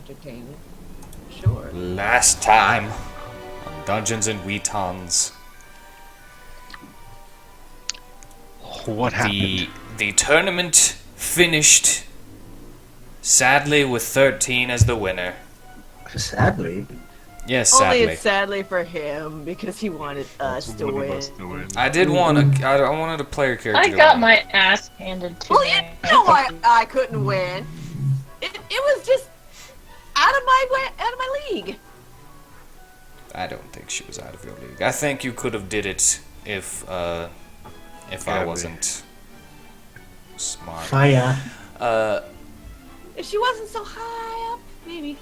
entertainment. Sure. Last time on Dungeons and WheatTons, What happened? the tournament finished sadly with 13 as the winner. Sadly. Yes, Only sadly. it's sadly for him because he wanted us to One of win. us to win. I did want I wanted a player character. I to got win. my ass handed to Well, me. you know why I couldn't win. It was just out of my league. I don't think she was out of your league. I think you could have did it if I Gotta wasn't smart. Fire. If she wasn't so high up, maybe.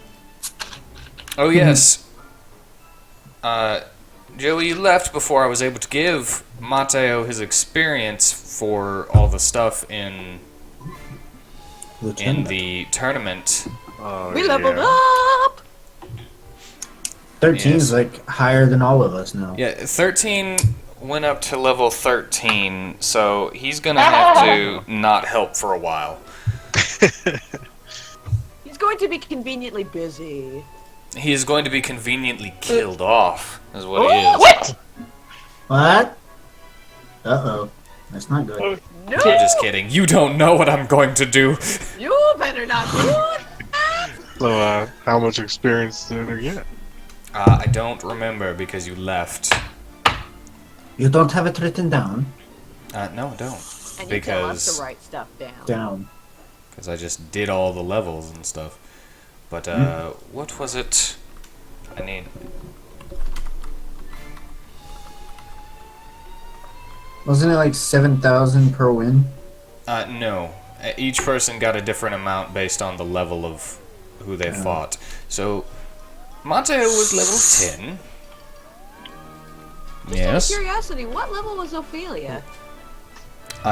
Oh yes. Joey, you left before I was able to give Mateo his experience for all the stuff in the tournament. Oh, We leveled yeah. up. 13 Yes. is like higher than all of us now. Yeah, 13 went up to level 13, so he's gonna have to not help for a while. He's going to be conveniently busy. He is going to be conveniently killed off, is what he is. What? What? Uh-oh. That's not good. No, I'm just kidding. You don't know what I'm going to do. you better not do that. So, how much experience did I get? I don't remember because you left. You don't have it written down? No, I don't. And you tell us Because to write stuff down. Down. I just did all the levels and stuff. But, what was it? I need... Wasn't it like 7,000 per win? No. Each person got a different amount based on the level of who they fought. So, Mateo was level 10. Just Yes. out of curiosity, what level was Ophelia?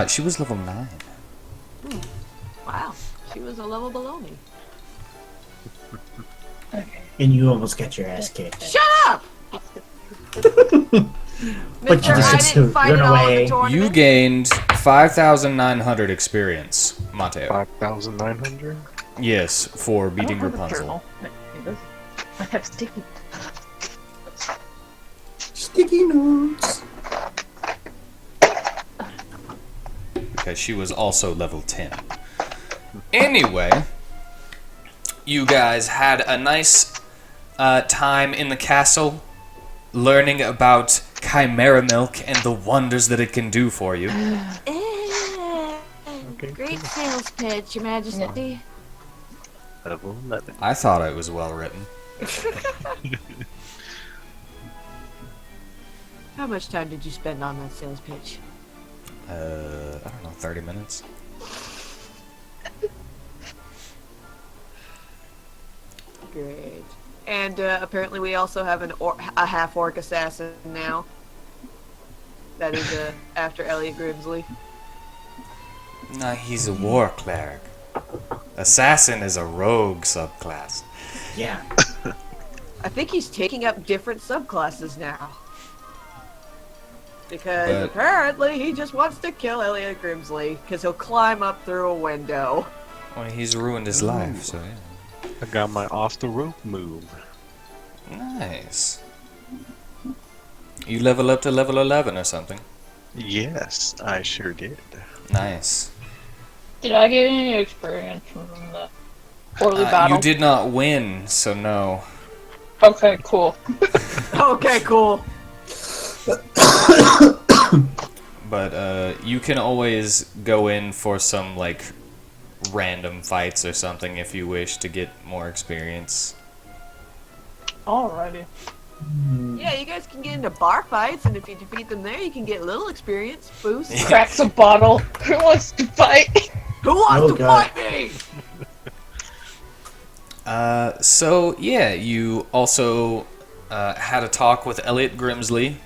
She was level 9. Wow, she was a level below me. And you almost got your ass kicked. Shut up! But Mister, you I just didn't fight run at all in away. the tournament. You gained 5,900 experience, Mateo. 5,900? Yes, for beating I don't have a Rapunzel. journal. I have sticky. Sticky notes. Because she was also level 10. Anyway, you guys had a nice time in the castle, learning about chimera milk and the wonders that it can do for you. Great sales pitch, Your Majesty. Level 11. I thought it was well written. How much time did you spend on that sales pitch? I don't know, 30 minutes? Great. And apparently we also have a half-orc assassin now. That is after Elliot Grimsley. No, he's a war cleric. Assassin is a rogue subclass. Yeah. I think he's taking up different subclasses now. Because But- apparently he just wants to kill Elliot Grimsley, because he'll climb up through a window. Well, he's ruined his life, so yeah. I got my off the rope move. Nice. You level up to level 11 or something. Yes, I sure did. Nice. Did I get any experience from the poorly battle? You did not win, so no. Okay, cool. Okay, cool. But you can always go in for some like random fights or something if you wish to get more experience. Alrighty. Yeah, you guys can get into bar fights, and if you defeat them there, you can get a little experience boost. Cracks a bottle. Who wants to fight? Who wants Oh, to God. fight me? So yeah, you also had a talk with Elliot Grimsley.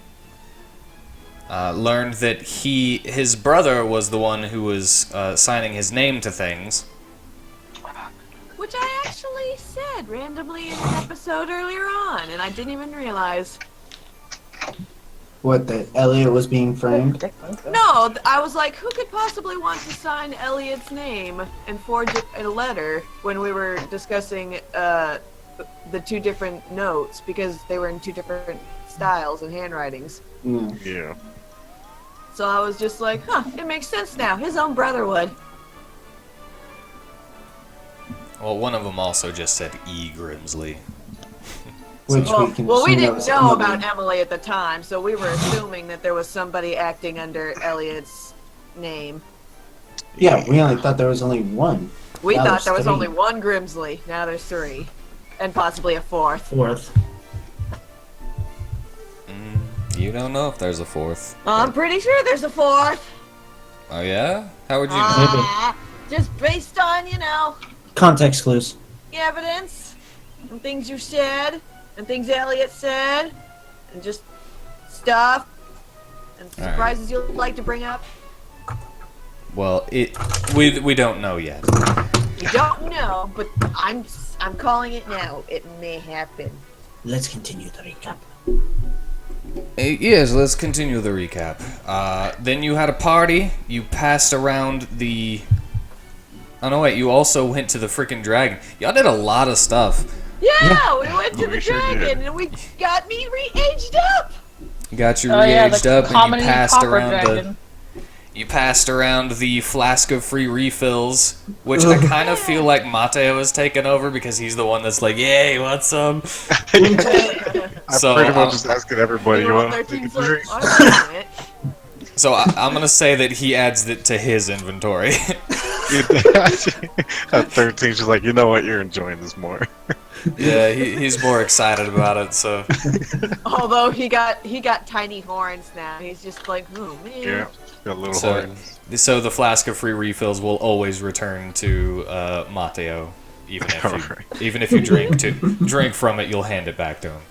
Learned that his brother was the one who was signing his name to things. Which I actually said randomly in an episode earlier on, and I didn't even realize. What, that Elliot was being framed? No, I was like, who could possibly want to sign Elliot's name and forge it in a letter when we were discussing the two different notes because they were in two different styles and handwritings. Yeah. Yeah. So I was just like, huh, it makes sense now. His own brother would. Well, one of them also just said E. Grimsley. Which Well, we can we assume that didn't was know Emily. about Emily at the time, so we were assuming that there was somebody acting under Elliot's name. Yeah, we only thought there was only one. We Now thought there's there was three. only one Grimsley. Now there's three. And possibly a fourth. Fourth. You don't know if there's a fourth. I'm pretty sure there's a fourth. Oh yeah? How would you know? Ah, just based on, Context clues. the evidence and things you said and things Elliot said and just stuff and All right. surprises you'd like to bring up. Well, we don't know yet. You don't know, but I'm calling it now. It may happen. Let's continue the recap. Yes, let's continue the recap. Then you had a party. You passed around the. Oh no, wait! You also went to the freaking dragon. Y'all did a lot of stuff. Yeah, we went to We the sure dragon did. and we got me re-aged up. You got you Oh yeah, re-aged the up, and comedy you passed copper around dragon. You passed around the flask of free refills, which I kind of feel like Mateo is taking over because he's the one that's like, "Yay, you want some?" I'm So, pretty much just asking everybody, you want to take a 13's like, drink? I want it. So I'm gonna say that he adds it to his inventory. At 13, she's like, you know what, you're enjoying this more. Yeah, he's more excited about it. So Although he got tiny horns now. He's just like, oh man. Yeah, got little So- horns. so the flask of free refills will always return to Mateo, even if you drink from it, you'll hand it back to him.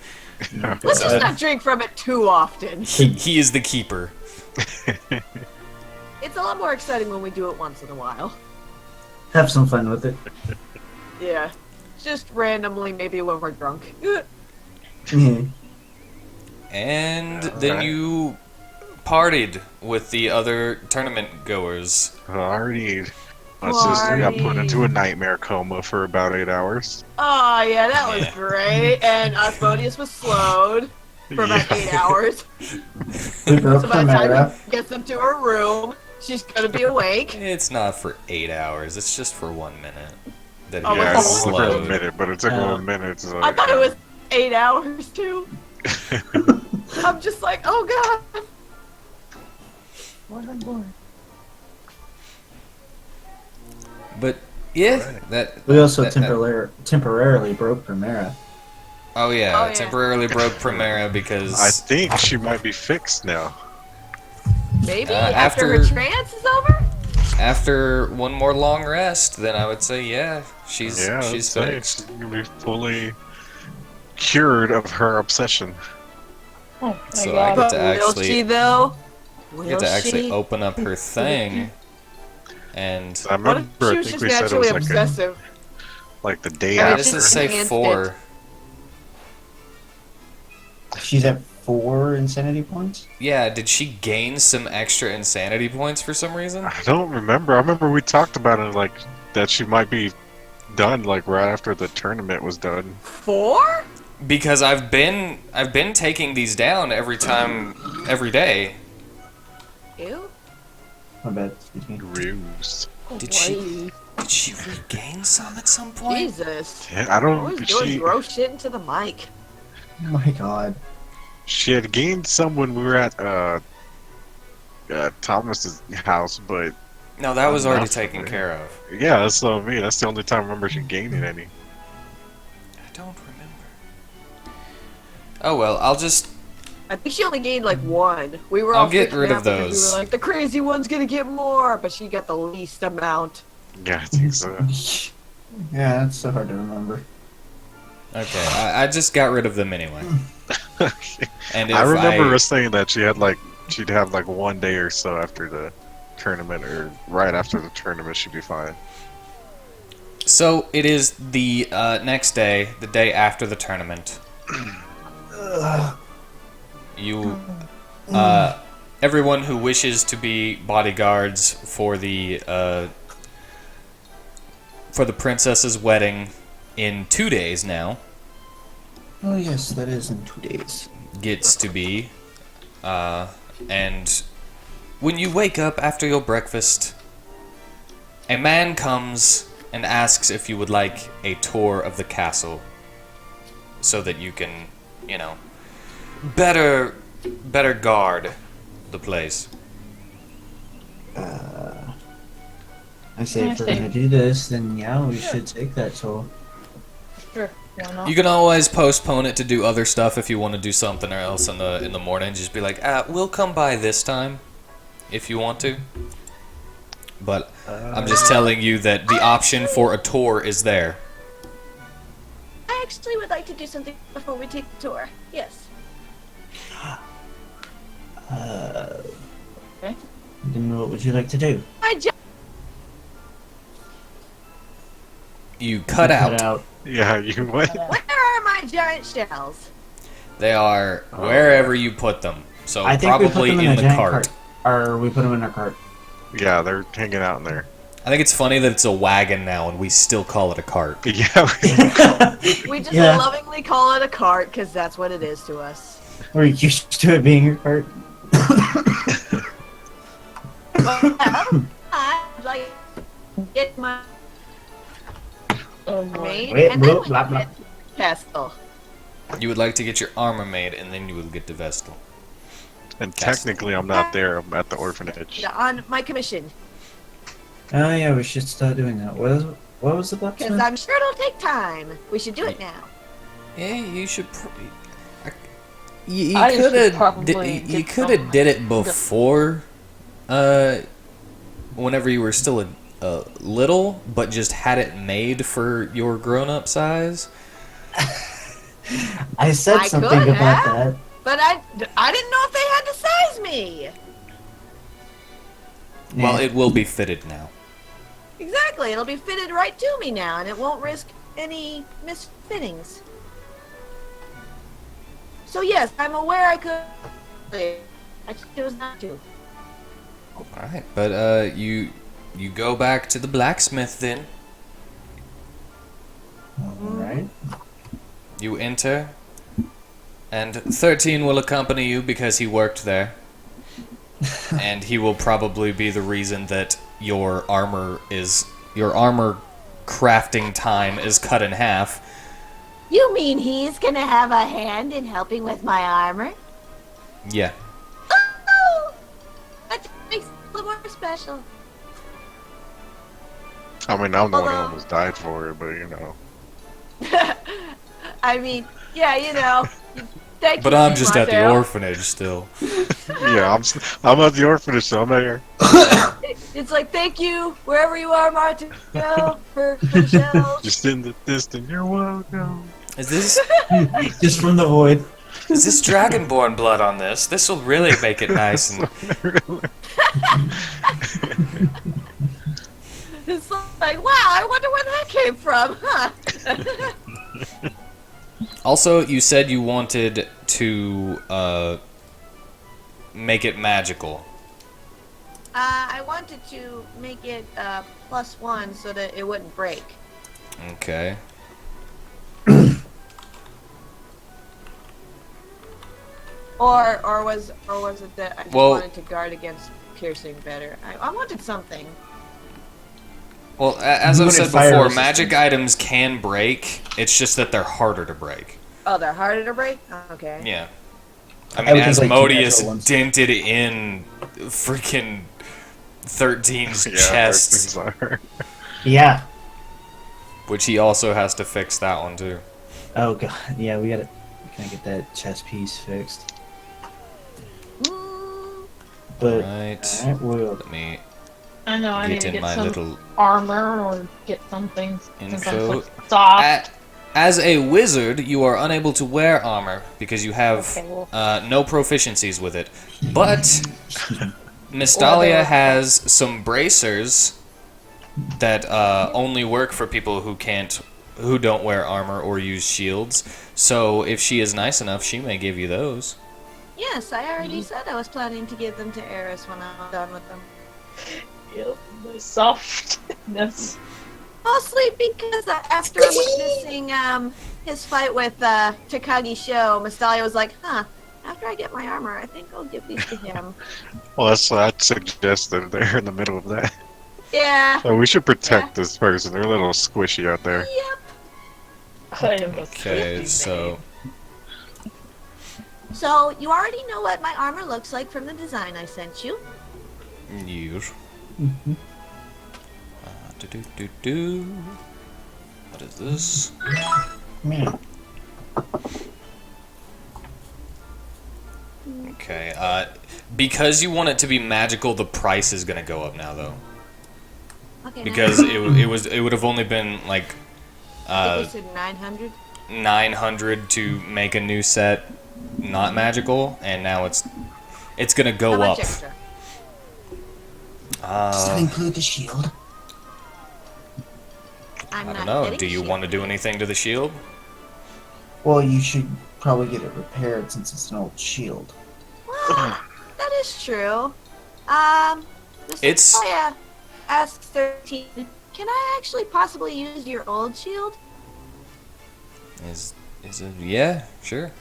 Let's just not drink from it too often. He is the keeper. It's a lot more exciting when we do it once in a while. Have some fun with it. Yeah. Just randomly, maybe when we're drunk. Yeah. And then you partied with the other tournament goers. Alrighty. My sister got put into a nightmare coma for about 8 hours. Oh yeah, that was Yeah. great. And Osmodius was slowed for about 8 hours. We broke So by the time Primera. he gets them to her room, she's gonna be awake. It's not for 8 hours. It's just for 1 minute. That Oh, he Yeah, was was it's for a slowed. minute, but it took Yeah. 1 minute. So I thought it was 8 hours too. I'm just like, oh god. But yeah, that. We also that- temporarily broke Primera. Oh yeah, Oh, yeah. temporarily broke Primera because I think she might be fixed now. Maybe after- after her trance is over? after one more long rest, then I would say yeah, she's Yeah, she's that's right. fixed. She's gonna be fully cured of her obsession. Oh my So god. I But to will actually- she though? You get to actually open up her thing, and I What if remember, she I was think just we said it naturally was like, obsessive? like the day I mean, why after. does it just say enhanced 4? She's at 4 insanity points? Yeah, did she gain some extra insanity points for some reason? I don't remember. I remember we talked about it, like, that she might be done, like, right after the tournament was done. 4? Because I've been taking these down every day. Ew. My bad, excuse me. Ruse. Did she regain some at some point? Jesus. Yeah, I don't. Always doing gross shit into the mic. Oh my god. She had gained some when we were at Thomas's house, but No, that was already Enough taken of it. care of. yeah, that's what I mean. That's the only time I remember she gaining any. I don't remember. Oh well, I'll just I think she only gained like 1. We were I'll all get freaking rid of out because those. We were like, the crazy one's gonna get more, but she got the least amount. Yeah, I think so. Yeah, that's so hard to remember. okay. I just got rid of them anyway. And if I remember her saying that she'd have like 1 day or so after the tournament, or right after the tournament, she'd be fine. So it is the next day, the day after the tournament. You Everyone who wishes to be bodyguards for the princess's wedding in 2 days now Oh yes, that is in 2 days. gets to be. And when you wake up after your breakfast, a man comes and asks if you would like a tour of the castle so that you can, better guard the place. I say I if we're see. gonna do this, then yeah, we should take that toll. Sure. Why not? You can always postpone it to do other stuff if you want to do something else in the morning. Just be like, we'll come by this time if you want to. But I'm just telling you that the option for a tour is there. I actually would like to do something before we take the tour. Yes. Then what would you like to do? You cut out. Yeah, you what? Where are my giant shells? They are wherever you put them. So I think we put probably them in in a the giant cart. Or we put them in our cart. Yeah, they're hanging out in there. I think it's funny that it's a wagon now and we still call it a cart. Yeah. We just Yeah. lovingly call it a cart because that's what it is to us. We're used to it being your cart. Well, I'd like to get my Oh boy. Maid Wait, and blah, then blah, blah. castle. You would like to get your armor made and then you will get the vestal. And technically, I'm not there. I'm at the orphanage. Yeah, on my commission. Oh yeah, we should start doing that. What was the Because blacksmith? I'm sure it'll take time. We should do it now. Yeah, you should. You I should could have. probably You get could have some- did it before. Whenever you were still a little, but just had it made for your grown-up size. I said I something could about have. that. But I didn't know if they had to size me. Well, Yeah. it will be fitted now. Exactly. It'll be fitted right to me now, and it won't risk any misfittings. So yes, I'm aware I could. I chose not to. All right, but you go back to the blacksmith then. Alright. You enter, and 13 will accompany you because he worked there. And he will probably be the reason that your armor crafting time is cut in half. You mean he's gonna have a hand in helping with my armor? Yeah. Oh, that makes it a little more special. I mean, I'm the one who Although- almost died for it, but you know. I mean, yeah, you know. Thank But you, I'm just at the Marcel. orphanage still. Yeah, I'm at the orphanage, so I'm there. It's like, thank you, wherever you are, Martin, for the shells. Just in the distance, you're welcome. Is this Just from the void. dragonborn blood on this? This will really make it nice and It's like, wow, I wonder where that came from, huh? Also, you said you wanted to make it magical. I wanted to make it +1 so that it wouldn't break. Okay. Or was it that I just Well- wanted to guard against piercing better? I wanted something. Well, as You I've said wanted fire before, resistance. magic items can break. It's just that they're harder to break. Oh, they're harder to break? Okay. Yeah. I I mean, would think, like, two Asmodeus natural ones. dented in freaking 13's Yeah, chest, things are. Yeah. which he also has to fix that one too. Oh god. Yeah, we gotta get that chest piece fixed. But Right. alright, we'll Let me I know I need get to in get my some little armor or get something since I'm info. so soft. As a wizard, you are unable to wear armor because you have Okay, well. no proficiencies with it. But Miss Dahlia has some bracers that only work for people who don't wear armor or use shields. So if she is nice enough, she may give you those. Yes, I already said I was planning to give them to Eris when I'm done with them. Yep, the softness. Mostly because after witnessing his fight with Takagi Sho, Mastalia was like, huh, after I get my armor, I think I'll give these to him. Well, that's what I'd suggest that they're in the middle of that. Yeah. So we should protect this person. They're a little squishy out there. Yep. I am a Okay, thrifty so So, you already know what my armor looks like from the design I sent you. use. Mm-hmm. Do. What is this? Man. Okay, because you want it to be magical, the price is gonna go up now, though. Okay. Because it would have only been like I think you said 900. 900 to make a new set not magical, and now it's gonna How go much up. extra? Does that include the shield? I'm I not don't know. getting Do you shit. want to do anything to the shield? Well, you should probably get it repaired since it's an old shield. Well, that is true. Mr. It's- Toya asks 13, can I actually possibly use your old shield? Is it? Yeah, sure.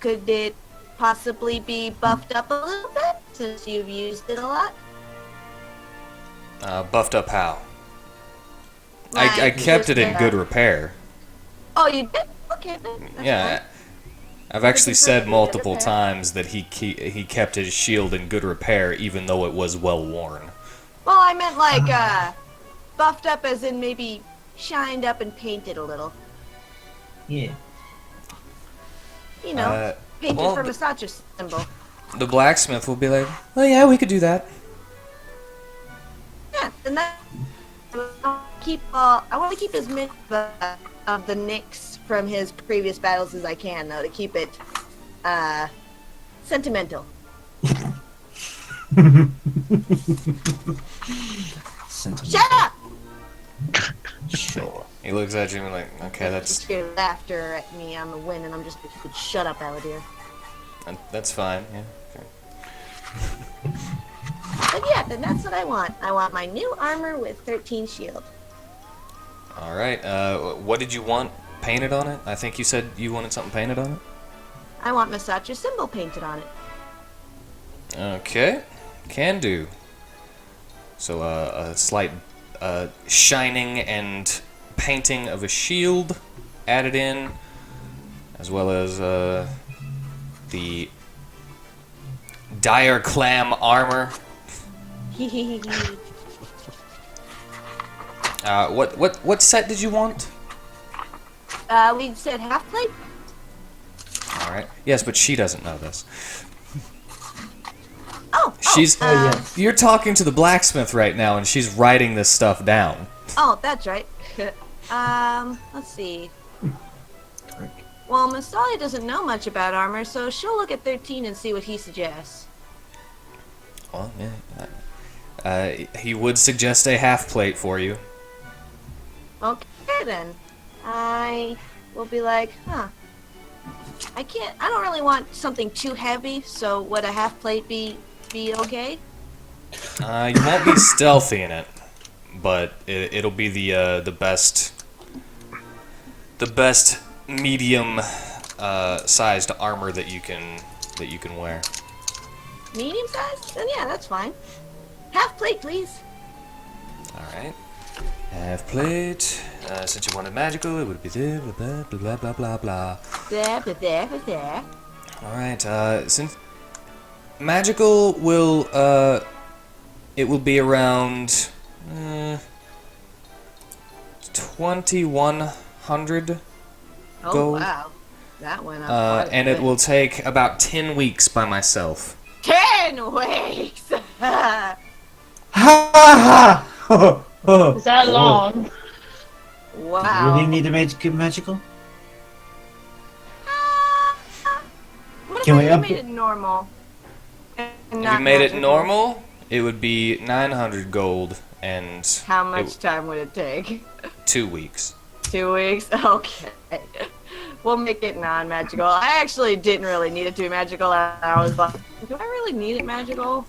Could it possibly be buffed up a little bit since you've used it a lot? Buffed up how? I Like, kept just, it in good repair. Oh, you did? Okay, then. That's Yeah, fine. I've actually Good said repair. multiple times that he kept his shield in good repair, even though it was well worn. Well, I meant like, buffed up as in maybe shined up and painted a little. Yeah. You know, painted well, for Masacha symbol. The blacksmith will be like, "Oh yeah, we could do that." Yeah, and that I want to keep as many of the nicks from his previous battles as I can, though, to keep it sentimental. Sentimental. Shut up! Sure. He looks at you and like, "Okay, Just your laughter at me on the win, and I'm just like, you could shut up, Aladir. that's fine." Yeah. Okay. But yeah, then that's what I want. I want my new armor with 13 shield. All right. What did you want painted on it? I think you said you wanted something painted on it. I want Masacha symbol painted on it. Okay, can do. So a slight shining and painting of a shield added in, as well as the dire clam armor. What set did you want? We said half plate. All right. Yes, but she doesn't know this. She's You're talking to the blacksmith right now, and she's writing this stuff down. Oh, that's right. Let's see. Well, Masalia doesn't know much about armor, so she'll look at 13 and see what he suggests. Well, yeah. He would suggest a half plate for you. Okay, then. I will be like, I don't really want something too heavy, so would a half plate be okay? You won't be stealthy in it, but it'll be the best medium sized armor that you can wear. Medium size? Then yeah, that's fine. Half plate, please. All right. Half plate. Since you wanted magical, it would be there. Blah blah blah blah blah. There. All right. Since magical will it will be around 2100 Oh, gold. wow. That went up. quite a And it bit. will take about 10 weeks by myself. 10 weeks! Ha ha! Is that long? Wow. Really need to make it magical? What Can if we I up made it normal? And If not you made it magical? How much time would it take? 2 weeks. 2 weeks? Okay. We'll make it non-magical. I actually didn't really need it to be magical. I was like, do I really need it magical?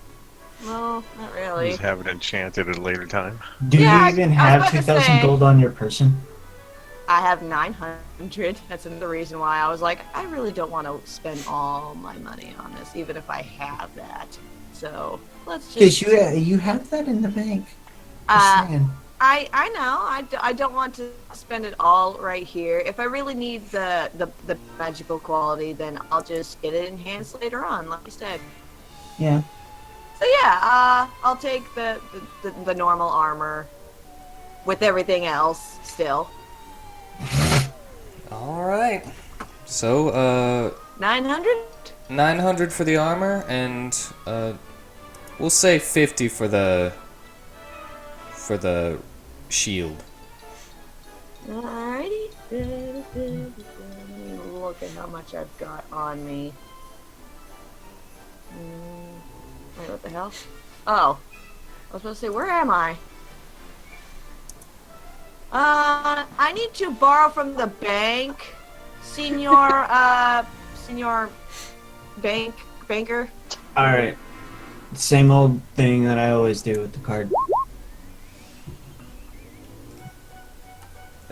No, not really. Just have it enchanted at a later time. Do Yeah, you even I was have about to 2,000 say- gold on your person? I have 900. That's the reason why I was like, I really don't want to spend all my money on this, even if I have that. So let's Because just. you have that in the bank. Just Uh, saying. I know. I don't want to spend it all right here. If I really need the magical quality, then I'll just get it enhanced later on, like you said. Yeah. So yeah, I'll take the normal armor with everything else still. All right. So 900. 900 for the armor, and we'll say 50 for the shield. Alrighty. Look at how much I've got on me. Wait, what the hell? Oh, I was supposed to say, where am I? I need to borrow from the bank, Senor banker. Alright. Same old thing that I always do with the card.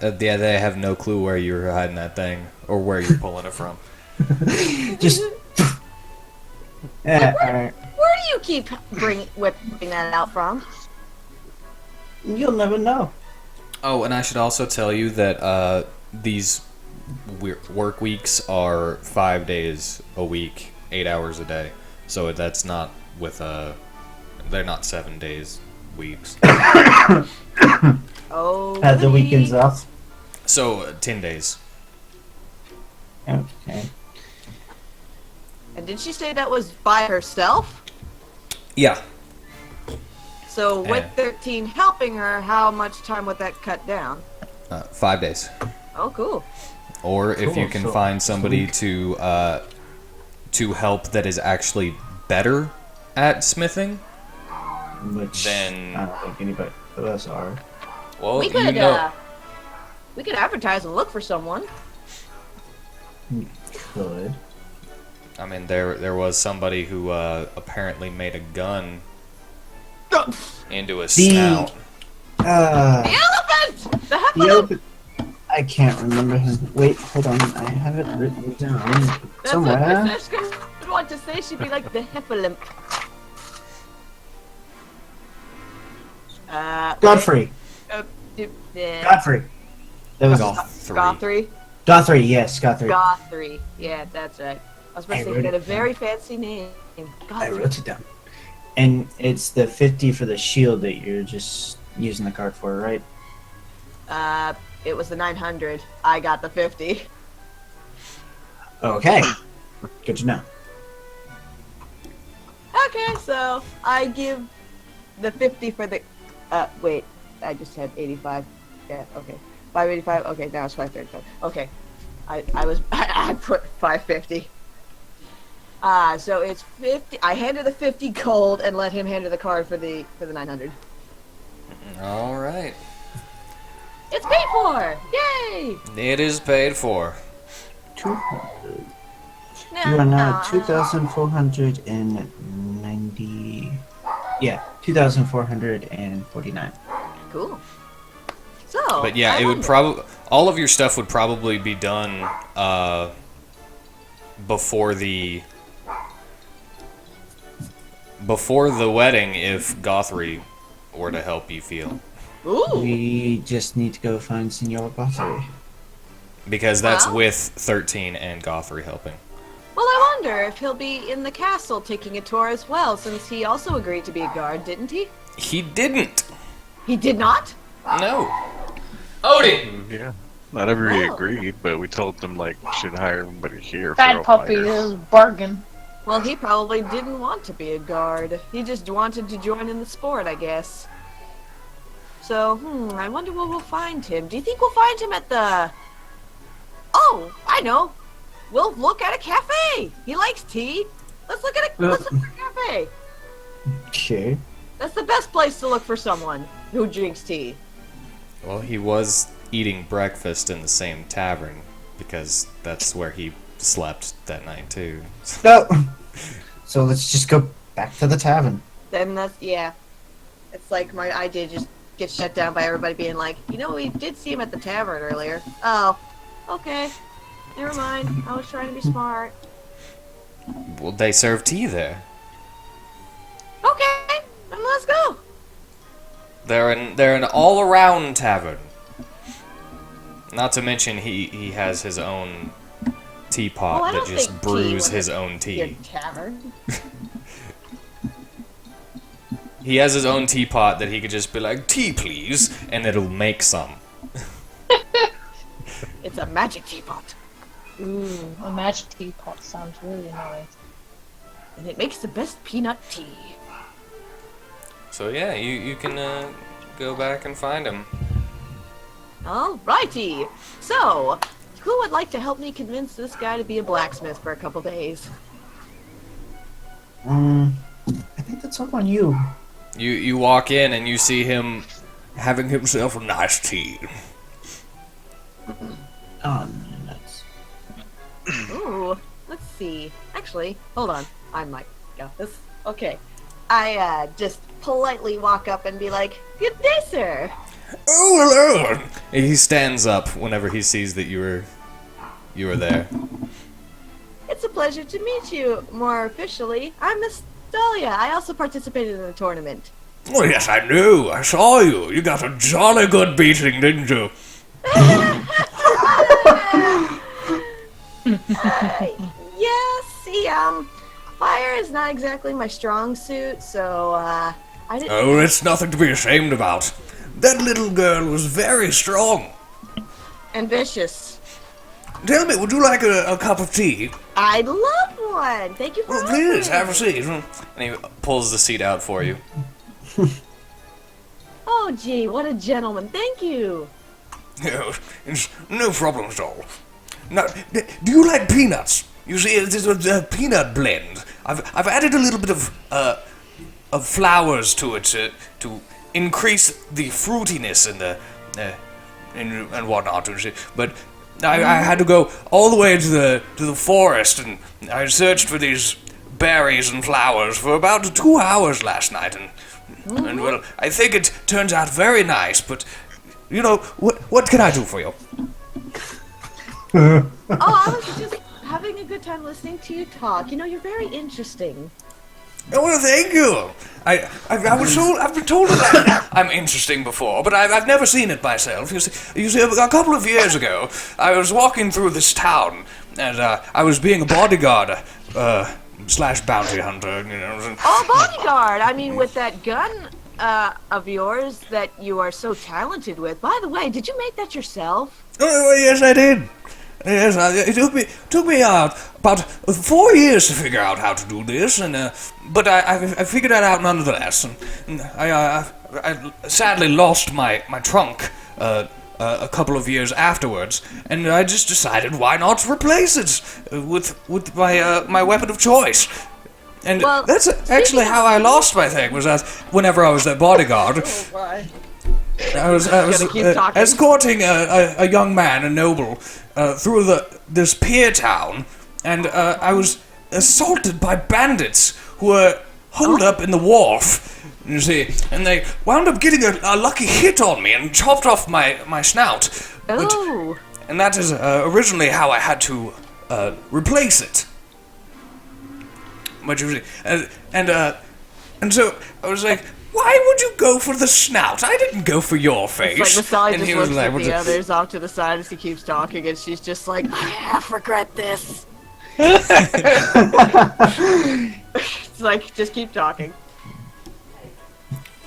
Yeah, they have no clue where you're hiding that thing or where you're pulling it from. Just. Yeah, alright. Where do you keep bringing that out from? You'll never know. Oh, and I should also tell you that these work weeks are 5 days a week, 8 hours a day. So that's not with they're not 7 days weeks. Oh. Had the weekends off. So 10 days. Okay. And did she say that was by herself? Yeah. So with Yeah. 13 helping her, how much time would that cut down? 5 days. Oh, cool. Or if you Cool, can so- find somebody to help that is actually better at smithing, Which Then- I don't think anybody of us are. well, we you could know. we could advertise and look for someone. Could. I mean, there was somebody who apparently made a gun into a snout. The elephant! The The heffalump! elephant. I can't remember his. Wait, hold on. I have it written down That's somewhere. what Francesca would want to say. She'd be like the heffalump. Godfrey. Yeah. Godfrey. That was Gothry. Gothry. Yes, Godfrey. Gothry. Yeah, that's right. I was about I to say wrote he had it a very fancy name. I Gothry. wrote it down. And it's the 50 for the shield that you're just using the card for, right? It was the 900. I got the 50. Okay. Good to know. Okay, so I give the 50 for the. Wait, I just had 85. Yeah, okay. 585. Okay, now it's 535. Okay, I was I put 550. So it's 50. I handed the 50 gold and let him hand her the card for the 900. All right. It's paid for! Yay! It is paid for. 200. No, You are now no, 2,490. Yeah, 2,449. Cool. So. But yeah, I it would wonder- probably all of your stuff would probably be done before the wedding if Gothry were to help you feel, Ooh. We just need to go find Senor Godfrey. because that's Wow. with 13 and Gothry helping. Well, I wonder if he'll be in the castle taking a tour as well, since he also agreed to be a guard, didn't he? He didn't. He did not? No. Odin. Yeah. Not everybody Oh. agreed, but we told them like we should hire everybody here. Fat for a puppy while. is bargain. Well, he probably didn't want to be a guard. He just wanted to join in the sport, I guess. So, I wonder where we'll find him. Do you think we'll find him at the... Oh, I know. We'll look at a cafe. He likes tea. Let's look at a cafe. Okay. That's the best place to look for someone who drinks tea. Well, he was eating breakfast in the same tavern because that's where he slept that night too. No. So let's just go back to the tavern. Then that's yeah. It's like my idea just gets shut down by everybody being like, we did see him at the tavern earlier. Oh, okay. Never mind. I was trying to be smart. Well, they serve tea there. Okay, then let's go. They're an all-around tavern. Not to mention he has his own teapot I that don't just think tea brews was his a- own Your tea. tavern. He has his own teapot that he could just be like, tea please, and it'll make some. It's a magic teapot, Ooh, a magic teapot sounds really nice. and it makes the best peanut tea. So yeah, you can go back and find him. Alrighty. So, who would like to help me convince this guy to be a blacksmith for a couple days? I think that's all on you. You walk in and you see him having himself a nice tea. Oh, nuts. Ooh, let's see. Actually, hold on. I might got this. Okay. I just politely walk up and be like, "Good day, sir." Oh, hello! He stands up whenever he sees that you were there. It's a pleasure to meet you more officially. I'm Miss Dahlia. I also participated in the tournament. Oh yes, I knew. I saw you. You got a jolly good beating, didn't you? Yes, see, fire is not exactly my strong suit, so, I didn't... Oh, it's nothing to be ashamed about. That little girl was very strong. Ambitious. Tell me, would you like a cup of tea? I'd love one. Thank you for Well, please, offering. have a seat. And he pulls the seat out for you. Oh, gee, what a gentleman. Thank you. It's no problem at all. Now, do you like peanuts? You see, it's a peanut blend. I've added a little bit of flowers to it to increase the fruitiness and whatnot. You see, but I had to go all the way to the forest, and I searched for these berries and flowers for about 2 hours last night, and well, I think it turns out very nice. But what can I do for you? Oh, I was just having a good time listening to you talk. You're very interesting. Oh, well, thank you. I've been told that I'm interesting before, but I've never seen it myself. You see, a couple of years ago, I was walking through this town, and I was being a bodyguard, slash bounty hunter, Oh, bodyguard! I mean, with that gun of yours that you are so talented with. By the way, did you make that yourself? Oh, yes, I did. Yes, it took me about 4 years to figure out how to do this, but I figured that out nonetheless. And I sadly lost my trunk a couple of years afterwards, and I just decided why not replace it with my weapon of choice. And Well, that's actually how I lost my thing. Was that whenever I was their bodyguard. Oh, my. I was Gotta keep talking. escorting a young man, a noble, through this pier town, and I was assaulted by bandits who were holed up in the wharf, you see, and they wound up getting a lucky hit on me and chopped off my snout. Oh. And that is originally how I had to replace it. But you see, and so I was like, why would you go for the snout? I didn't go for your face. It's like Masali And just he was looks like, at "What's the it?" others off to the side as he keeps talking, and she's just like, I half regret this. It's like, just keep talking.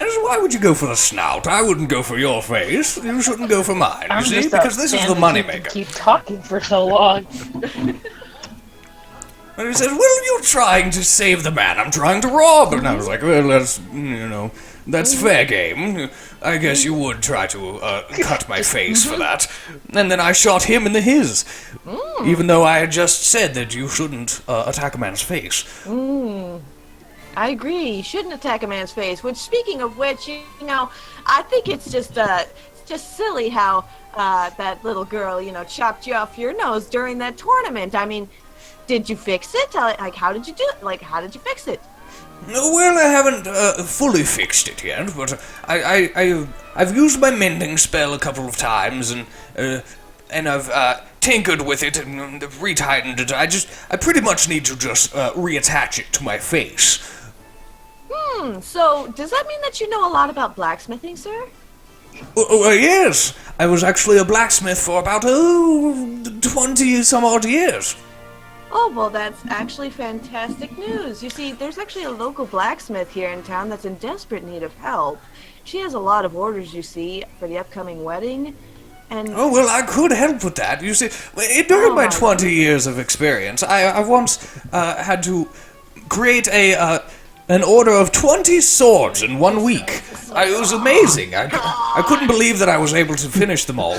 And so why would you go for the snout? I wouldn't go for your face. You shouldn't go for mine, you see? just Because this is the upset that you moneymaker. can keep talking for so long. And he says, well, you're trying to save the man I'm trying to rob. And I was like, well, that's fair game. I guess you would try to cut my face for that. And then I shot him in the his. Even though I had just said that you shouldn't attack a man's face. I agree. You shouldn't attack a man's face. Which, speaking of which, I think it's just silly how that little girl, chopped you off your nose during that tournament. I mean, did you fix it? Like, how did you do it? Like, how did you fix it? Well, I haven't fully fixed it yet, but I've used my mending spell a couple of times, and I've tinkered with it and retightened it. I pretty much need to just reattach it to my face. So, does that mean that you know a lot about blacksmithing, sir? Yes, I was actually a blacksmith for about 20 some odd years. Oh, well, that's actually fantastic news. You see, there's actually a local blacksmith here in town that's in desperate need of help. She has a lot of orders, you see, for the upcoming wedding, and... Oh, well, I could help with that. You see, during my 20 years of experience, I once had to create an order of 20 swords in 1 week. It was amazing. I couldn't believe that I was able to finish them all.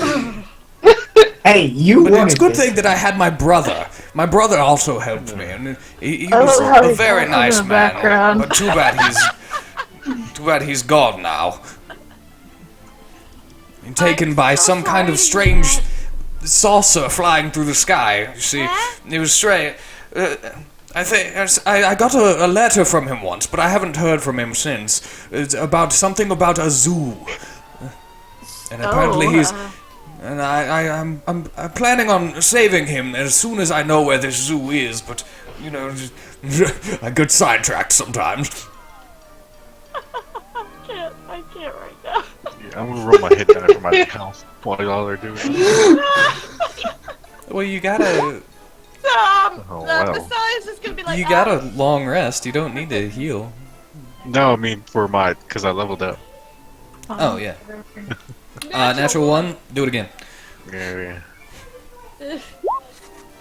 Hey, you But wanted it's a good this. thing that I had my brother. My brother also helped me, and he I was love how a he's very in nice the man. background. But too bad he's gone now. And taken by so some kind of sorry to hear strange saucer flying through the sky. You see, it was strange. I think I got a letter from him once, but I haven't heard from him since. It's about something about a zoo, and apparently he's. And I'm planning on saving him as soon as I know where this zoo is. But I get sidetracked sometimes. I can't right now. Yeah, I'm gonna roll my head down for my house while y'all are doing it. Well, you gotta. Oh, wow. Besides, it's gonna be like, You got a long rest. You don't need to heal. No, I mean because I leveled up. Oh yeah. Natural one. Do it again. Yeah.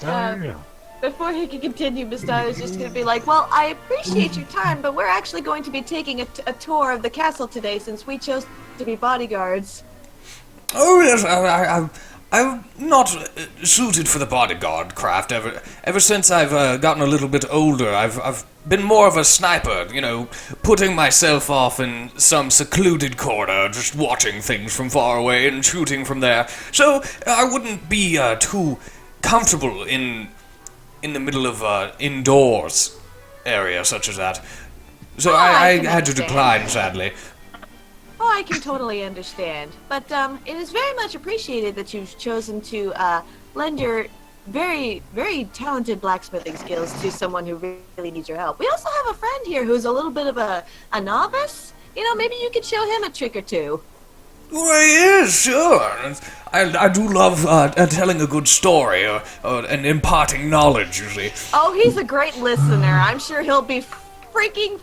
Uh, Before he can continue, Mr. is just going to be like, well, I appreciate your time, but we're actually going to be taking a tour of the castle today since we chose to be bodyguards. Oh yes, I'm not suited for the bodyguard craft ever since I've gotten a little bit older. I've been more of a sniper, putting myself off in some secluded corner, just watching things from far away and shooting from there. So I wouldn't be too comfortable in the middle of indoors area such as that. So I can had to understand. decline, sadly. Oh, I can totally understand. But it is very much appreciated that you've chosen to lend your very, very talented blacksmithing skills to someone who really needs your help. We also have a friend here who's a little bit of a novice. Maybe you could show him a trick or two. Well, yes, sure. I do love telling a good story and imparting knowledge, you see. Oh, he's a great listener. I'm sure he'll be freaking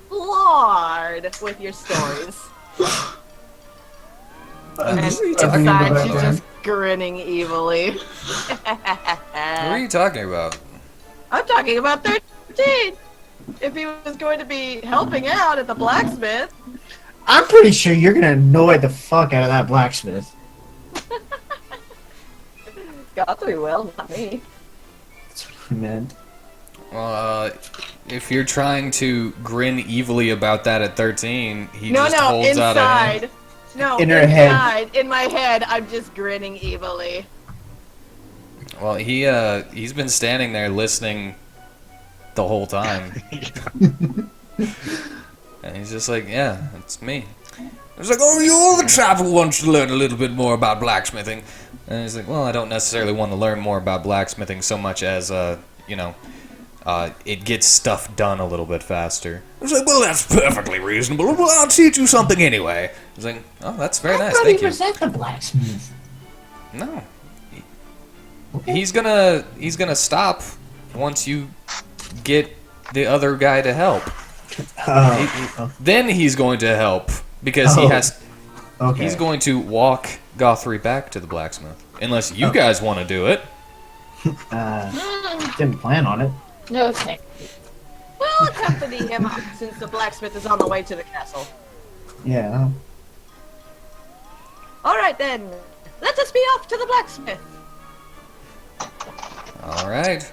floored with your stories. And besides, she's just grinning evilly. What are you talking about? I'm talking about 13. If he was going to be helping out at the blacksmith. I'm pretty sure you're gonna annoy the fuck out of that blacksmith. Guthrie will, not me. That's what I meant. Well, if you're trying to grin evilly about that at 13, he No, just no, holds out a hand. inside. No, In her head. inside. In my head, I'm just grinning evilly. Well, he's been standing there listening the whole time. And he's just like, yeah, it's me. It's like, oh, you're the chap who wants to learn a little bit more about blacksmithing. And he's like, well, I don't necessarily want to learn more about blacksmithing so much as, it gets stuff done a little bit faster. I was like, well, that's perfectly reasonable. Well, I'll teach you something anyway. I was like, oh, that's very nice, I thank thought you. he was at the blacksmith. No. He's gonna stop once you get the other guy to help. Then he's going to help because he has. Okay. He's going to walk Guthrie back to the blacksmith, unless you guys want to do it. Didn't plan on it. No thank We'll accompany him since the blacksmith is on the way to the castle. Yeah. All right then, let us be off to the blacksmith. All right.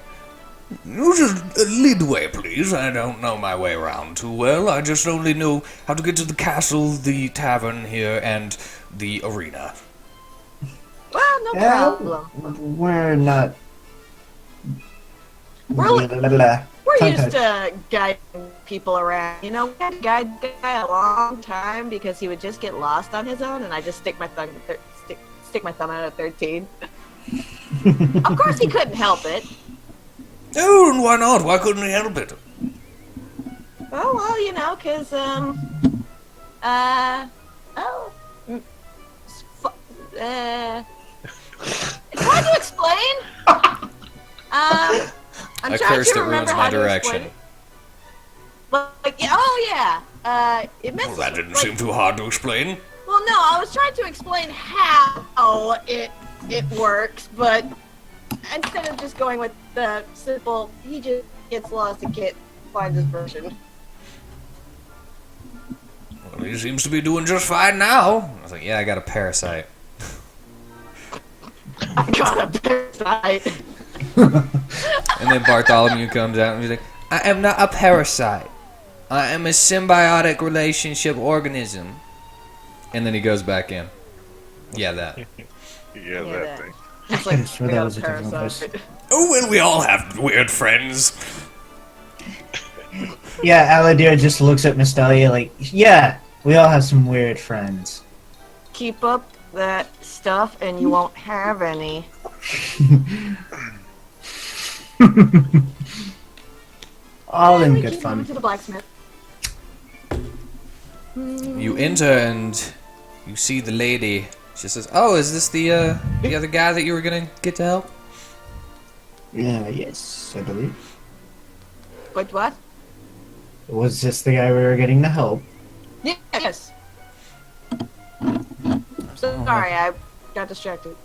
You just lead the way, please. I don't know my way around too well. I just only know how to get to the castle, the tavern here, and the arena. No Yeah, problem. we're not. We're Tongue used touch. to guiding people around. You know, we had to guide the guy a long time because he would just get lost on his own, and I just stick my thumb out at 13. Of course, he couldn't help it. Oh, and why not? Why couldn't he help it? Oh well, you know, cause it's hard to explain. I'm A trying curse to that remember ruins how my to direction. explain it. But like, oh yeah, it Well, messes that didn't like, seem too hard to explain. Well, no, I was trying to explain how it works, but instead of just going with the simple, he just gets lost and can't find his version. Well, he seems to be doing just fine now. I was like, yeah, I got a parasite. I got a parasite. And then Bartholomew comes out and he's like, I am not a parasite. I am a symbiotic relationship organism. And then he goes back in. Yeah, that. Yeah, that. that thing. It's like, Sure I that got was a different parasite. Oh, well, we all have weird friends. Yeah, Aladir just looks at Mystelia like, yeah, we all have some weird friends. Keep up that stuff and you won't have any. All in We good keep fun. moving to the blacksmith. You enter and you see the lady. She says, oh, is this the other guy that you were going to get to help? Yeah, yes, I believe. Wait, what? Was this the guy we were getting to help? Yes. Sorry, I got distracted.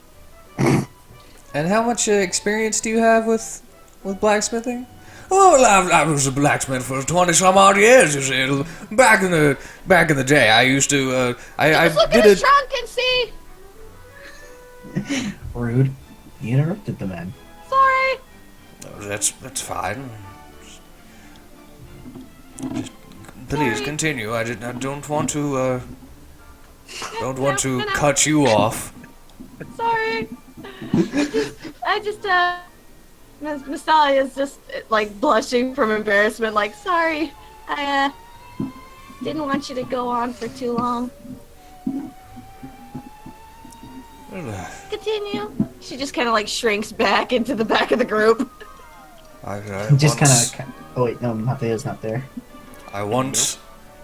And how much experience do you have with blacksmithing? Oh, I was a blacksmith for 20-some odd years. You see, back in the day, I used to. I Just look did at his it. trunk and see. Rude. You interrupted the man. Sorry. That's fine. Just please Sorry. continue. I don't want to No. cut you off. Sorry. I just Miss Mystelia is just like blushing from embarrassment. Like, sorry, I didn't want you to go on for too long. Continue. She just kind of like shrinks back into the back of the group. I Just once- kind of. Oh wait, no, Mateo's not there. I once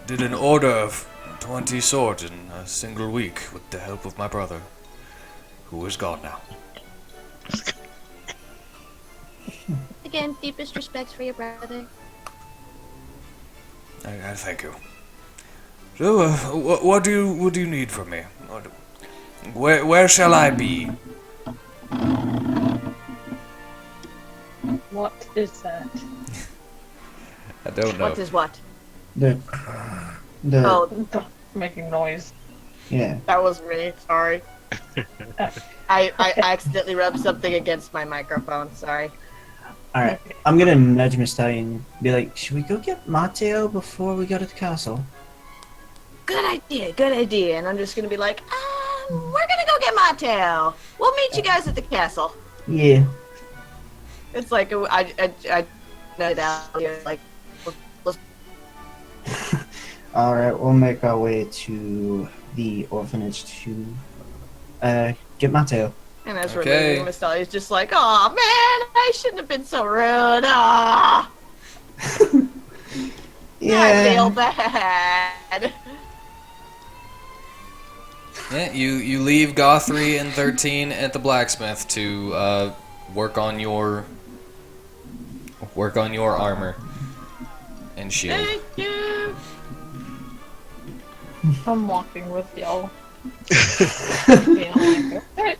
did an order of 20 swords in a single week with the help of my brother, who is gone now. Again, deepest respects for your brother. I thank you. So, what do you need from me? Where shall I be? What is that? I don't know. What is what? The. Oh, Making noise. Yeah. that was me. Sorry. I accidentally rubbed something against my microphone. Sorry. Alright, I'm gonna nudge Mystelia and be like, should we go get Mateo before we go to the castle? Good idea. Good idea. And I'm just gonna be like, we're gonna go get Mateo. We'll meet you guys at the castle. Yeah. It's like I know that it's like let's Alright, we'll make our way to the orphanage to get Mateo. and as we're Okay. leaving, Mystelia is just like, oh man, I shouldn't have been so rude. Ah, I feel bad. Yeah, you leave Gothry and 13 at the blacksmith to work on your armor and shield. Thank you. I'm walking with y'all. Being like, "Okay."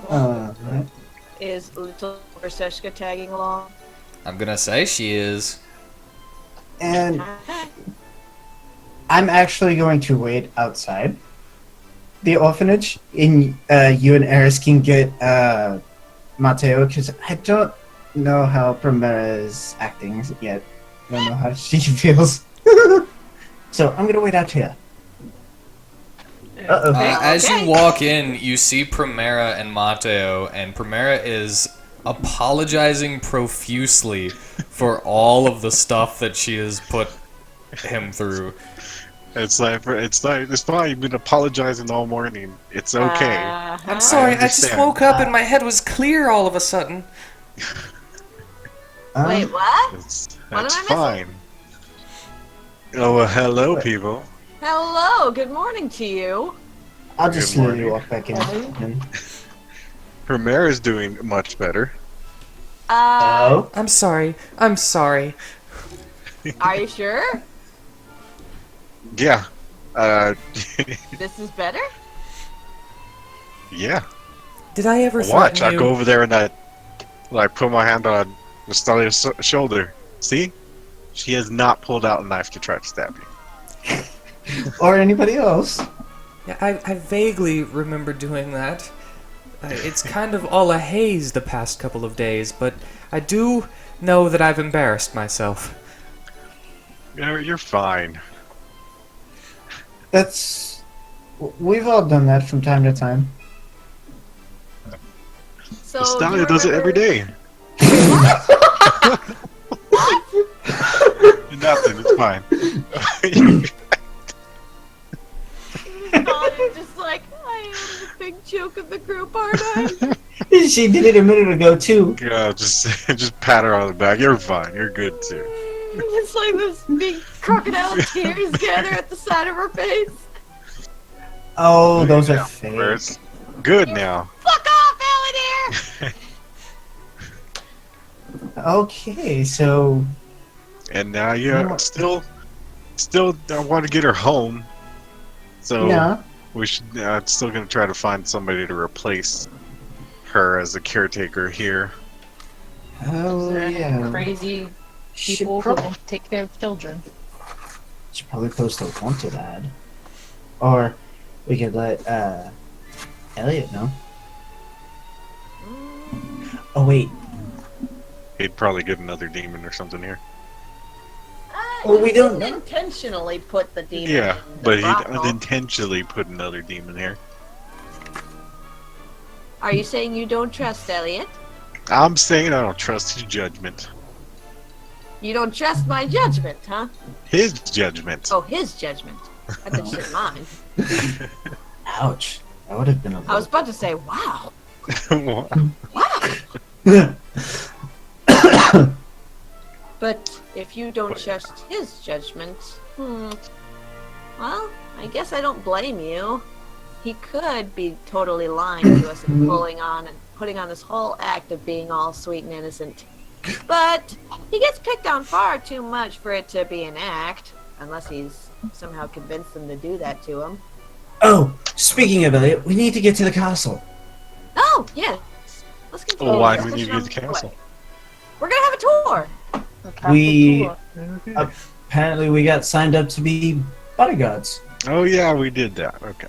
Right. Is little Verseshka tagging along? I'm gonna say she is. And I'm actually going to wait outside the orphanage, and you and Eris can get Mateo, because I don't know how Primera is acting yet. I don't know how she feels. So I'm gonna wait out here. Uh-oh. As Okay. you walk in, you see Primera and Mateo, and Primera is apologizing profusely for all of the stuff that she has put him through. It's fine. You've been apologizing all morning. It's okay. I'm sorry, I just understand. woke up and my head was clear all of a sudden. Wait, what? That's What am I missing? fine. Oh, well, hello, What? people. Hello, good morning to you. I'll just Good slowly morning. walk back in. Primera's doing much better. Oh? I'm sorry. I'm sorry. Are you sure? Yeah. This is better? Yeah. Did I ever Watch, threaten I you? go over there and I put my hand on Nostalia's shoulder. See? She has not pulled out a knife to try to stab you. Or anybody else? Yeah, I vaguely remember doing that. It's kind of all a haze the past couple of days, but I do know that I've embarrassed myself. You're fine. We've all done that from time to time. So Nostalia you does it every remember- day. Nothing, it's fine. I'm just like, I am the big joke of the group, aren't I? She did it a minute ago, too. Yeah, just pat her on the back. You're fine. You're good too. It's like this big crocodile tears gather at the side of her face. Oh, those are Yeah, fake. where it's good now. Fuck off, Elodie! Okay, so... And now still I want to get her home. So Yeah. we should. Still gonna try to find somebody to replace her as a caretaker here. Oh, Is there any yeah. crazy Should, people who prob- won't take care of children? should probably post a wanted ad. Or we could let, Elliot know. Oh, wait. He'd probably get another demon or something here. Well, we You don't didn't know. intentionally put the demon Yeah, in the but he'd brothel. unintentionally put another demon here. Are you saying you don't trust Elliot? I'm saying I don't trust his judgment. You don't trust my judgment, huh? His judgment. Oh, his judgment. I thought you said mine. Ouch. That would have been a I was about to say, wow. But if you don't trust his judgment, well, I guess I don't blame you. He could be totally lying to us and putting on this whole act of being all sweet and innocent. But he gets picked on far too much for it to be an act, unless he's somehow convinced them to do that to him. Oh, speaking of Elliot, we need to get to the castle. Oh, yes. Let's continue. Oh, why the do we need to discussion get to the on castle? way. We're gonna have a tour. We- Apparently we got signed up to be bodyguards. Oh yeah, we did that. Okay.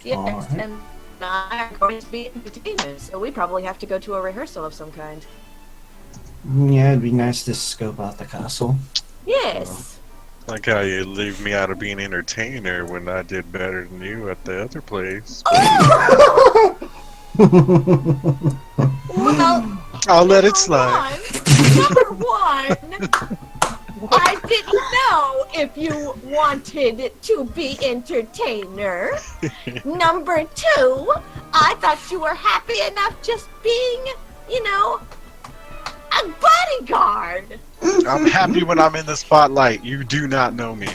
Yes, Alright. and I are going to be entertainers, so we probably have to go to a rehearsal of some kind. Yeah, it'd be nice to scope out the castle. Yes. Like how you leave me out of being entertainer when I did better than you at the other place. Well, I'll let it number slide. Number one, I didn't know if you wanted to be entertainer. Number two, I thought you were happy enough just being, a bodyguard. I'm happy when I'm in the spotlight. You do not know me.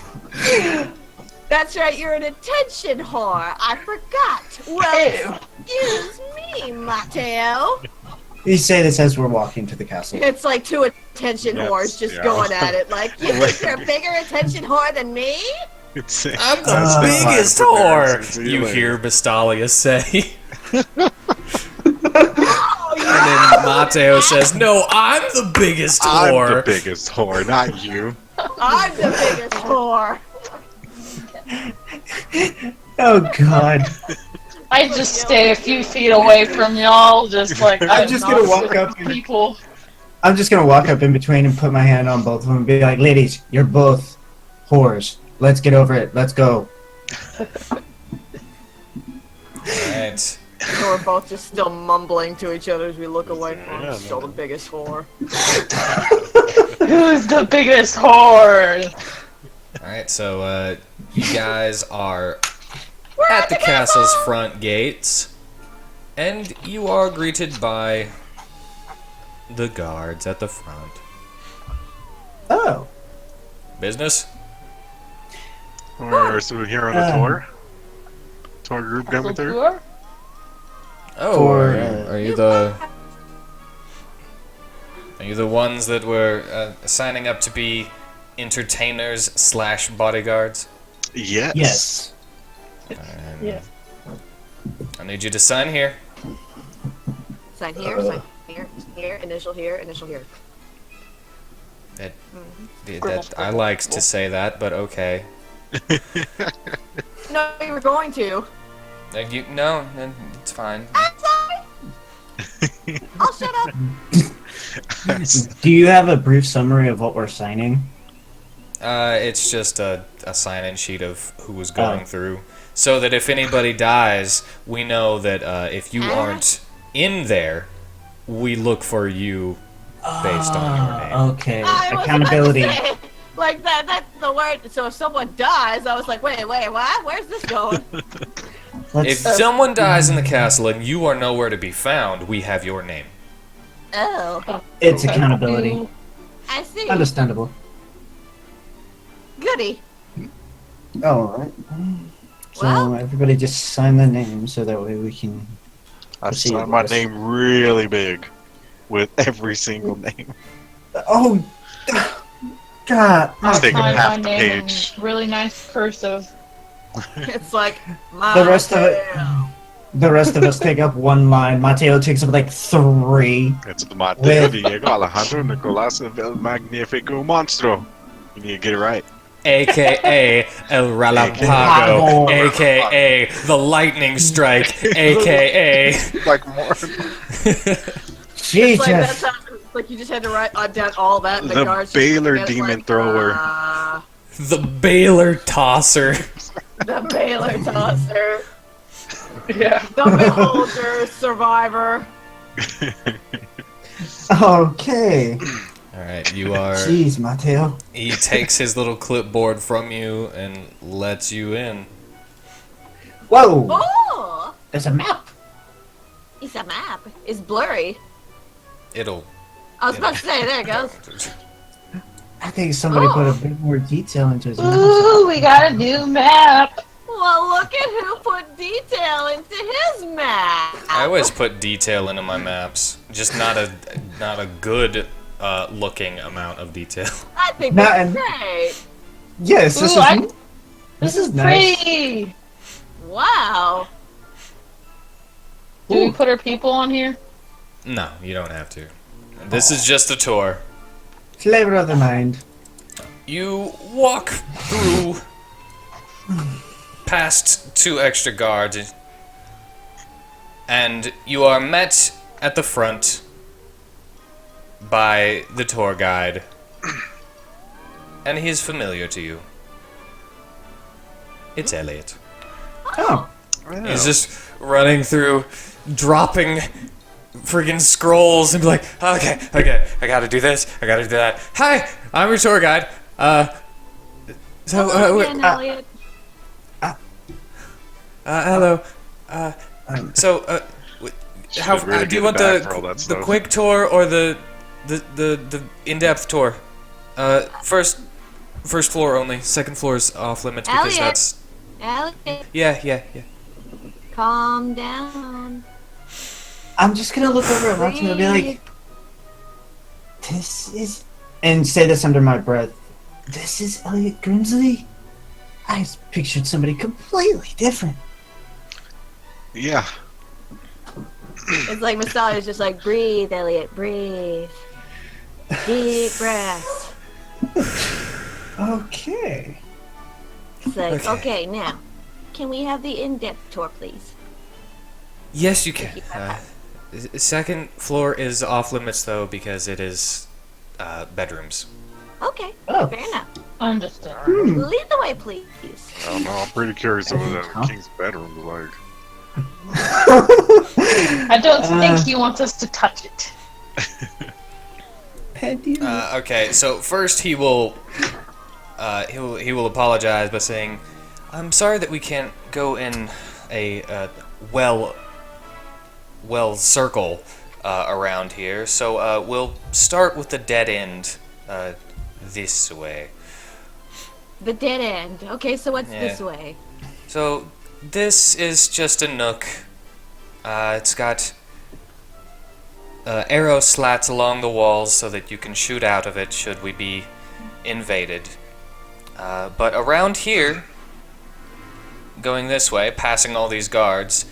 That's right, you're an attention whore. I forgot. Well, excuse me, Mateo. You say this as we're walking to the castle. It's like two attention Yes, whores just yeah. going at it. Like, you think you're a bigger attention whore than me? It's, I'm the Uh, biggest fine, whore, see you you later. hear Bastalia say. Oh, And then Mateo says, "No, I'm the biggest I'm the whore." biggest whore, not you. I'm the biggest whore. Oh God. I just stay a few feet away from y'all, just like I'm just gonna walk up and- people. I'm just gonna walk up in between and put my hand on both of them and be like, ladies, you're both whores. Let's get over it. Let's go. Alright. So we're both just still mumbling to each other as we look away from Yeah, still the biggest whore. Who's the biggest whore? Alright, so, you guys are at the castle's front gates, and you are greeted by the guards at the front. Oh. Business? So we're here on a tour? Tour group coming through? Tour? Oh, For, are you the... Are you the ones that were signing up to be entertainers slash bodyguards? Yes. Yes. Yeah. I need you to sign here. Sign here, here, initial here, initial here. That I liked to say that, but okay. No, you were going to. No, it's fine. I'm sorry. I'll shut up. Do you have a brief summary of what we're signing? It's just a sign-in sheet of who was going Oh. through, so that if anybody dies, we know that if you aren't in there, we look for you based on your name. Okay. I was Accountability. about to say, like that's the word. So if someone dies, I was like, wait, what? Where's this going? If Let's, someone dies in the castle and you are nowhere to be found, we have your name. Oh, it's accountability. I see. Understandable. Goody. Alright. So Well- everybody just sign their name so that way we can... I Proceed signed with my this. name really big with every single name. Oh! God! It's taking Sign half my the name in page. really nice cursive. It's like my The rest of it- The rest of us take up one line. Mateo takes up like 3. It's the Mateo With- Diego Alejandro Nicolás el Magnifico Monstro. You need to get it right. AKA El Relampago, AKA The Lightning Strike, AKA. Like more. It's Jesus! like that's how, it's like you just had to write down all that. And The guards just Baylor get, Demon like, Thrower. The Baylor Tosser. The Baylor tosser. Yeah. The Beholder survivor. Okay. Alright, you are. Jeez, Mateo. He takes his little clipboard from you and lets you in. Whoa! Oh, There's a map! it's a map. It's blurry. It'll. I was about to say, there it goes. I think somebody Oh. put a bit more detail into his map. Ooh, we got a new map. Well, look at who put detail into his map. I always put detail into my maps, just not a good looking amount of detail. I think Not that's in- great. Yes, this Ooh, is... This is nice. pretty. Wow. Do we put our people on here? No, you don't have to. This is just a tour. Flavor of the mind. You walk through past 2 extra guards, and you are met at the front by the tour guide, and he is familiar to you. It's Elliot. Oh. He's just running through, dropping friggin' scrolls and be like, okay, I gotta do this, I gotta do that. Hi, I'm your tour guide. Hello again, Elliot. Hello. So, how Should really do you get want it back for all that the stuff. quick tour or the in-depth tour? First floor only. Second floor is off limits because Elliot. that's Elliot, yeah. calm down. I'm just gonna look over at Mateo and be like, this is... And say this under my breath. This is Elliot Grimsley? I pictured somebody completely different. Yeah. It's like Masalia's just like, breathe, Elliot, breathe. Deep breaths. Okay. It's like, Okay. okay, now, can we have the in-depth tour, please? Yes, you can. Second floor is off limits though because it is bedrooms. Okay, Oh. fair enough. Understood. Lead the way, please. I don't know. I'm pretty curious what the Huh? king's bedroom is like. I don't think he wants us to touch it. Okay, so first he will apologize by saying, "I'm sorry that we can't go in a well circle around here. So we'll start with the dead end this way. The dead end. Okay, so what's Yeah. this way? So this is just a nook. It's got arrow slats along the walls so that you can shoot out of it should we be invaded. But around here, going this way, passing all these guards,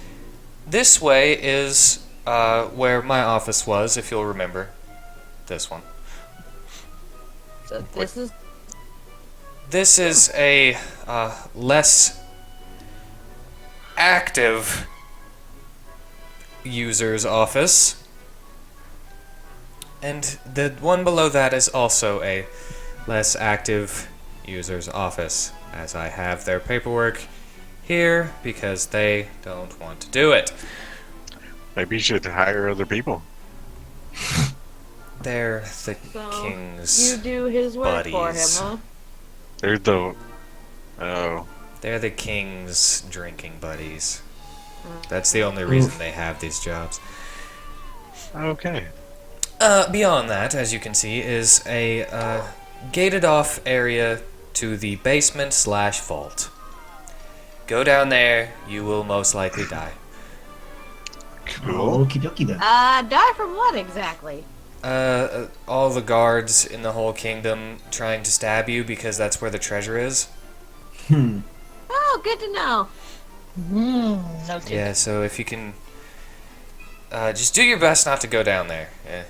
this way is where my office was, if you'll remember. This one. So this is This is a less active user's office. And the one below that is also a less active user's office, as I have their paperwork here because they don't want to do it. Maybe you should hire other people. They're the so king's you do his work for him, buddies. huh? There's the. Oh. They're the king's drinking buddies. That's the only reason they have these jobs. Okay. Beyond that, as you can see, is a gated off area to the basement / vault. Go down there, you will most likely die. Cool. Okie dokie then. Die from what exactly? All the guards in the whole kingdom trying to stab you because that's where the treasure is. Oh, good to know. Noted. Yeah, so if you can, just do your best not to go down there. Yeah.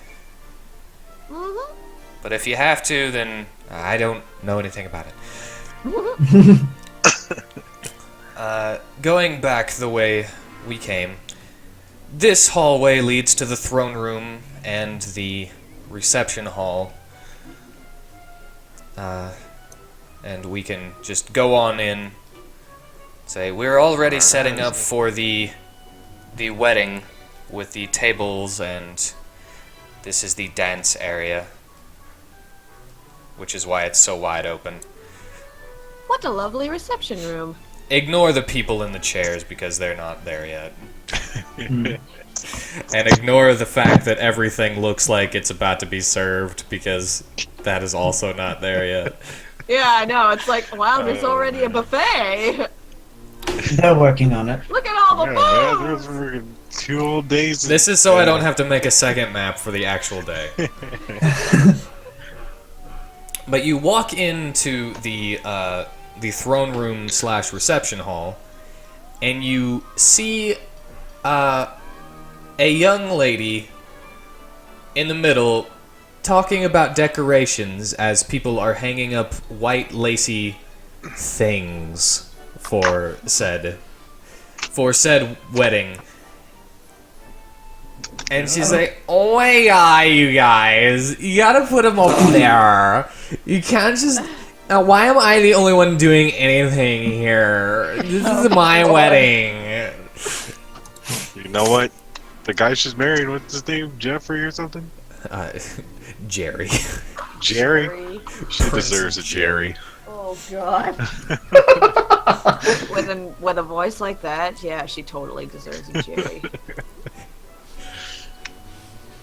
Mm-hmm. But if you have to, then I don't know anything about it. Going back the way we came, this hallway leads to the throne room and the reception hall. And we can just go on in. Say, we're already setting up for the wedding with the tables, and this is the dance area, which is why it's so wide open. What a lovely reception room. Ignore the people in the chairs because they're not there yet. And ignore the fact that everything looks like it's about to be served because that is also not there yet. Yeah, I know. It's like, wow, there's already a buffet. They're working on it. Look at all the Yeah, food. there's freaking 2 whole days. This is so I don't have to make a second map for the actual day. But you walk into the throne room / reception hall, and you see a young lady in the middle talking about decorations as people are hanging up white lacy things for said wedding. And she's like, "Oh my god, you guys, you gotta put them up there. You can't just. Why am I the only one doing anything here? This is my wedding." You know what? The guy she's married, what's his name? Jeffrey or something? Jerry. Jerry? She deserves a Jerry. Oh god. With a voice like that, yeah, she totally deserves a Jerry.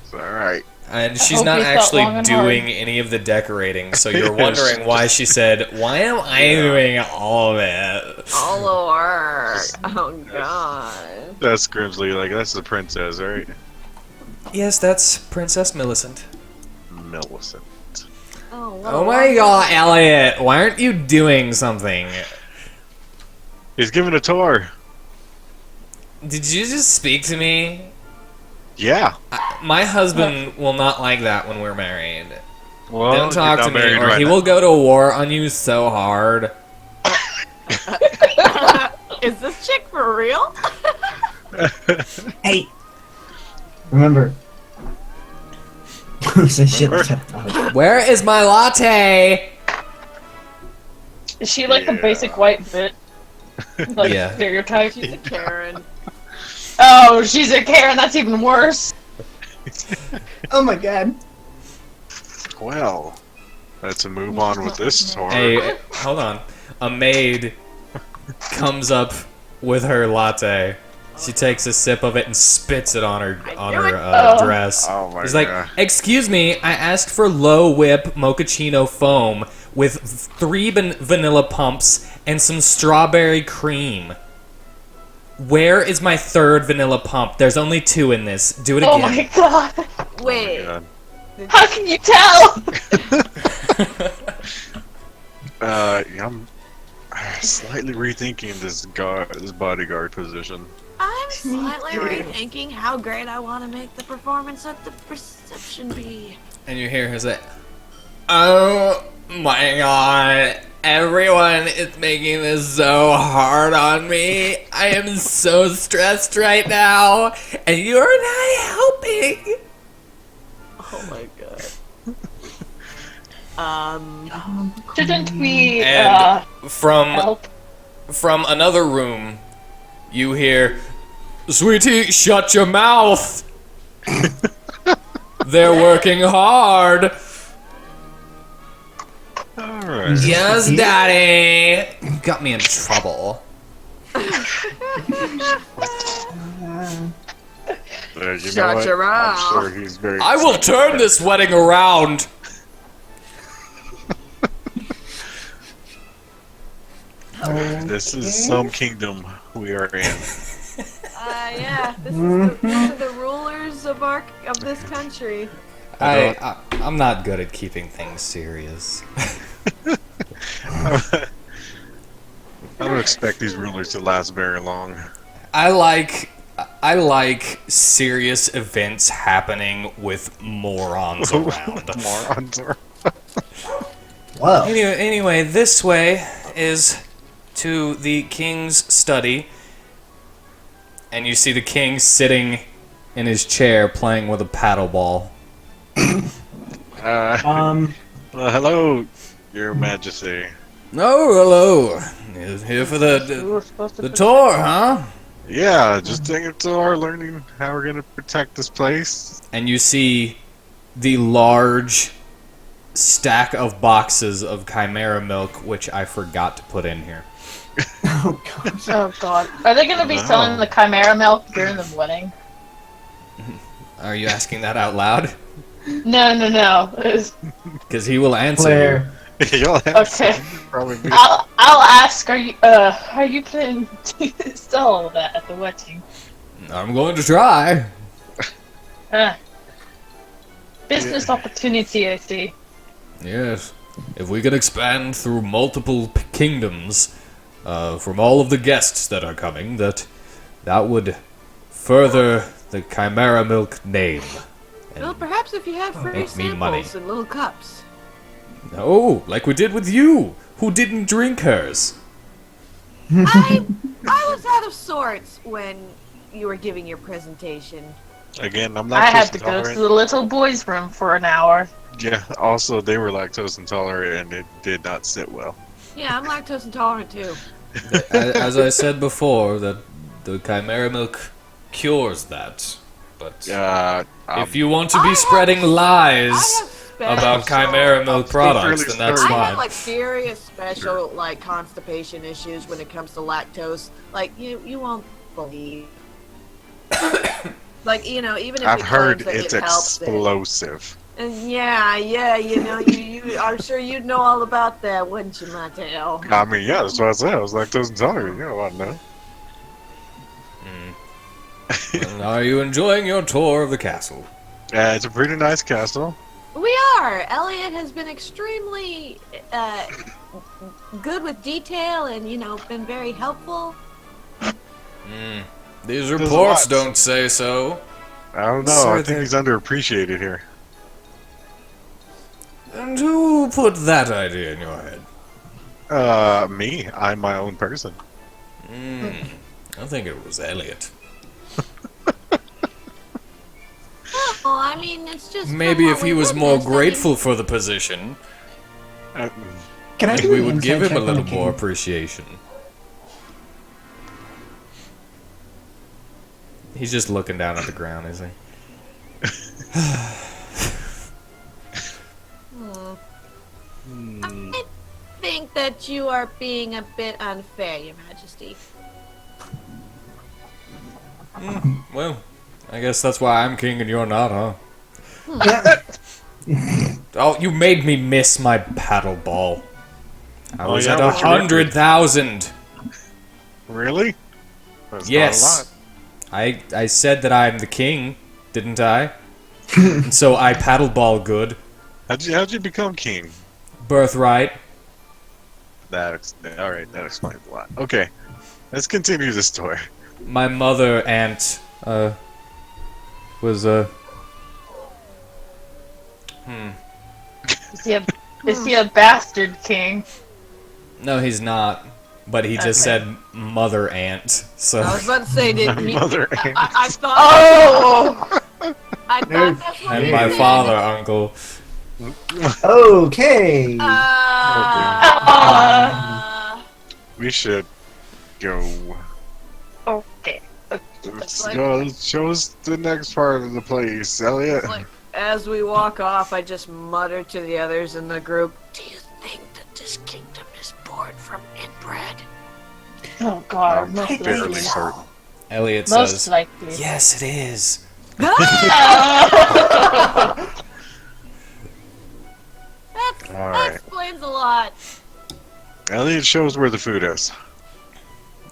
It's alright. And she's hope not you thought actually long and doing any of the decorating, so you're wondering why she said, "Why am I doing all of it?" All the work. Oh god. That's Grimsley, like, that's the princess, right? Yes, that's Princess Millicent. Millicent. Oh, what Oh a my lot. god, Elliot, why aren't you doing something? He's giving a tour. Did you just speak to me? Yeah. My husband will not like that when we're married. Well, Don't talk you're to not me, married or right he now. will go to war on you so hard. Is this chick for real? Hey! Remember. Say shit. Where is my latte? Is she like the Yeah. basic white bit? Like Yeah. stereotype? She's a Karen. Oh, she's a Karen, that's even worse. Oh my god. Well, let's move on with this tour. Hey, hold on. A maid comes up with her latte. She takes a sip of it and spits it on her Oh. dress. Oh my She's like, god. "Excuse me, I asked for low whip mochaccino foam with 3 vanilla pumps and some strawberry cream. Where is my 3rd vanilla pump? There's only 2 in this. Do it Oh again." my god. Wait. God. How can you tell? Yeah, I'm slightly rethinking this bodyguard position. I'm slightly rethinking how great I want to make the performance at the reception be. And you hear her say, "Oh my god, everyone is making this so hard on me. I am so stressed right now, and you're not helping." Oh my god. Shouldn't we, And from help? another room, you hear, "Sweetie, shut your mouth. They're working hard." Alright. Yes, Daddy. You got me in trouble. You Shut know what? your I'm mouth. sure he's very I will excited turn about this wedding around. it. This is some kingdom we are in. Yeah, this is these are the rulers of this country. I'm not good at keeping things serious. I don't expect these rulers to last very long. I like serious events happening with morons around. Morons are. Whoa. Anyway, this way is to the king's study, and you see the king sitting in his chair playing with a paddle ball. Well, hello, Your Majesty. Oh, hello. You're here for We were supposed to the tour, huh? Yeah, just taking a tour, learning how we're gonna protect this place. And you see the large stack of boxes of chimera milk, which I forgot to put in here. Oh god. Oh god. Are they gonna be No. selling the chimera milk during the wedding? Are you asking that out loud? No. It's- Because he will answer Claire. You'll have Okay. to probably be. I'll ask, are you planning to sell that at the wedding? you. I'm going to try. Business opportunity, I see. Yes. If we can expand through multiple kingdoms, from all of the guests that are coming, that would further the chimera milk name. Well, perhaps if you have free Make me money. samples in little cups. Oh, like we did with you, who didn't drink hers. I was out of sorts when you were giving your presentation. Again, I'm not I had lactose to go to intolerant. the little boys' room for an hour. Yeah, also, they were lactose intolerant and it did not sit well. Yeah, I'm lactose intolerant too. As I said before, that the chimera milk cures that. But if you want to I be have- spreading I lies have about special- chimera milk products, really then that's sorry. I have fine. like serious special like constipation issues when it comes to lactose. Like you won't believe. Like even if I've it heard claims that it's it helps it. explosive. And yeah, you I'm sure you'd know all about that, wouldn't you, Mateo? I mean, yeah, that's what I said. I was lactose intolerant. You know what I know. And are you enjoying your tour of the castle? It's a pretty nice castle. We are. Elliot has been extremely good with detail and been very helpful. These a reports lot. don't say so. I don't know. Sir, I think there- he's underappreciated here. And who put that idea in your head? Me. I'm my own person. I think it was Elliot. Well, I mean, it's just Maybe from if what he we was more witnessed, I mean, grateful for the position. Uh, Can I do We an would give insight him a check on little the more king? appreciation. He's just looking down at the ground, is he? I think that you are being a bit unfair, Your Majesty. Well, I guess that's why I'm king and you're not, huh? Oh, you made me miss my paddle ball. I Oh, was yeah, at what's your record? 100,000. Really? That's Yes. not a lot. I said that I'm the king, didn't I? And so I paddle ball good. How'd you become king? Birthright. Alright, that explains a lot. Okay, let's continue the story. My mother aunt was Is he a bastard king? no, he's not. But he just Okay. said mother aunt. So I was about to say, did he? Mother I thought. Oh! I thought that's what and he my said. father uncle. Okay. We should go. Okay. Let's like- go. Let's show us the next part of the place, Elliot. Like, as we walk off, I just mutter to the others in the group, "Do you think that this kingdom is born from inbred?" Oh god, I'm most fairly likely. certain. Elliot Most says, likely. "Yes, it is." That Alright. explains a lot. Elliot shows where the food is.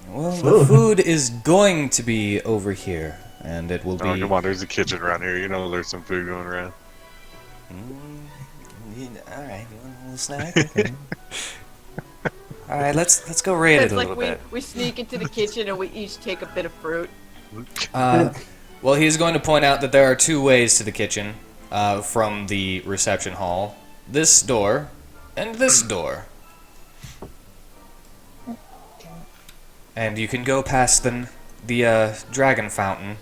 Well, the food is going to be over here, and it will Oh, be. come on, there's a kitchen around here. You know there's some food going around. All right, you want a little snack? Okay. All right, let's go rate It's it a like little we, bit. we sneak into the kitchen and we each take a bit of fruit. Well, he's going to point out that there are two ways to the kitchen from the reception hall: this door and this door. And you can go past the dragon fountain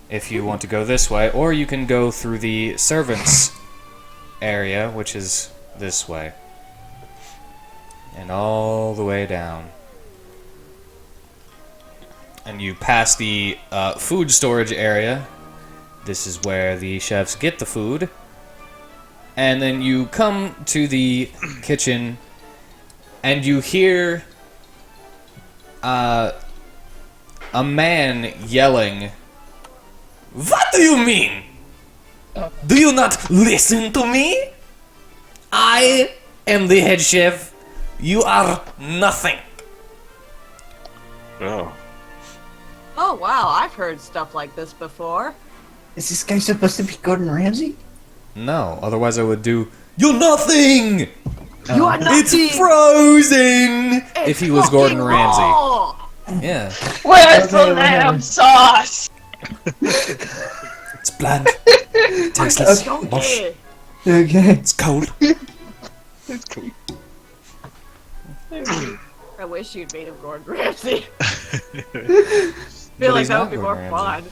if you want to go this way, or you can go through the servants area, which is this way, and all the way down. And you pass the food storage area. This is where the chefs get the food. And then you come to the kitchen, and you hear a man yelling, "What do you mean? Do you not listen to me? I am the head chef. You are nothing." Oh. Oh wow, I've heard stuff like this before. Is this guy supposed to be Gordon Ramsay? No, otherwise I would do, "You're nothing! You are It's nothing. frozen!" If he was fucking Gordon Ramsay. raw. Yeah. Where's the lamb sauce? It's bland. Tasteless. Mush. Okay. Okay. It's cold. It's cool. I wish you'd made him Gordon Ramsay. But Feel like he's that not would be more Gordon fun. Ramsay.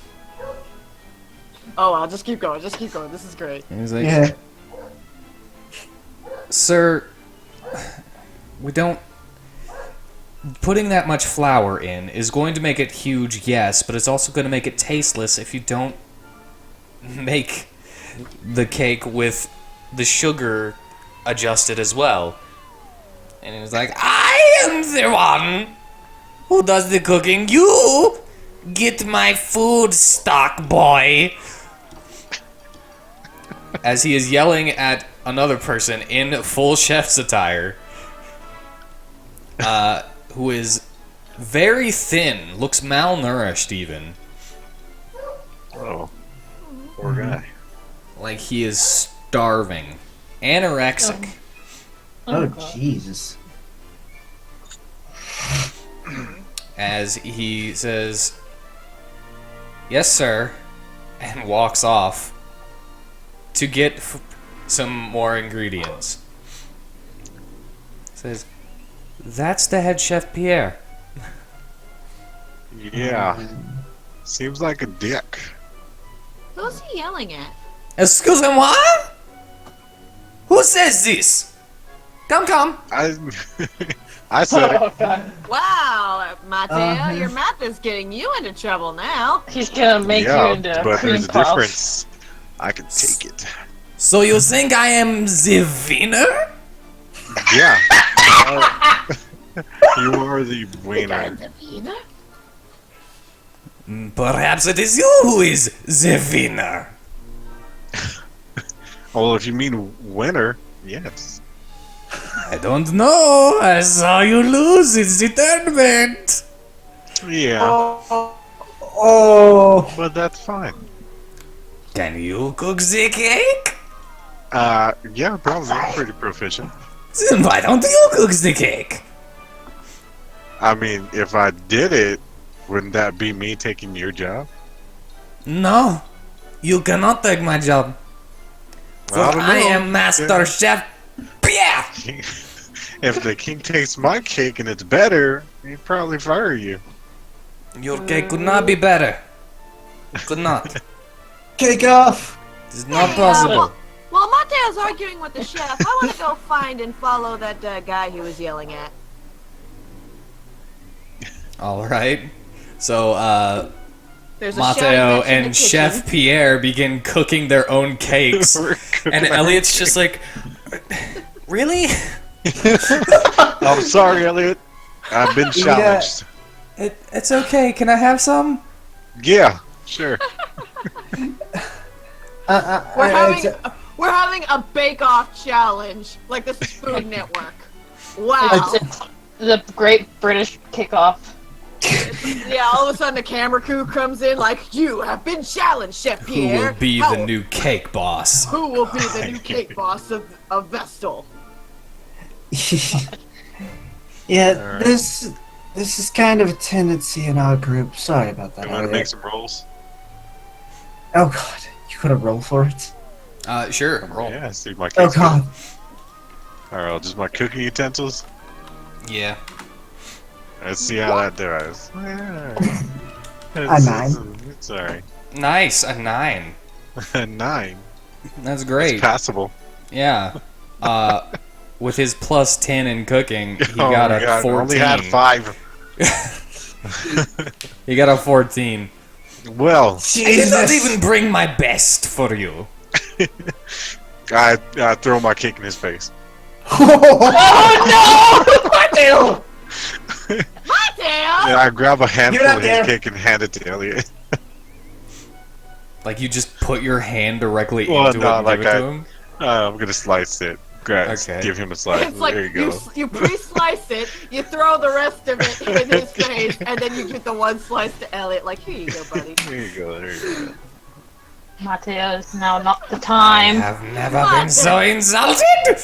Oh, I'll just keep going. Just keep going. This is great. And he's like, Yeah. "Sir, we don't... Putting that much flour in is going to make it huge, yes, but it's also going to make it tasteless if you don't make the cake with the sugar adjusted as well." And he was like, "I am the one who does the cooking. You get my food stock, boy." As he is yelling at another person in full chef's attire, who is very thin, looks malnourished even. Oh. Poor guy. Like he is starving. Anorexic. Oh, Jesus. As he says, "Yes, sir," and walks off to get some more ingredients. Says, "That's the head chef Pierre." Yeah. Seems like a dick. Who's he yelling at? Excuse-moi? Who says this? Come. I said it. Oh, God. Wow, Mateo, Uh-huh. your math is getting you into trouble now. He's gonna make you Yeah, into but cream there's a puff. difference. I can take it. So you think I am the winner? Yeah. You are the winner. Perhaps it is you who is the winner. Well, if you mean winner, yes. I don't know. I saw you lose in the tournament. Yeah, Oh, but that's fine. Can you cook the cake? Yeah, probably. I'm pretty proficient. Then why don't you cook the cake? I mean, if I did it, wouldn't that be me taking your job? No, you cannot take my job. For I don't I know. am Master Chef Pierre. If the king takes my cake and it's better, he'd probably fire you. Your cake could not be better. Could not. kick off! It is not possible. While Mateo's arguing with the chef, I want to go find and follow that guy he was yelling at. All right. So, There's a Mateo shouting match in the and kitchen. Chef Pierre begin cooking their own cakes. We're cooking And our Elliot's own just like, really? I'm sorry, Elliot. I've been challenged. It's okay. Can I have some? Yeah, sure. We're having a bake-off challenge, like the Food Network. Wow. It's the Great British Kickoff. Yeah, all of a sudden the camera crew comes in like, you have been challenged, Chef Who Pierre. will be How- the new cake boss? Who will be the new cake boss of Vestal? Yeah, Alright. this is kind of a tendency in our group. Sorry about that. You want to Elliot. make some rolls? Oh god, you could have rolled for it. Sure. Roll. Yeah, see my Oh cake's god. good. Alright, just my cooking utensils. Yeah. Let's see how that does. A 9. It's alright. Nice. A 9. A 9. That's great. It's passable. Yeah. With his plus 10 in cooking, he Oh got my a God, I 14. only had 5. He got a 14. Well, I did not Jesus. even bring my best for you. I throw my cake in his face. Mateo! Mateo! Yeah, I grab a handful You're not of his there. cake and hand it to Elliot. Like you just put your hand directly Well, into no, it and like give it to I- him? I'm gonna slice it. Okay. Give him a slice. It's like There you go. you pre-slice it, you throw the rest of it in his face, and then you give the one slice to Elliot. Like, here you go, buddy. There you go. There you go. Mateo is now not the I time. have never been so insulted!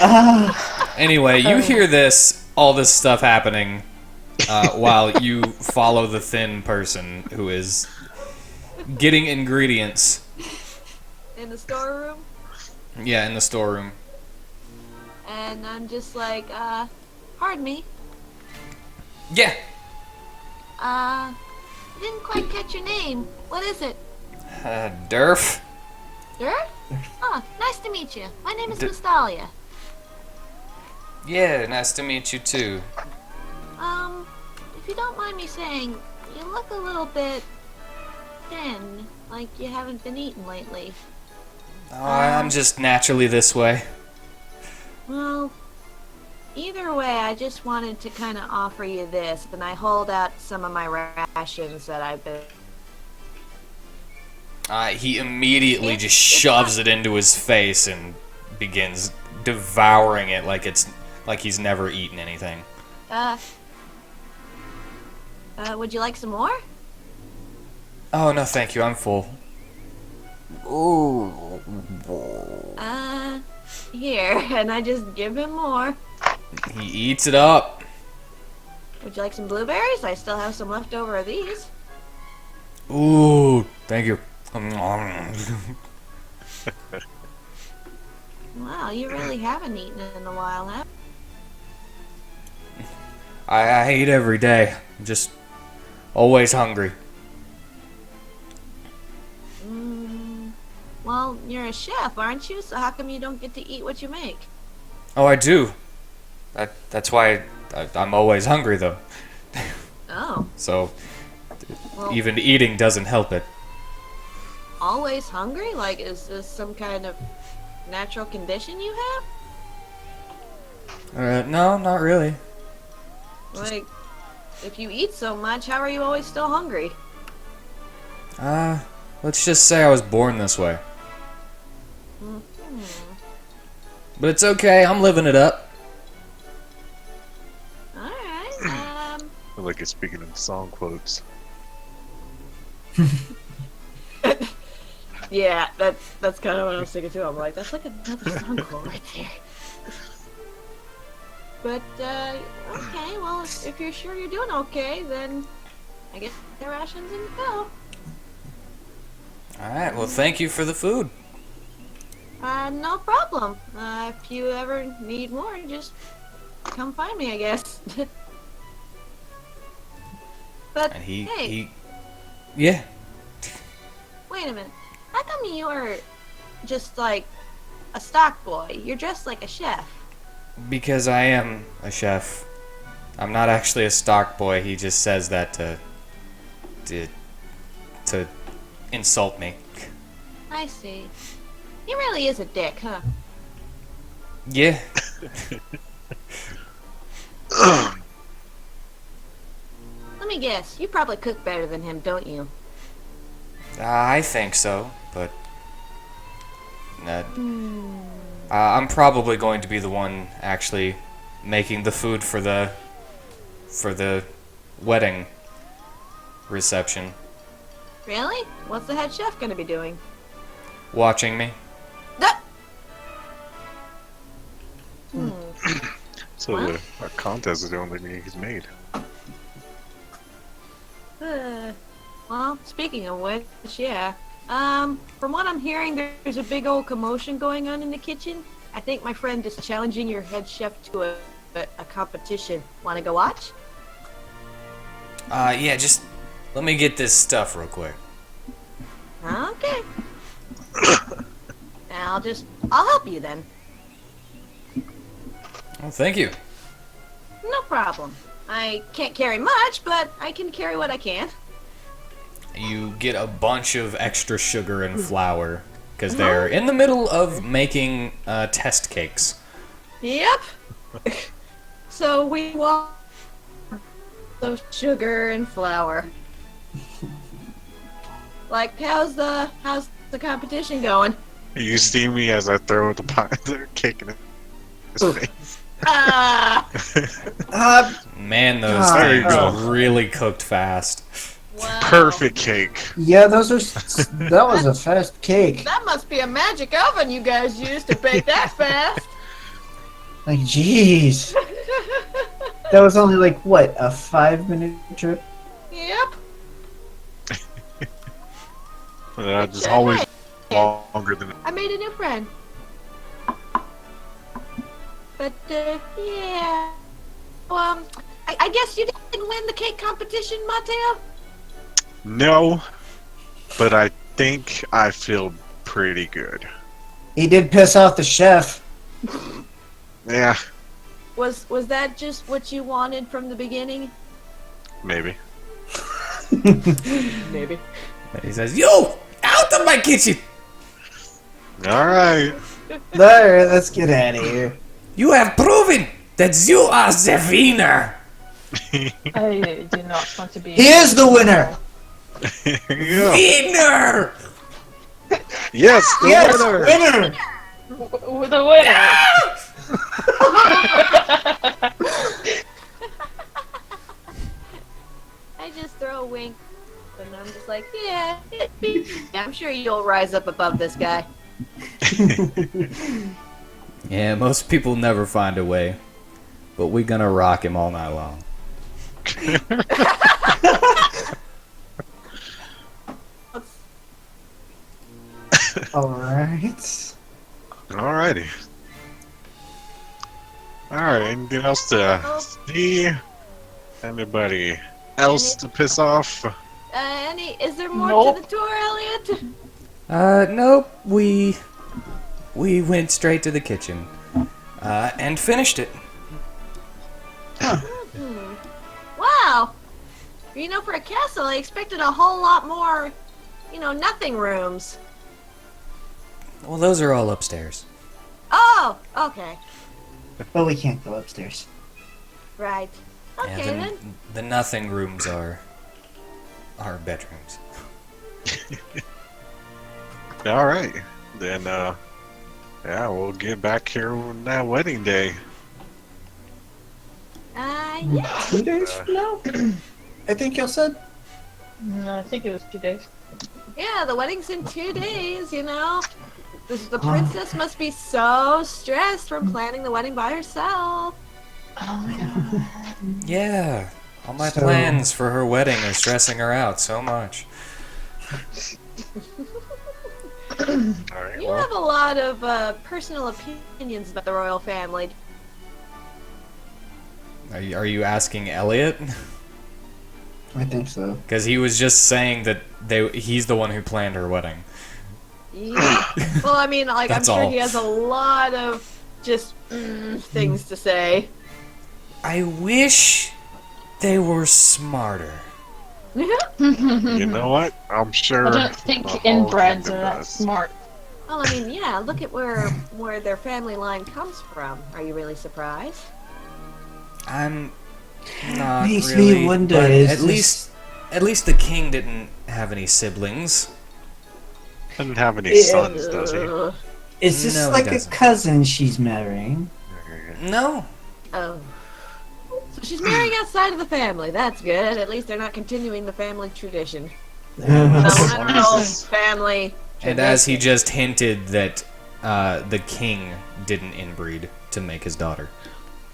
Ah, Anyway, you hear all this stuff happening, while you follow the thin person who is getting ingredients. In the storeroom, Yeah, in the storeroom. and I'm just like, pardon me, Yeah. I didn't quite catch your name. What is it? Durf. Sir? Oh, nice to meet you. My name is D- Nostalgia. Yeah, nice to meet you too. If you don't mind me saying, you look a little bit thin, like you haven't been eating lately. Oh, I'm just naturally this way. Well, either way, I just wanted to kind of offer you this, and I hold out some of my rations that I've been. He immediately just It's shoves not- it into his face and begins devouring it like he's never eaten anything. Would you like some more? Oh no, thank you. I'm full. Here, and I just give him more. He eats it up. Would you like some blueberries? I still have some left over of these. Ooh, thank you. Wow, you really haven't eaten in a while, huh? I eat every day. I'm just always hungry. Well, Well, you're a chef, aren't you? So how come you don't get to eat what you make? Oh, I do. That's why I'm always hungry, though. Oh, So well, even eating doesn't help it. always hungry? Like, is this some kind of natural condition you have? No, not really. Like, if you eat so much, how are you always still hungry? Let's just say I was born this way. But it's okay, I'm living it up. Alright, I feel like you're speaking in song quotes. yeah, that's kind of what I was thinking too. I'm like, that's like another song quote right there. But, okay, well, if you're sure you're doing okay, then I guess the rations and go. Alright, well, thank you for the food. No problem. If you ever need more, just come find me, I guess. But, And hey, yeah. wait a minute. How come you are just like a stock boy? You're dressed like a chef. Because I am a chef. I'm not actually a stock boy. He just says that to insult me. I see. He really is a dick, huh? Yeah. Let me guess. You probably cook better than him, don't you? I think so, but I'm probably going to be the one actually making the food for the wedding reception. Really? What's the head chef gonna be doing? Watching me. That. So What? the contest is the only thing he's made. Well, speaking of which, yeah. From what I'm hearing, there's a big old commotion going on in the kitchen. I think my friend is challenging your head chef to a competition. Want to go watch? Yeah, just let me get this stuff real quick. Okay. I'll help you then. Oh, thank you. No problem. I can't carry much, but I can carry what I can. You get a bunch of extra sugar and flour because they're in the middle of making test cakes. Yep. So we want those sugar and flour. Like, how's the competition going? You see me as I throw the pie, the cake in his face. Ah! Man, those There you things go. really cooked fast. Wow. Perfect cake. Yeah, that was a fast cake. That must be a magic oven you guys used to bake that fast. Like, jeez. That was only like, what, a 5-minute trip? Yep. Just always longer than. I made a new friend. But, yeah. I guess you didn't win the cake competition, Mateo? No, but I think I feel pretty good. He did piss off the chef. Yeah, Was that just what you wanted from the beginning? maybe. Maybe. And he says, "Yo, out of my kitchen! All right. There, let's get out of here. You have proven that you are the winner." I do not want to be. He is the winner! Yeah. Winner! Yes, the Yes, winner. winner! The winner. I just throw a wink, and I'm just like, yeah, I'm sure you'll rise up above this guy. Yeah, most people never find a way, but we're gonna rock him all night long. Alright. Alrighty. Alright, anything else to see? Anybody else to piss off? Is there more Nope. to the tour, Elliot? Nope. We went straight to the kitchen, and finished it. Wow. You know, for a castle, I expected a whole lot more, nothing rooms. Well, those are all upstairs. Oh, okay. But we can't go upstairs. Right. Okay, Yeah, then. the nothing rooms are our bedrooms. All right, then. Yeah, we'll get back here on that wedding day. Yeah. 2 days from now? I think you said. No, I think it was 2 days. Yeah, the wedding's in 2 days, The princess must be so stressed from planning the wedding by herself. Oh, Yeah, all my So- plans for her wedding are stressing her out so much. All right, You well, have a lot of personal opinions about the royal family. Are you asking Elliot? I think so. Because he was just saying that he's the one who planned her wedding. Yeah. Well, I mean, like, That's I'm sure all. he has a lot of just things to say. I wish they were smarter. you know what? I'm sure. I don't think the whole inbreds kingdom are that does. smart. Well, I mean, yeah, look at where their family line comes from. Are you really surprised? I'm not Makes really. me wonder, but is at this- least the king didn't have any siblings. Doesn't have any sons, does he? Ugh. Is this No, he like a doesn't. cousin she's marrying? No. Oh. So she's marrying outside of the family. That's good. At least they're not continuing the family tradition. No, family. And as he tradition. just hinted that the king didn't inbreed to make his daughter.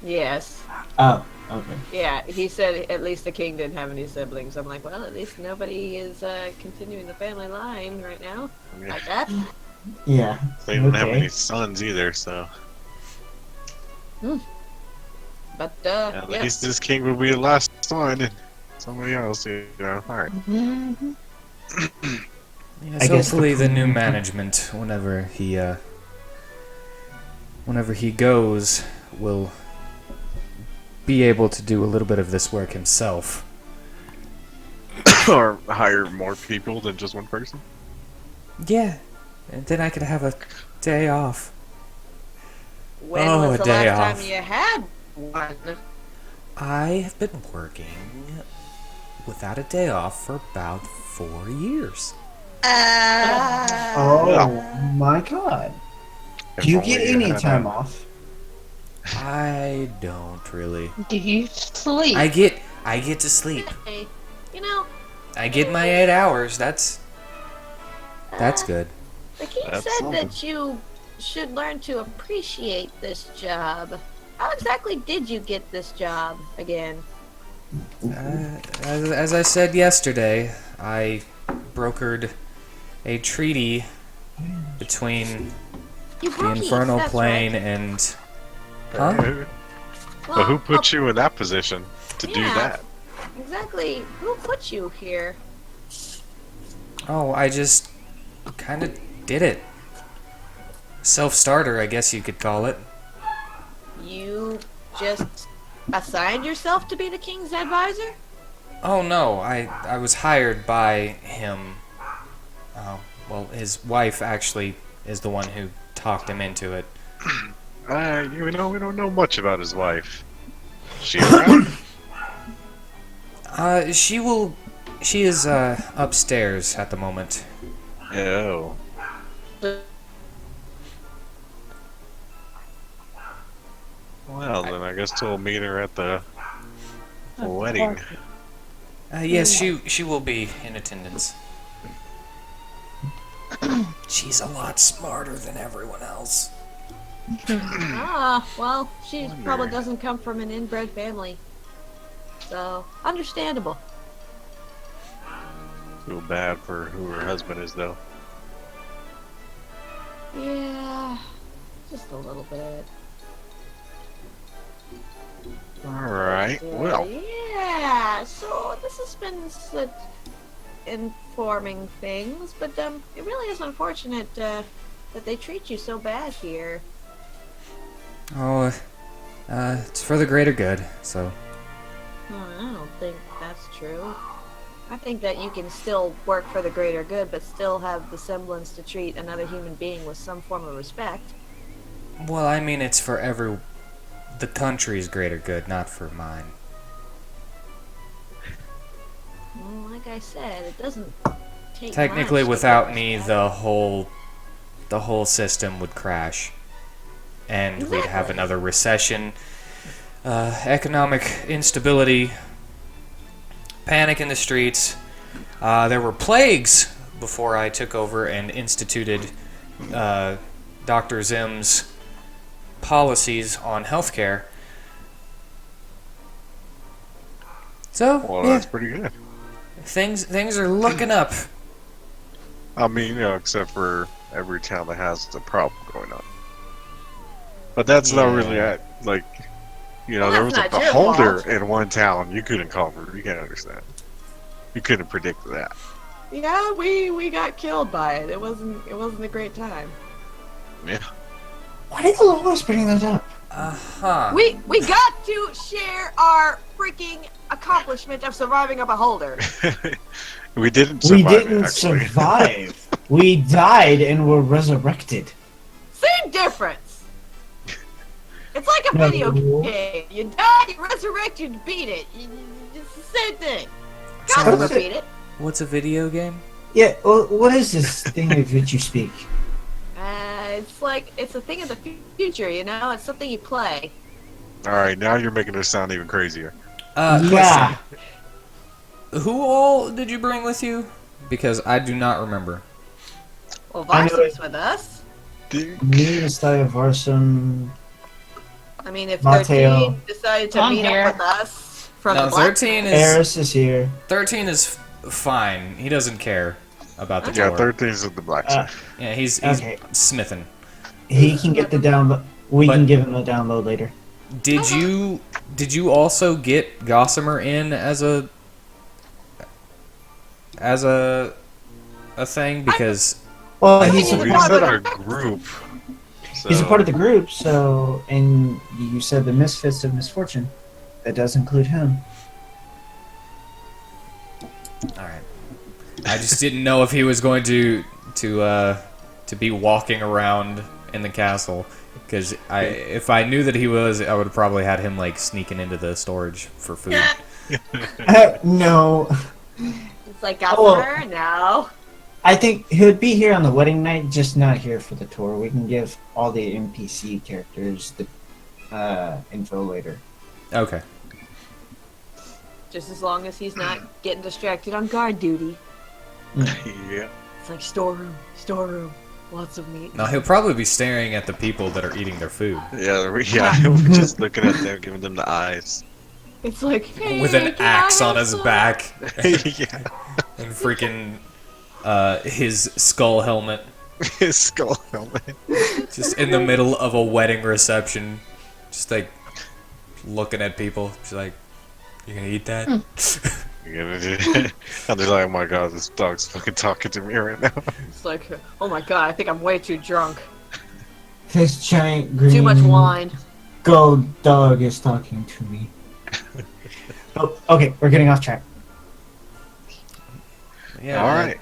Yes. Oh, okay. Yeah, he said at least the king didn't have any siblings. I'm like, well, at least nobody is continuing the family line right now. Yeah. Like that. Yeah. They don't have Okay. any sons either, so But, at yeah. least this king will be the last one, and somebody else, All right. Mm-hmm. Yes, I guess hopefully the new queen- management, whenever he goes, will be able to do a little bit of this work himself. Or hire more people than just one person. Yeah, and then I could have a day off. When Oh, was a the day last off. time you had one? I have been working without a day off for about 4 years. Oh my god. If Do you only get any had time a- off? I don't really. Do you sleep? I get to sleep. Hey, you know, I get my 8 hours. That's good. the king That's said something. that you should learn to appreciate this job. How exactly did you get this job again? As I said yesterday, I brokered a treaty between You the broke infernal that's plane right. and. Huh? But who put you in that position to do Yeah. that? Exactly. Who put you here? Oh, I just kind of did it. Self-starter, I guess you could call it. You just assigned yourself to be the king's advisor? Oh no, I was hired by him. Oh, well, his wife actually is the one who talked him into it. We don't know much about his wife. She around? She is upstairs at the moment. Oh. Well, then I guess we'll meet her at the wedding. Yes, she will be in attendance. She's a lot smarter than everyone else. Ah, well, she Wonder. probably doesn't come from an inbred family. So, understandable. Feel bad for who her husband is, though. Yeah, just a little bit. All right. Well, Yeah, so this has been such informing things, but it really is unfortunate that they treat you so bad here. Oh, it's for the greater good, so... I don't think that's true. I think that you can still work for the greater good, but still have the semblance to treat another human being with some form of respect. Well, I mean, it's for the country's greater good, not for mine. Well, like I said, it doesn't take Technically, much to without get me, respect. the whole system would crash. And we'd have Exactly. another recession, economic instability, panic in the streets. There were plagues before I took over and instituted Dr. Zim's policies on healthcare. So, Well, yeah, that's pretty good. things are looking up. I mean, except for every town that has a problem going on. But that's not really Yeah. like, Well, there was that's a not your beholder fault. in one town you couldn't cover. You can't understand. You couldn't predict that. Yeah, we got killed by it. It wasn't a great time. Yeah. Why did the always bring that up? Uh-huh. We got to share our freaking accomplishment of surviving a beholder. We didn't We survive. didn't actually. survive. We died and were resurrected. Same difference. It's like a No. video game. You die, you resurrect, you beat it. It's the same thing. So Gotta what's repeat it. what's a video game? Yeah, well, what is this thing of which you speak? It's a thing of the future, you know? It's something you play. All right, now you're making us sound even crazier. Yeah. Question. Who all did you bring with you? Because I do not remember. Well, I know Varsim's it. with us. Dude, Me, Nastya, Varsum. I mean, if Mateo. 13 decided to I'm meet here. up with us from No, the black 13 is Eris is here. 13 is fine. He doesn't care about the yeah, tour. 13's with the blacksmith. Yeah, he's Okay. smithing. He can get the download. We But- can give him the download later. Did you also get Gossamer in as a thing? Because Well, I he's think a, we part said of our the- group. So, he's a part of the group. So, and you said the Misfits of Misfortune. That does include him. all right, I just didn't know if he was going to be walking around in the castle. Because if I knew that he was, I would have probably had him like sneaking into the storage for food. No, It's like Oh. Gossamer, no. I think he would be here on the wedding night, just not here for the tour. We can give all the NPC characters the info later. Okay. Just as long as he's not getting distracted on guard duty. yeah. It's like storeroom, lots of meat. Now he'll probably be staring at the people that are eating their food We're just looking at them, giving them the eyes. It's like, hey, with an can I axe on have his some? back yeah. and freaking his skull helmet His skull helmet. just in the middle of a wedding reception, just like looking at people. She's like, "You gonna eat that?" And they're like, oh my god, this dog's fucking talking to me right now. It's like, oh my god, I think I'm way too drunk. This giant green Too much wine. gold dog is talking to me. Oh, okay, we're getting off track. Yeah. Alright.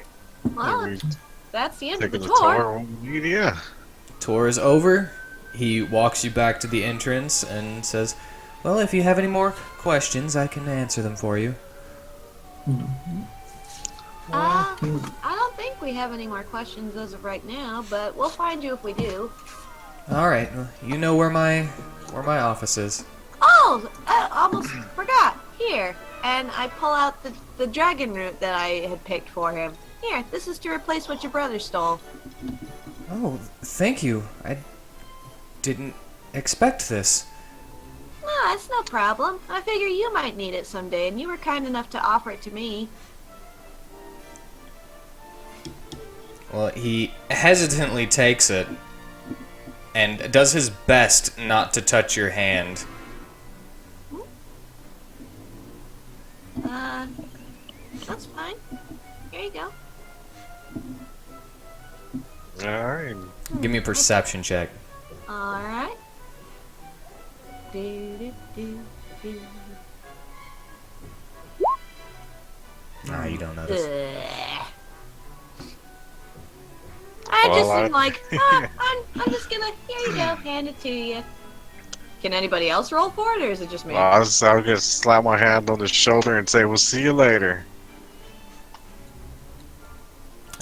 Well, We've that's the end of the taken the tour. tour. Yeah. Tour is over. He walks you back to the entrance and says, "Well, if you have any more questions, I can answer them for you." I don't think we have any more questions as of right now, but we'll find you if we do. All right. Well, you know where my office is. Oh, I almost forgot. Here. And I pull out the dragon root that I had picked for him. Here, this is to replace what your brother stole. Oh, thank you. I didn't expect this. No, it's no problem. I figure you might need it someday, and you were kind enough to offer it to me. Well, he hesitantly takes it and does his best not to touch your hand. That's fine. Alright. Give me a perception check. All right. Do, do, do. Nah, you don't notice. Ugh. I Well, just I- am like, I'm just gonna, here you go, hand it to you. Can anybody else roll for it, or is it just me? Well, I was gonna slap my hand on his shoulder and say, "We'll see you later."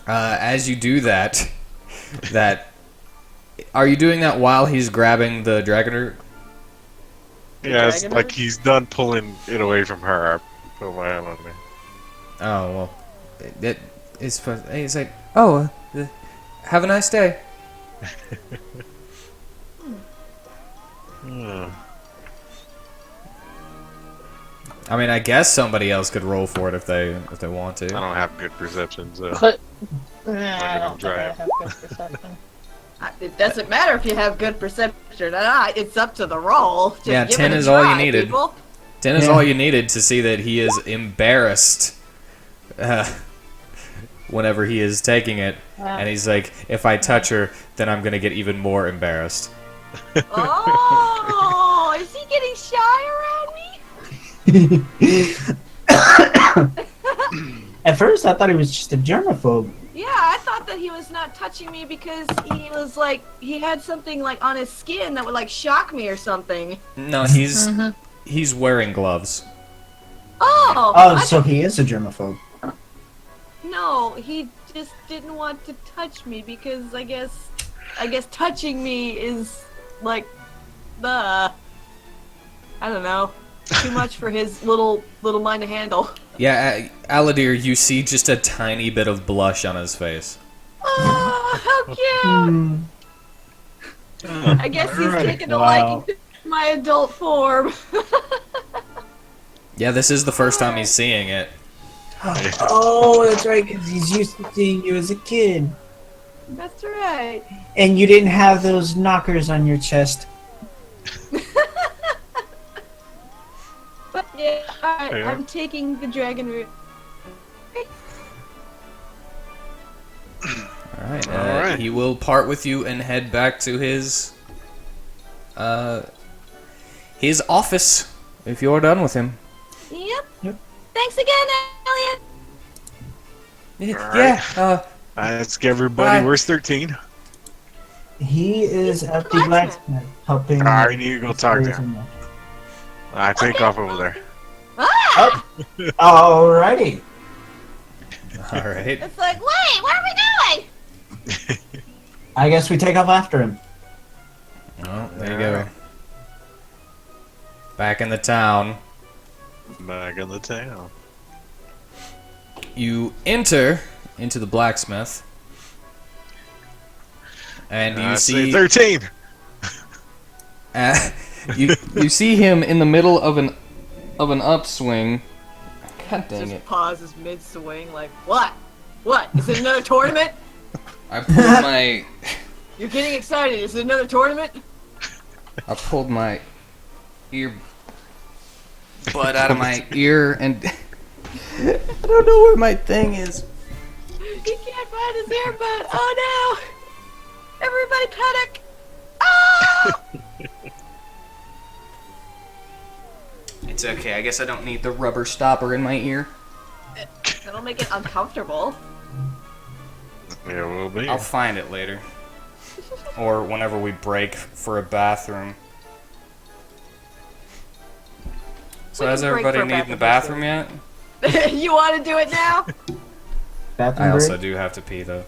As you do that, are you doing that while he's grabbing the dragon root? Yeah, it's dragon like root? he's done pulling it away from her. I put my hand on there. Oh well, it's supposed. He's like, oh, have a nice day. Hmm. I mean, I guess somebody else could roll for it if they want I to. don't have good perception, so But I gonna don't think try I it. have good perception. It doesn't matter if you have good perception or not. It's up to the roll. Just Yeah, give 10 it a is all you try, needed. people. 10 is Yeah. all you needed to see that he is embarrassed whenever he is taking it, and he's like, if I touch her, then I'm gonna get even more embarrassed. Oh, is he getting shy around me? At first, I thought he was just a germaphobe. Yeah, I thought that he was not touching me because he was like, he had something like on his skin that would like shock me or something. No, he's wearing gloves. Oh, Oh, so he is a germaphobe. no, he just didn't want to touch me because I guess touching me is like I don't know, too much for his little mind to handle. Yeah, Aladir, you see just a tiny bit of blush on his face. Oh, how cute! I guess he's Alright. taken a Wow. liking to my adult form. Yeah, this is the first time he's seeing it. Oh, that's right, because he's used to seeing you as a kid. That's right. And you didn't have those knockers on your chest. But yeah, alright, Yeah. I'm taking the dragon root. Alright, Alright. he will part with you and head back to his office if you're done with him. Yep. Yep. Thanks again, Elliot. Yeah, Let's give everybody. Bye. Where's 13? He is at the blacksmith helping. I need to go talk to him. I take off over there. Ah! Alrighty. alright. It's like, wait, where are we going? I guess we take off after him. Well, there you go. Back in the town. Back in the town. You enter into the blacksmith, and you I say see 13. you see him in the middle of an upswing. God dang Just it! pauses mid swing, like, what? What? Is it another tournament? I pulled my You're getting excited. Is it another tournament? ear bud out of my ear, and I don't know where my thing is. He can't find his earbud. Oh no! Everybody panic! Oh! It's okay. I guess I don't need the rubber stopper in my ear. That'll make it uncomfortable. Yeah, we'll be. I'll find it later, or whenever we break for a bathroom. So We has can break everybody for a needing the bathroom bathroom yet? You want to do it now? Bathroom I also break? do have to pee though.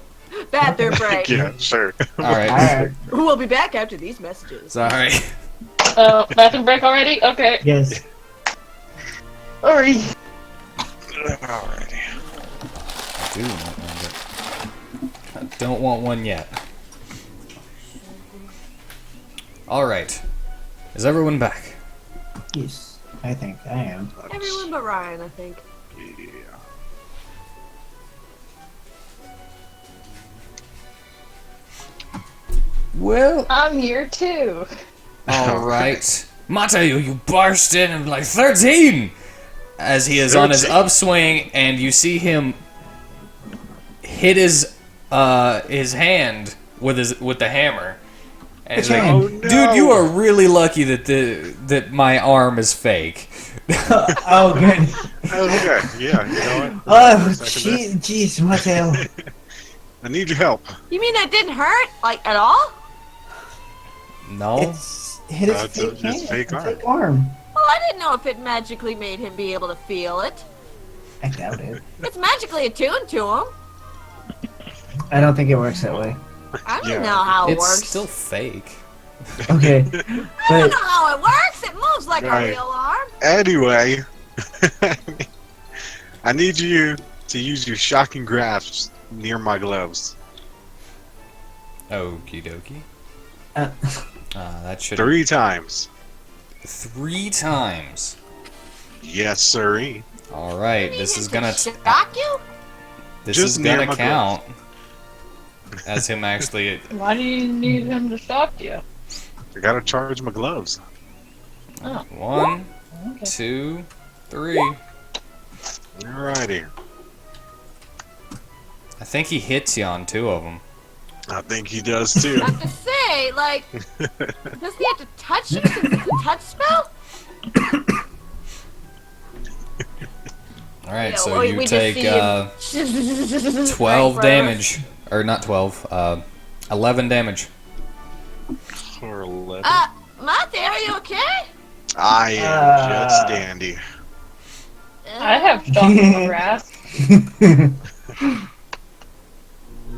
Bathroom break. Yeah, sure. All right. Alright. We'll be back after these messages. Sorry. Bathroom break already? Okay. Yes. Sorry. Alrighty. I do want one, but I don't want one yet. All right. Is everyone back? Yes. I think I am. Everyone but Ryan, I think. Yeah. Well, I'm here too. all right. Mateo, you burst in and like 13 as he is on his 13. upswing, and you see him hit his hand with the hammer. And he's Which like, hand? Oh, no. dude, you are really lucky that my arm is fake. Oh, good. Okay, yeah, you know what? Oh, Second jeez, Mateo. that. I need your help. You mean that didn't hurt? Like, at all? No. It's hit his It's fake hand. fake arm. Fake arm. Well, I didn't know if it magically made him be able to feel it. I doubt it. It's magically attuned to him. I don't think it works that way. I don't Yeah. know how it It's works. still fake. Okay, I don't but know how it works. It moves like Right. a real arm. Anyway, I need you to use your shocking grasp near my gloves. Okie dokie. uh, That should 3 times. 3 times. Yes, sirree. All right, You this need is him gonna to shock you. this Just is near gonna my count as him actually. Why do you need him to shock you? I gotta charge my gloves. Oh, 1, okay. 2, 3. Alrighty. I think he hits you on 2 of them. I think he does too. I have to say, like, does he have to touch you since it's a touch spell? All right, Yeah, so well, you we just take see him 12 right damage, or not 12, 11 damage. Or 11. Mate, are you okay? I am just dandy. I have shocking grasp.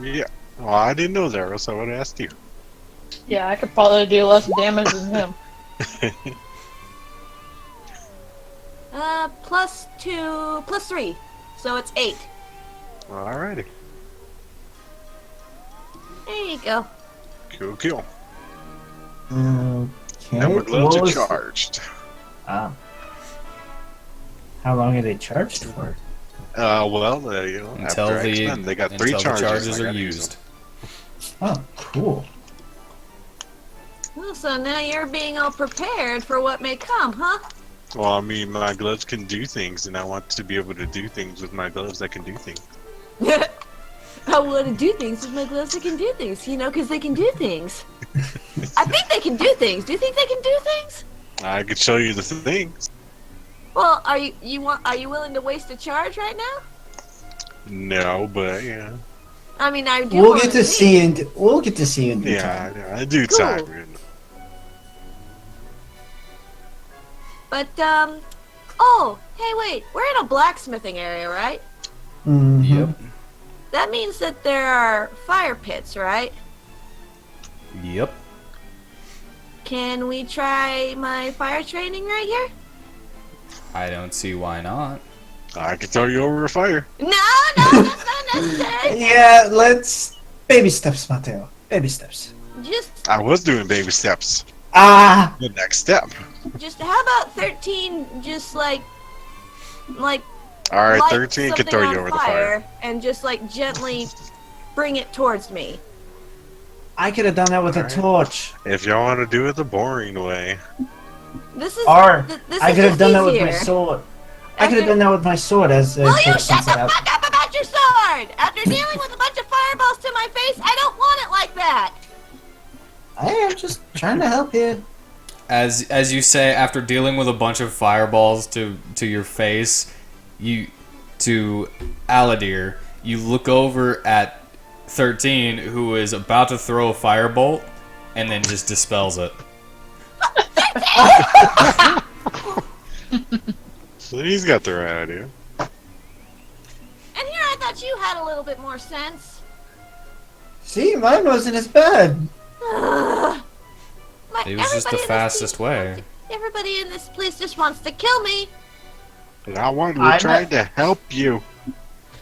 Yeah. Well, I didn't know that, or else I would have asked you. Yeah, I could probably do less damage than him. +2, +3, so it's 8. Alrighty. There you go. Cool, cool. okay. And my gloves what are was- charged. Ah. How long are they charged for? Well, you know, Until after the X-Men, they got 3 until the charges. charges I are gotta use used. Oh, cool. Well, so now you're being all prepared for what may come, huh? them. Well, I mean, my gloves can do things, and I want to be able to do things with my gloves that can do things. I want to do things with my gloves that can do things, you know, because they can do things. I think they can do things. Do you think they can do things? I could show you the things. Well, are you willing to waste a charge right now? No, but yeah. I mean, I do. We'll wanna get to see in. We'll get to see in due Yeah, time. I do Cool. time. But oh, hey, wait, we're in a blacksmithing area, right? Mhm. Yep. That means that there are fire pits, right? Yep. Can we try my fire training right here? I don't see why not. I could throw you over a fire. No, that's not necessary. Yeah, let's baby steps, Mateo. Baby steps. Just I was doing baby steps. Ah, The next step. how about 13? Just like All right, light 13 could something throw on you over the fire. and just like gently bring it towards me. I could have done that with a Alright. torch. If y'all want to do it the boring way. This is Or this I is could have just done that with my easier. sword. I could have done that with my sword as Will you Torch shut the points out. fuck up about your sword? After dealing with a bunch of fireballs to my face, I don't want it like that. I am just trying to help here. As you say, after dealing with a bunch of fireballs to your face, to Aladir, you look over at 13, who is about to throw a firebolt, and then just dispels it. So he's got the right idea. And here I thought you had a little bit more sense. See, mine wasn't as bad. Ugh. It was just the fastest way. Everybody in this place just wants to kill me. Not one. We're I'm trying to help you.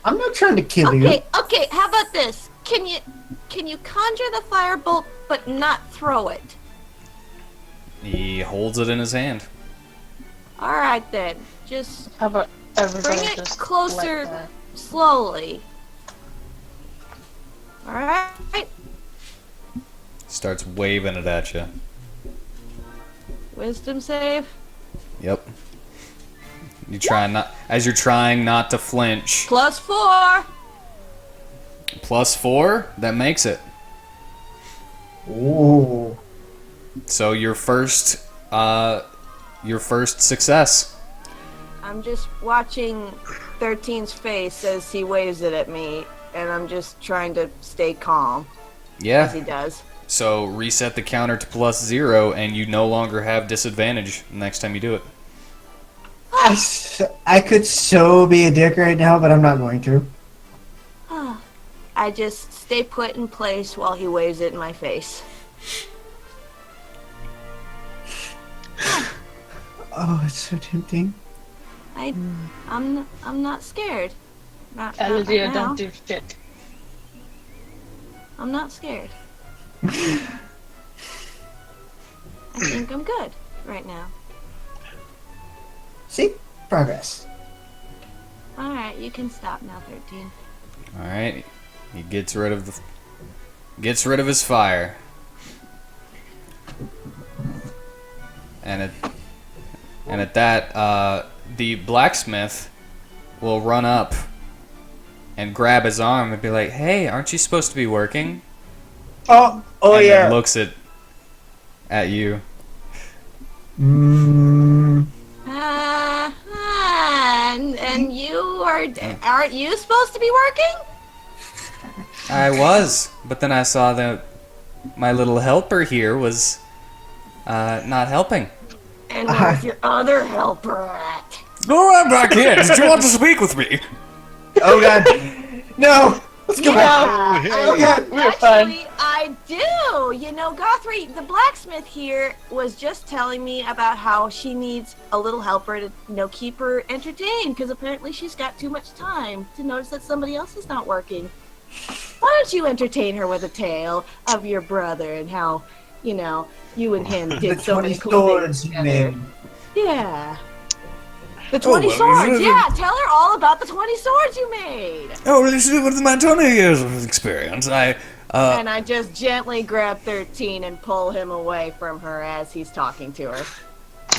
I'm not trying to kill you. Okay, how about this? Can you conjure the firebolt but not throw it? He holds it in his hand. Alright then. Just How about everybody bring it just closer like that? slowly. Alright. Starts waving it at you. Wisdom save. Yep. You try not as you're trying not to flinch. +4. +4, that makes it. Ooh. So your first success. I'm just watching 13's face as he waves it at me, and I'm just trying to stay calm as he Yeah. does. So reset the counter to +0, and you no longer have disadvantage next time you do it. I could so be a dick right now, but I'm not going to. I just stay put in place while he waves it in my face. Oh, it's so tempting. I'm not scared. Not Elliot, right now. don't do shit. I'm not scared. I think I'm good right now. See? Progress. Alright, you can stop now, 13. All right. He gets rid of his fire. And at that, the blacksmith will run up and grab his arm and be like, "Hey, aren't you supposed to be working?" Oh and yeah. then looks at you. And you aren't you supposed to be working? I was, but then I saw that my little helper here was not helping. And where's your other helper at? Go right back in. Did you want to speak with me? Oh god. No! Let's go back. Oh, hey. We're fine. Actually, I do. You know, Guthrie, the blacksmith here was just telling me about how she needs a little helper to, keep her entertained, because apparently she's got too much time to notice that somebody else is not working. Why don't you entertain her with a tale of your brother and how, you and him The did so 20 many cool things swords you together? made. Yeah. The 20 well, swords, yeah. Tell her all about the 20 swords you made. Oh, well, with my 20 years of experience, And I just gently grab 13 and pull him away from her as he's talking to her.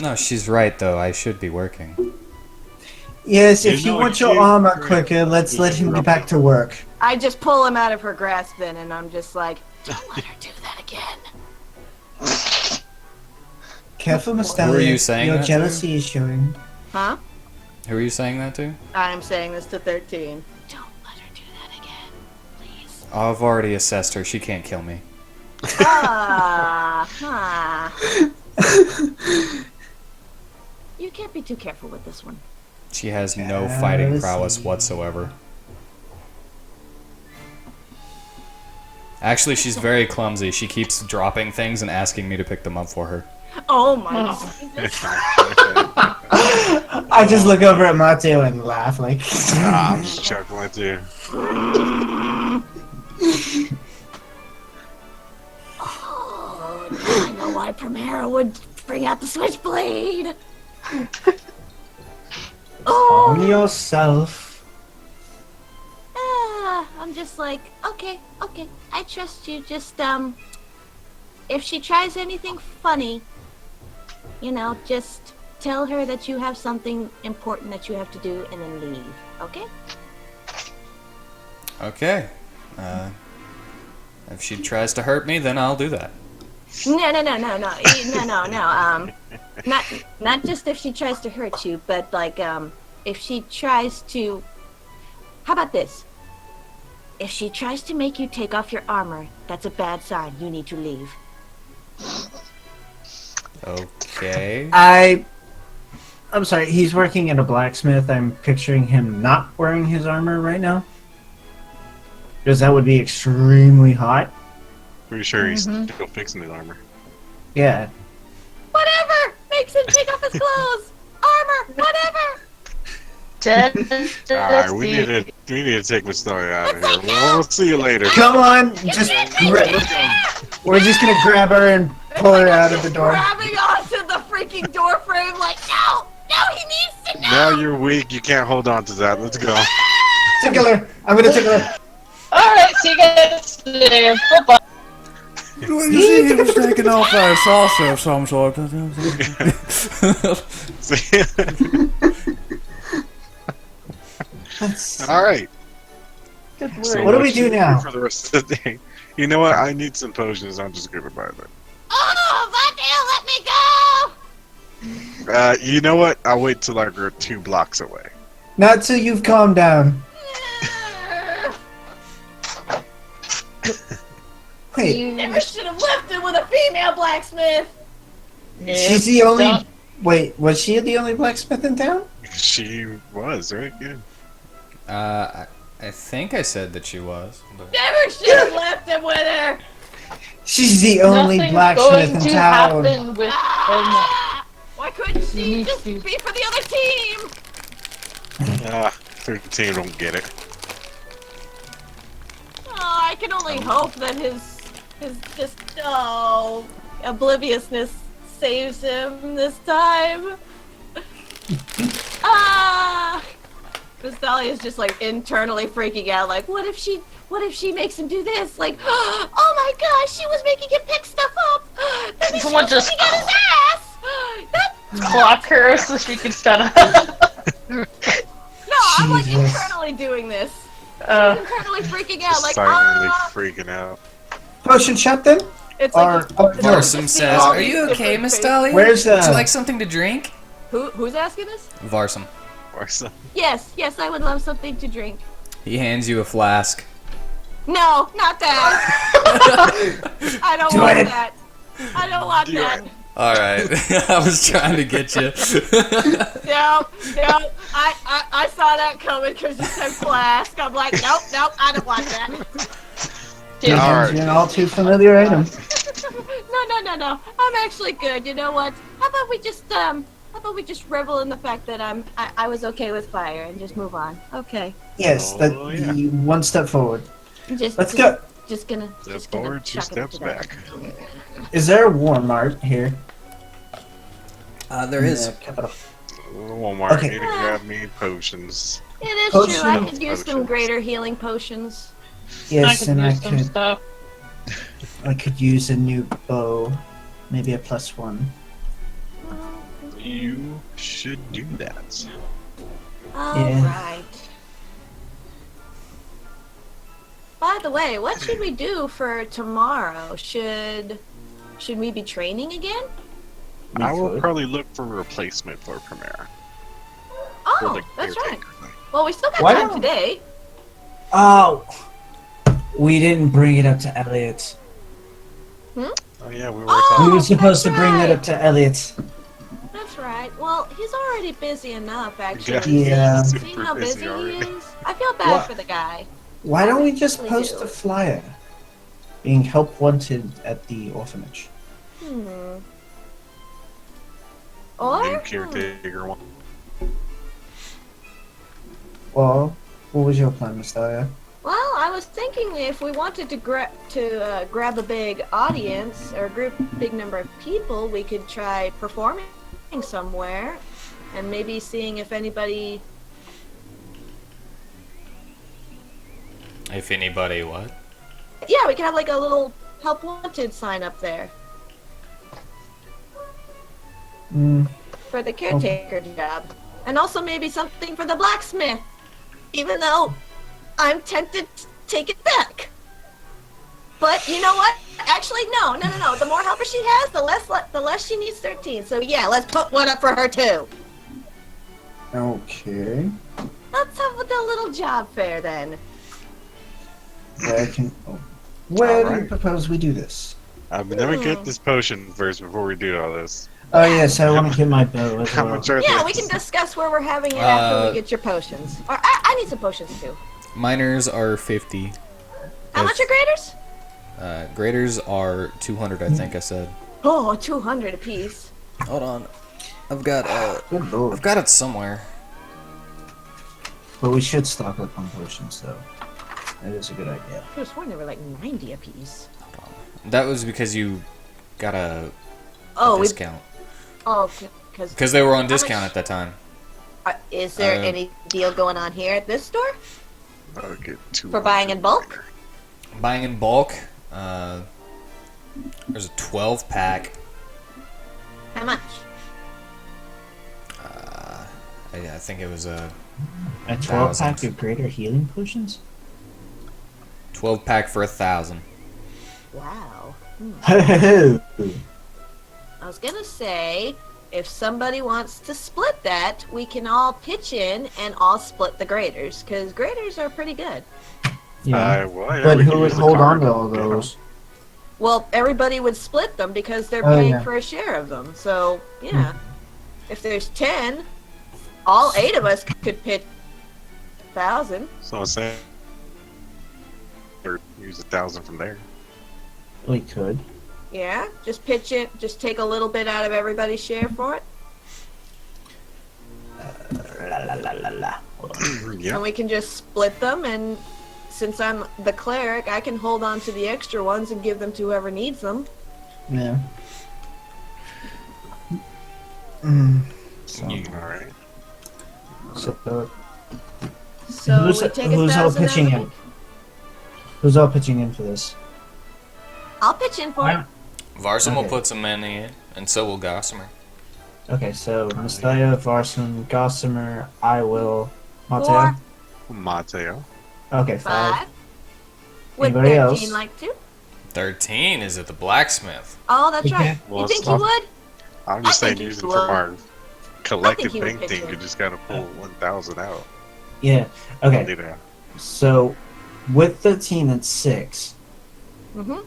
No, she's right, though. I should be working. Yes, if You you know want your you- armor quicker, let's let him get back to work. I just pull him out of her grasp then, and I'm just like, don't let her do that again. Careful, Who are Mustalia. you saying Your that to? jealousy is showing. Huh? Who are you saying that to? I'm saying this to 13. Don't let her do that again, please. Oh, I've already assessed her. She can't kill me. You can't be too careful with this one. She has no fighting Jealousy. prowess whatsoever. Actually, she's very clumsy. She keeps dropping things and asking me to pick them up for her. Oh my Jesus. I just look over at Mateo and laugh like. I'm just chuckling too. Oh, now I know why Primera would bring out the switchblade. Calm Oh, yourself. I'm just like, okay, I trust you. Just, if she tries anything funny, just tell her that you have something important that you have to do and then leave, okay? Okay. If she tries to hurt me, then I'll do that. No. Not just if she tries to hurt you, but like, if she tries to. How about this? If she tries to make you take off your armor, that's a bad sign. You need to leave. Okay. I'm sorry, he's working at a blacksmith. I'm picturing him not wearing his armor right now. Because that would be extremely hot. Pretty sure he's still fixing his armor. Yeah. Whatever makes him take off his clothes, armor, whatever. Alright, we need to take the story out of here. We'll see you later. Come on, we're just gonna grab her and pull her out of the door. Grabbing onto the freaking door frame, like, no, he needs to know. Now you're weak, you can't hold on to that. Let's go. Tickle her! I'm gonna tickle her! Alright, see you guys later. Bye-bye. Well, you see, he was taking off a saucer of some sort. Let's Alright. Good So word. What do we do should now? for the rest of the day? You know what? I need some potions. I'm just gonna buy them. Oh, Vatil, let me go! You know what? I'll wait till like we're 2 blocks away. Not till you've calmed down. Wait, You Never should have left him with a female blacksmith! she's the only. don't- Wait, was she the only blacksmith in town? She was right. Yeah. I think I said that she was. But... Never should have left him with her! She's the only Nothing's blacksmith going in to town. happen with him. Ah! Why couldn't she You just need be to- for the other team? 13 don't get it. Oh, I can only hope that his just obliviousness saves him this time. Ah! Nostalgia is just like internally freaking out. Like, what if she makes him do this? Like, oh my gosh, she was making him pick stuff up. Maybe Someone she was just- looking at his ass. That, Clock her so she can shut up. no, I'm like Jesus. internally doing this. Internally freaking out. Like, Silently ah! freaking out. Potion shop then? It's Or like up north? Varsum says, all "Are these you okay, different Miss faces. Dahlia? Where's Would you the? like something to drink?" Who's asking this? Varsum. Or so. Yes, I would love something to drink. He hands you a flask. No, not that. I don't Do want it. that. I don't want Do that. it. All right, I was trying to get you. No. I saw that coming because you said flask. I'm like, nope, I don't want that. You're Alright. an all too familiar item. No. I'm actually good. You know what? How about we just revel in the fact that I was okay with fire and just move on. Okay. Yes, Oh, that yeah. the one step forward. Just Let's go. Just gonna Step just gonna forward, 2 chuck it steps to that. back. Is there a Walmart here? There is. In the capital? Walmart, Okay. need to grab me potions. It is true. I Potions. could use some Potions. greater healing potions. Yes, I and could use some stuff. I could use a new bow, maybe a +1. You should do that. All Yeah. right. By the way, what should we do for tomorrow? Should we be training again? We I will could. probably look for a replacement for Primera. Oh, For the that's right. caretaker thing. Well, we still got Why time don't- today. Oh, we didn't bring it up to Elliot. Oh yeah, we were Oh, talking. We were supposed to that's bring that right. up to Elliot. That's right. Well, he's already busy enough, actually. Yeah. See Super how busy busy he already. is? I feel bad What? for the guy. Why don't we just We post do. a flyer being help wanted at the orphanage? Hmm. New Or caretaker one. Well, what was your plan, Miss Dahlia? well, I was thinking if we wanted to grab a big audience or a big number of people, we could try performing somewhere, and maybe seeing if anybody. If anybody what? Yeah, we could have like a little help wanted sign up there Mm, for the caretaker job, and also maybe something for the blacksmith. Even though I'm tempted to take it back. But you know what? Actually, no. The more helpers she has, the less she needs 13. So yeah, let's put one up for her too. okay. Let's have the little job fair then. Where can? Oh. Where do you Alright. propose we do this? Let me get this potion first before we do all this. Oh yes, I want to get my bow as How well. much are Yeah, they? we can discuss where we're having it after we get your potions. Or I need some potions too. Miners are 50. How much are graders? Graders are 200, I think I said. Oh, 200 apiece. Hold on. I've got Good lord. I've got it somewhere. But we should stock up on potions, though. That is a good idea. I was sworn they were like 90 apiece. That was because you got a Oh, we. discount. Oh, because. Because they were on much- discount at that time. Is there Uh, any deal going on here at this store I'll get two for buying in bulk? Buying in bulk, there's a 12 pack. How much? I think it was a A 12 pack Thousands. of greater healing potions? 12 pack for 1,000. Wow. Ho-ho-ho. I was gonna say, if somebody wants to split that, we can all pitch in and all split the graders, because graders are pretty good. Yeah. Well, yeah, But we who can would use the hold on card, to all you know. those? Well, everybody would split them because they're Oh, paying yeah. for a share of them. So, yeah. If there's 10, all 8 of us could pitch 1,000. So I'm saying, or use 1,000 from there. We could. Yeah, just pitch it. Just take a little bit out of everybody's share for it. La la la la la. Yeah. And we can just split them, and since I'm the cleric, I can hold on to the extra ones and give them to whoever needs them. Yeah. So, You- All right. so So who's, we take who's all 1,000 out pitching of in? Who's all pitching in for this? I'll pitch in for it. Varson will Okay. put some money in, and so will Gossamer. Okay, so Mastaya, Varson, Gossamer, I will. Mateo? 4, Mateo. Okay, 5. 5. Would Anybody 13 else? like to? 13 is at the blacksmith. Oh, that's Okay. right. Well, You think he stop. would? I'm just I saying, think use it he from will. our collective he would bank pitch thing. in. You just gotta pull 1,000 out. Yeah. Okay, You know. so with 13, it's 6. Mm-hmm.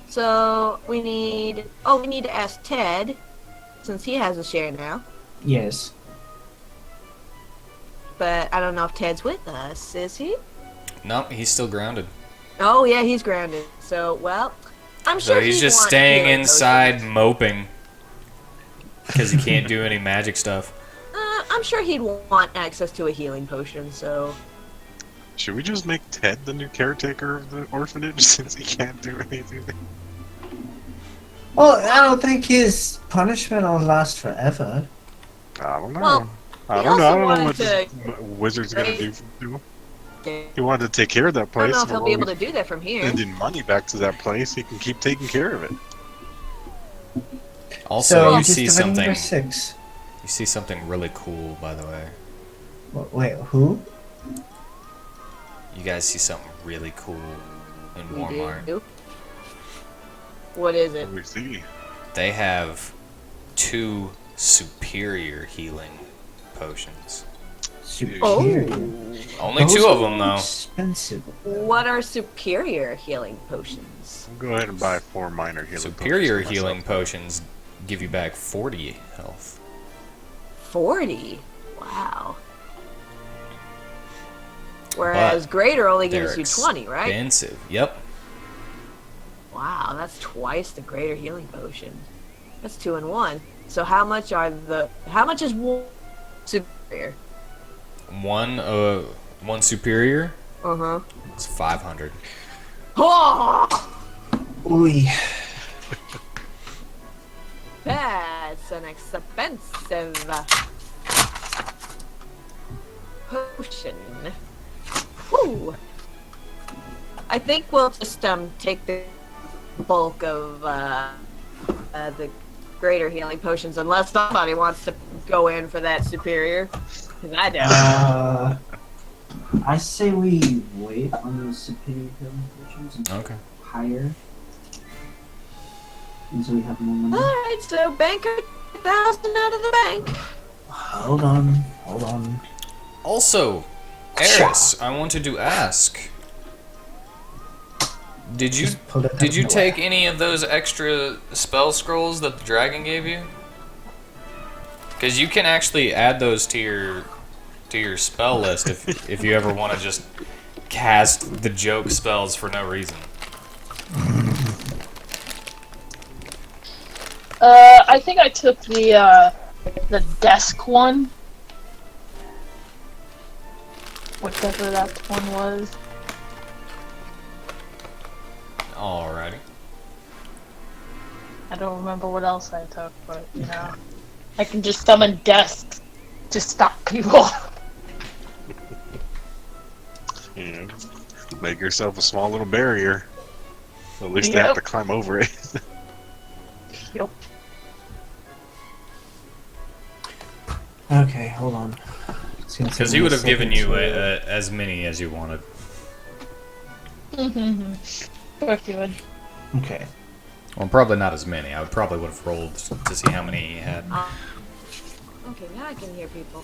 So we need. Oh, we need to ask Ted, since he has a share now. Yes. But I don't know if Ted's with us. Is he? No, he's still grounded. Oh yeah, he's grounded. So well, I'm sure So he's he'd just want staying healing inside potions. moping. Because he can't do any magic stuff. I'm sure he'd want access to a healing potion. So Should we just make Ted the new caretaker of the orphanage since he can't do anything? Well, I don't think his punishment will last forever. I don't know. Well, I he don't know. I also don't know what wanted this to wizard's gonna do. I He wanted to take care of that don't place. know if he'll but be while able to do that from here. sending money back to that place, he can keep taking care of it. Also, So you just see dividing by something. 6. You see something really cool, by the way. Wait, who? You guys see something really cool in We Walmart. do. What is it? Let me see. They have 2 superior healing potions. Superior. Only Those 2 of are them, though. Expensive. What are superior healing potions? I'll go ahead and buy 4 minor healing. Superior potions for healing myself. potions give you back 40 health. 40. Wow. Whereas greater only They're gives you 20, right? expensive. Yep. Wow, that's twice the greater healing potion. That's 2 in 1. So how much is one superior? One superior Uh-huh. is 500. Oh! Ooh. That's an expensive potion. Whew. I think we'll just take the bulk of the greater healing potions, unless somebody wants to go in for that superior. 'Cause I don't. I say we wait on those superior healing potions and Okay. higher until we have more money. Alright, so banker 1,000 out of the bank. Hold on. Also, Eris, I wanted to ask. Did you Just pulled it out did of you nowhere. take any of those extra spell scrolls that the dragon gave you? Because you can actually add those to your spell list if you ever want to just cast the joke spells for no reason. I think I took the desk one. Whatever that one was. Alrighty. I don't remember what else I took, but you know, I can just summon desks to stop people. You know, make yourself a small little barrier. At least they have Yep. to climb over it. Yep. Okay, hold on. Because he would have given you as many as you wanted. Of course you would. Okay. Well, probably not as many. I probably would have rolled to see how many he had. Okay, now I can hear people.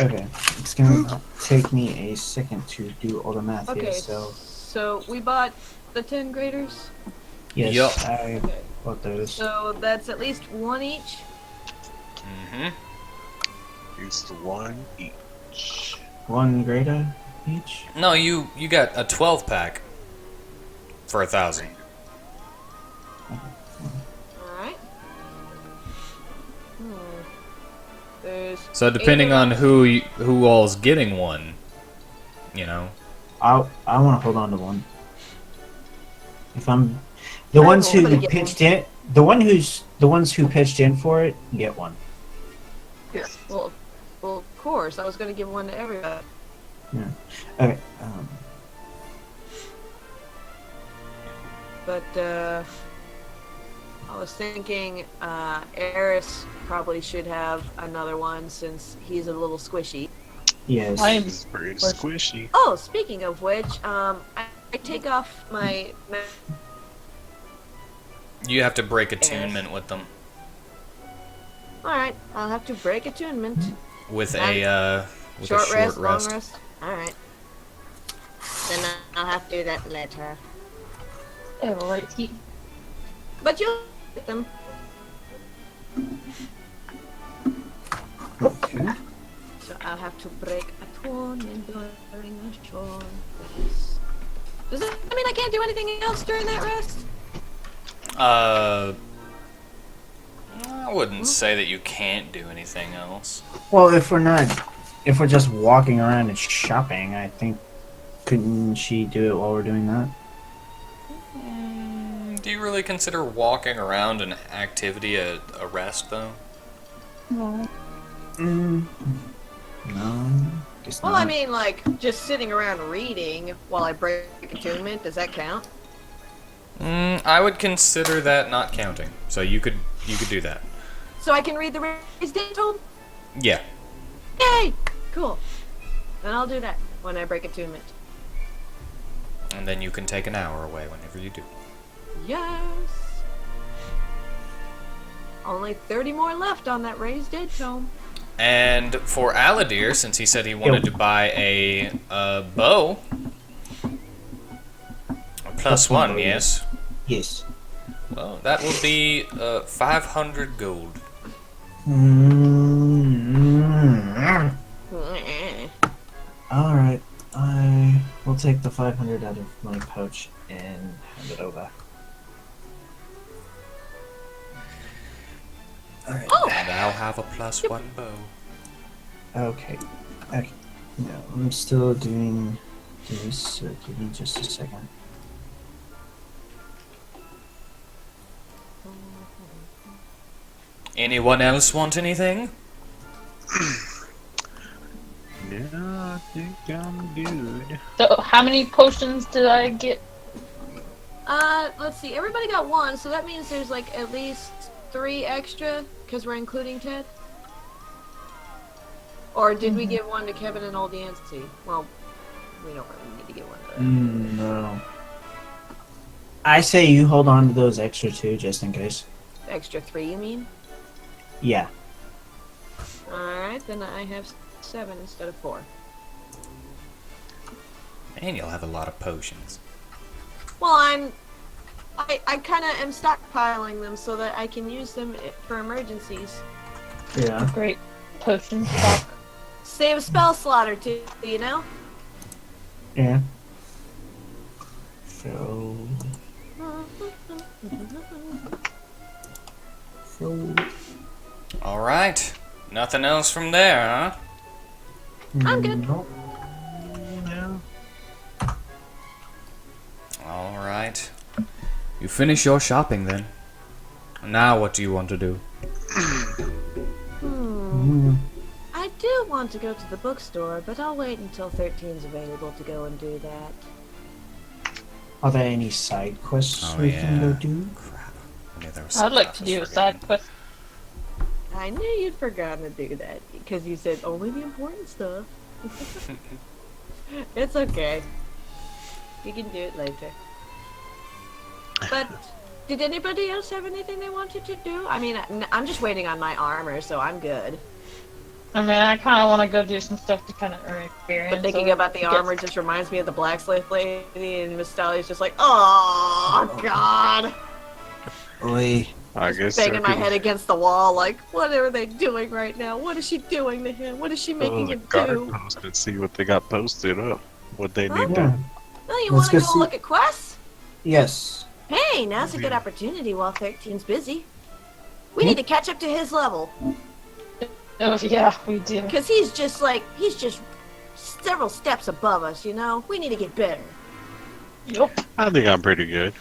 Okay. It's gonna take me a second to do all the math here, Okay, so so we bought the 10 graders. yes, Yup. I Okay. bought those. So that's at least one each. Mm-hmm. Use the one each. One grader each? No, you got a 12-pack for 1,000. Alright. There's So depending 8 of on us. who all's getting one, you know. I want to hold on to one. If I'm the ones who somebody get pitched in, the ones who pitched in for it get one. Yes. Well, of course. I was going to give one to everybody. Okay. But, I was thinking, Eris probably should have another one since he's a little squishy. Yes. I am. This is pretty squishy. Oh, speaking of which, I take off my You have to break attunement with them. Alright, I'll have to break attunement. With And a Short rest, rest. long rest. Alright. Then I'll have to do that later. Alrighty. But you'll get them. Okay. So I'll have to break attunement during a short rest. Does that mean I can't do anything else during that rest? I wouldn't say that you can't do anything else. Well, if we're just walking around and shopping, I think couldn't she do it while we're doing that? Do you really consider walking around an activity a rest, though? No. No. Guess Well, not. I mean, like, just sitting around reading while I break attunement, does that count? I would consider that not counting. So you could do that. So I can read the raised date tome? Yeah. Yay! Cool. Then I'll do that when I break attunement. And then you can take an hour away whenever you do. Yes! Only 30 more left on that raised dead tome. And for Aladir, since he said he wanted to buy a bow, plus one, yes. Yes. Well, that will be 500 gold. Alright, I will take the 500 out of my pouch and hand it over. Alright. And I'll have a plus one bow. Okay. Okay. No, I'm still doing this, so give me just a second. Anyone else want anything? Yeah, I think I'm good. So, how many potions did I get? Let's see. Everybody got one, so that means there's like at least 3 extra, because we're including Ted. Or did we give one to Kevin and Old Yancey? Well, we don't really need to give one to them. No. I say you hold on to those extra 2 just in case. Extra 3, you mean? Yeah. Alright, then I have 7 instead of 4. And you'll have a lot of potions. Well, I kind of am stockpiling them so that I can use them for emergencies. Yeah. Great potion stock. Save a spell slot or 2, you know? Yeah. So. Alright. Nothing else from there, huh? I'm good. Nope. No. Alright. You finish your shopping then. Now what do you want to do? I do want to go to the bookstore, but I'll wait until 13's available to go and do that. Are there any side quests Oh, we can go yeah. do? Crap. I knew there was I'd like to something do I a was side forgetting. quest. I knew you'd forgotten to do that because you said only the important stuff. It's okay. You can do it later. But did anybody else have anything they wanted to do? I mean, I'm just waiting on my armor, so I'm good. I mean, I kind of want to go do some stuff to kind of earn experience. But thinking or about the get- armor just reminds me of the blacksmith lady, and Miss Sally's just like, oh God, Oi. I guess banging my head against the wall, like, what are they doing right now? What is she doing to him? What is she making him do? Post and see what they got posted up. What they need Yeah. done. Well, you Let's want to go go see- look at quests? Yes. Hey, now's a good opportunity while 13's busy. We need to catch up to his level, Oh yeah, we do. because he's just several steps above us, you know? We need to get better. Yup. I think I'm pretty good.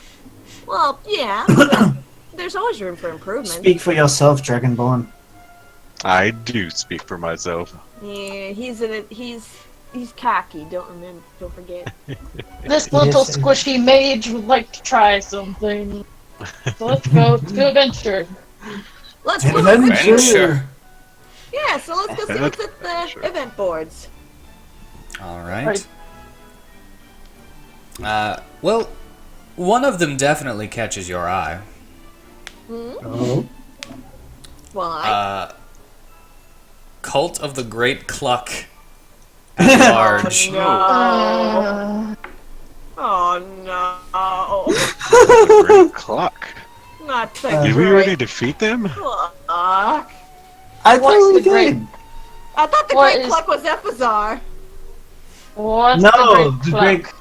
Well, yeah, but there's always room for improvement. Speak for yourself, Dragonborn. I do speak for myself. Yeah, he's cocky. Don't forget. This little Yes, squishy mage would like to try something. So let's go adventure. Let's go. Adventure. Yeah, so let's go see what's at the Sure. event boards. All right. Well, one of them definitely catches your eye. Oh. Why? Cult of the Great Cluck at large. No. Uh, Oh no. Great clock. Not the Did we great already defeat them? Cluck. I What's thought we the great- did. I thought the What great is- Cluck was Ephazar. what's No, the the great great.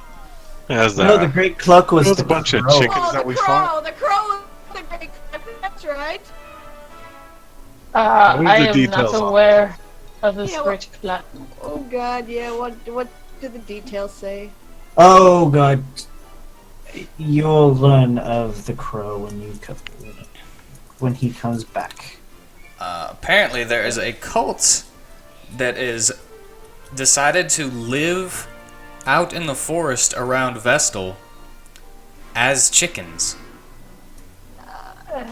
As No, the great cluck was There's the a bunch of crow. chickens Oh, that the we crow. fought. The crow was the great Cluck. That's right. What are I the am details not on aware of this Yeah, well- great plot. Oh God, yeah. What do the details say? Oh god. You'll learn of the crow when he comes back. Apparently, there is a cult that is decided to live out in the forest around Vestal as chickens.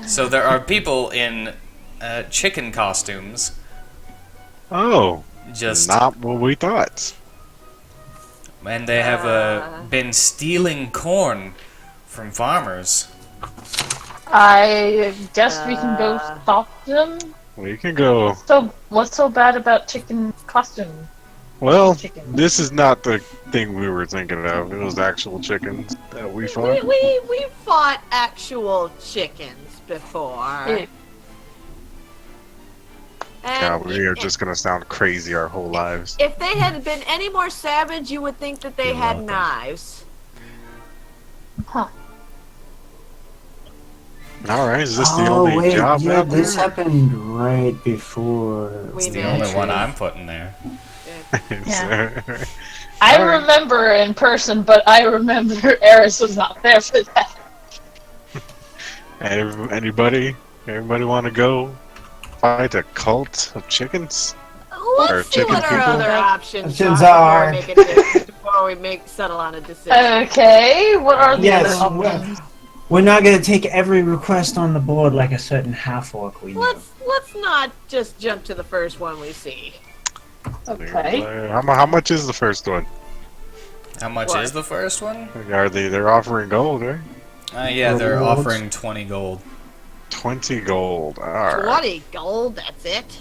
So there are people in chicken costumes Oh, just not what we thought. and they have been stealing corn from farmers. I guess we can go stop them. We can go. So, what's so bad about chicken costume? Well, Chicken. this is not the thing we were thinking of. It was actual chickens that we fought. We fought actual chickens before. It- Yeah, And we are just gonna sound crazy our whole lives. if they had been any more savage, you would think that they You're had welcome. knives. Huh. All right, is this the Oh only wait, job yeah, out this there? happened right before. We It's the made only it. one I'm putting there. Yeah. I remember in person, but I remember Eris was not there for that. Anybody want to go fight a cult of chickens? Let's Or see chicken what our people? other options Options are are- before we settle on a decision. Okay, what are the Yes, other options? we're not gonna take every request on the board like a certain half-orc we know. Let's not just jump to the first one we see. Okay. How much is the first one? How much What? is the first one? They're offering gold, right? Yeah, they're Gold. offering 20 gold. 20 gold. Alright. 20 gold, that's it?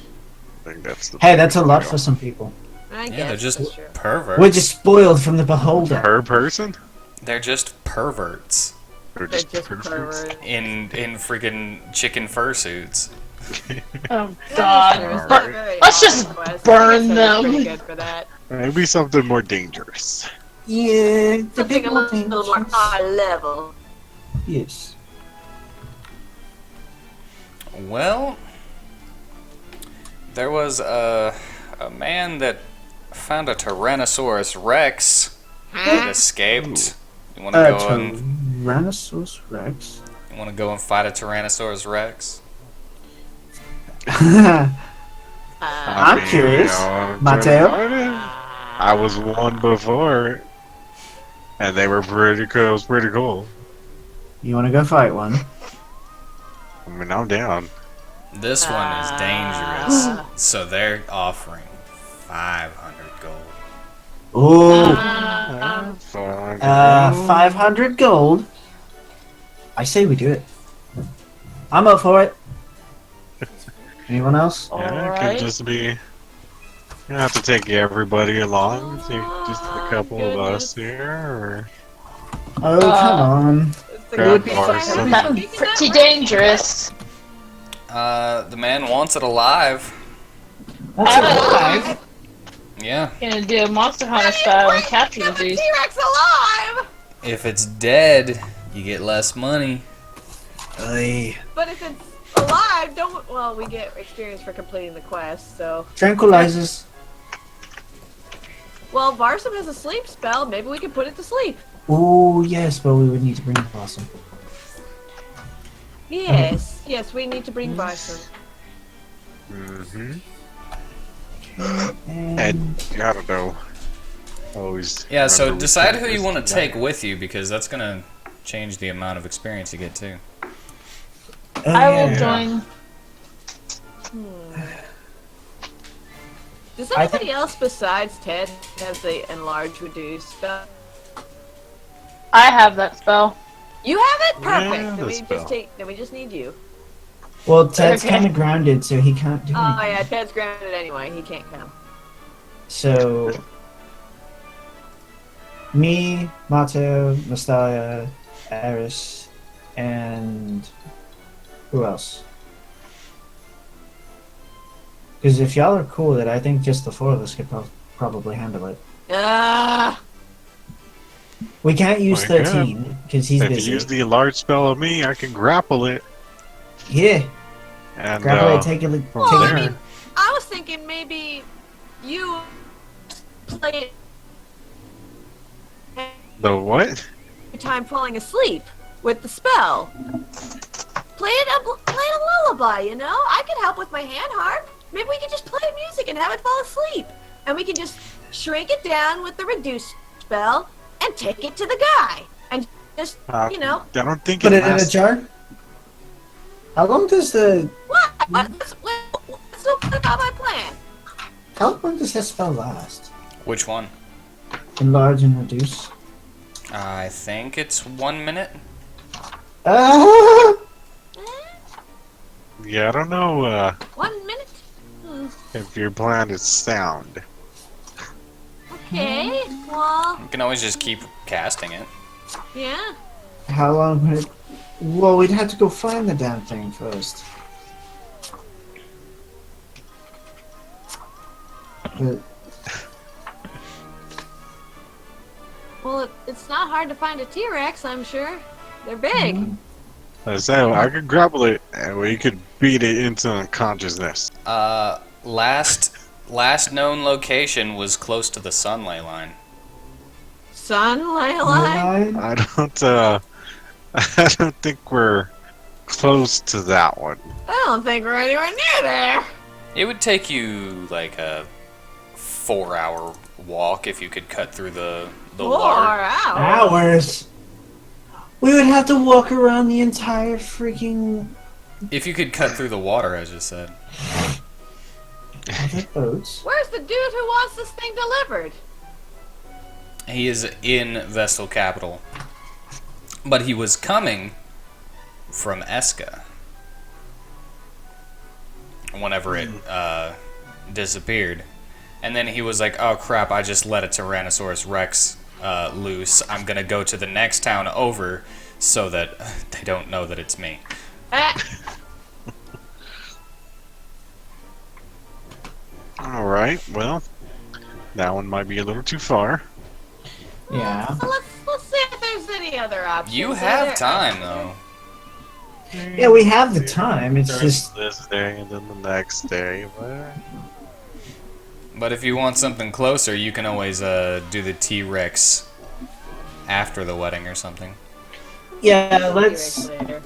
I think that's the Hey, that's a lot for some people. I Yeah, guess they're just that's true. perverts. We're just spoiled from the beholder. per person? They're just perverts Or They're just just perverts? perverts. in freaking chicken fursuits. Oh God. Sure, it's Alright. not a very Let's just hard quest. burn I guess I'm pretty them. good for that. Maybe something more dangerous. Yeah, the Something big a little more high level. Yes. Well, there was a man that found a Tyrannosaurus Rex that escaped. You want to go and Tyrannosaurus Rex. you want to go and fight a Tyrannosaurus Rex? I'm curious. Mateo? I was one before, and they were pretty cool. It was pretty cool. You want to go fight one? I mean, I'm down. This one is dangerous, so they're offering 500 gold. Oh, 500 gold. I say we do it. I'm up for it. Anyone else? Yeah, it Alright. could just be. You don't have to take everybody along. Take just a couple of us here, or Oh, come on. grab good or time. something. That would be pretty dangerous. The man wants it alive. That's alive. Yeah. Gonna do a Monster Hunter style and capture the beast. T-Rex alive! If it's dead, you get less money. Aye. But if it's alive, well, we get experience for completing the quest, so. Tranquilizers. Well, Varsum has a sleep spell. Maybe we can put it to sleep. Oh, yes, but we would need to bring Blossom. Yes, yes, we need to bring Varsum. Mm-hmm. And And I don't know. Always. Yeah, so remember decide we who you this want to tonight. take with you, because that's gonna change the amount of experience you get too. oh, I will yeah. join. Does I anybody else besides Ted have the enlarge reduce spell? I have that spell. You have it? Perfect. Yeah, Then we just need you. Well, Ted's Okay. kind of grounded, so he can't do Oh anything. yeah, Ted's grounded anyway. He can't come. So, me, Matteo, Nastalia, Eris, and who else? Because if y'all are cool with it, I think just the four of us could probably handle it. Ah, We can't use My God. 13 because he's If busy. you use the large spell of me, I can grapple it. Yeah, And grab it, take it, from well, I there. mean, I was thinking maybe you play it The what? every time falling asleep with the spell. Play a lullaby, you know? I could help with my hand harp. Maybe we could just play music and have it fall asleep. And we can just shrink it down with the reduce spell and take it to the guy. And just, you know, I don't think put it it in a lasts. jar. How long does the what? Let's not put about my plan. how long does that spell last? Which one? Enlarge and reduce. I think it's 1 minute. Ah! Yeah, I don't know 1 minute? if your plan is sound. Okay, well, You can always just keep casting it. yeah. How long would it? Well, we'd have to go find the damn thing first. But Well, it's not hard to find a T-Rex, I'm sure. They're big. So I could grapple it, and we could beat it into unconsciousness. Last known location was close to the sunlight line. Sun, Layla? I don't. I don't think we're close to that one. I don't think we're anywhere near there. It would take you like a 4-hour walk if you could cut through the 4 water. hours. hours. We would have to walk around the entire freaking If you could cut through the water, I just said. other boats. Where's the dude who wants this thing delivered? He is in Vestal Capital. But he was coming from Eska. Whenever it disappeared. And then he was like, oh crap, I just let a Tyrannosaurus Rex loose. I'm gonna go to the next town over so that they don't know that it's me. Alright, well, that one might be a little too far. Yeah. So let's see if there's any other options. You Are have there- time though. Yeah, we have the time. It's There's just this day and then the next day. What? But if you want something closer, you can always do the T-Rex after the wedding or something. yeah. Let's. T-Rex later.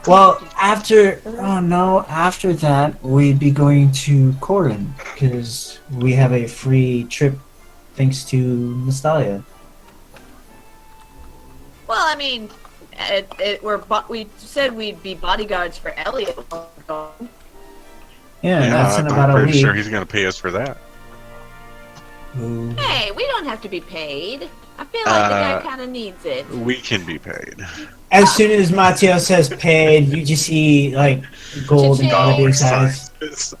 Well, after that, we'd be going to Corlin because we have a free trip thanks to Nastalia. Well, I mean, we said we'd be bodyguards for Elliot. while we're gone. Yeah, that's in I'm about a pretty week. sure he's gonna pay us for that. Ooh. Hey, we don't have to be paid. I feel like the guy kind of needs it. We can be paid. As soon as Mateo says paid, you just see like gold and Cha-ching. glittering eyes.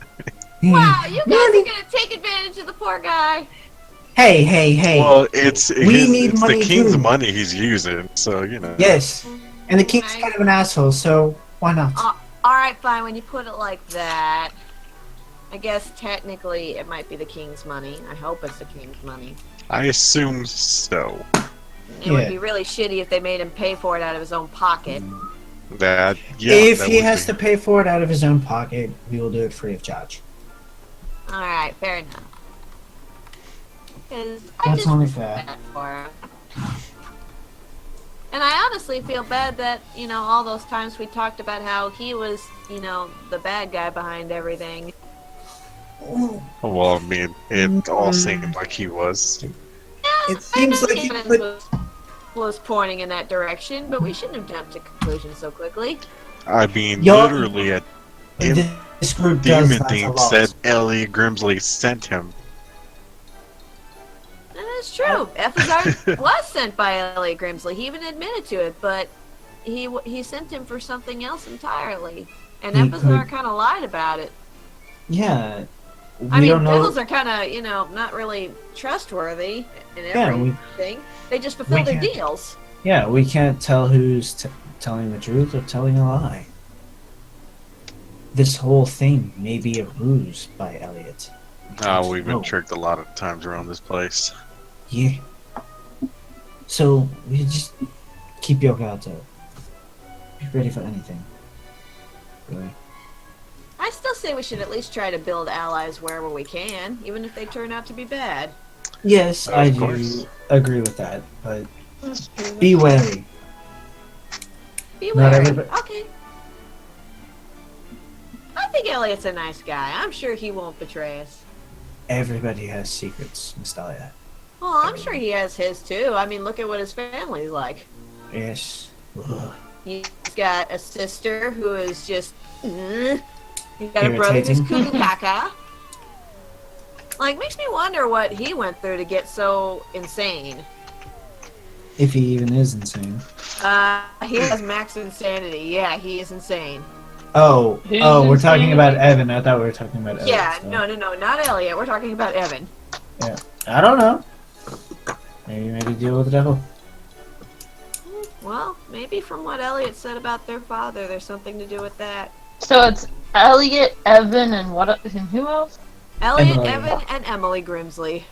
Wow, you guys are gonna take advantage of the poor guy. Hey, hey, hey. Well, it's need it's money the king's too. money he's using, so you know. Yes. And the king's kind of an asshole, so why not? Alright, fine, when you put it like that. I guess technically it might be the king's money. I hope it's the king's money. I assume so. It would be really shitty if they made him pay for it out of his own pocket. That If that he would has be. to pay for it out of his own pocket, we will do it free of charge. Alright, fair enough. 'Cause I That's just only feel fair. bad for him. And I honestly feel bad that, you know, all those times we talked about how he was, you know, the bad guy behind everything. Well, I mean, it all seemed like he was. It seems like he Evidence put. was pointing in that direction, but we shouldn't have jumped to conclusions so quickly. I mean, Yo- literally, a This group does demon that a thing lot. said Ellie Grimsley sent him. And that's true. Epizar was sent by Elliot Grimsley. He even admitted to it, but he sent him for something else entirely. And He Epizar could- kind of lied about it. Yeah. I We mean, don't know. bills are kind of, you know, not really trustworthy in Yeah, everything. They just fulfill we their can't- deals. Yeah, we can't tell who's telling the truth or telling a lie. This whole thing may be a ruse by Elliot. Oh, we've been No. tricked a lot of times around this place. Yeah. So we just keep your guards up. Be ready for anything. Really. I still say we should at least try to build allies wherever we can, even if they turn out to be bad. Yes, Of I course. do agree with that, but be wary. Be Not wary. everybody- Okay. I think Elliot's a nice guy. I'm sure he won't betray us. Everybody has secrets, Miss Dahlia. Well, I'm sure he has his too. I mean, look at what his family's like. Yes. Ugh. He's got a sister who is just. He's got a brother who's Irritating. cuckoo caca. Like, makes me wonder what he went through to get so insane. If he even is insane. He has max insanity. Yeah, he is insane. Oh, Who's we're talking insane? about Evan. I thought we were talking about Evan. Yeah, so- no, not Elliot. We're talking about Evan. I don't know. Maybe deal with the devil. Well, maybe from what Elliot said about their father, there's something to do with that. So it's Elliot, Evan, and and who else? Elliot, Emily. Evan, and Emily Grimsley.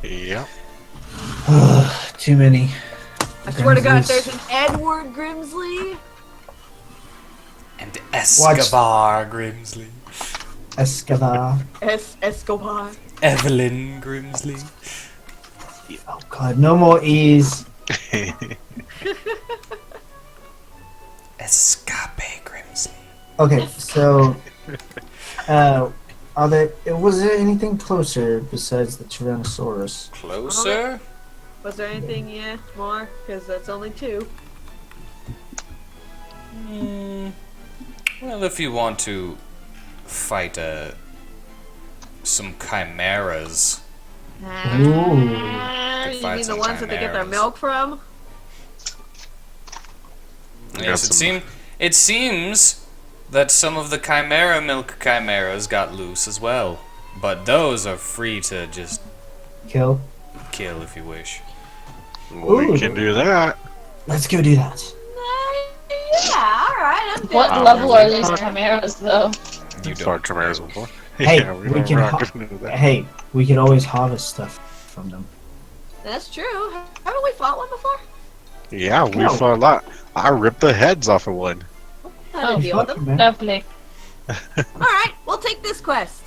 Yep. Too many. I swear to God, Grimsleys. there's an Edward Grimsley. And Escobar Grimsley. Escobar. Escobar. Evelyn Grimsley. Oh god, no more E's. Escape Grimsley. Okay, so was there anything closer besides the Tyrannosaurus? Closer? Was there anything, more? Because that's only 2. Well, if you want to fight some chimeras, Ooh. You fight mean the some ones that they get their chimeras. milk from? yes, some- it seems that some of the chimera milk chimeras got loose as well. But those are free to just Kill. kill if you wish. We Ooh. can do that. Let's go do that. Yeah, alright, I'm What down. level are these chimeras, though? You We've don't. fought chimeras before. Hey, yeah, we don't can rock ho- into that. Hey, we can always harvest stuff from them. That's true. Haven't we fought one before? Yeah, we No. fought a lot. I ripped the heads off of one. How to Oh, deal with Fuck, them? man. Definitely. Alright, we'll take this quest.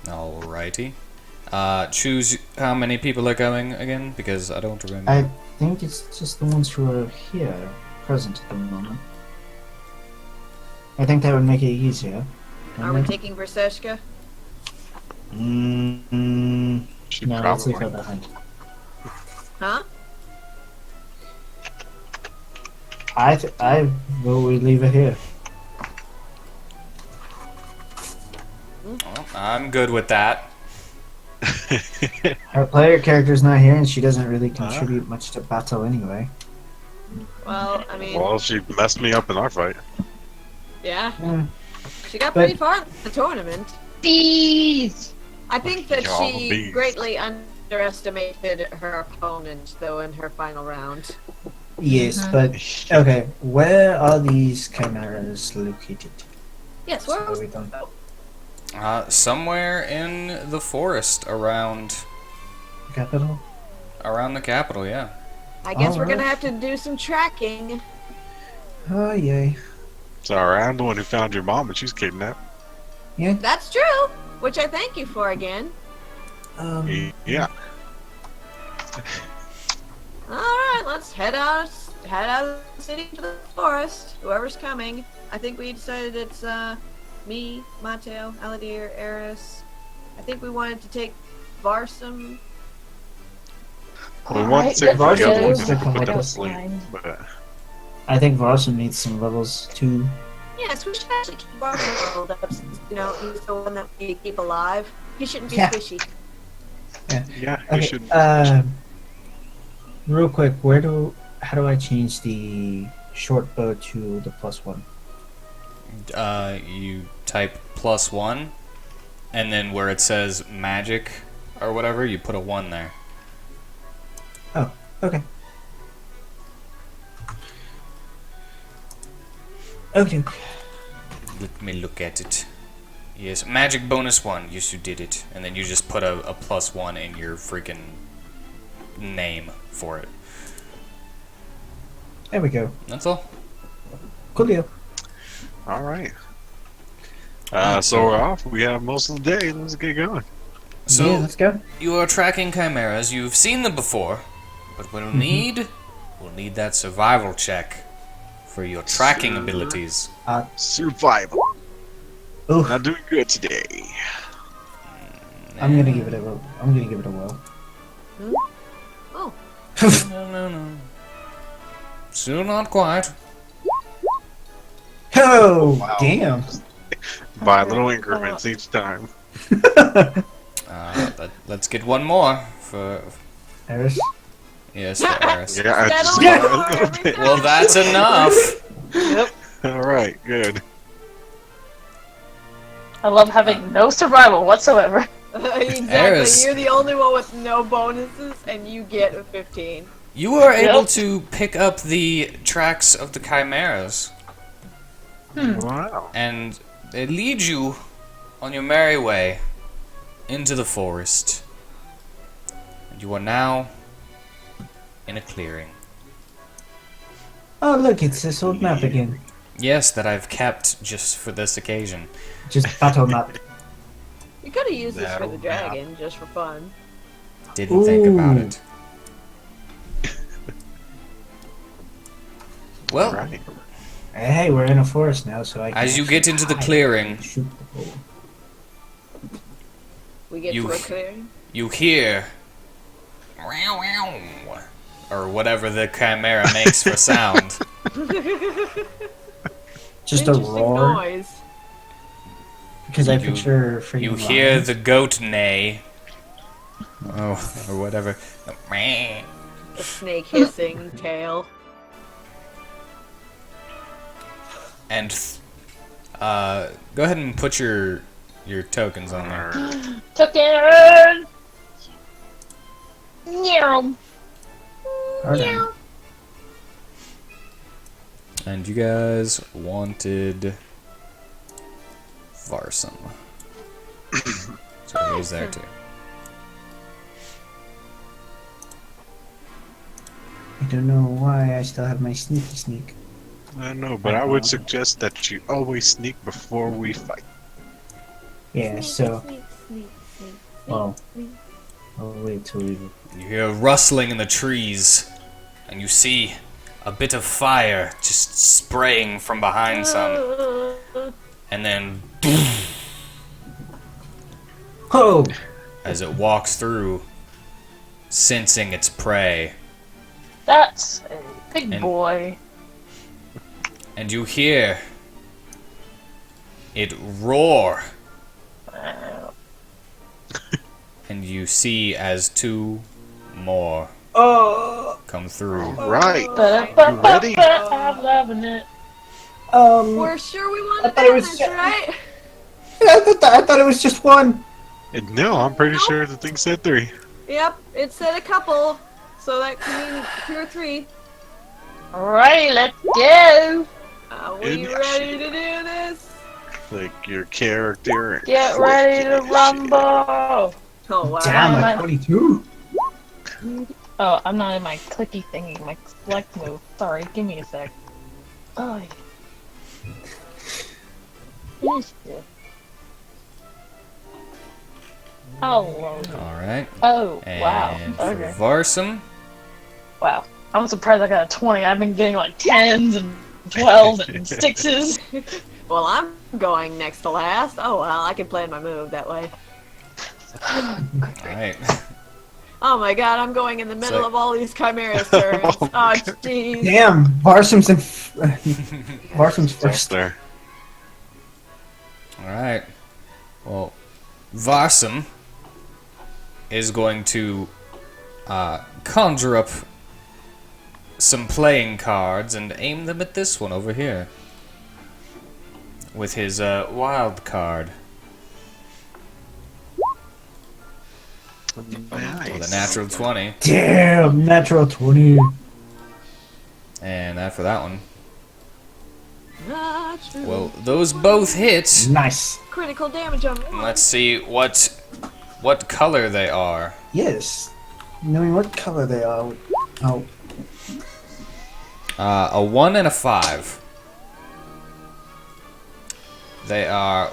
Alrighty. Choose how many people are going again, because I don't remember. I think it's just the ones who are here, present at the moment. I think that would make it easier. Are we taking Verseshka? Mm, She no, let's leave her probably. behind. Huh? I will we leave it here. Well, I'm good with that. Our player character's not here, and she doesn't really contribute much to battle anyway. Well, I mean, Well, she messed me up in our fight. yeah, Yeah. she got But- pretty far in the tournament. Bees! I think that Y'all she bees. greatly underestimated her opponent, though, in her final round. Yes, but okay. Where are these chimeras located? Yes, where So was we don't- Somewhere in the forest around Capital? the capital. Yeah. I guess we're Alright. gonna have to do some tracking. Oh yay! Sorry, I'm the one who found your mom and she's kidnapped. Yeah. That's true, which I thank you for again. Yeah. Alright, let's head out of the city to the forest. Whoever's coming. I think we decided it's me, Mateo, Aladir, Eris. I think we wanted to take Varsum. We want to Alright, take the Varsity other one wants to to come put with them to us. sleep. Fine. But I think Varsum needs some levels too. Yes, we should actually keep Varsum leveled up since, you know, he's the one that we keep alive. He shouldn't be Yeah. squishy. yeah, you Okay. should. Real quick, how do I change the short bow to the +1? You type +1, and then where it says magic or whatever, you put a 1 there. Oh, okay. Okay. Let me look at it. Yes, magic bonus 1. Yes, you did it. And then you just put a +1 in your freaking name for it. There we go. That's all. Coolio. All right. So we're off. We have most of the day. Let's get going. So yeah, let's go. you are tracking chimeras. You've seen them before, but we'll need that survival check for your tracking abilities. Survival. Oof. Not doing good today. I'm gonna give it a whirl. Oh, No. Still not quite. Oh, Wow. damn. By little increments each time. Let's get one more for Eris. yes, for Eris. Yeah, I just steadily got more a little every bit. time. Well, that's enough. All right, good. I love having no survival whatsoever. Exactly. Eris. You're the only one with no bonuses, and you get a 15. You are able Yep. to pick up the tracks of the chimeras, Wow. and they lead you on your merry way into the forest. And you are now in a clearing. Oh, look, it's this old map again. Yes, that I've kept just for this occasion. Just battle map. You could have used this for That'll the dragon, just for fun. Didn't think about Ooh. it. Well, All right. Hey, we're in a forest now, so I can as you actually get into the hide clearing, and shoot the bull. We get You- to a clearing. you hear "Meow, meow," or whatever the chimera makes for sound. Just a Interesting roar, noise. because I You- picture freaking You hear lions. the goat neigh. Oh, or whatever. Meh. The snake hissing tail. And go ahead and put your tokens on there. Token! Meow. Hold on. And you guys wanted Varsum. So he's there too. I don't know why I still have my sneaky sneak. I know, but I would suggest that you always sneak before we fight. Yeah, so well, I'll wait till we. You hear a rustling in the trees, and you see a bit of fire just spraying from behind some, and then Oh, as it walks through, sensing its prey, That's a big And- boy. and you hear it roar, and you see as 2 more come through. Right. You ready? I'm loving it. We're sure we want I to thought it do was this, right? I thought it was just one. No, I'm pretty sure the thing said 3. Yep, it said a couple, so that could mean 2 or 3. Alright, let's go. Are we Initiate. ready to do this? Click your character. And Get click ready to initiate. rumble. Oh wow. Damn, I'm like at- 22. Oh, I'm not in my clicky thingy, my select move. Sorry, give me a sec. Oh, Initiative. Oh, Alright. oh, And wow. for Okay. Varsum, Wow. I'm surprised I got a 20. I've been getting like 10s and 12s and 6s. Well, I'm going next to last. Oh well, I can plan my move that way. alright. Oh my god, I'm going in the middle So- of all these chimeras turns. Oh jeez. Damn, Barsum's in. Barsum's It's up first. there. Alright. Well, Varsum is going to conjure up some playing cards and aim them at this one over here. With his wild card. Nice. With a natural 20. Damn, natural 20. And after that one. Not true. Well, those both hit. Nice. Critical damage on one. Let's see what color they are. Yes. Knowing what color they are. Oh, A 1 and a 5. They are.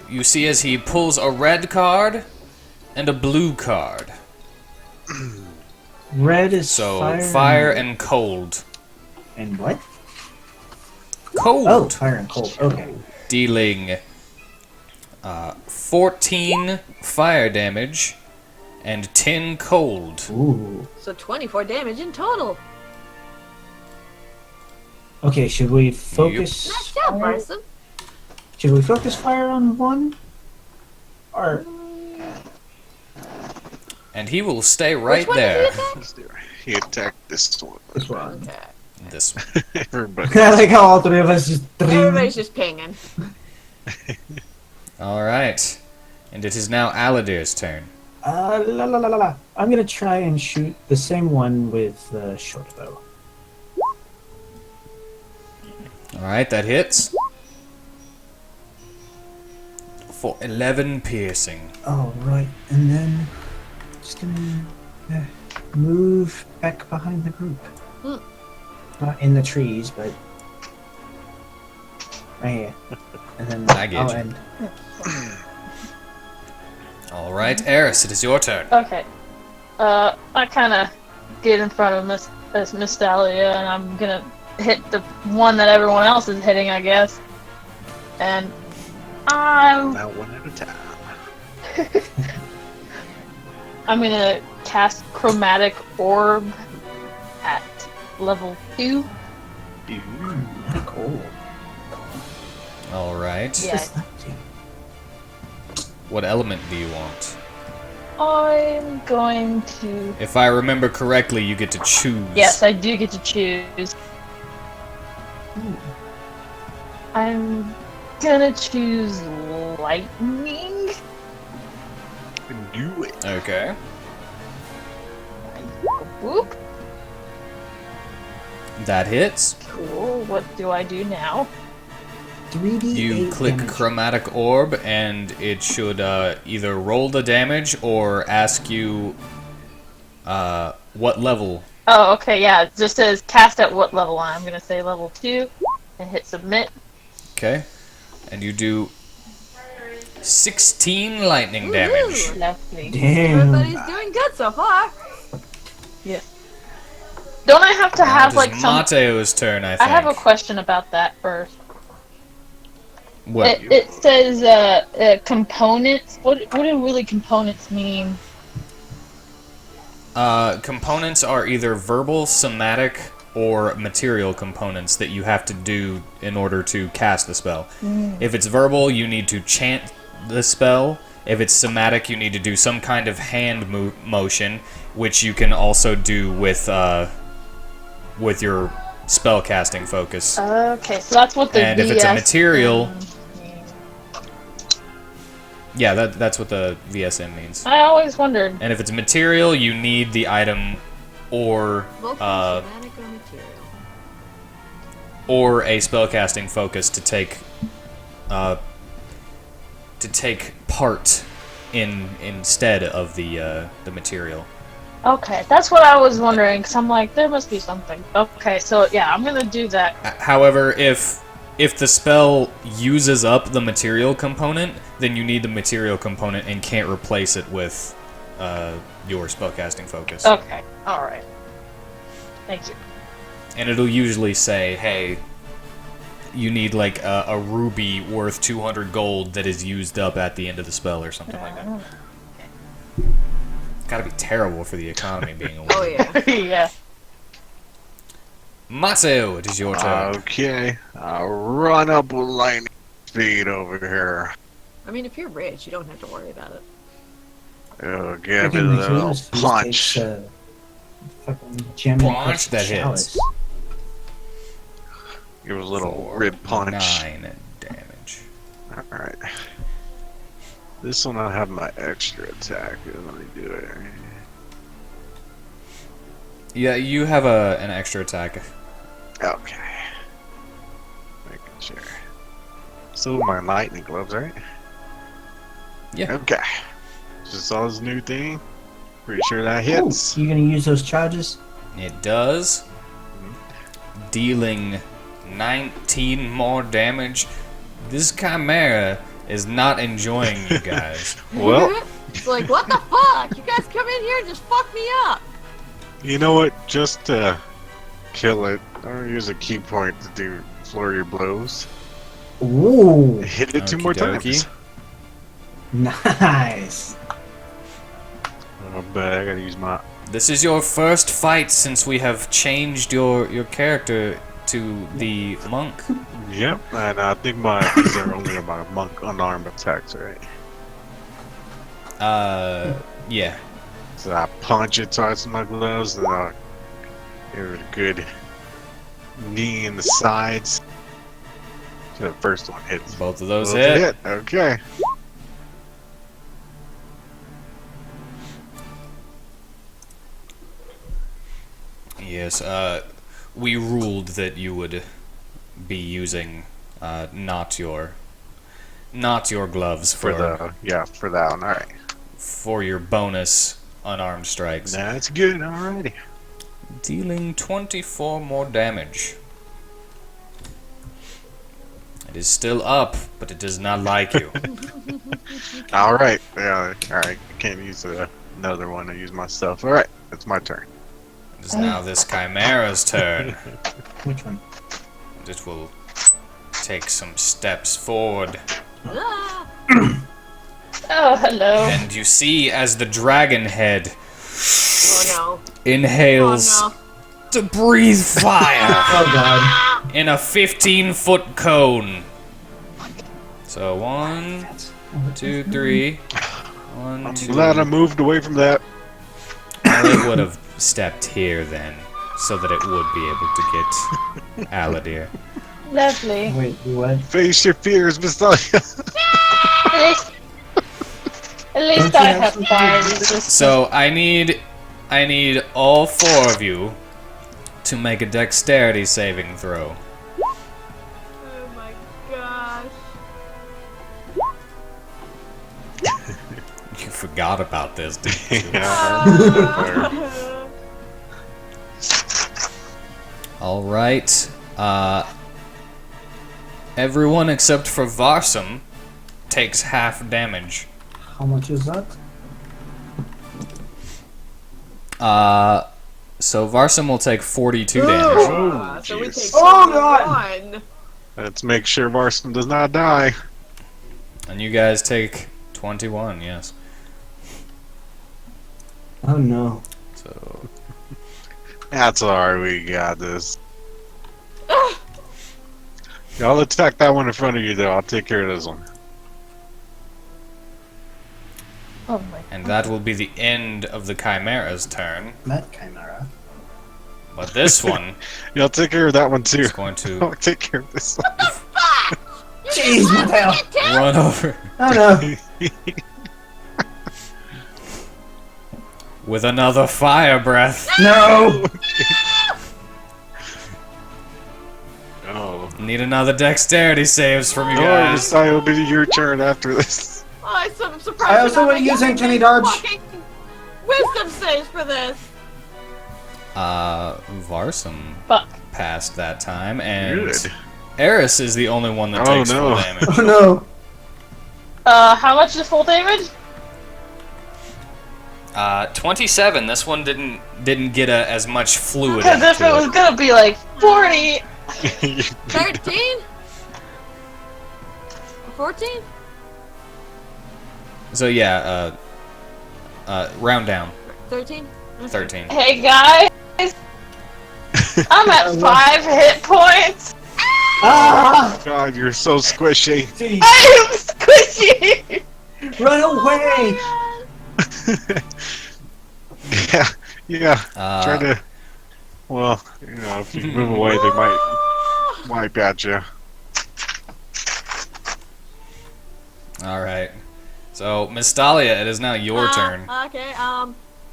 You see as he pulls a red card and a blue card. red is So fire and cold. and what? Cold. Oh, fire and cold. Okay. Dealing 14 fire damage and 10 cold. Ooh. So 24 damage in total. Okay, should we focus? Nice job, Bryson. Should we focus fire on one? Or And he will stay right Which one there. did you attack? Let's do it. He attacked this one. this one? Okay. This one. Everybody. I like how all three of us just Everybody's just pinging. Alright. And it is now Aladir's turn. La la la la la. I'm gonna try and shoot the same one with the short bow. Alright, that hits. For 11 piercing. All right, and then just gonna move back behind the group. Not in the trees, but right here. And then I get I'll you. end. Alright, Eris, it is your turn. Okay. I kind of get in front of Miss Dahlia, and I'm gonna hit the one that everyone else is hitting, I guess. And I'm Now one at a time. gonna cast Chromatic Orb at level 2. Cool. Alright. Yeah. What element do you want? I'm going to. If I remember correctly, you get to choose. Yes, I do get to choose. I'm gonna choose lightning. Do it. Okay. Whoop. That hits. Cool. What do I do now? 3d8 You click damage. Chromatic Orb, and it should either roll the damage or ask you what level. Oh, okay, yeah. It just says cast at what level. I'm gonna say level 2 and hit submit. Okay. And you do 16 lightning damage. Lovely. Damn. Everybody's doing good so far. Yeah. Don't I have to Now have it like is some? Mateo's turn, I I think. have a question about that first. What? It says components. What do really components mean? Components are either verbal, somatic, or material components that you have to do in order to cast the spell. If it's verbal, you need to chant the spell. If it's somatic, you need to do some kind of hand motion, which you can also do with your spellcasting focus. Okay, so that's what the And if it's a material, means. yeah, that's what the VSM means. I always wondered. And if it's a material, you need the item or Somatic or material. or a spellcasting focus to take part in instead of the material. Okay, that's what I was wondering, because I'm like, there must be something. Okay, so yeah, I'm gonna do that. However, if the spell uses up the material component, then you need the material component and can't replace it with your spellcasting focus. Okay, alright. Thank you. And it'll usually say, hey, you need like a ruby worth 200 gold that is used up at the end of the spell or something like that. Gotta be terrible for the economy being a Oh wizard. yeah. Yeah. Mateo, it is your turn. Okay, I'll run up with lightning speed over here. I mean, if you're rich, you don't have to worry about it. I'll give it a Freaking little Michaela's feast punch. takes, fucking jamming Punch that hits. Give it a little For rib punch. 9 damage. Alright. This one I have my extra attack. Let me do it. Yeah, you have an extra attack. Okay. Making sure. So my lightning gloves, right? Yeah. Okay. Just saw this new thing. Pretty sure that Ooh, hits. you gonna use those charges? It does. Dealing 19 more damage. This chimera is not enjoying you guys. Well, It's like, what the fuck? You guys come in here and just fuck me up. you know what? Just to kill it, I'll use a key point to do flurry of blows. Ooh, Hit it 2 more Okie times. nice. Oh, but I gotta use my. This is your first fight since we have changed your character to the monk. Yep, and I think these are only my monk unarmed attacks, right? Yeah. So I punch it twice with my gloves, and I'll give it a good knee in the sides. So the first one hits. Both of those Both hit. Okay. Yes, we ruled that you would be using not your gloves For that one. All right. for your bonus unarmed strikes. That's good. Alrighty. Dealing 24 more damage. It is still up, but it does not like you. All right. Yeah. All right. Can't use another one to use my stuff. All right. It's my turn. It is now this chimera's turn. Which one? It will take some steps forward. Ah, Oh, hello. And you see as the dragon head oh inhales no. to breathe fire Oh god. in a 15-foot cone. So 1, 2, 3. 1, I'm 2. glad I moved away from that. Well, it would have stepped here then, so that it would be able to get Aladir. Lovely. Wait, what? Face your fears, Vistalia. At least I have fire resistance. So I need all 4 of you to make a dexterity saving throw. Oh my gosh. You forgot about this, didn't you? All right. Everyone except for Varsum takes half damage. How much is that? So Varsum will take 42 damage. So we jeez. take Oh, God. 21. Let's make sure Marston does not die. And you guys take 21, yes. Oh no. So That's alright, we got this. Y'all attack that one in front of you, though. I'll take care of this one. Oh my. And that will be the end of the Chimera's turn. That chimera. But this one Yeah, I'll take care of that one too. is going to I'll take care of this one. Jeez, Mateo. run over Oh no. with another fire breath. No! Oh. Need another dexterity saves from you No, guys. Messiah, it'll be your turn after this. Oh, I'm surprised. I also you're not want to use making Uncanny any Dodge. fucking wisdom saves for this. Varsum Fuck. passed that time, and Good. Eris is the only one that Oh, takes no. full damage. Oh no. How much is full damage? 27. This one didn't get as much fluid Because if into it was gonna be like 40, 13? 14? So yeah, round down. 13? 13. hey guys, I'm at 5 hit points. Ah! God, you're so squishy. Jeez. I am squishy. Run away! Yeah. Try Uh, to. Well, you know, if you move away, they might wipe at you. all right. So Miss Dahlia, it is now your turn. Okay,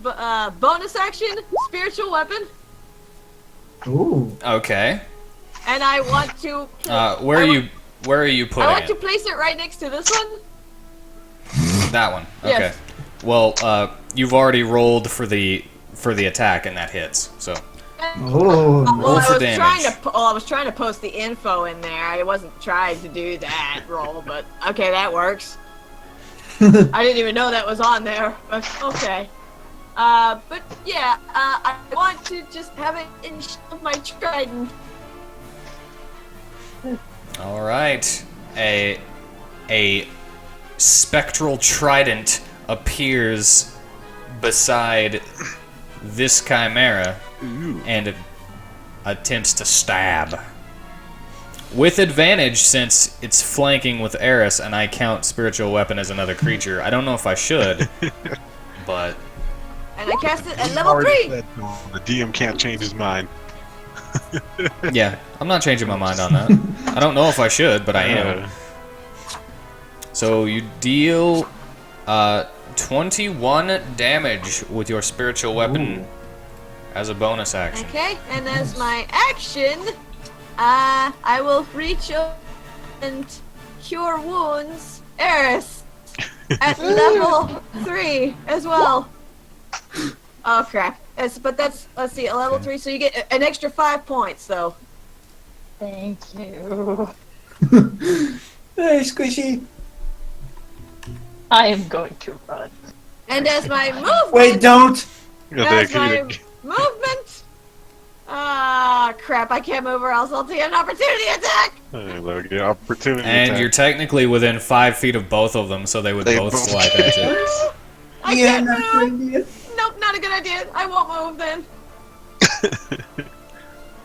bonus action, spiritual weapon, Ooh. Okay. and I want to. Where are you I putting want to it? place it right next to this one. That one. Okay. Yes. Well, you've already rolled for the attack, and that hits. So Oh. Roll for damage. I was trying to post the info in there. I wasn't trying to do that roll, but okay, that works. I didn't even know that was on there, but okay. But yeah, I want to just have it in my trident. all right. A spectral trident appears beside this chimera and attempts to stab. With advantage, since it's flanking with Eris, and I count spiritual weapon as another creature. I don't know if I should, but And I cast it at level 3! The DM can't change his mind. yeah, I'm not changing my mind on that. I don't know if I should, but I am. So you deal 21 damage with your spiritual weapon as a bonus action. Okay, and as my action, I will reach over and cure wounds Eris at level 3 as well. Oh crap. Let's see, a level 3, so you get an extra 5 points though. Thank you. Hey, Squishy. I am going to run. And as my movement, Wait, don't! as my movement, crap, I can't move or else I'll take an opportunity attack! Opportunity And attack. you're technically within 5 feet of both of them, so they would They both both- swipe at you. I Yeah, can't not a good move! idea. Nope, not a good idea. I won't move then.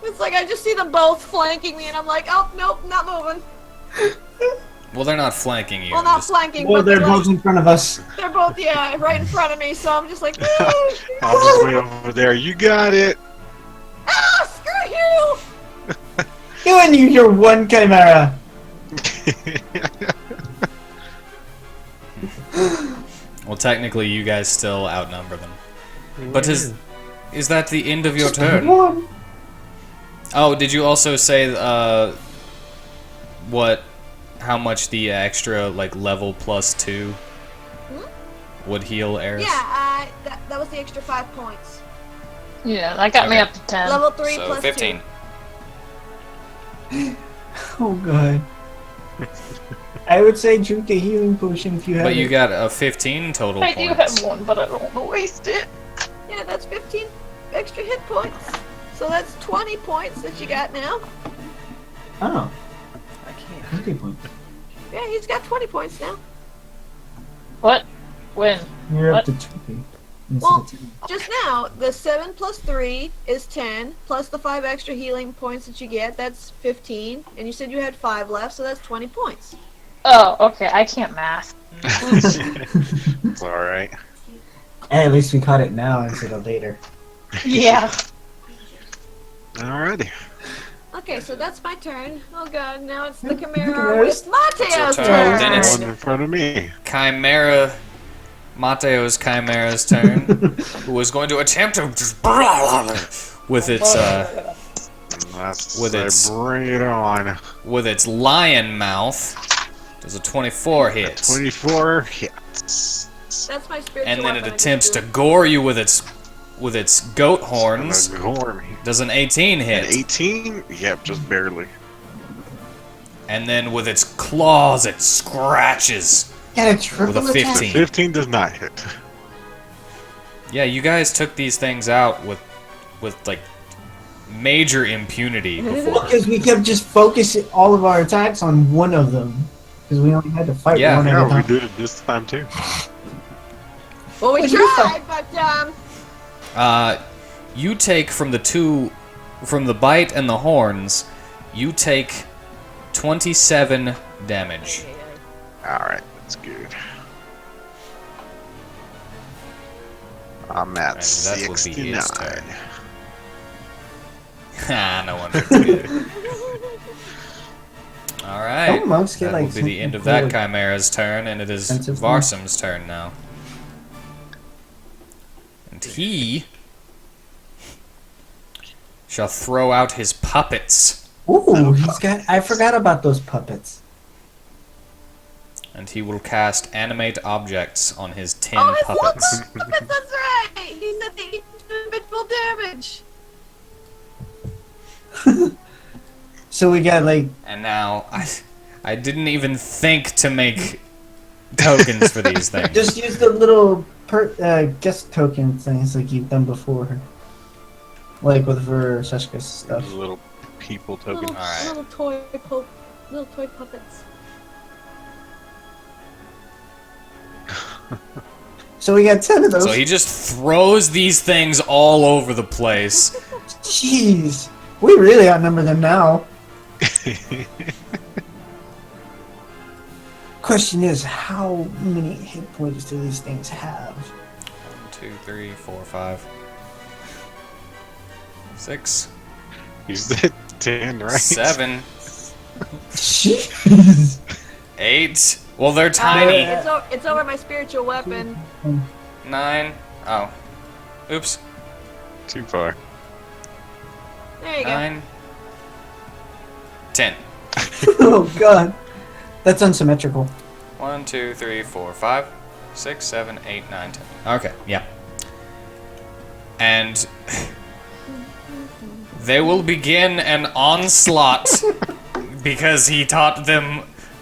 It's like I just see them both flanking me and I'm like, oh, nope, not moving. Well, they're not flanking you. Well, not just- flanking, Well, but they're like, both in front of us. they're both, yeah, right in front of me, so I'm just like, I'll just wait over there. You got it. ah, screw you! You and your one chimera. Well, technically, you guys still outnumber them. But is that the end of your turn? One. Oh, did you also say how much the extra like level +2 would heal Eris? Yeah, that was the extra 5 points. Yeah, that got me Okay. up to 10. Level 3 So plus 15. 2. Oh god. I would say drink the healing potion if you have But you it. got a 15 total I do points. have one, but I don't want to waste it. Yeah, that's 15 extra hit points. So that's 20 points that you got now. Oh, I can't. 20 points. Yeah, he's got 20 points now. What? When? You're What? up to 20. instead Well, of 10. just now, the 7 plus 3 is 10, plus the 5 extra healing points that you get, that's 15. And you said you had 5 left, so that's 20 points. Oh, okay. I can't math. That's alright. At least we caught it now instead of later. Yeah. Alrighty. Okay, so that's my turn. Oh god, now it's the Chimera Chimeras. with Mateo's turn. turn. Then it's- One in front of me. Chimera, Mateo's Chimera's turn, who is going to attempt to with its That's With its- bring it on. with its lion mouth. Does a 24 hit, 24 hits. That's my spiritual and then it weapon. I attempts just to do it. gore you with its goat horns. Gonna gore me. Does an 18 An hit, 18? Yep, just barely. and then with its claws it scratches. Got a triple With a 15. attack. 15 does not hit. Yeah, you guys took these things out with like major impunity before. Because we kept just focusing all of our attacks on one of them. Because we only had to fight Yeah. one at a Yeah, we time. did it this time too. Well, we What'd you tried, but You take from the bite and the horns, you take 27 damage. Alright, that's good. I'm at And that will be 69. his turn. Ha, no wonder it's good. Alright. Don't monks get, That like, will be the end of something that Chimera's turn, and it is Expensive thing? Varsum's turn now. And he shall throw out his puppets, Ooh, he's got. I forgot about those puppets. and he will cast Animate Objects on his 10 oh, his puppets. local puppets, that's right! He said they eat individual damage. So we got like. And now, I didn't even think to make tokens for these things. Just use the little guest token things like you've done before. Like with for Seshka's stuff. Little people token. Little, Alright. little toy puppets. So we got 10 of those. So he just throws these things all over the place. Jeez. We really outnumber them now. Question is, how many hit points do these things have? 1, 2, 3, 4, 5, 6, You said 10, right? 7, Jeez. 8. Well, they're tiny. It's over my spiritual weapon. 9. Oh. Oops. Too far. There you go. 9. 10. Oh god. That's unsymmetrical. 1, 2, 3, 4, 5, 6, 7, 8, 9, 10. Okay, yeah. And they will begin an onslaught because he taught them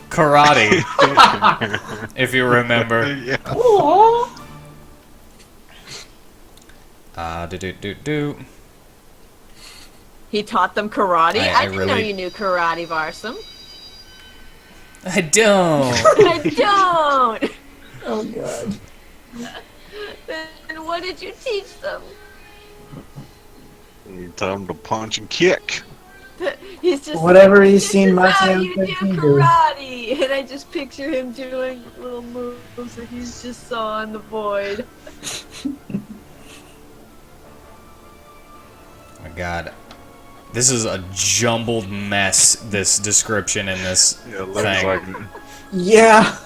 karate, if you remember. Yeah. Do. He taught them karate. I I didn't know really- you knew karate, Varsum. I don't. I don't. Oh god. Then what did you teach them? You tell him to punch and kick. He's just Whatever he's "This seen is how Mateo you do 13 do." karate, and I just picture him doing little moves that he's just saw in the void. Oh my god. This is a jumbled mess, this description in this Yeah, it looks thing. like Yeah.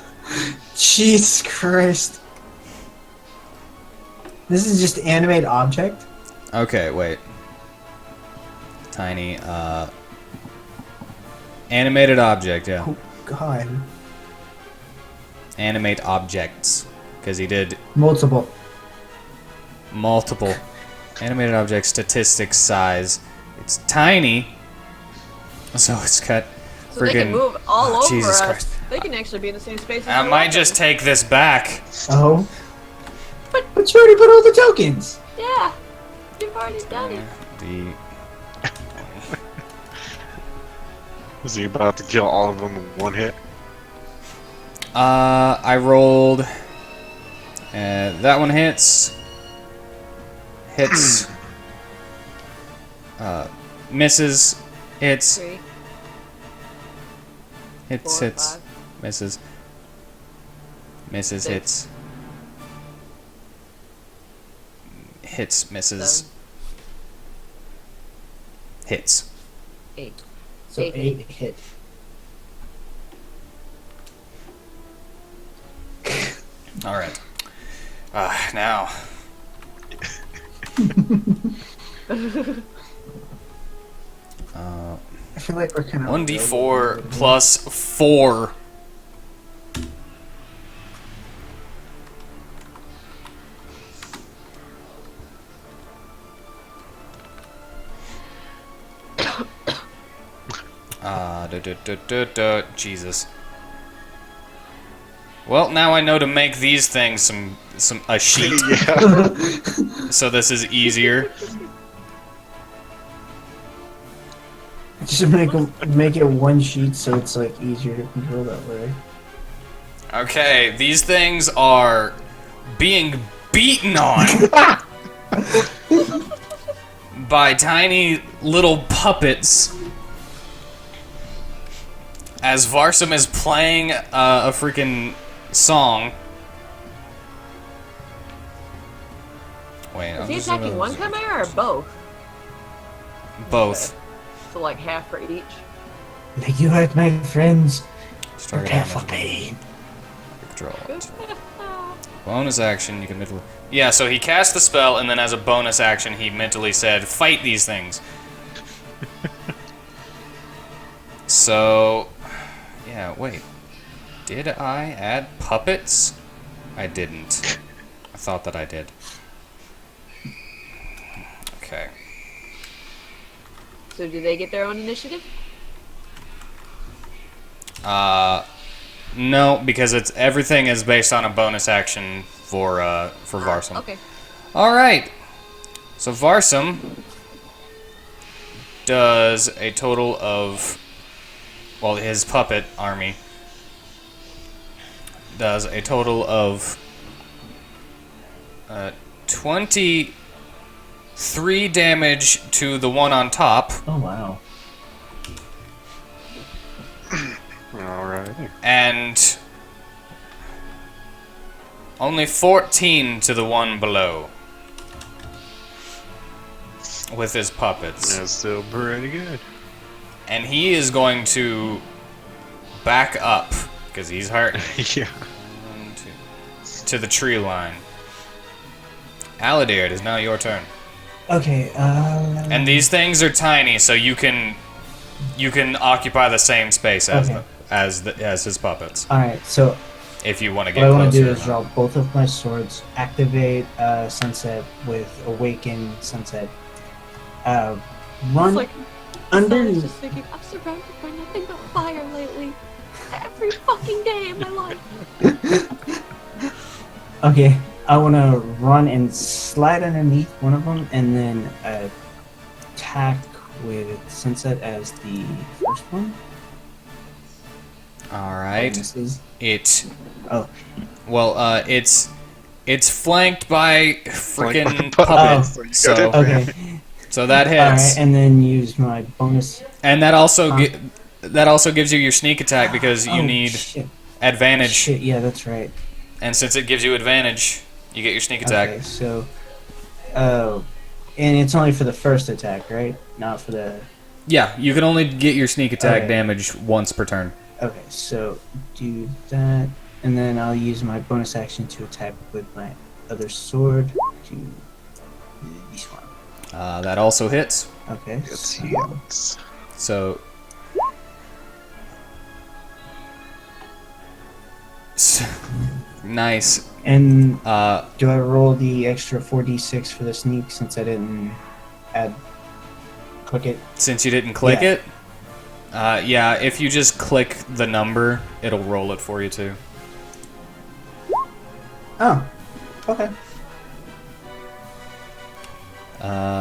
Jesus Christ. This is just animate object? Okay, wait. Tiny, animated object, yeah. Oh god. Animate objects. Because he did Multiple. multiple. Animated object statistics size. It's tiny. So it's got So they can friggin' move all over Jesus us. Christ. They can actually be in the same space. As I the might weapon. just take this back. Oh. But you already put all the tokens! Yeah, you've already done it. The is he about to kill all of them in one hit? I rolled. That one hits. Hits. Misses. Hits. 3, Hits. 4, Hits. 5. Misses. Misses. Six. Hits. Hits, misses. Hits. 8. So 8 hit. All right. Now. I feel like we're kind of 1d4 plus 4. Jesus. Well, now I know to make these things a sheet, Yeah. so this is easier. Just make it one sheet so it's like easier to control that way. Okay, these things are being beaten on by tiny little puppets as Varsum is playing a freaking song. Wait, Is he attacking one chimera or both? both. So like half for each? May you hurt my friends. Start Prepare for pain. Draw it. Bonus action, you can mentally... Yeah, so he cast the spell, and then as a bonus action, he mentally said, fight these things. So... Yeah, wait. Did I add puppets? I didn't. I thought that I did. Okay. So do they get their own initiative? No, because everything is based on a bonus action for Varsum. Okay. All right. So Varsum does a total of, well, his puppet army does a total of 23 damage to the one on top. Oh wow. Alright. And only 14 to the one below with his puppets. That's still pretty good. And he is going to back up because he's hurt. Yeah. 1, 2, to the tree line. Aladir, it is now your turn. Okay. And these things are tiny, so you can occupy the same space as Okay. as his puppets. All right. So If you want to what get I want to closer. do is draw both of my swords, activate Sunset with Awaken Sunset. Run It's like, under. I was just thinking, I'm surrounded by nothing but fire lately. Every fucking day of my life. Okay, I want to run and slide underneath one of them, and then attack with Sunset as the first one. All right. Misses. It. Oh. Well, it's flanked by freaking Flanked by puppets. puppets, So, so you gotta- Okay. so that All right, hits, and then use my bonus. and that also that also gives you your sneak attack because you Oh, need shit. advantage, Shit, yeah, that's right. and since it gives you advantage, you get your sneak attack. Okay, so, and it's only for the first attack, right? Not for the. Yeah, you can only get your sneak attack Okay. damage once per turn. Okay, so do that, and then I'll use my bonus action to attack with my other sword to this one. That also hits. Okay. It's so- yes. So. Nice. And Uh, do I roll the extra 4d6 for the sneak since I didn't click it? since you didn't click Yeah. it, yeah, if you just click the number, it'll roll it for you too. Oh, okay.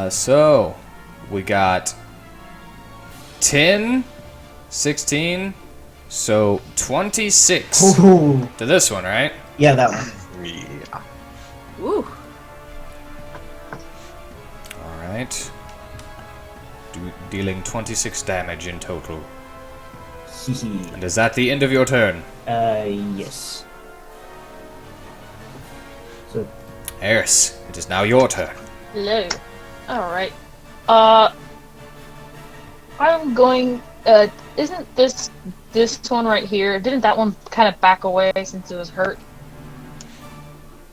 So we got 10, 16, so 26 Ooh. to this one, right? Yeah, that one. Yeah. Woo. All right. Dealing 26 damage in total. Hehe. And is that the end of your turn? Yes. So, Eris, it is now your turn. Hello. Alright. I'm going, isn't this one right here, didn't that one kind of back away since it was hurt?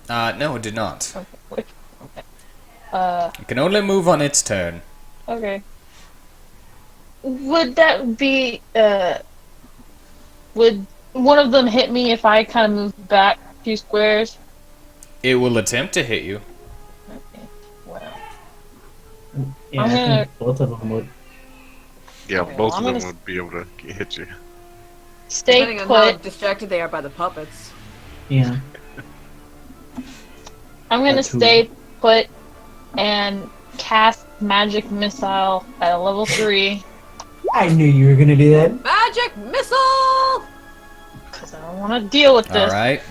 No, it did not. Okay, which, okay. It can only move on its turn. Okay. Would that be, would one of them hit me if I kind of moved back a few squares? It will attempt to hit you. Okay, well. Yeah, I'm I gonna- think both of them would. Yeah, Okay, both well, of I'm them gonna- would be able to hit you. Stay Depending on how put. distracted they are by the puppets. Yeah. I'm gonna That's who- stay put and cast magic missile at a level 3 I knew you were gonna do that. Magic missile! because I don't want to deal with this. Alright.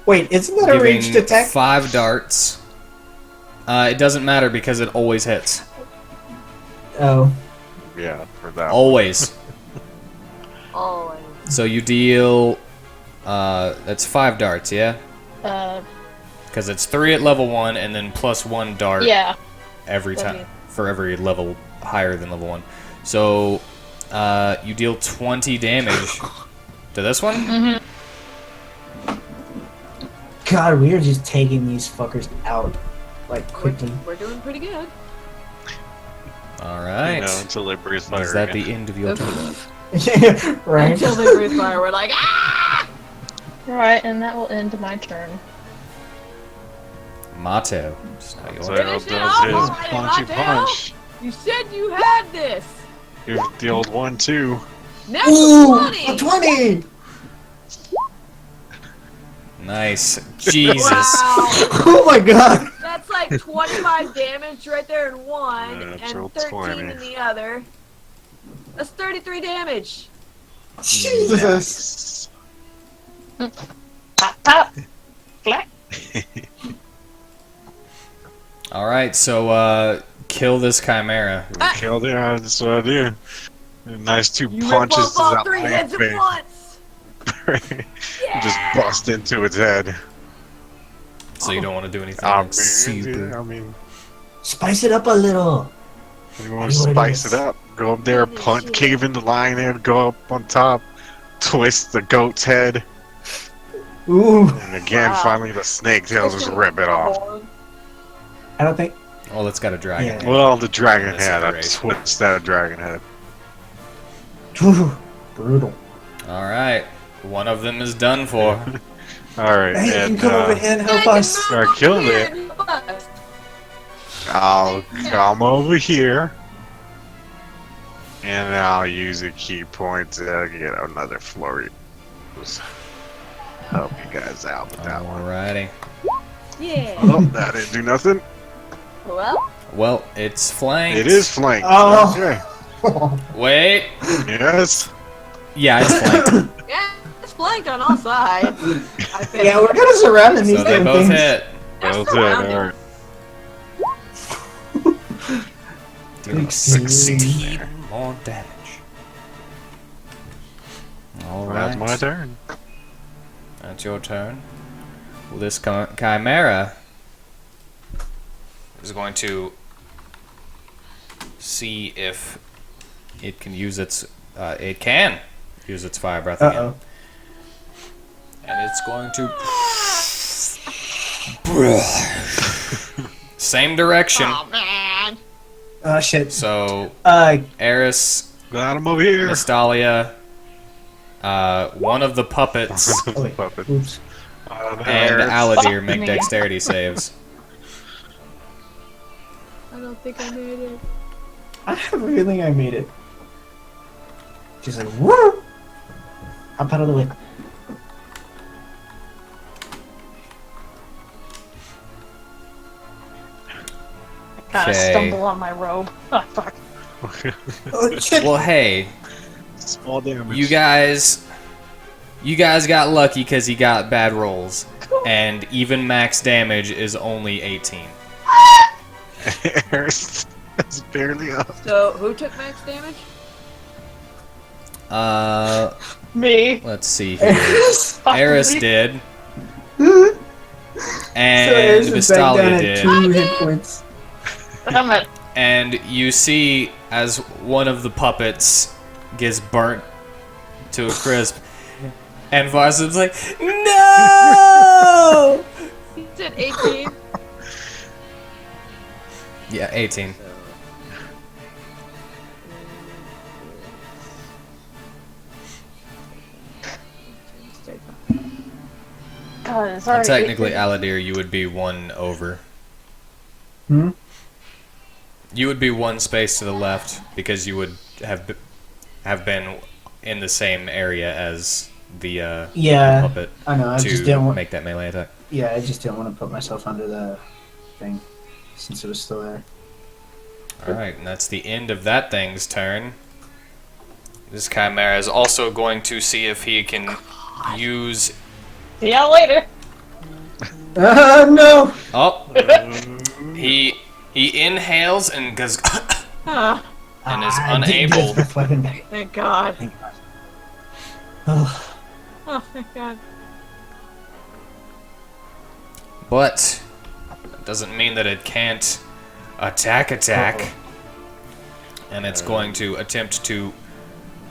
Wait, isn't that a ranged Giving attack? 5 darts. It doesn't matter because it always hits. Oh. Yeah, for that. Always. Oh, So you deal... that's 5 darts, yeah? Uh, Because it's 3 at level 1 and then plus 1 dart yeah. every time. Okay. For every level higher than level 1. So, you deal 20 damage to this one? Mm-hmm. God, we are just taking these fuckers out. Like, quickly. we're doing pretty good. Alright. You know, until they breathe fire. Is that again. the end of your turn? Right? Until they breathe fire, we're like, ah! Right, and that will end my turn. Mato. It's not your So turn. does Finish it off his already, punchy Mateo. punch. You said you had this! Here's the old one too. Natural Ooh! 20! A 20! Nice. Jesus. Wow! Oh my god! That's like 25 damage right there in one, Natural and 13 20. in the other. That's 33 damage. Jesus! Pop, pop. Flat. Alright, so, kill this chimera. Killed it. That's what I do. Nice 2 You punches rip off all to 3 that heads at face. once! Just bust into its head. So you don't want to do anything I super. mean, Spice it up a little! you want to spice it up. Go up there, punch, cave in the lion head, go up on top, twist the goat's head, Ooh! and again, Wow. finally the snake tail, just rip it off. I don't think. Well, it's got a dragon. Yeah. Well, the dragon This head, I iteration. twist that dragon head. Ooh, brutal. Alright. One of them is done for. Alright, Hey, you can and come over here and help us. I killed it. I'll come over here, and I'll use a key point to get another flurry. Help you guys out with that one. Alrighty. Yeah. Oh, that didn't do nothing. Well, Well, it's flanked. It is flanked. Oh. Okay. Wait. Yes. Yeah, it's flanked. yeah, it's flanked on all sides. I think. Yeah, we're gonna surround these So they damn both things. hit. Well surrounded. done. Alright. Dealing Succeed. 16 more damage. Alright. That's my turn. That's your turn. Well, this chimera is going to see if it can use its. It can use its fire breath again, Uh-oh. and it's going to. Same direction. Oh man. Oh, shit. So Eris, Got him over here. Mystalia, one of the puppets, Oh, wait. Puppet. Oops. and Eris. Aladir make me. dexterity saves. I don't think I made it. I have a feeling I made it. She's like, woo! Hop out of the way. Kind of Okay. stumble on my robe. Oh, fuck. Oh, shit! Well, hey, Small damage. you guys got lucky because he got bad rolls, and even max damage is only 18. Eris is barely up. So, who took max damage? Me. Let's see here. Fuck Eris me. did, So and Eris is back down Mystalia at did. 2 hit points. I'm at. And you see as one of the puppets gets burnt to a crisp, and Varsum's like, no! He said 18. Yeah, 18. God, it's And already technically, 18. Aladir, you would be one over. Hmm? You would be one space to the left because you would have been in the same area as the Yeah, puppet I know. I just to didn't want. make that melee attack. Yeah, I just didn't want to put myself under the thing since it was still there. Alright, and that's the end of that thing's turn. This Chimera is also going to see if he can use... See y'all later. No! Oh! He inhales and goes... Ah, and is I didn't get his unable... breath weapon back. thank God. Thank God. Oh, Oh, thank God. But that doesn't mean that it can't attack. And it's going to attempt to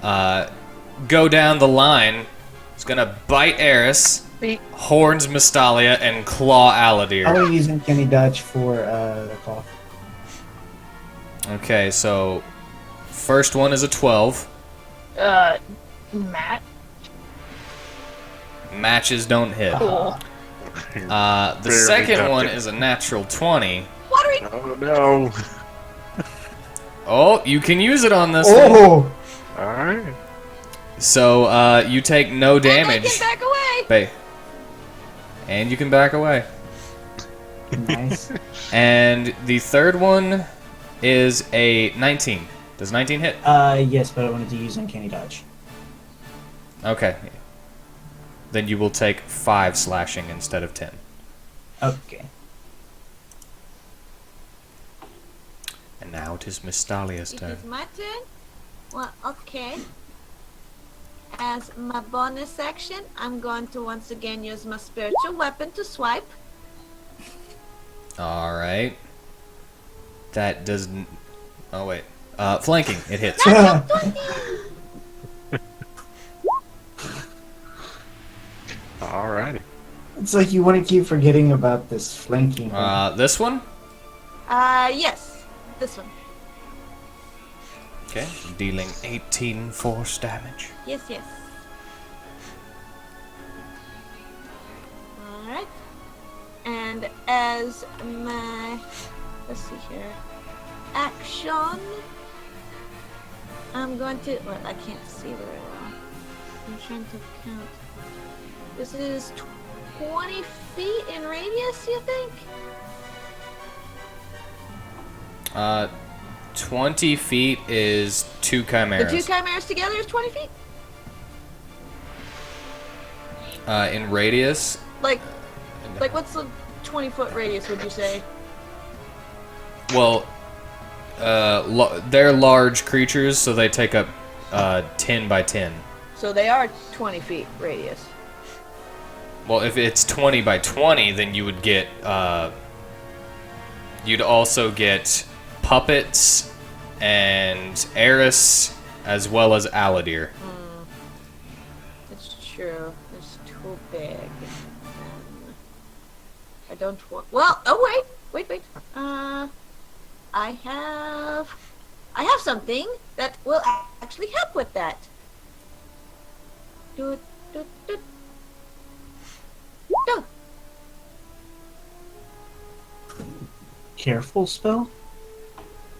go down the line. It's going to bite Eris, Beat. horns Mystalia, and claw Aladir. how are you using Kenny Dodge for the call? Okay, so first one is a 12. Matt. Matches don't hit. Cool. The Barely second ducked one it. is a natural 20. Oh no. Oh, you can use it on this one. Oh! Alright. So you take no And I damage. can back away. And you can back away. Nice. And the third one is a 19. Does 19 hit? Yes, but I wanted to use Uncanny Dodge. Okay. Then you will take 5 slashing instead of 10. Okay. And now it is Mystalia's It turn. is my turn? Well, okay. As my bonus action, I'm going to once again use my spiritual weapon to swipe. Alright. That doesn't... Oh, wait. Flanking. It hits. Alrighty. It's like you want to keep forgetting about this flanking. This one? Yes. This one. Okay. Dealing 18 force damage. Yes, yes. Alright. And as my... Let's see here. Action. I'm going to... Well, I can't see very well. I'm trying to count. This is 20 feet in radius, you think? 20 feet is 2 The chimeras. two chimeras together is 20 feet? In radius, Like what's the 20-foot radius, would you say? well, they're large creatures, so they take up 10 by 10. So they are 20 feet radius. Well, if it's 20 by 20, then you would get, you'd also get puppets and Eris, as well as Aladir. It's true. It's too big. I don't want... Well, oh wait. I have something that will actually help with that. Do. Careful spell?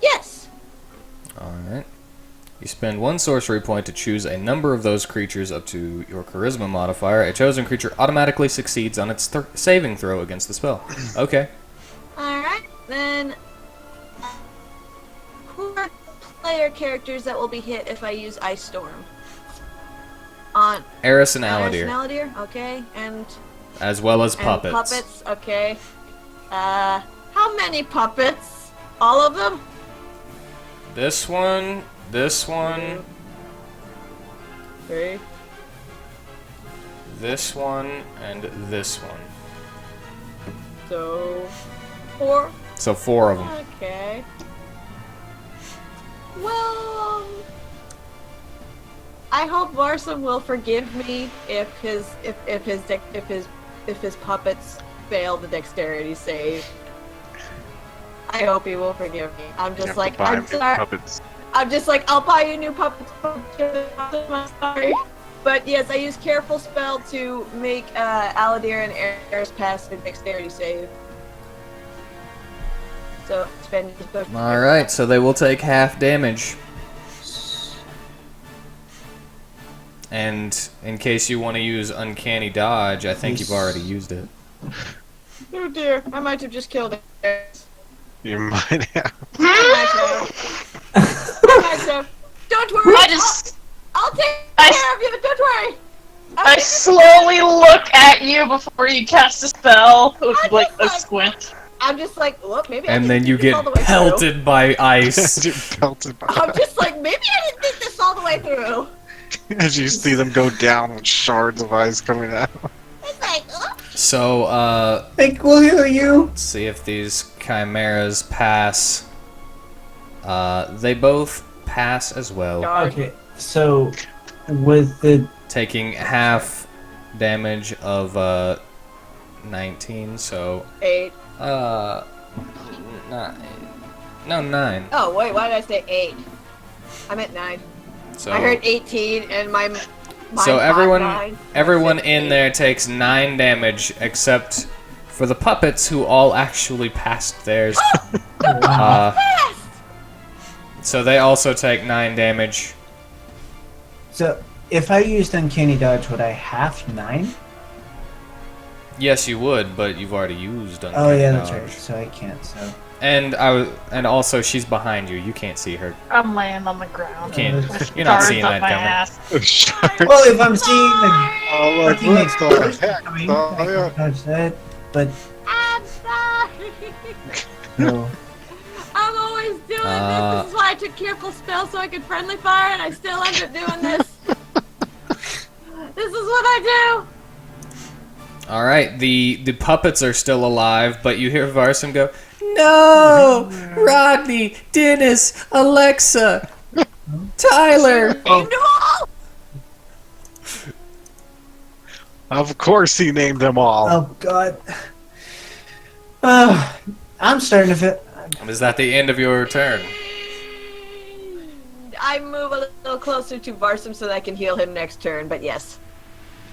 Yes. Alright. You spend 1 sorcery point to choose a number of those creatures up to your charisma modifier. A chosen creature automatically succeeds on its saving throw against the spell. Okay. Alright, then. Who are player characters that will be hit if I use Ice Storm? On Eris and Iris Aladir, and Aladir, okay, and as well as and puppets. puppets, okay. How many puppets? All of them? This one, 3. this one, and this one. So 4. So 4 of them. Okay. Well, I hope Varsum will forgive me if his puppets fail the dexterity save. I hope he will forgive me. I'm You just have like, to buy I'm new sorry. puppets. I'm just like, I'll buy you new puppets. I'm sorry. But yes, I use careful spell to make Aladir and Eris pass the dexterity save. So spend. Alright, so they will take half damage. And in case you want to use Uncanny Dodge, I think you've already used it. Oh dear, I might have just killed Eris. You might have. I might have. Don't worry. I'll take care of you. Don't worry. I slowly look at you before you cast a spell with like a squint. I'm just like, well, maybe. I And didn't then you think this all get the way through. pelted by ice. You're pelted by I'm just like, maybe I didn't think this all the way through. as you see them go down with shards of ice coming out. It's like, So, I think we'll heal you. let's see if these chimeras pass. They both pass as well, Okay, so with the taking half damage of 19. So, 8. 9. No, 9. Oh wait, why did I say 8? I meant 9. So, I heard 18, and my. so everyone, 9. everyone That's in 8. there takes 9 damage, except for the puppets who all actually passed theirs. wow. Fast! So they also take 9 damage. So if I used Uncanny Dodge, would I half 9? Yes, you would, but you've already used Uncanny Oh yeah, that's Dodge. right. So I can't. So And and also she's behind you. You can't see her. I'm laying on the ground. Can't. with You're not shards seeing up that my coming. ass. Shards. well, if I'm seeing the Oh, like, fucking what the explosion heck? coming, Oh, I yeah. can dodge that. But I'm sorry. no. I'm always doing this. This is why I took careful spell so I could friendly fire, and I still end up doing this. This is what I do. All right. The puppets are still alive, but you hear Varsum go, "No, Rodney, Dennis, Alexa, Tyler." Named them all. Of course he named them all. Oh god. I'm starting to feel. Is that the end of your turn? I move a little closer to Varsum so that I can heal him next turn. But yes.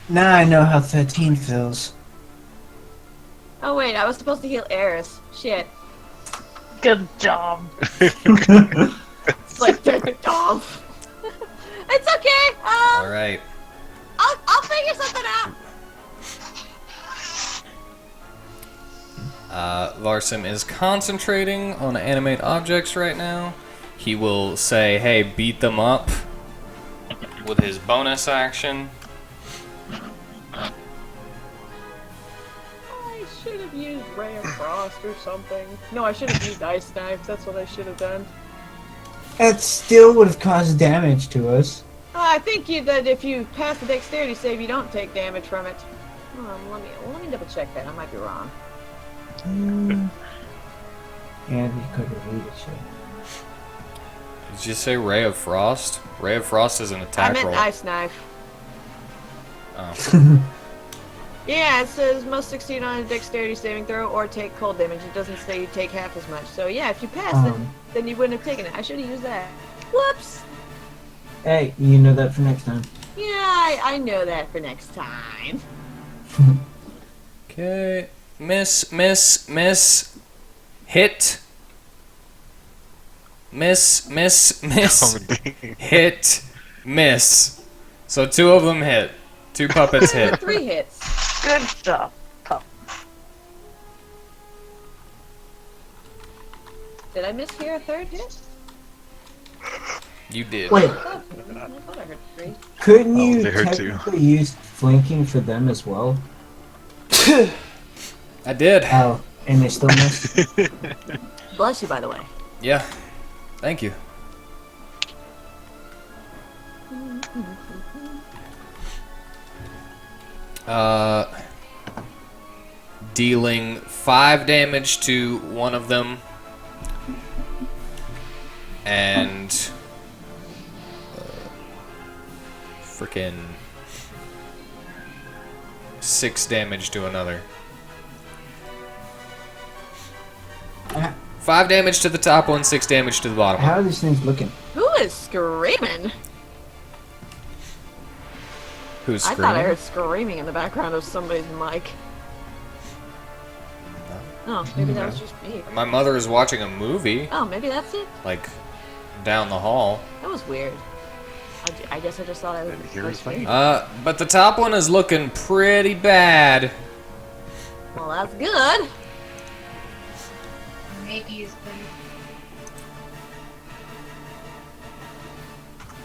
Now I know how 13 feels. Oh wait, I was supposed to heal Eris. Shit. Good job. It's like take it off. It's okay. All right. I'll figure something out. Varsum is concentrating on animate objects right now. He will say, "Hey, beat them up," with his bonus action. I should have used Ray of Frost or something. No, I should have used Ice Knife. That's what I should have done. That still would have caused damage to us. I think that if you pass the dexterity save, you don't take damage from it. Let me double check that. I might be wrong. Yeah, we could have read it. Shit. Did you say Ray of Frost? Ray of Frost is an attack I meant roll. Ice Knife. Oh. Yeah, it says must succeed on a dexterity saving throw or take cold damage. It doesn't say you take half as much. So yeah, if you pass, then you wouldn't have taken it. I should have used that. Whoops. Hey, you know that for next time. Yeah, I know that for next time. Okay. Miss. Hit. Miss. Oh, dang. Hit. Miss. So 2 of them hit. 2 puppets hit. 3 hits. Good job. Pup. Did I mishear a 3rd hit? You did. Wait, I thought I heard 3. couldn't Oh, you they hurt too. technically use flanking for them as well? I did. Oh, and they still missed? Bless you, by the way. Yeah. Thank you. dealing 5 damage to one of them, and frickin' 6 damage to another. 5 damage to the top one, 6 damage to the bottom one. How are these things looking? Who is screaming? Who's I screaming? thought I heard screaming in the background of somebody's mic. Oh, maybe that was just me. My mother is watching a movie, Oh, maybe that's it. like, down the hall. That was weird. I guess I just thought I Didn't hear was his screaming. But the top one is looking pretty bad. Well, that's good. Maybe it's been.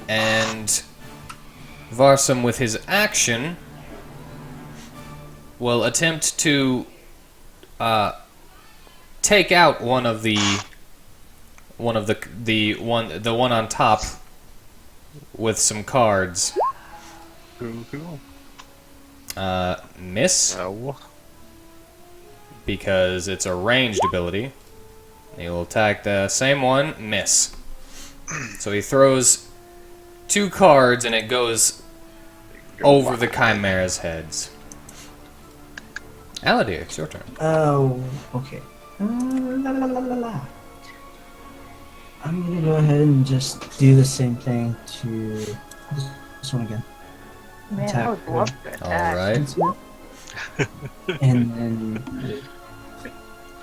And Varsum, with his action, will attempt to take out one on top with some cards. Who? Miss, Oh. because it's a ranged ability. He'll attack the same one, miss. So he throws 2 cards and it goes over the Chimera's heads. Aladir, it's your turn. Oh, okay. La, la, la, la, la. I'm gonna go ahead and just do the same thing to this one again. Man, Attack I would love to attack. Alright. And then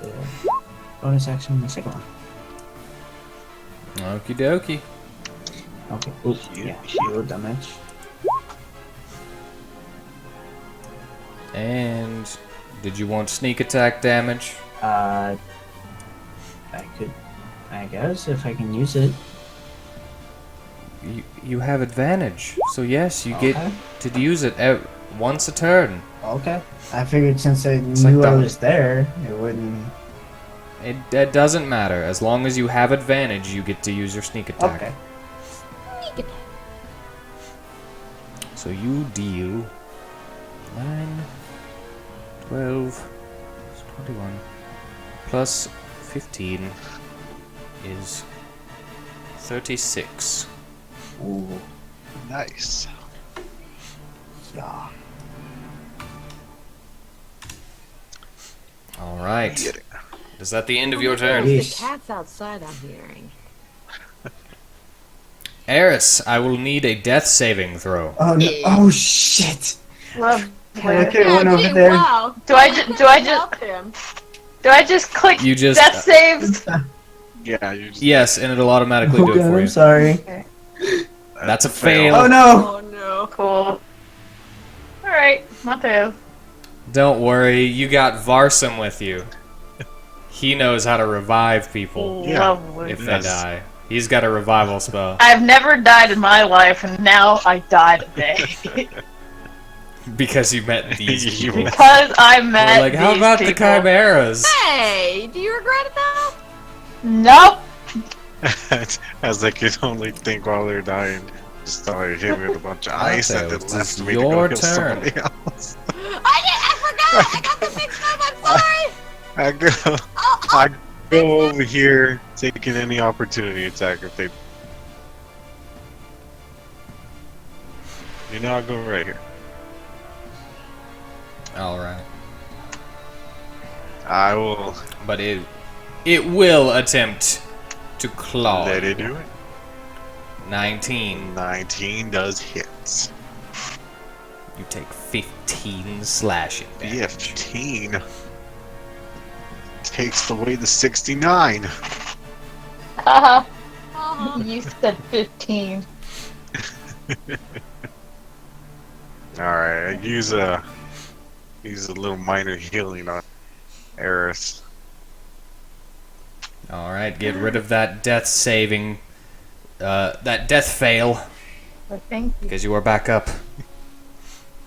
the bonus action, the second one. Okie dokie. Okay. Oops. Yeah. Heal damage. And did you want sneak attack damage? I could, I guess, if I can use it. You have advantage, so yes, you Okay. get to use it out once a turn. Okay. I figured since I It's knew like I that. was there, it wouldn't. It doesn't matter. As long as you have advantage, you get to use your sneak attack. Okay. So you deal 9, 12, 21, plus 15 is 36. Ooh. Nice. Yeah. Alright. Get it. Is that the end of your turn? The Yes. cat's outside, I'm hearing. Eris, I will need a death saving throw. Oh no! Oh shit! Love. Okay, one over gee, there. Wow. Do I just Help him. click You just death saves? Yeah, you just. yes, and it'll automatically Oh do it god, for I'm you. sorry. That's a fail. Oh no! Oh no. Cool. Alright, Mateo. Don't worry, you got Varsum with you. He knows how to revive people Yeah. Lovely. if Yes. they die. He's got a revival spell. I've never died in my life, and now I die today. Because you met these You people. met- because I We're met like, how these about the people. Chimeras? Hey, do you regret it though? Nope. As they could only think while they're dying. Just started hit with a bunch of ice Okay, and then it's left me to your go kill turn. somebody else. I forgot! I got the mixed up, I'm sorry! I go, I go over here, taking any opportunity attack if they. You know, I'll go right here. Alright. I will But it will attempt to claw. let it do it. 19. 19 does hit. You take 15 slashing damage. 15 takes away the 69. Haha. Uh-huh. You said 15. Alright, I use a little minor healing on Eris. Alright, get rid of that death saving. That death fail. I think. Because you are back up.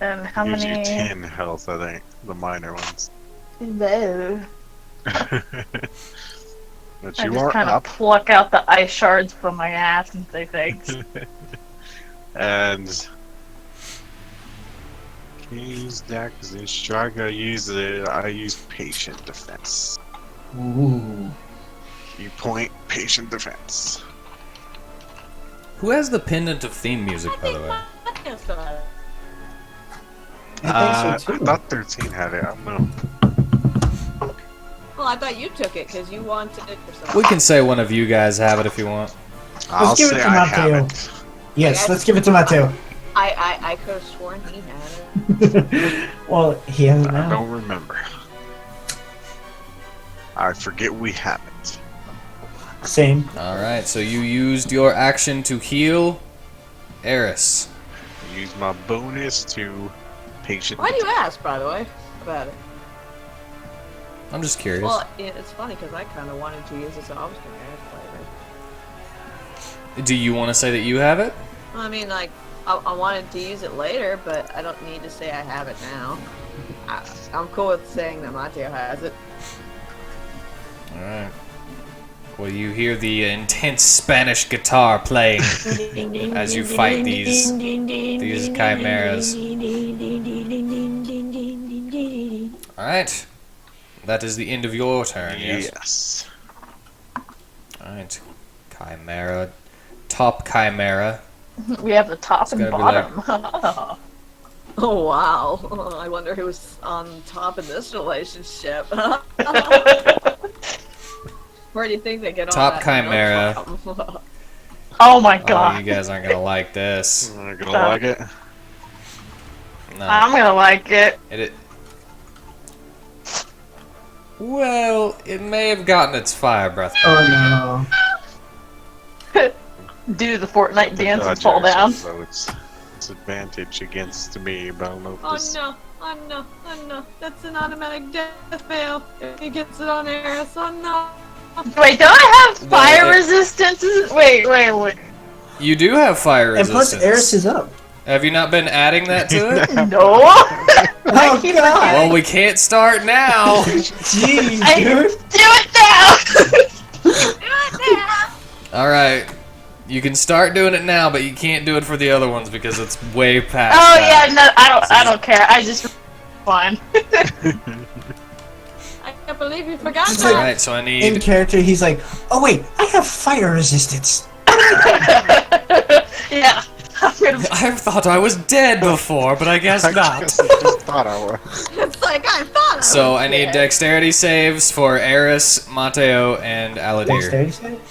And how Use many? you 10 health, I think. The minor ones. No. But I you just are kind of up, pluck out the ice shards from my ass and say thanks. and Use the acquisition. I gotta use it. I use patient defense. Ooh. You point patient defense. Who has the pendant of theme music, by the way? I think so I too. thought 13 had it. I don't know. Well, I thought you took it because you wanted it or something. We can say one of you guys have it if you want. I'll give it say to I Mateo. haven't. Yes, let's give it to Mateo. I could have sworn he had it. Well, he has it I now. don't remember. I forget we have it. Same. Alright, so you used your action to heal Eris. Use my bonus to patient. Why do you ask, by the way, about it? I'm just curious. Well, it's funny because I kind of wanted to use it, so I was going to ask later. Do you want to say that you have it? I mean, like, I wanted to use it later, but I don't need to say I have it now. I'm cool with saying that Mateo has it. Alright. Well, you hear the intense Spanish guitar playing as you fight these chimeras. Alright. That is the end of your turn, yes? Yes. Alright. Chimera. Top chimera. We have the top and gotta be bottom. Oh, wow. I wonder who's on top in this relationship. Where do you think they get on Top that chimera. milk? Oh my Oh, god. you guys aren't gonna like this. I'm not gonna like it. No. I'm gonna like it. It. Well, it may have gotten its fire breath. Oh Do the Fortnite dance and Dodge fall action, down. So it's advantage against me, but I don't know if Oh this. no, oh no, oh no. That's an automatic death fail. If he gets it on Eris, oh no. Wait, don't I have fire Well, it- resistance? Wait. You do have fire no. And plus, resistance. Eris is up. Have you not been adding that to it? No. Oh keep god! Well, we can't start now. Jeez, I dude. do it now. All right. You can start doing it now, but you can't do it for the other ones because it's way past. Oh that. yeah, no, I don't care. I just fine. I can't believe you forgot Just All that. like- right, so I In need. character, he's like, "Oh wait, I have fire resistance." Yeah. I'm gonna I thought I was dead before, but I guess I not. just thought I was. It's like I thought I So was I need dead. dexterity saves for Eris, Mateo, and Aladir. Dexterity save?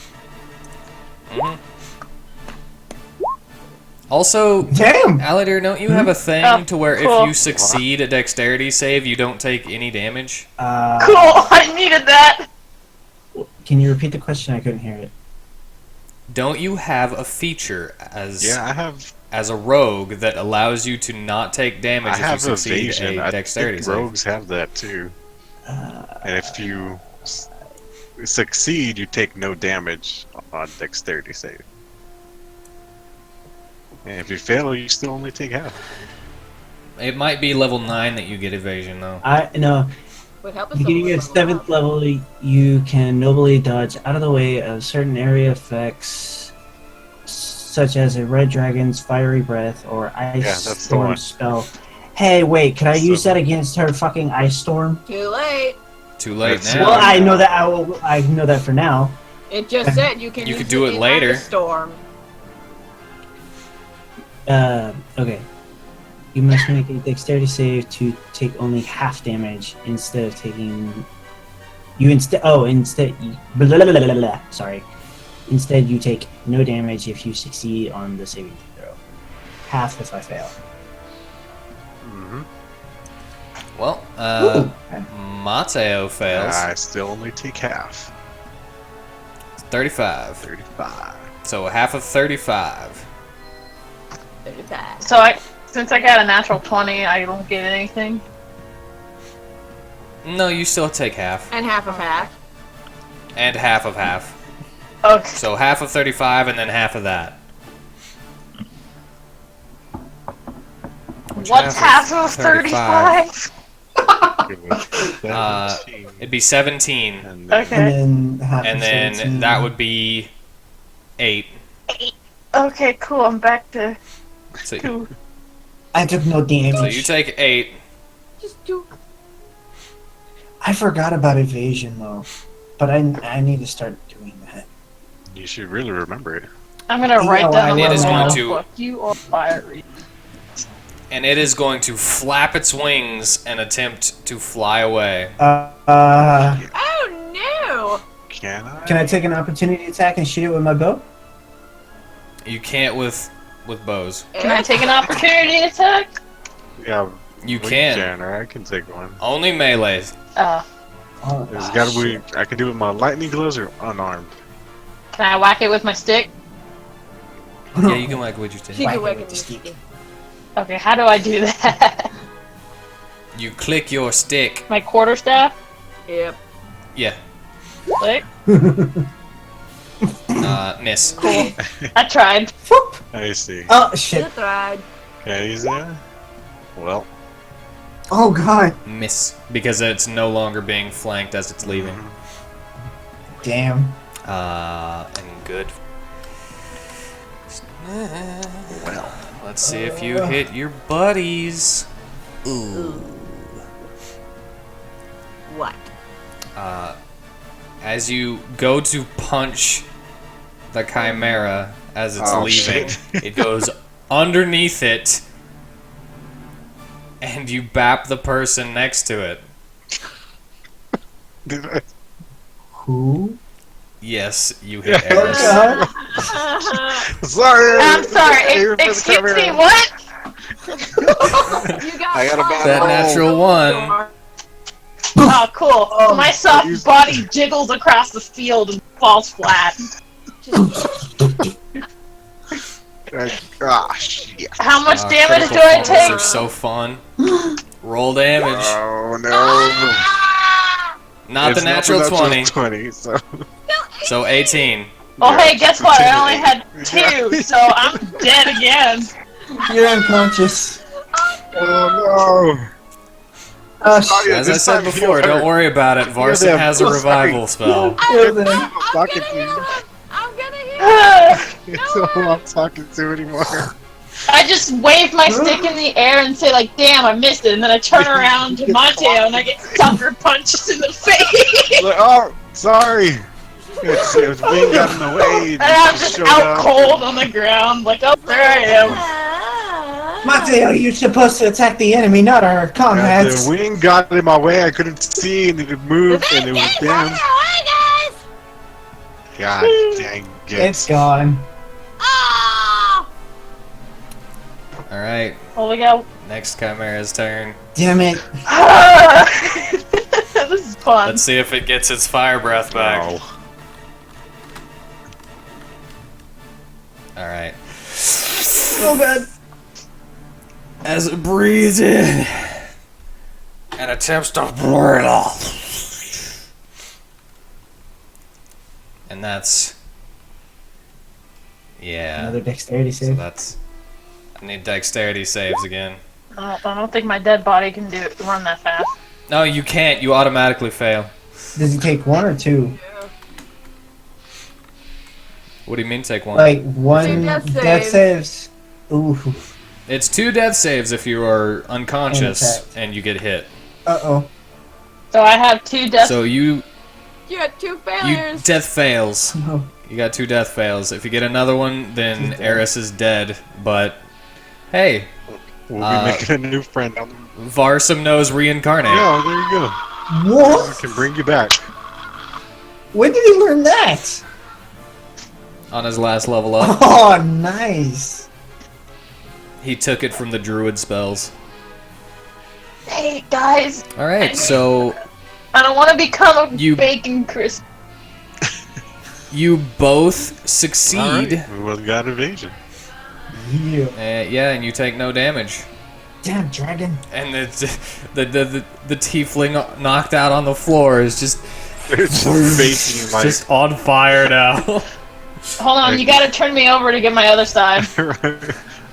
Also, Damn. Aladir, don't you have a thing Oh, to where cool. if you succeed a dexterity save, you don't take any damage? cool. I needed that. Can you repeat the question? I couldn't hear it. Don't you have a feature as Yeah, I have. as a rogue that allows you to not take damage I if you have succeed evasion. a I dexterity think save? rogues have that too. And if you succeed, you take no damage on dexterity save. And if you fail, you still only take half. It might be level 9 that you get evasion though. I no. Would help us Beginning a at little. 7th level, you can nobly dodge out of the way of certain area effects, such as a red dragon's fiery breath or ice that's the storm one. spell. Hey, wait, can I use So- that against her fucking ice storm? Too late. Too late That's- now. Well, I know that. I know that for now. It just said you can You use could do it in later. Ice Storm. Okay. You must make a dexterity save to take only half damage instead of taking. Blah, blah, blah, blah, blah, sorry. Instead, you take no damage if you succeed on the saving throw. Half if I fail. Mm-hmm. Well, Ooh. Mateo fails. I still only take half. 35. 35. So half of 35. 35. So since I got a natural 20, I don't get anything. No, you still take half. And half of half. And half of half. Okay. So half of 35 and then half of that. Which What's half of 35? It'd be 17. And then Okay. And then half And of then 17. that would be 8. Okay, cool. I'm back to So 2. I took no damage. So you take 8. Just do. I forgot about evasion though, but I need to start doing that. You should really remember it. I'm gonna write know, down it the is going roll. to- Fuck you or fiery. And it is going to flap its wings and attempt to fly away. Oh no! Can I? Can I take an opportunity attack and shoot it with my bow? You can't with bows. Can I take an opportunity attack? Yeah, You we can. I can take one. Only melee. Oh. Oh, There's gotta be. I can do it with my lightning gloves or unarmed. Can I whack it with my stick? Yeah, you can whack with your She stick. can Whack whack it it with the stick. Okay, how do I do that? You click your stick. My quarterstaff? Yep. Yeah. Click. Miss. Cool. I tried. I see. Oh shit! Good ride. Okay, he's there. Well, Oh god! Miss. Because it's no longer being flanked as it's leaving. Damn. And good. Well, let's see if you hit your buddies. Ooh. What? As you go to punch the chimera as it's Oh, leaving, shit. it goes underneath it, and you bap the person next to it. did I? Who? Yes, you hit Oh Eris. god! Sorry. I'm sorry. You're for the Excuse me, camera. what? You got I got a bad That roll. natural one. Oh, cool. So my soft use- body jiggles across the field and falls flat. Ah, shit. How much Uh, damage do critical I falls take? are so fun. Roll damage. Oh no. Not the It's natural 20. 20, so. So 18. Oh, Yeah, hey, guess what? I only had Yeah. 2, so I'm dead again. You're unconscious. Oh no. Oh shit! Yeah, As I this said time before, he'll don't hurt. worry about it. Varson damn has a sorry. revival spell. Kill them. I'm talking to you. I'm gonna hit It's all I'm talking to anymore. I just wave my stick in the air and say, like, damn, I missed it. And then I turn around to Mateo and I get sucker punched in the face. Like, oh, sorry. It was wind got in the way. And I'm just out cold on the ground, like, oh, there I am. Mateo, you're supposed to attack the enemy, not our comrades. The wind got in my way. I couldn't see, and it moved, and it was down. Hi guys! God dang it! It's gone. Oh! Alright, Oh, we got. next Chimera's turn. Damn it. This is fun. Let's see if it gets its fire breath back. No. Alright. Oh god. As it breathes in and attempts to blow it off. And that's. Yeah. Another dexterity So save. that's. I need dexterity saves again. I don't think my dead body can run that fast. No, you can't. You automatically fail. Does he take 1 or 2? What do you mean take one? Like 1 Two death death saves. Ooh. It's 2 death saves if you are unconscious attacked. and you get hit. Uh-oh. So I have 2 death. So you You had 2 you failures. death fails. Oh. You got 2 death fails. If you get another one, then She's dead. Eris is dead. But hey, We'll be Uh, making a new friend. Varsum knows reincarnate. Yeah, there you go. I What? can bring you back. When did he learn that? On his last level up, Oh, nice. he took it from the druid spells. Hey, guys. All right, so I don't want to become a You- bacon crisp. you both succeed. Alright, we both got evasion. Yeah. Yeah, and you take no damage. Damn, dragon. And the tiefling knocked out on the floor is just It's just facing like. just on fire now. Hold on, you gotta turn me over to get my other side.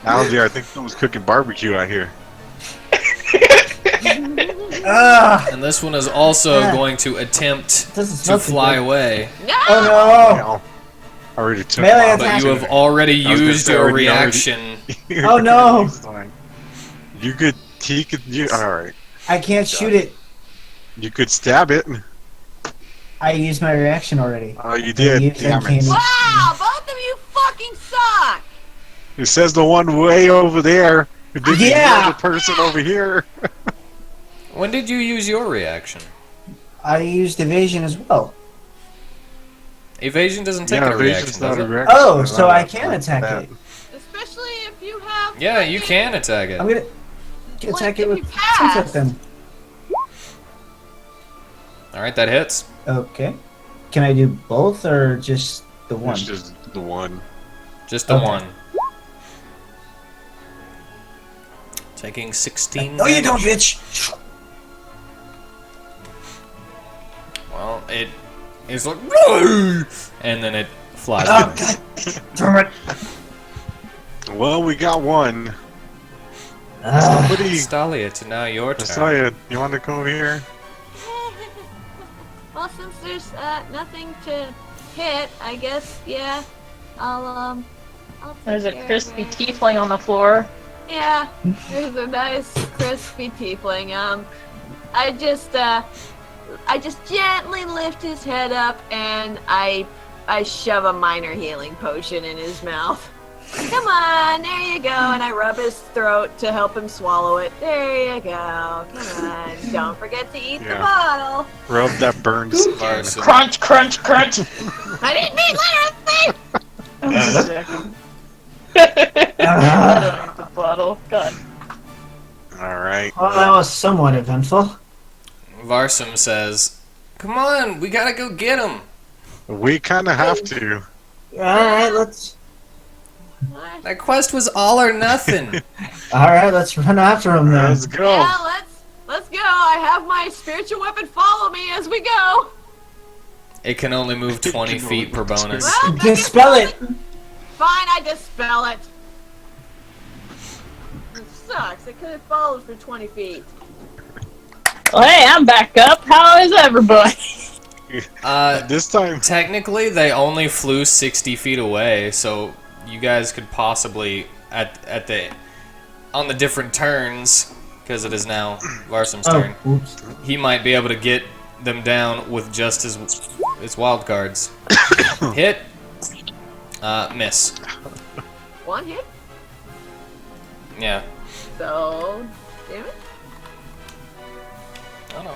Algie, I think someone's cooking barbecue out here. Ah! And this one is also Yeah. going to attempt Doesn't to smell too fly good. away. Oh No. I already took Melee mine. But attack. you have already I was gonna used say your already- reaction. Oh, no. You could. He could. All right. I can't shoot it. You could stab it. I used my reaction already. Oh, you I did. used Damn it. Uncanny. Wow, both of you fucking suck. It says the one way over there. It didn't Yeah. hear the person over here. When did you use your reaction? I used evasion as well. Evasion doesn't take Yeah, a reaction, evasion's does not a it? reaction. Oh, so Not I a- can not attack that. it. Especially if you have. Yeah, you fucking- can attack it. I'm gonna attack it if with you pass. sunset then. Alright, that hits. Okay. Can I do both or just the one? It's just the one. Just the Okay. one. Taking 16 No, you don't, damage. bitch. Well, it is like, "No!" And then it flies Oh away. god. Damn it. Well, we got one. Ah. Somebody. Stalia, it's now your turn. Messiah, you want to come over here? Well, since there's nothing to hit, I guess, yeah, I'll take There's a care of crispy it. tiefling on the floor. Yeah, there's a nice crispy tiefling. I just gently lift his head up and I shove a minor healing potion in his mouth. Come on, there you go, and I rub his throat to help him swallow it. There you go. Come on, don't forget to eat the Yeah. bottle. Rub that burn skin. Larson. Crunch, crunch, crunch. I didn't mean literally. Ah. The bottle. God. Alright. Well, that was somewhat eventful. Varsum says, "Come on, we gotta go get him." We kind of have to. Alright, let's. That quest was all or nothing. Alright, let's run after him then. Let's go. Yeah, let's go. I have my spiritual weapon follow me as we go. It can only move 20 feet per bonus. Well, Dispel it! Fine, I dispel it. It sucks. It could have followed for 20 feet. Well, hey, I'm back up. How is everybody? This time, Technically, they only flew 60 feet away, so you guys could possibly on the different turns, because it is now Varsum's turn. Oh, oops. He might be able to get them down with just his wild cards. Hit. Miss. One hit. Yeah. So, damn it. I don't know.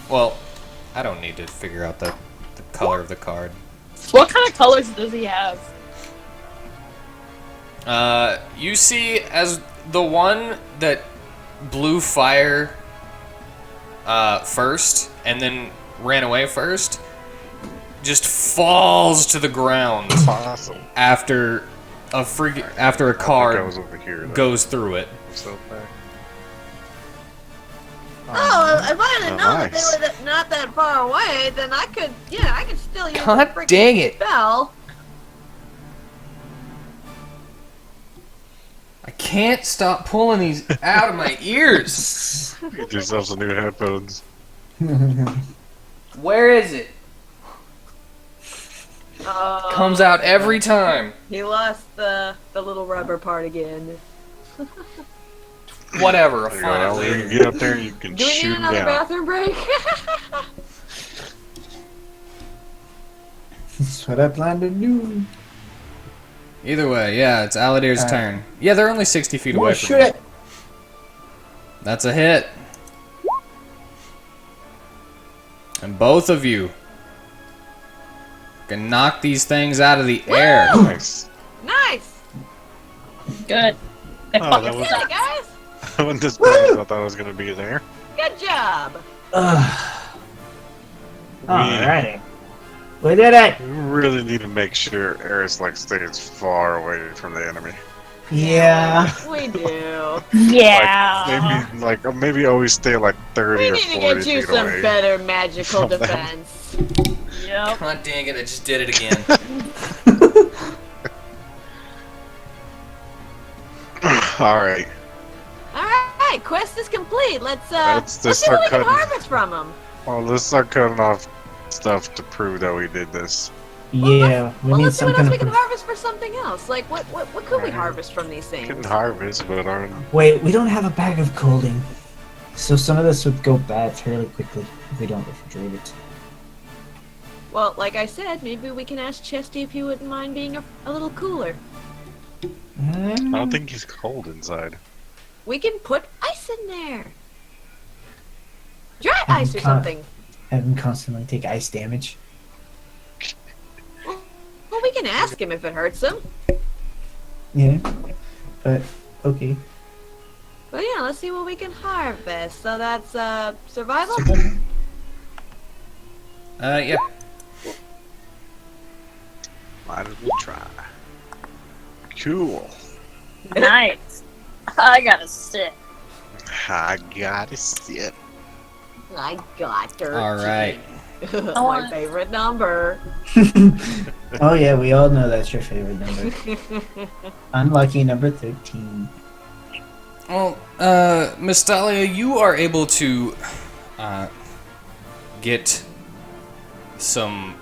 Well, I don't need to figure out the color of the card. What kind of colors does he have? You see as the one that blew fire first and then ran away first just falls to the ground awesome. after a I think I card was over here. though. goes through it. So back. Oh, if I had known that nice. they were not that far away, then I could still use God the freaking dang it. spell. I can't stop pulling these out of my ears. Get yourself some new headphones. Where is it? Comes out every time. He lost the little rubber part again. Whatever, I'll There you find go. it You later. can get up there and you can Do we shoot need him another down. bathroom break? That's what I plan to do. Either way, yeah, it's Aladir's turn. Yeah, they're only 60 feet away Well, from shoot me. it! That's a hit. And both of you can knock these things out of the air. Nice. Nice. Good. Oh, that was Hey guys, when this bad as I thought I was gonna be there. good job. Alrighty. We did it! We really need to make sure Eris like stays far away from the enemy. Yeah. We do. Yeah. Maybe always stay like 30 We or need to 40 get you feet some away. better magical from them. defense. Yep. God dang it, I just did it again. All right. All right, quest is complete. Let's Let's see what we start can cutting. harvest from them. Well, let's start cutting off stuff to prove that we did this. Yeah, we Well, need let's see some what kind else of. we can harvest for something else. Like, what could we Right. harvest from these Couldn't things? harvest, but our Wait, we don't have a bag of coaling, so some of this would go bad fairly quickly if we don't refrigerate it. Well, like I said, maybe we can ask Chesty if he wouldn't mind being a little cooler. I don't think he's cold inside. We can put ice in there. Dry ice or can't- something. Have him constantly take ice damage. Well, we can ask him if it hurts him. Yeah, but okay. But yeah, let's see what we can harvest. So that's survival. Yeah. Might as well try. Cool. Nice. I gotta sit. I gotta sit. I got 13. All right. My want- favorite number. Oh yeah, we all know that's your favorite number. Unlucky number 13. Well, Miss Dahlia, you are able to get some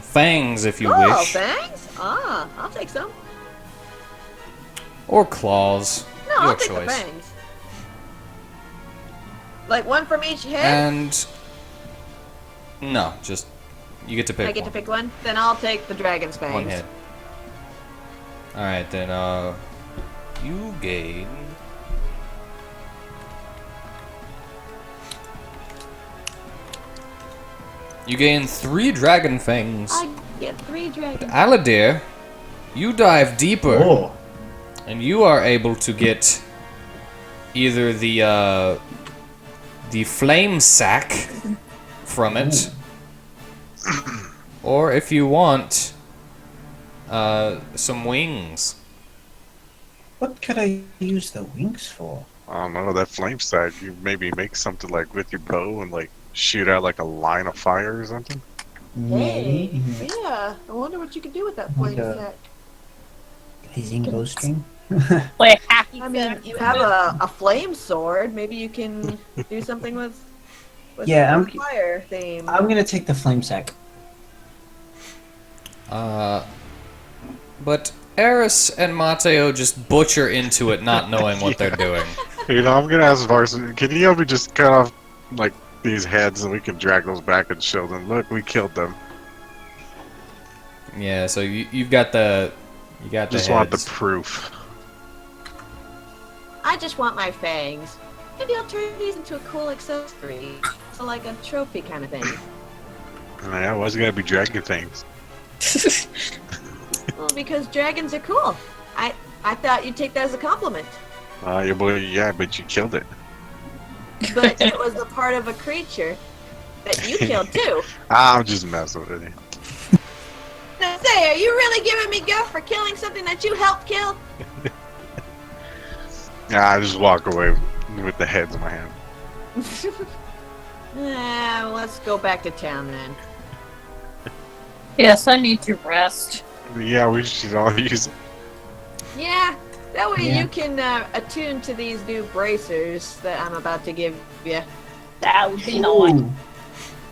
fangs if you Oh, wish, thanks. Ah, I'll take some. or claws, No, your I'll take the choice. fangs. Like one from each head? And no, just you get to pick I get one. to pick one? Then I'll take the dragon's fangs. One head. All right, then. You gain. You gain 3 dragon fangs. I get 3 dragons. Aladir, you dive deeper, Oh, and you are able to get either the flame sack from it, or if you want, some wings. what could I use the wings for? I don't know, that flame sack, you maybe make something like with your bow and like shoot out like a line of fire or something? Hey, Maybe yeah. I wonder what you could do with that flame Like a- sack. blazing bowstring. Wait, hacky I mean, you have a flame sword. Maybe you can do something with Yeah, the I'm- fire theme. I'm gonna take the flame sack. But Eris and Mateo just butcher into it, not knowing what they're doing. You know, I'm gonna ask Varson, can you help me just cut off like these heads and we can drag those back and show them, look, we killed them. Yeah, so you've got the Just want the heads. proof. I just want my fangs. Maybe I'll turn these into a cool accessory. So like a trophy kind of thing. Yeah, why's it gotta be dragon things? Well, because dragons are cool. I thought you'd take that as a compliment. Your boy, yeah, but you killed it. But it was a part of a creature that you killed too. I'm just messing with you. Now say, are you really giving me guff for killing something that you helped kill? Yeah, I just walk away with the heads in my hand. Well, let's go back to town then. Yes, I need to rest. Yeah, we should all use it. Yeah, that way Yeah. you can attune to these new bracers that I'm about to give you. That would be nice.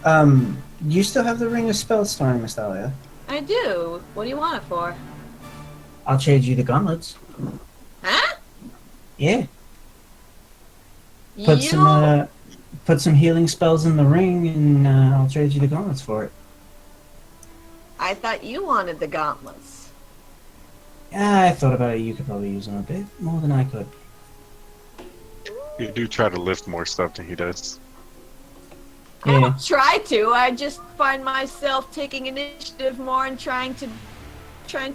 Ooh. You still have the Ring of Spellstorm, Miss Dahlia. I do. What do you want it for? I'll trade you the gauntlets. Huh? Yeah. Put some healing spells in the ring, and I'll trade you the gauntlets for it. I thought you wanted the gauntlets. Yeah, I thought about it. You could probably use them a bit more than I could. You do try to lift more stuff than he does. I Yeah. don't try to. I just find myself taking initiative more and trying to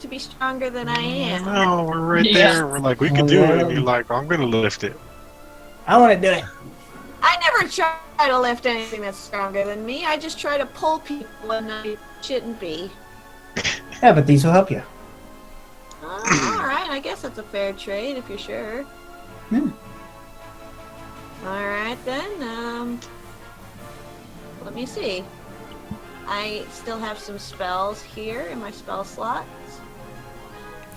be stronger than I am. No, we're right Yeah. there. We're like, we can do it. And you're like, I'm gonna lift it. I want to do it. I never try to lift anything that's stronger than me. I just try to pull people when I shouldn't be. Yeah, but these will help you. Alright, I guess that's a fair trade if you're sure. Hmm. Alright then, let me see. I still have some spells here in my spell slots.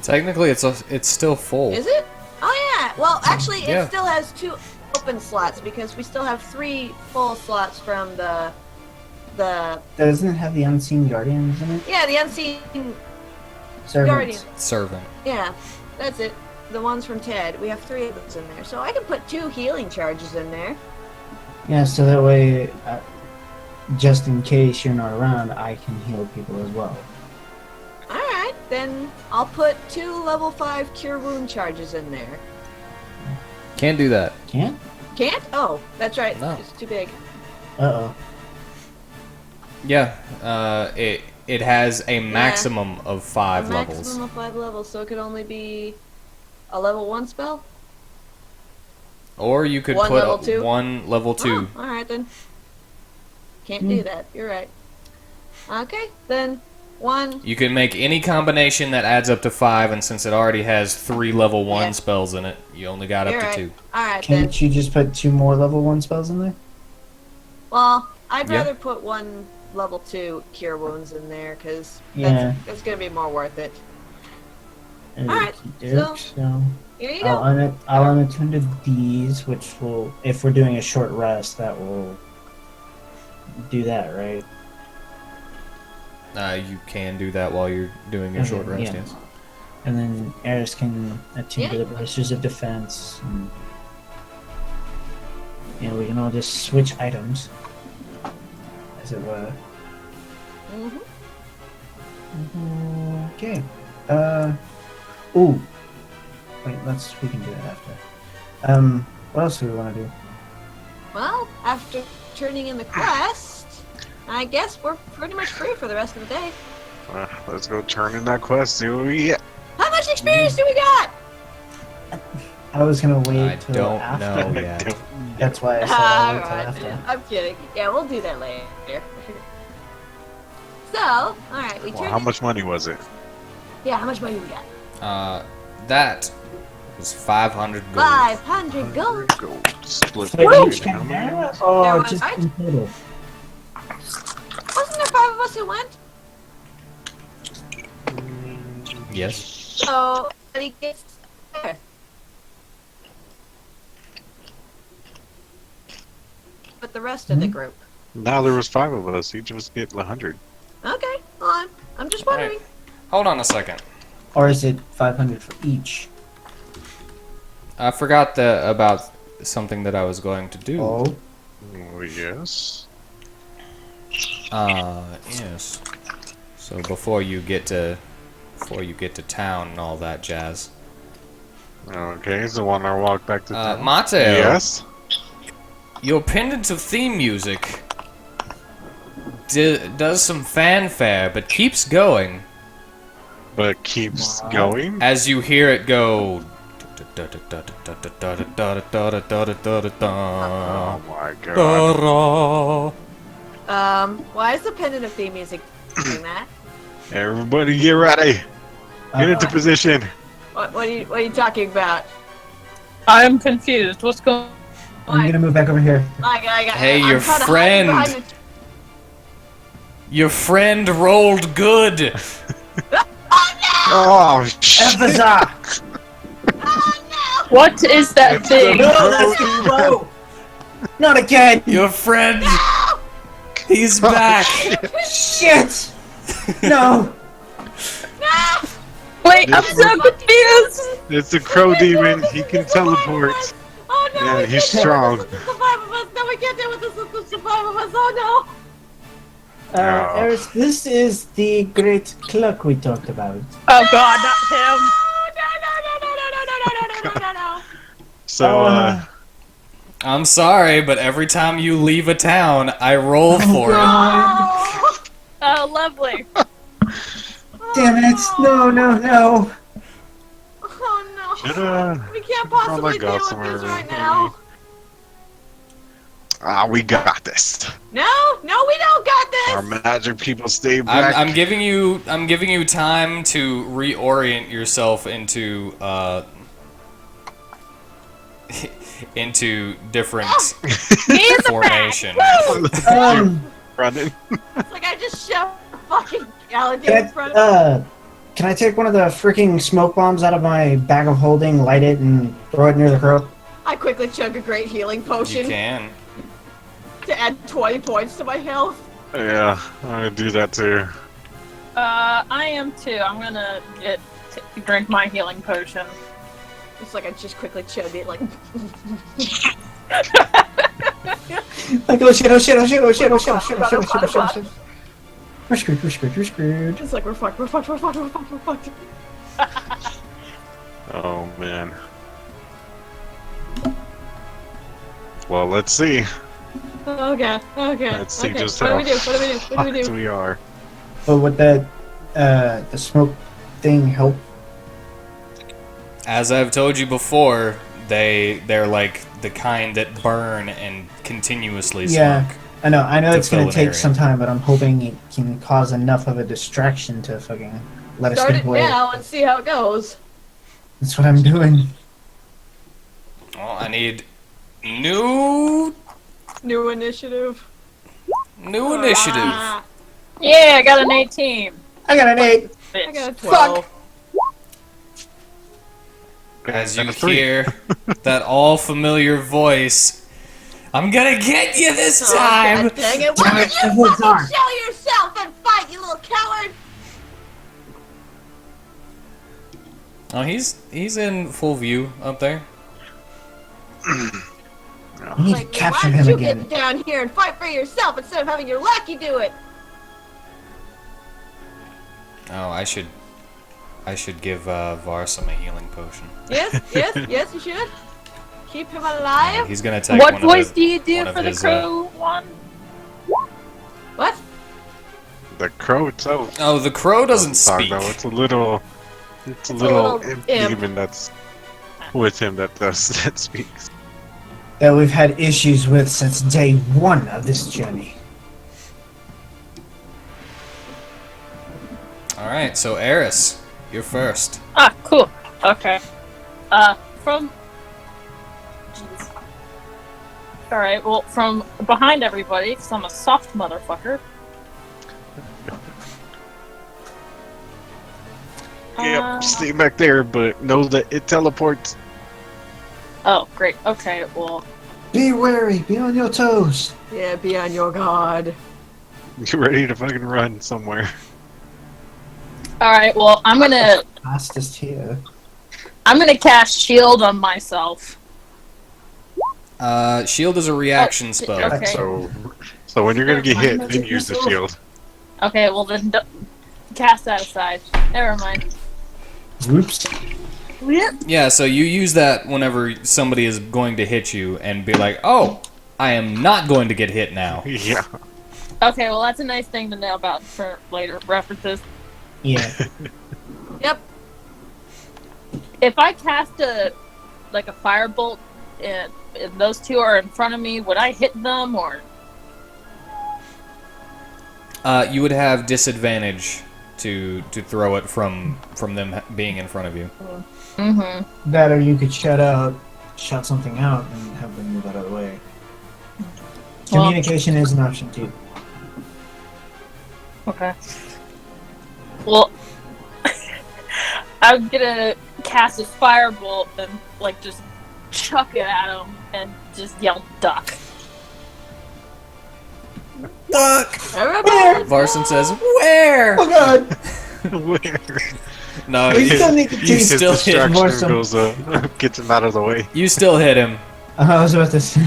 Technically, it's still full. Is it? Oh yeah. Well, actually, Yeah. it still has 2 open slots because we still have 3 full slots from the the Doesn't it have the unseen guardians in it? yeah, the unseen Servants. guardian. Servant. Yeah, that's it. The ones from Ted. We have 3 of those in there, so I can put 2 healing charges in there. Yeah, so that way, just in case you're not around, I can heal people as well. All right, then I'll put 2 level 5 cure wound charges in there. Can't do that. Can't? Can't? Oh, that's right. No. It's too big. Uh-oh. Yeah. It has a maximum of 5 A levels. maximum of 5 levels, so it could only be a level 1 spell. Or you could One put level 2? 1 level 2. Oh, all right then. Can't do that. You're right. Okay, then 1. You can make any combination that adds up to 5, and since it already has 3 level 1 Yeah. spells in it, you only got You're up to right. 2. All right then. Can't you just put 2 more level 1 spells in there? Well, I'd Yeah. rather put 1 level 2 cure wounds in there because Yeah. that's gonna be more worth it. Alright, so Here you I'll go. unattune to these, which will, if we're doing a short rest, that will do that, right? You can do that while you're doing your Okay, short rest, yeah. yes. And then Eris can attune to Yeah. the bracers of defense. And, we can all just switch items, as it were. Mhm. Okay. Ooh. Wait, we can do that after. What else do we want to do? Well, after turning in the quest, I guess we're pretty much free for the rest of the day. Let's go turn in that quest. See what we get. How much experience do we got? I was gonna wait I till don't after. know yet. That's why I said I'll wait till Alright, after. I'm kidding. Yeah, we'll do that later. So, alright, we Well, turned how much money was it? Yeah, how much money we got? That was 500 gold. 500 gold. Go split For between each how many? camera, There or was, just right? in total? Wasn't there 5 of us who went? Yes. So, he gets there. But the rest of the group. Now there was 5 of us. Each of us get 100. Okay, hold on. I'm just wondering. Alright. Hold on a second. Or is it 500 for each? I forgot about something that I was going to do. Oh, Oh, yes. Yes. So before you get to town and all that jazz. Okay, so when I walk back to town. Mateo. Yes? Your pendant of theme music does some fanfare, but keeps going But keeps Wow. going? as you hear it go. Oh my god. Why is the pendant of theme music doing that? Everybody get ready. Get into position. What are you talking about? I'm confused. What's going I'm gonna move back over here. Hey, I'm your kinda friend. hiding behind Your friend rolled good. Oh, shit. Ephaza! What is that thing? No, that's too low! Not again! Your friend. He's back. Shit! No! Wait, I'm so confused. It's a crow demon. He can teleport. Oh no! Yeah, we he's can't strong. do it with the 5 of us. No, we can't do it with the 5 of us. Oh No. Eris, this is the great clock we talked about. Oh god, not him. no! So, I'm sorry, but every time you leave a town, I roll for it. Oh, lovely. Damn it! No, no, no! Oh should, no! We can't possibly go deal with somewhere this right really- now. we got this. No, we don't got Our this. magic people stay back. I'm giving you time to reorient yourself into into different formation. Running. It's like I just shoved fucking Alligator in front of me. Can I take one of the freaking smoke bombs out of my bag of holding, light it, and throw it near the crow? I quickly chug a great healing You potion can. to add 20 points to my health. Yeah, I'm gonna do that too. I am too. I'm gonna drink my healing potion. It's like I just quickly chugged it, like. Like, oh shit, oh shit, oh shit, oh shit, oh shit, oh shit, oh shit, oh shit, oh shit, oh shit. We're screwed, we're screwed, we're screwed. It's like we're fucked, we're fucked, we're fucked, we're fucked, we're fucked. Oh man. Well, let's see. Okay, okay. Let's see okay. just what do how we do? What do we do? What do we fucked do? we are. But would that, the smoke thing help? As I've told you before, they're like the kind that burn and continuously Yeah. smoke. I know To it's gonna fill an take area. some time, but I'm hoping it can cause enough of a distraction to fucking let us Start get it away. now and see how it goes. That's what I'm doing. Well, I need new New initiative. initiative. Yeah, I got an 18. I got an 8. I got a Bitch. 12. As And you a 3. hear that all familiar voice, I'm gonna get you this time. God dang it. Why Damn it, don't you the hoods fucking are. show yourself and fight, you little coward? Oh, he's in full view up there. We need Like, to capture why him don't you again. get down here and fight for yourself instead of having your lackey do it? Oh, I should give Varsum a healing potion. Yes, yes, yes, you should. Keep him alive. He's gonna take What one voice of do you do one of for the his, crow one? What? The crow itself. Oh, the crow doesn't talk, speak. though. It's a little little imp. demon that's with him that does that speaks. That we've had issues with since day 1 of this journey. All right, so Eris, you're first. Ah, cool. Okay. From. Jeez. Alright, well, from behind everybody, because I'm a soft motherfucker. Yep, stay back there, but know that it teleports. Oh, great. Okay, well. Be wary, be on your toes. Yeah, be on your guard. Get ready to fucking run somewhere. Alright, well, I'm gonna Fastest here. cast shield on myself. Shield is a reaction spell. Okay. So when you're gonna get hit, Never then mind, use the myself. shield. Okay, well then cast that aside. Never mind. Whoops. Yeah, so you use that whenever somebody is going to hit you and be like, "Oh, I am not going to get hit now." Yeah. Okay, well that's a nice thing to know about for later references. Yeah. Yep. If I cast a firebolt and those two are in front of me, would I hit them or? You would have disadvantage to throw it from them being in front of you. Mm-hmm. That or you could shout something out and have them move out of the way. Well- Communication is an option too. Okay. Well, I'm gonna cast a firebolt and just chuck it at him and just yell duck. Duck! Everybody. Varson says, "Where?" Oh god! Where? No, We you, still need to you teach still His hit him. distraction Varsum. goes gets him out of the way. You still hit him. I was about to say.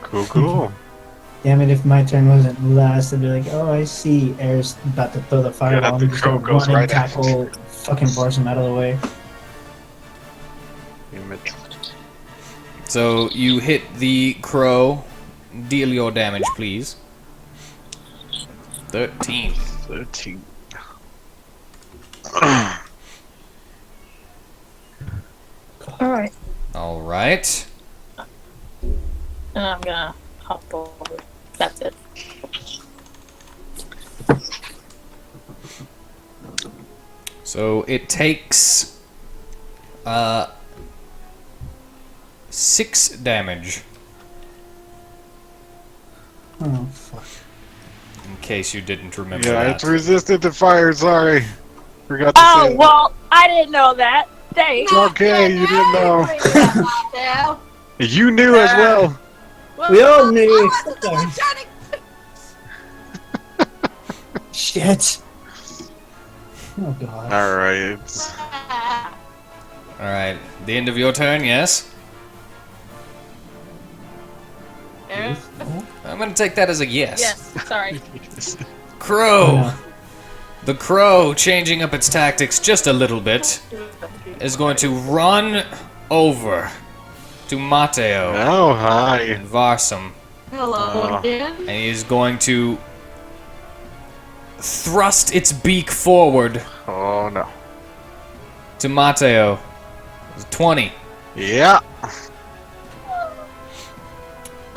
Cool. Damn it, if my turn wasn't last, I'd be like, oh, I see Air's about to throw the fireball. the I'm just crow gonna goes run right and at tackle fucking Varsum out of the way. Damn it. So you hit the crow. Deal your damage, please. 13. 13. All right. All right. And I'm gonna hop over. That's it. So it takes 6 damage, Oh, fuck. in case you didn't remember Yeah, that. it's resistant to fire. Sorry, forgot to say. Oh that. well, I didn't know that. Thanks. It's okay, you didn't know. Now. You knew as well. Well, We all I knew. wasn't the one trying to. Shit. Oh god. Alright. All right, the end of your turn. Yes. I'm gonna take that as a yes. Yes, sorry. Crow. Oh, no. The crow, changing up its tactics just a little bit, is going to run over to Mateo Oh, hi. and Varsum, Hello again. and he is going to thrust its beak forward Oh, no. to Mateo. 20, Yeah.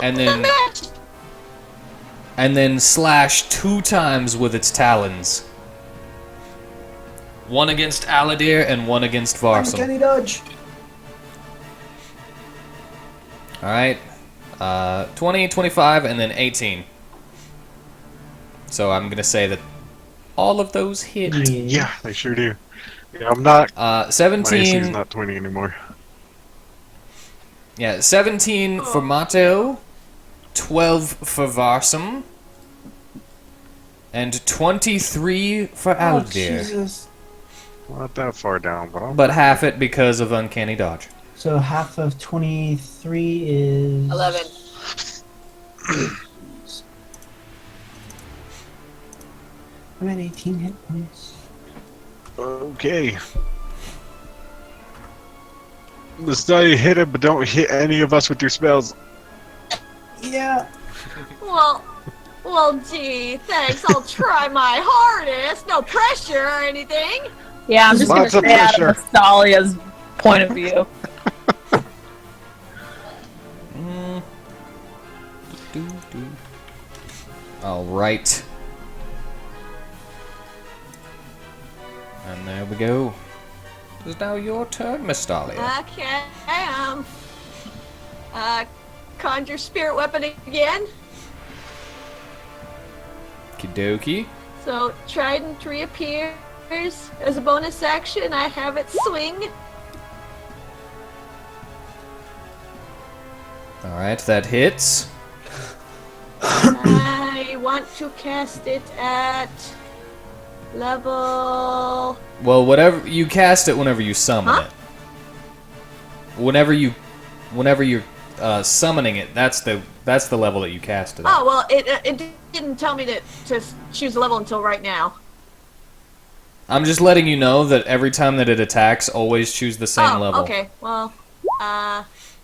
and then slash 2 times with its talons. One against Aladir and one against Varsum. Uncanny dodge. Alright. 20, 25, and then 18. So I'm gonna say that all of those hit. Yeah, they sure do. Yeah, I'm not. My AC is 17. not 20 anymore. Yeah, 17 for Mateo, 12 for Varsum, and 23 for Oh, Aladir. Jesus. Not that far down, but I'm. But half it because of Uncanny Dodge. So half of 23 is 11. I'm at 18 hit points. Okay. Let's not hit it, but don't hit any of us with your spells. Yeah. Well, gee, thanks. I'll try my hardest. No pressure or anything. Yeah, I'm just gonna Lots of stay out pressure. of Thalia's point of view. Alright. And there we go. It is now your turn, Miss Dahlia. Okay, conjure spirit weapon again. Kidoki. So trident reappears as a bonus action. I have it swing. Alright, that hits. I want to cast it at level. Well, whatever you cast it whenever you summon Huh? it. Whenever you're summoning it, that's the level that you cast it at. Oh well, it didn't tell me to choose a level until right now. I'm just letting you know that every time that it attacks, always choose the same level. Okay. Well,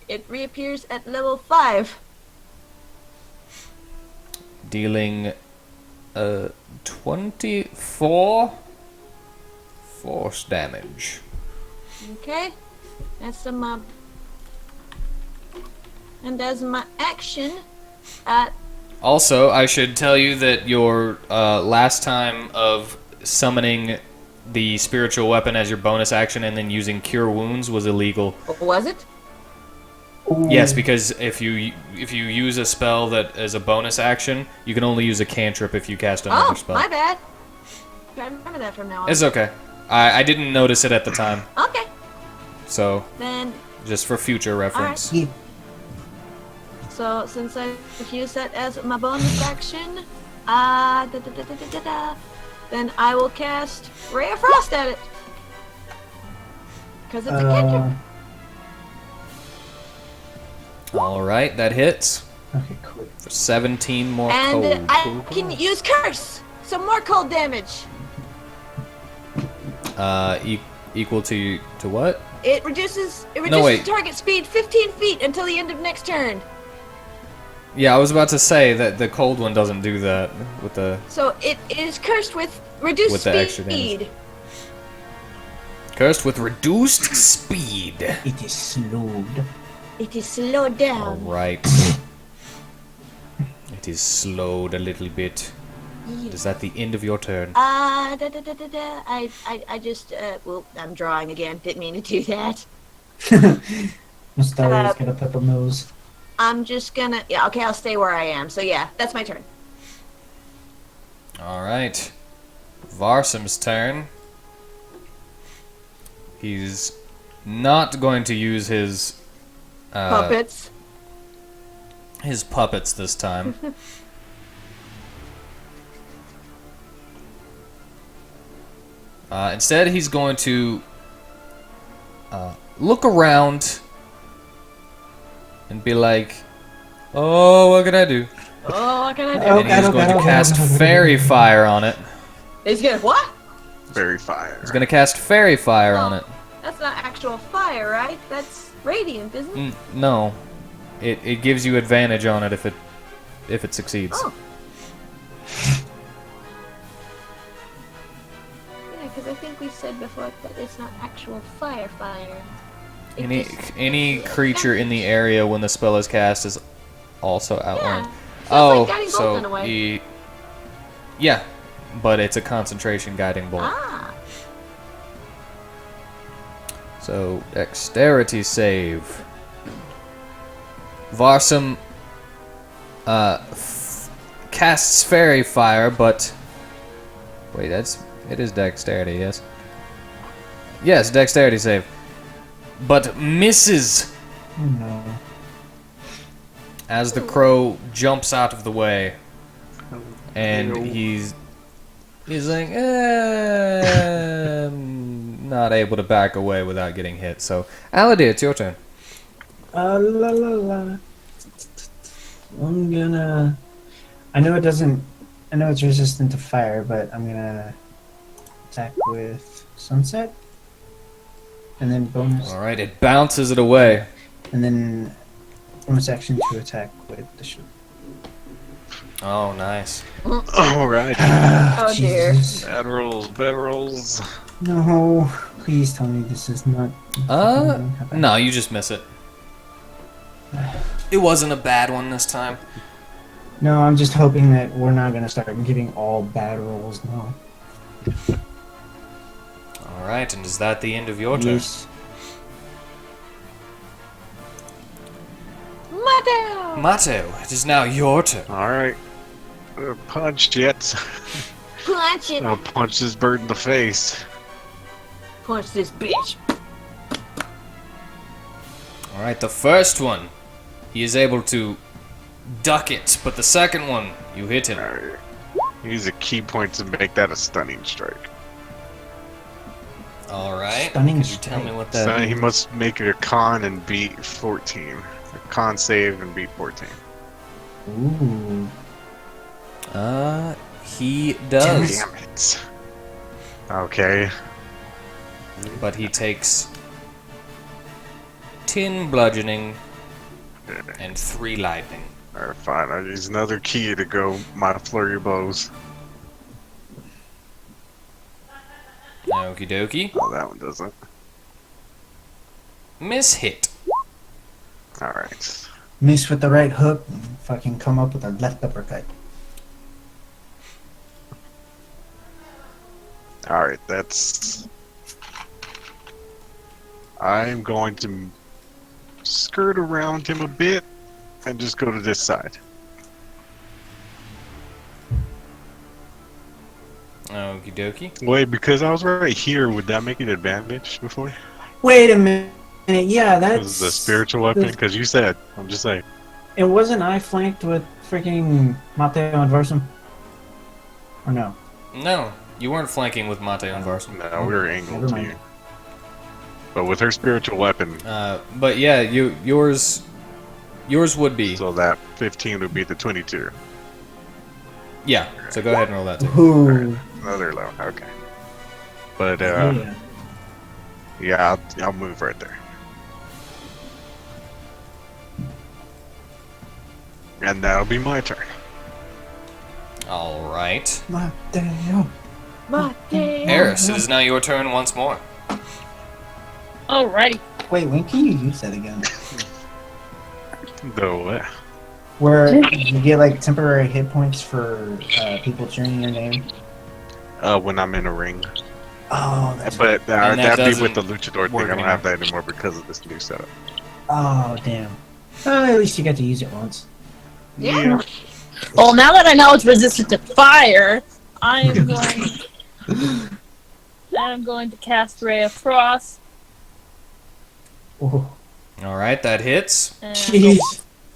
it reappears at level 5. Dealing 24 force damage. Okay, that's my. And as my action, Also, I should tell you that your last time of summoning the spiritual weapon as your bonus action and then using Cure Wounds was illegal. was it? Yes, because if you use a spell that is a bonus action, you can only use a cantrip if you cast another Oh, spell. my bad. I remember that from now on. It's okay. I didn't notice it at the time, Okay, so then. just for future reference. Yeah. So since I've used that as my bonus action, then I will cast Ray of Frost at it. Because it's a cantrip. All right, that hits Okay, cool. for 17 more And cold. I can use Curse! Some more cold damage. Equal to what? It reduces wait. target speed 15 feet until the end of next turn. Yeah, I was about to say that the cold one doesn't do that with the So it is cursed with reduced With the extra damage. speed. cursed with reduced speed. It is slowed. It is slowed All down. right. It is slowed a little bit. Is that the end of your turn? I just, well, I'm drawing again. Didn't mean to do that. Mustaria's got a purple nose. I'm just gonna, yeah, okay, I'll stay where I am. So yeah, that's my turn. All right. Varsum's turn. He's not going to use his Puppets. his puppets this time. Instead, he's going to look around and be like, "Oh, what can I do?" Oh, what can I do? And he's going to cast Fairy Fire on it. He's gonna what? Very fire. He's going to cast Fairy Fire on it. That's not actual fire, right? That's radiant, isn't it? No, it gives you advantage on it if it succeeds. Oh. Yeah, because I think we said before that it's not actual fire. It Any creature in the area when the spell is cast is also outlined. Yeah. Oh, like guiding bolt in a way. yeah, but it's a concentration guiding bolt. Ah. So dexterity save. Varsum casts Fairy Fire, but wait, it is dexterity, yes. Yes, dexterity save. But misses Oh no. as the crow jumps out of the way, and he's like, not able to back away without getting hit. So, Aladir, it's your turn. La la la. I'm gonna. I know it doesn't. I know it's resistant to fire, but I'm gonna attack with Sunset, and then bonus, All right, it bounces it away. and then bonus action to attack with the shield. Oh, nice. Alright. Oh, dear. Jesus. Bad rolls. No, please tell me this is not. No, you just miss it. It wasn't a bad one this time. No, I'm just hoping that we're not gonna start getting all bad rolls now. All right, and is that the end of your turn? Yes. Mateo! Mateo, it is now your turn. Alright. Punch jets. Punch it! I'll punch this bird in the face. Punch this bitch. All right, the first one, he is able to duck it, but the second one, you hit him. Alright. Use a key point to make that a stunning strike. All right. Stunning Could you tell me strike. what So that? he must make it a con and beat 14. A con save and beat 14. Ooh. He does, Damn it. Okay. but he takes 10 bludgeoning and 3 lightning. Alright, fine. I use another key to go my flurry blows. Okie dokie. Oh, that one doesn't. Miss hit. Alright. Miss with the right hook, and fucking come up with a left uppercut. Alright, that's... I'm going to skirt around him a bit and just go to this side. Okie dokie. Wait, because I was right here, would that make an advantage before? Wait a minute. Yeah, This that's is the spiritual weapon? Because you said, I'm just saying. It wasn't I flanked with freaking Mateo and Varsum? Or no? No, you weren't flanking with Mateo and Varsum. No, we were angled Never to mind. you. But with her spiritual weapon, But yeah, yours would be. so that 15 would be the 22. Yeah, so go ahead and roll that too. Ooh. Another low, okay. But, Yeah. yeah, I'll move right there. And that'll be my turn. All right. Mateo. Mateo! Eris, it is now your turn once more. Alrighty. Wait, when can you use that again? The what? Where you get like temporary hit points for people cheering your name? When I'm in a ring. Oh, that's But And that that'd be with the doesn't luchador work thing. I don't have that anymore because of this new setup. Oh, damn. At least you got to use it once. Yeah. Well, now that I know it's resistant to fire, I'm going to cast Ray of Frost. Oh, All right, that hits. And jeez.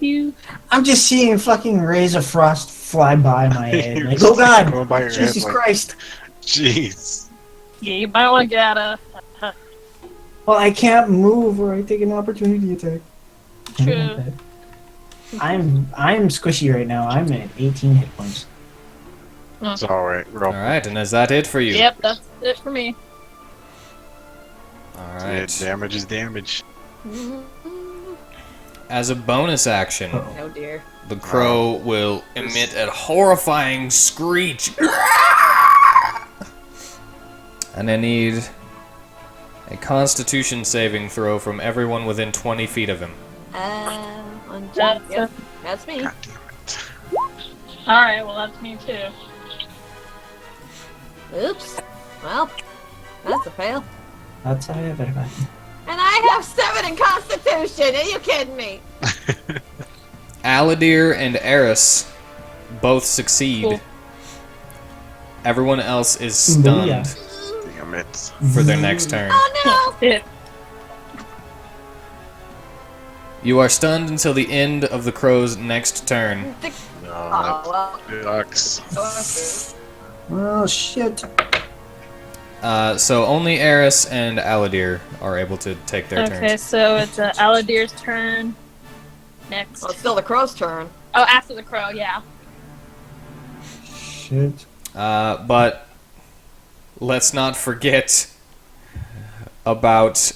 you. I'm just seeing fucking rays of frost fly by my head. Like, oh god! Going by your head, Jesus like, Christ! Jeez. Yeah, you might want to get out of. Well, I can't move or I take an opportunity attack. True. I'm squishy right now. I'm at 18 hit points. It's alright. We're all Alright, and is that it for you? Yep, that's it for me. Alright. damage is damage. As a bonus action, Oh dear. the crow will emit a horrifying screech. And I need a constitution saving throw from everyone within 20 feet of him. One, two, That's yep, that's me. God damn it. Alright, well, that's me too. Oops. Well, that's a fail. That's how I have it. And I have 7 in Constitution. Are you kidding me? Aladir and Eris both succeed. Cool. Everyone else is stunned Booyah. Damn it. for their next turn. Oh no! It. You are stunned until the end of the crow's next turn. No, Oh that sucks. well. Oh shit. So only Eris and Aladir are able to take their Okay, turns. so it's Aladir's turn. Next. Well, it's still the crow's turn. Oh, after the crow, yeah. Shit. But let's not forget about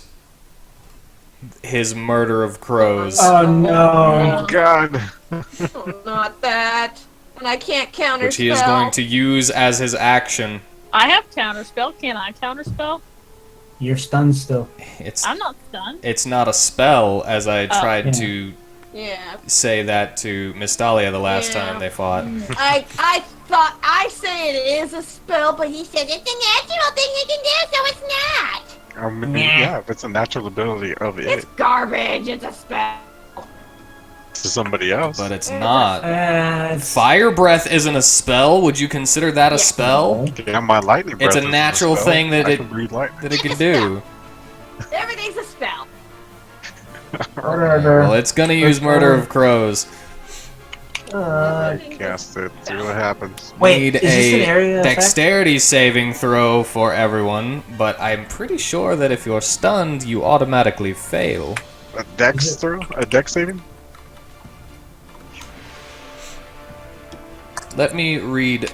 his murder of crows. Oh no. Oh god. Oh, not that. And I can't counterspell. Which he is going to use as his action. I have counterspell. Can I counterspell? You're stunned still. It's I'm not stunned. it's not a spell, as I Oh. tried Yeah. to Yeah. say that to Miss Dahlia the last Yeah. time they fought. I thought I say it is a spell, but he said it's a natural thing you can do, so it's not. I mean, yeah, if it's a natural ability of it It's garbage. It's a spell. to somebody else. But it's not. It's Fire breath isn't a spell. Would you consider that a spell? Yeah, my lightning breath It's a is natural spell. thing that I it- can breathe lightning. That it can do. Everything's a spell. Well, it's gonna use murder of crows. Cast it. See what happens. Wait, Need is this an area a effect? dexterity saving throw for everyone, but I'm pretty sure that if you're stunned, you automatically fail. A dex throw? A dex saving? Let me read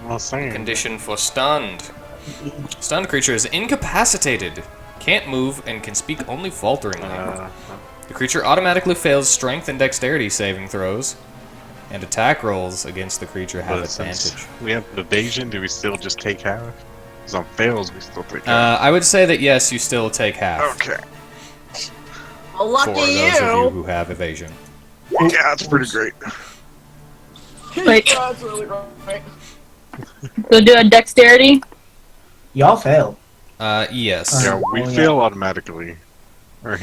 I'm saying. condition for stunned. Stunned creature is incapacitated, can't move, and can speak only falteringly. The creature automatically fails strength and dexterity saving throws, and attack rolls against the creature have But since advantage. we have evasion, do we still just take half? Because on fails, we still take half. I would say that yes, you still take half. Okay. Well, For lucky those of you you. who have evasion. Yeah, that's pretty great. Wait, That's really great. so do a dexterity? Y'all failed. Yes. Yeah, we Oh, yeah. fail automatically. Right?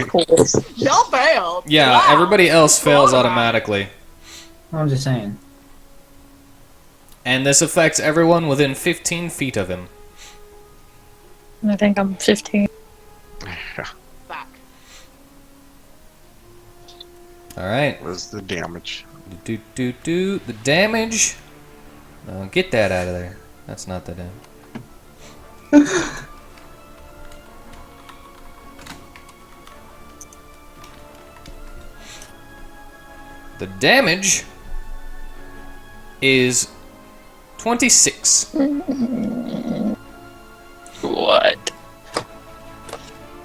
Y'all failed. Yeah, Wow. everybody else fails Wow. automatically. I'm just saying. And this affects everyone within 15 feet of him. I think I'm 15. Fuck. Alright. What's the damage? The damage. Get that out of there. That's not the damage. The damage is 26. What?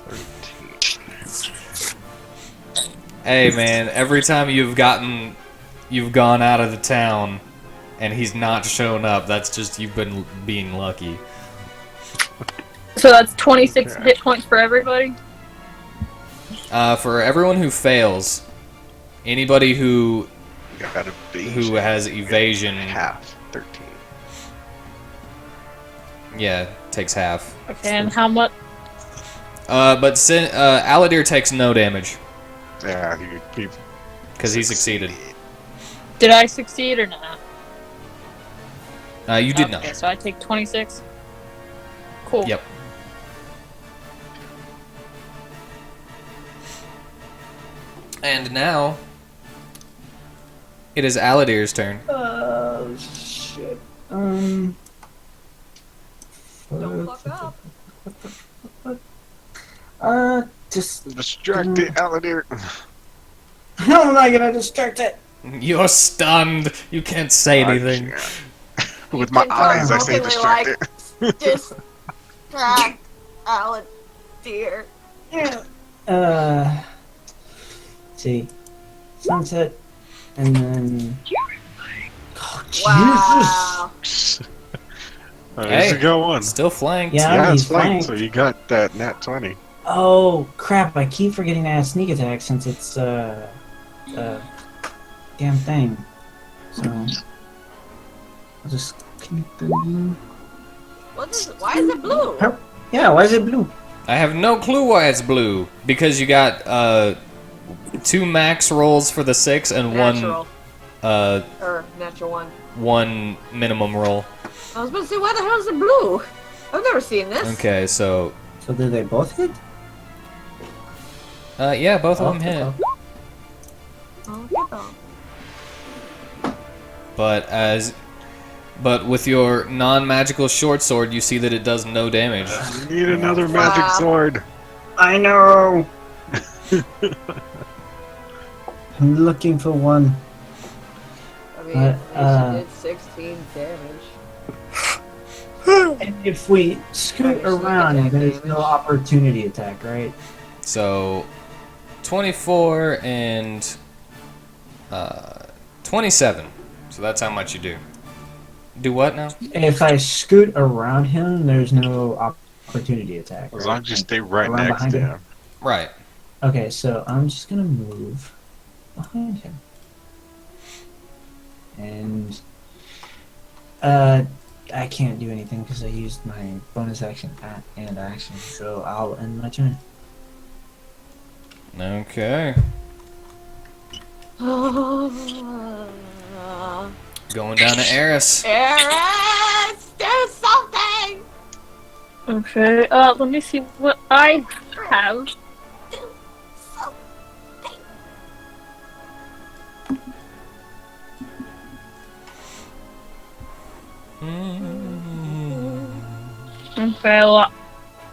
13. Hey man, every time you've gone out of the town and he's not shown up, that's just you've been being lucky. So that's 26 hit points for everybody? For everyone who fails, anybody who Got evasion. who has evasion, Half. 13. yeah, takes half. Okay, and how much? But Aladir takes no damage Yeah, he because he succeeded. Did I succeed or not? You did Okay, not. so I take 26. Cool. Yep. And now It is Aladir's turn. Oh shit. Don't fuck up. Just Distract the Aladir. how am I gonna distract it? You're stunned. You can't say anything. With my eyes, I say distract it. Distract Alan, dear. See, sunset, and then. Oh, Wow. There's a go one. Still flanked. Yeah. Yeah, it's he's flanked, flanked. so you got that nat 20. Oh crap! I keep forgetting to add sneak attack since it's damn thing. So I'll just keep doing. Why is it blue? Yeah, why is it blue? I have no clue why it's blue. Because you got 2 max rolls for the 6 and Natural. one Natural one. 1 minimum roll. I was about to say, why the hell is it blue? I've never seen this. Okay, so So did they both hit? yeah, both of them hit. Oh, But with your non-magical short sword, you see that it does no damage. You need another magic sword. I know. I'm looking for one. I mean, But, she did 16 damage. And if we scoot Sneak around, attack there's damage. no opportunity attack, right? So 24 and 27. So that's how much you do. Do what now? If I scoot around him, there's no opportunity attack. As right? long as you stay right Around next to behind him? him. Right. Okay, so I'm just gonna move behind him. And I can't do anything because I used my bonus action and action, so I'll end my turn. Okay. Going down to Eris. Eris, do something! Okay, let me see what I have. Do something. Okay, well,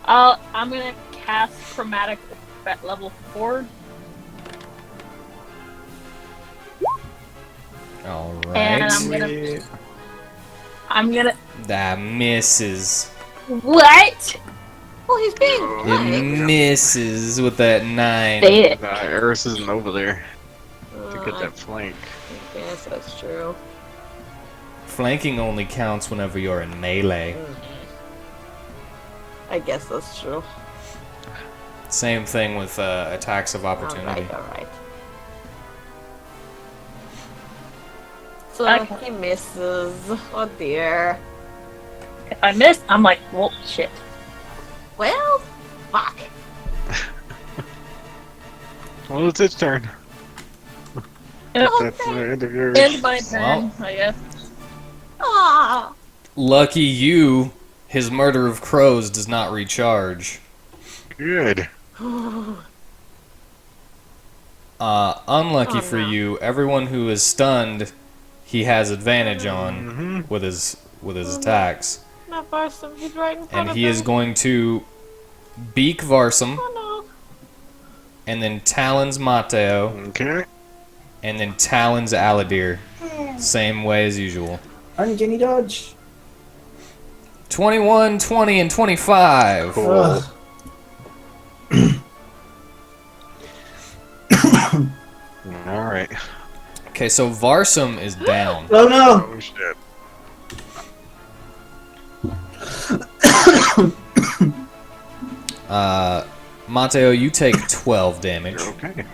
I'm gonna cast Chromatic at level 4. All And right. I'm gonna. That misses. What? Well, he's being It blank. misses with that 9. Say it. Eris isn't over there to get that flank. I guess that's true. Flanking only counts whenever you're in melee. I guess that's true. Same thing with attacks of opportunity. Alright. So Okay. he misses. Oh dear. If I miss, I'm like, well, shit. Well, fuck. Well, it's its turn. Yep. That's the end of yours. End my turn, I guess. Ah. Lucky you, his murder of crows does not recharge. Good. Unlucky Oh, for no. you, everyone who is stunned, he has advantage on Mm-hmm. with his attacks, Not Varsum. He's right in front and of he is me. going to beak Varsum, Oh and then talons Mateo, Okay. and then talons Aladir. Same way as usual. Uncanny dodge. 21, 20, and 25. Cool. Ugh. Alright. Okay, so Varsum is down. Oh no! Oh shit. Mateo, you take 12 damage. Okay.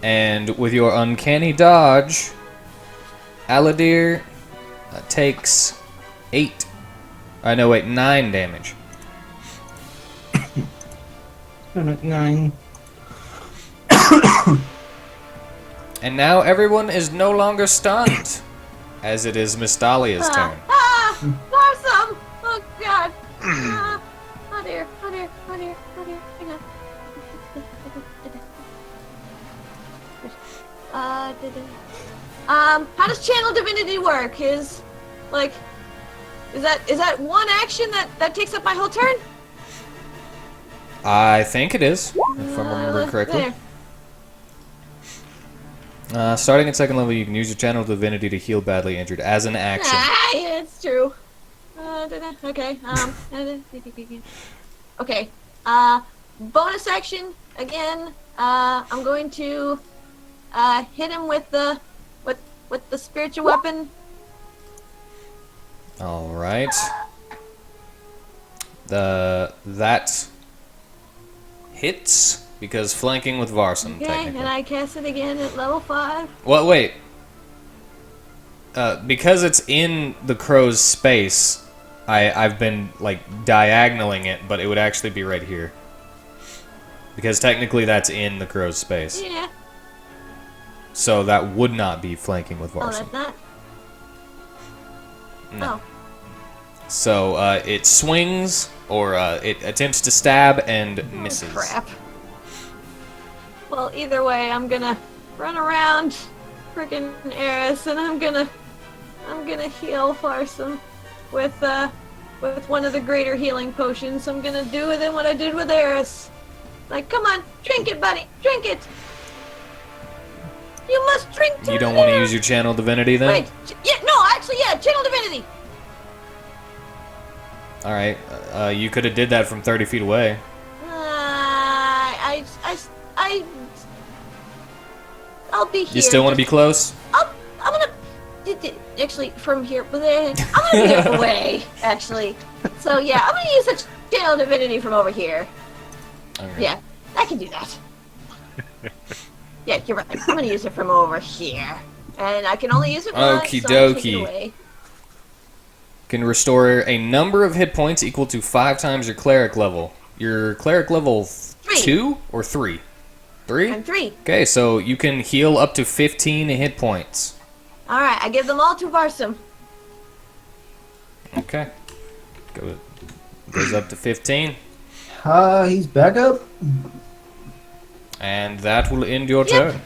And with your uncanny dodge, Aladir takes 8. I know, wait, 9 damage. 9. And now everyone is no longer stunned, as it is Miss Dahlia's turn. Ah! Varsum! Oh god! Ah. Oh dear, oh dear, oh dear, oh dear. Hang on. How does channel divinity work? Is that one action that takes up my whole turn? I think it is, if I'm remembering correctly. There. Starting at second level, you can use your channel divinity to heal badly injured as an action. Yeah, it's true. Okay. Okay. Bonus action again. I'm going to hit him with the spiritual weapon. All right. That hits because flanking with Varson. Okay, Technically. and I cast it again at level 5. Well, wait. Because it's in the crow's space, I've been like diagonaling it, but it would actually be right here. Because technically that's in the crow's space. Yeah. So that would not be flanking with Oh, Varson. that's not. No. Oh. So it swings, or it attempts to stab and misses. Oh, crap. Well, either way, I'm gonna run around frickin' Eris, and I'm gonna heal Farsum with one of the greater healing potions. I'm gonna do with him what I did with Eris. Like, come on, drink it, buddy, drink it. You must drink. You don't want to use your channel divinity then? Wait, yeah, no, actually, yeah, channel divinity. All right, you could have did that from 30 feet away. I'll be here. You still want to be close? I'm gonna actually from here. I'm gonna be here away. Actually, so yeah, I'm gonna use the channel divinity from over here. Okay. Yeah, I can do that. Yeah, you're right. I'm gonna use it from over here, and I can only use it once. Okie so I'll take it dokie. away. Can restore a number of hit points equal to 5 times your cleric level. Your cleric level 2 or 3? 3? I'm 3. Okay, so you can heal up to 15 hit points. All right, I give them all to Varsum. Okay. Goes up to 15. He's back up. And that will end your Yep. turn.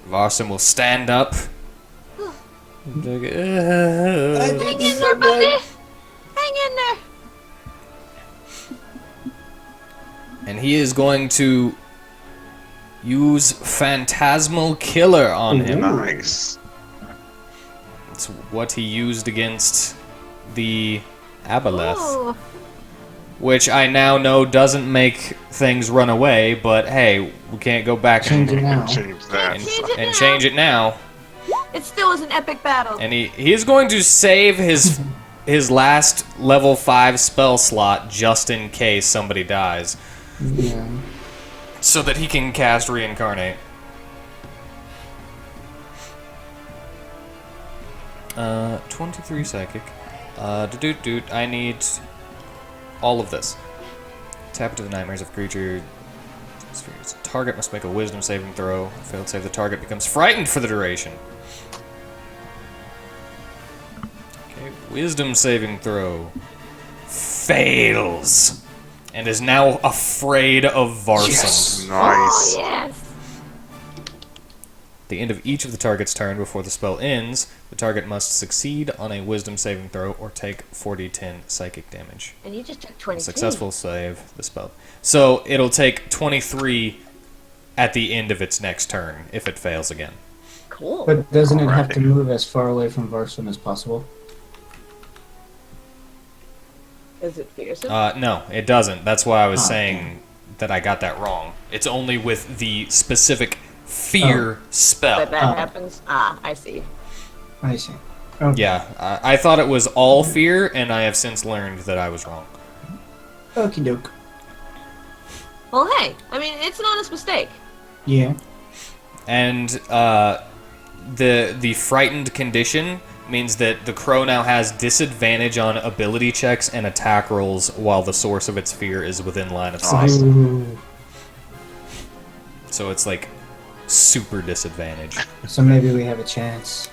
Varsum will stand up. I Hang think in he's there, so buddy. dead. Hang in there. And he is going to use Phantasmal Killer on him. Nice. It's what he used against the Aboleth. Ooh. Which I now know doesn't make things run away, but hey, we can't go back Change it now. Change that. and change it now. It still was an epic battle. And he is going to save his last level 5 spell slot just in case somebody dies, Yeah. so that he can cast Reincarnate. 23 psychic. I need all of this. Tap into the nightmares of a creature. Target must make a wisdom saving throw. Failed save, the target becomes frightened for the duration. Okay, wisdom saving throw. Fails. And is now afraid of Varson. Nice. Oh, yes. At the end of each of the target's turn before the spell ends, the target must succeed on a wisdom saving throw or take 4d10 psychic damage. And you just took 22. Successful save, the spell. So it'll take 23 at the end of its next turn if it fails again. Cool. But doesn't it have to move as far away from Varsum as possible? Is it fearsome? No, it doesn't. That's why I was Oh, saying that I got that wrong. It's only with the specific fear spell. But that happens. Ah, I see. I see. Okay. Yeah, I thought it was all fear, and I have since learned that I was wrong. Okie doke. Well, hey, I mean, it's an honest mistake. Yeah. And the frightened condition means that the crow now has disadvantage on ability checks and attack rolls while the source of its fear is within line of sight. Ooh. So it's like super disadvantage. So maybe we have a chance.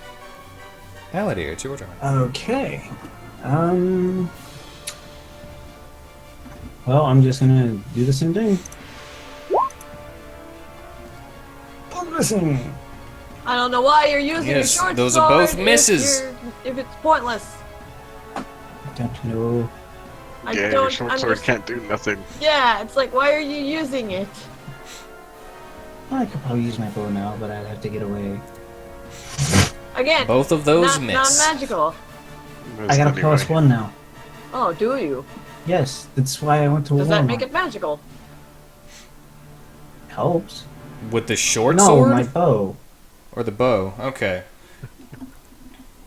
Paladin, it's your turn. Okay. Well, I'm just gonna do the same thing. Listen. I don't know why you're using Yes, your short those are both sword misses. if it's pointless. I don't know. I Yeah, your don't short sword can't do nothing. Yeah, it's like, why are you using it? I could probably use my bow now, but I'd have to get away. Again, Both of those not miss. magical. I got a +1 now. Oh, do you? Yes, that's why I went to Does that Walmart. make it magical? Helps. With the short No, sword? my bow. Or the bow? Okay.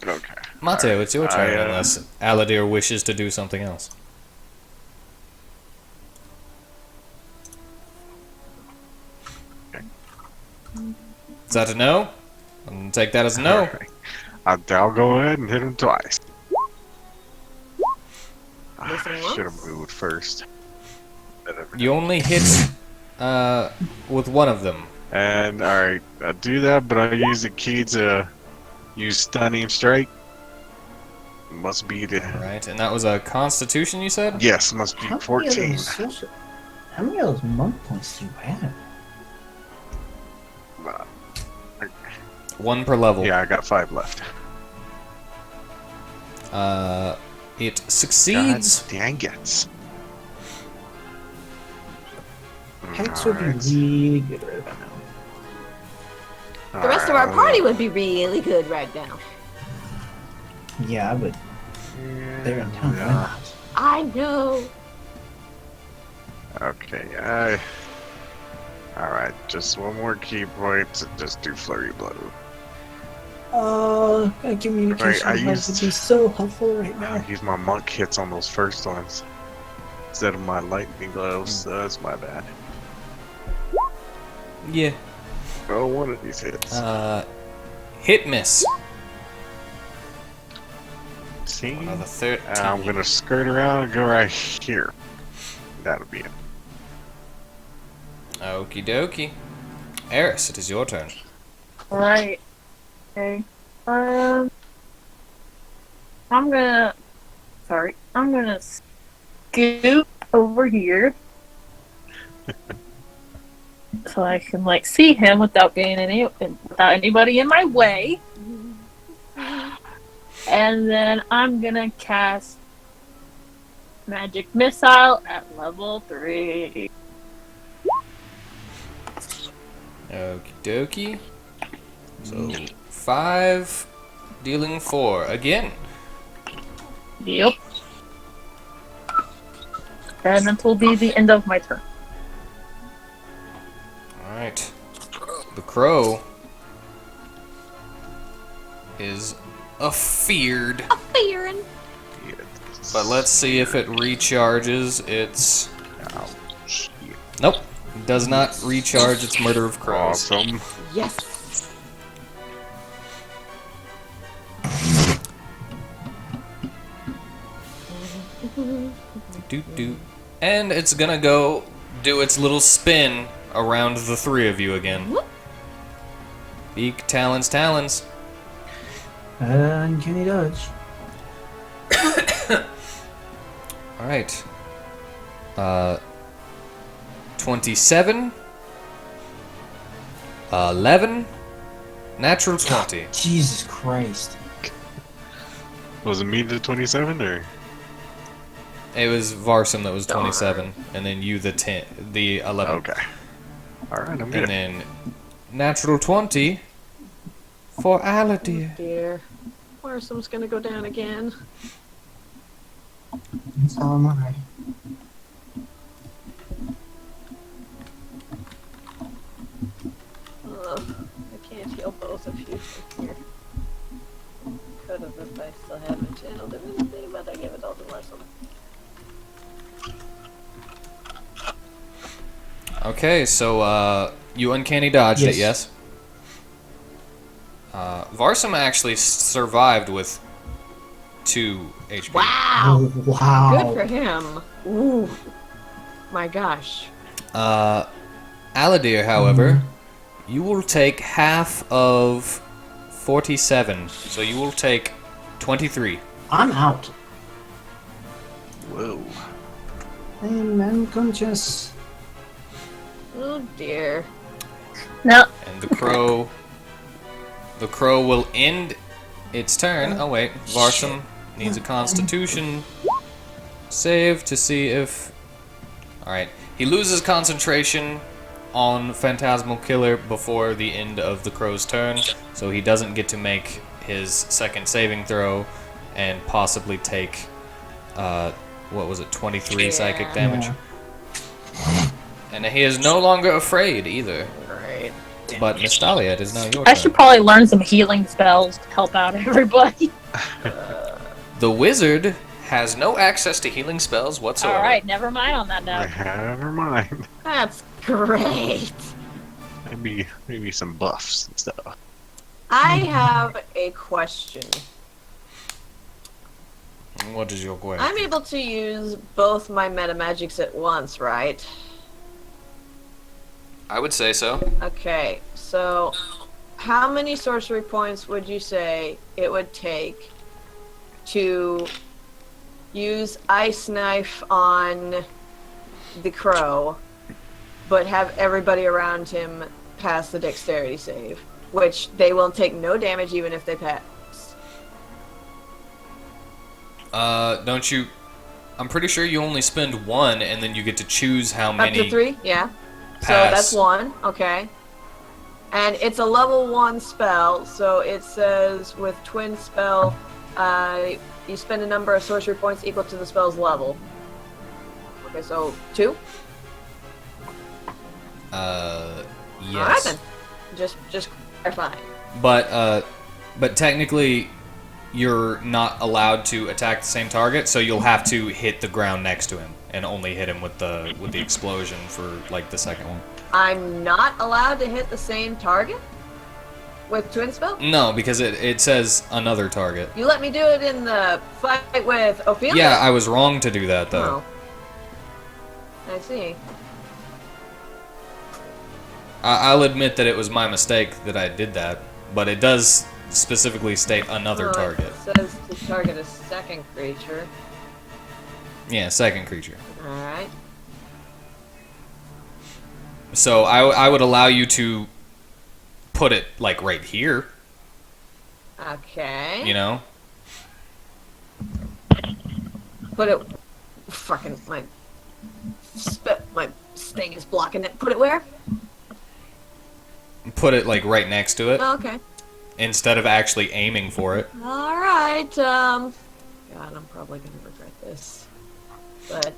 Okay. Mateo, it's your turn I, unless Aladir wishes to do something else. Is that a no? I'm gonna take that as a no. Alright. I'll go ahead and hit him twice. Missing once? Should have moved first. You only hit with one of them. And alright, I do that, but I use the key to use stunning strike. Must be the Alright, and that was a constitution you said? yes, must be 14. How many of those monk points do you have? One per level. Yeah, I got 5 left. It God succeeds. dang it. Hex would be Alright. really good right about now. The rest of our party would be really good right now. Yeah, but they're in town. Why not? I know. Okay, alright, just one more key point to just do flurry blow. A communication I device used- would be so helpful right I now. use my monk hits on those first ones instead of my lightning gloves, so that's my bad. Yeah. Oh, one of these hits. Hit miss. See? Another 13. I'm gonna skirt around and go right here. That'll be it. Okie dokie. Eris, it is your turn. Right. Okay. I'm gonna. Sorry. I'm gonna scoot over here. So I can see him without without anybody in my way. And then I'm gonna cast Magic Missile at level 3. Okie dokie. So 5, dealing 4 again. Yep. And that will be the end of my turn. Alright. The crow is afeared. Fearing. But let's see if it recharges its... Oh, shit. Nope. It does not recharge its murder of crows. Awesome. Yes. Doot. And it's gonna go do its little spin around the 3 of you again. Beak, talons, talons. Uncanny dodge. Alright. 27. 11. Natural 20. Jesus Christ. Was it me to 27 or? It was Varsum that was 27, and then you the 11. Okay. Alright, I'm And good. then natural 20 for Aladir. Dear. Warsome's gonna go down again. So am I. Ugh, I can't heal both of you from here. Could have if I still had my channel divinity, but I gave it all to Warsome. Okay, so you uncanny dodged it, yes? Varsum actually survived with 2 HP. Wow! Wow. Good for him. Ooh. My gosh. Aladir, however, you will take half of 47, so you will take 23. I'm out. Whoa. I'm unconscious. Oh dear. Now, And the crow will end its turn. Oh wait, Varsum needs a Constitution save to see if. All right, he loses concentration on Phantasmal Killer before the end of the crow's turn, so he doesn't get to make his second saving throw and possibly take, what was it, 23 psychic damage. And he is no longer afraid either. Great. But Mystalia, it is now your I turn. should probably learn some healing spells to help out everybody. The wizard has no access to healing spells whatsoever. Alright, never mind on that note. Never mind. That's great. Maybe some buffs and stuff. I have a question. What is your question? I'm able to use both my meta magics at once, right? I would say so. Okay, so how many sorcery points would you say it would take to use Ice Knife on the crow, but have everybody around him pass the dexterity save, which they will take no damage even if they pass? Don't you... I'm pretty sure you only spend one, and then you get to choose how many... Up to 3? Yeah. So pass. that's 1, okay. And it's a level 1 spell, so it says with Twin Spell, you spend a number of sorcery points equal to the spell's level. Okay, so 2? Yes. Alright then. Just clarifying. But technically, you're not allowed to attack the same target, so you'll have to hit the ground next to him, and only hit him with the explosion for, like, the second one. I'm not allowed to hit the same target with Twin Spell? No, because it says another target. You let me do it in the fight with Ophelia? Yeah, I was wrong to do that, though. Oh. I see. I'll admit that it was my mistake that I did that, but it does specifically state another target. It says to target a second creature. Yeah, second creature. Alright. So I would allow you to put it, like, right here, Okay. you know? Put it. Fucking my sting is blocking it. Put it where? Put it, like, right next to it, Oh, okay. instead of actually aiming for it. All right. God, I'm probably gonna regret this, but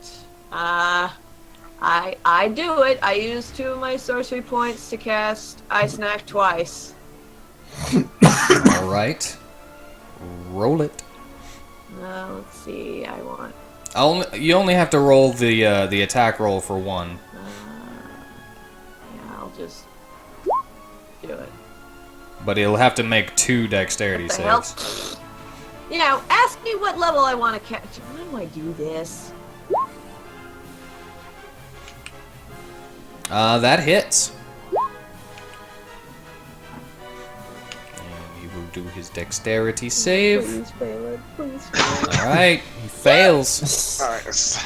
I do it. I use 2 of my sorcery points to cast Ice Knife twice. Alright. Roll it. Let's see. I want. You only have to roll the attack roll for 1. Yeah, I'll just do it. But he'll have to make 2 dexterity What the hell? saves. You know, ask me what level I want to catch. Why do I do this? That hits. And he will do his dexterity save. Please fail it. Please fail it. Alright, he fails. Nice.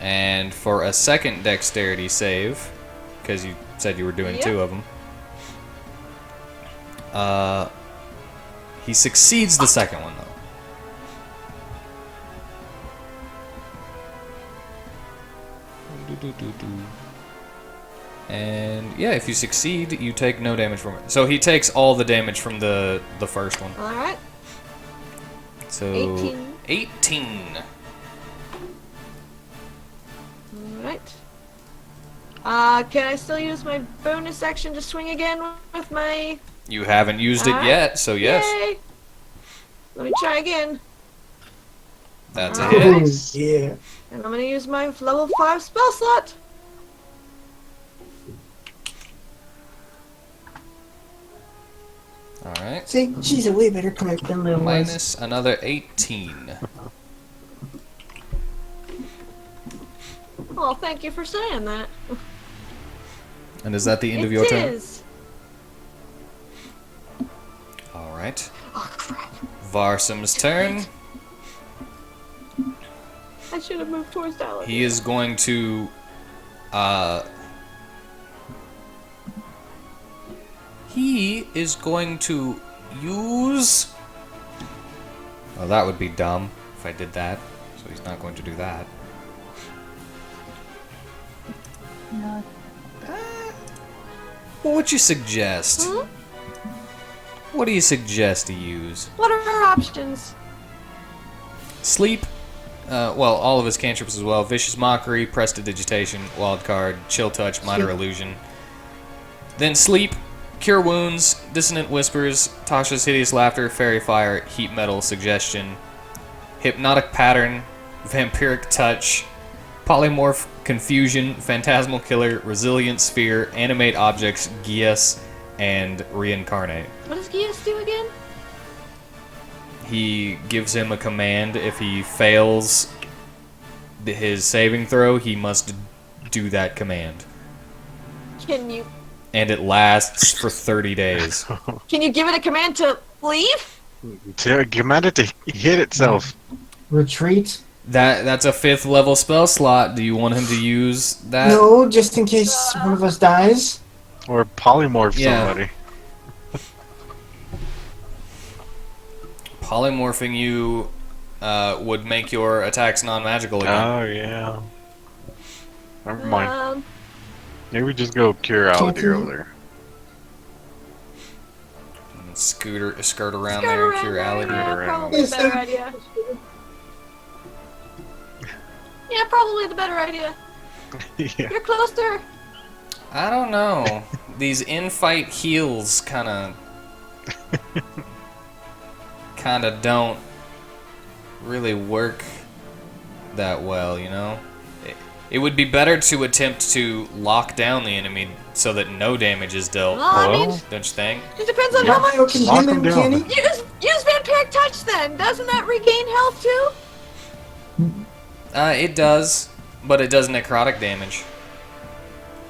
And for a second dexterity save, because you said you were doing Yep. 2 of them, he succeeds the second one, though. And yeah, if you succeed, you take no damage from it. So he takes all the damage from the first one. All right. So 18. 18. Alright. Can I still use my bonus action to swing again with my... You haven't used it yet, so yes. Yay! Let me try again. That's a Alright. hit. Yeah. And I'm gonna use my level 5 spell slot. Alright. See, she's a way better cleric than Lil was. Minus another 18. Oh, thank you for saying that. And is that the end of It your turn? is. Alright. Oh, crap. Varsum's turn. I should have moved towards Dallas. He is going to he is going to use... Well, that would be dumb if I did that. So he's not going to do that. No. What would you suggest? Hmm? What do you suggest to use? What are our options? Sleep. Well, all of his cantrips as well. Vicious Mockery, Prestidigitation, Wild Card, Chill Touch, Minor Illusion. Then Sleep, Cure Wounds, Dissonant Whispers, Tasha's Hideous Laughter, Fairy Fire, Heat Metal, Suggestion, Hypnotic Pattern, Vampiric Touch, Polymorph, Confusion, Phantasmal Killer, Resilient Sphere, Animate Objects, Gias, and Reincarnate. What does Gias do again? He gives him a command. If he fails his saving throw, he must do that command. Can you And it lasts for 30 days. give it a command to leave? Command it to hit itself. Retreat? That's a 5th level spell slot. Do you want him to use that? No, just in case one of us dies. Or polymorph Yeah. somebody. Polymorphing you would make your attacks non-magical again. Oh, yeah. Never mind. Um, Maybe just go cure Aladir over there. And skirt around skirt there, around cure there, Aladir. yeah, around. probably the better idea. Yeah, probably the better idea. Yeah. You're close to her. I don't know. These in-fight heals kind of don't really work that well, you know? It would be better to attempt to lock down the enemy so that no damage is dealt. Well, I mean, Well, Don't you think? it depends on how much. Mario can Lock heal him him, down. can he? Use Vampiric Touch then. Doesn't that regain health too? It does, but it does necrotic damage.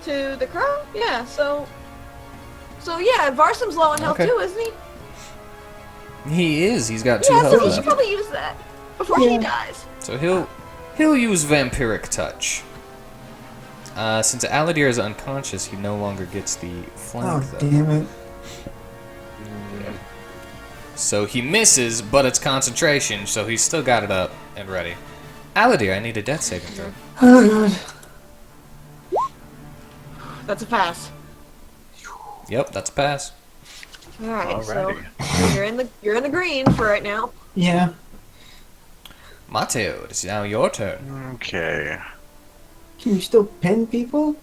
To the crow? Yeah, so yeah, Varsum's low on health Okay. too, isn't he? He is. He's got 2 Yeah, so health he should left. probably use that before he Yeah. dies. So he'll use Vampiric Touch. Since Aladir is unconscious, he no longer gets the flank Oh, though. damn it. So he misses, but it's concentration, so he's still got it up and ready. Aladir, I need a death saving throw. Oh, God. That's a pass. Yep, that's a pass. All right, Alrighty. so you're in the green for right now. Yeah. Mateo, it's now your turn. Okay. Can you still pin people?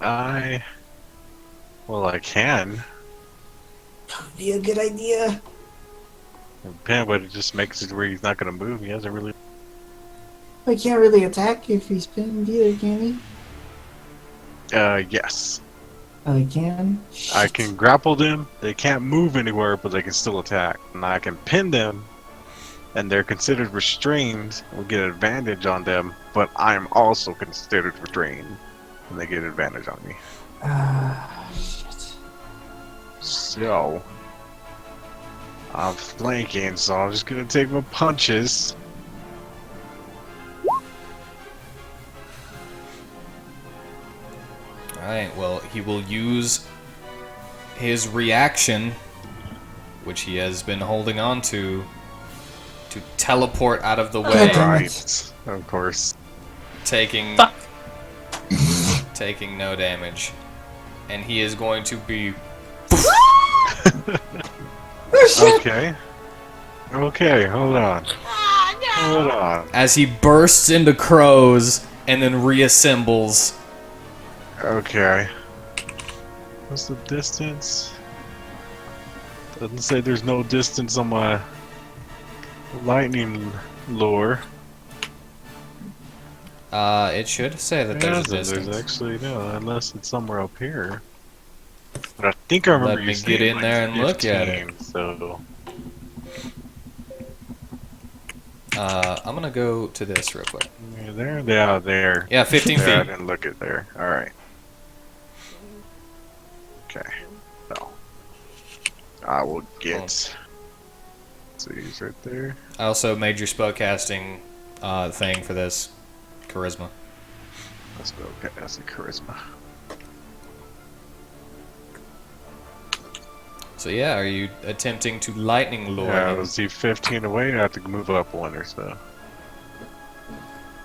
Well, I can. Be a good idea. Pin, but it just makes it where he's not going to move. He hasn't really. I can't really attack if he's pinned either, can he? Yes. Oh, he can? I can grapple them. They can't move anywhere, but they can still attack. And I can pin them, and they're considered restrained. We'll get an advantage on them, but I'm also considered restrained, and they get an advantage on me. Shit. So, I'm flanking, so I'm just gonna take my punches. Alright, well, he will use his reaction, which he has been holding on to teleport out of the way, damn it. Right, of course. taking Fuck. taking no damage. And he is going to be Oh, shit! Okay. Okay, hold on. Ah, no! Hold on. as he bursts into crows and then reassembles. Okay. What's the distance? Doesn't say there's no distance on my lightning lure. It should say that there's a distance. There's actually no, unless it's somewhere up here. But I think I remember Let you me saying get in like there and look at it. 15, So I'm gonna go to this real quick. yeah, there they are there. Yeah, 15 There, I feet. didn't look at there. Alright. Okay. So I will get so he's right there. I also made your spellcasting thing for this. Charisma. Let's go. Okay, that's a charisma. So yeah, are you attempting to lightning lord Yeah, him? was he 15 away? I have to move up one or so.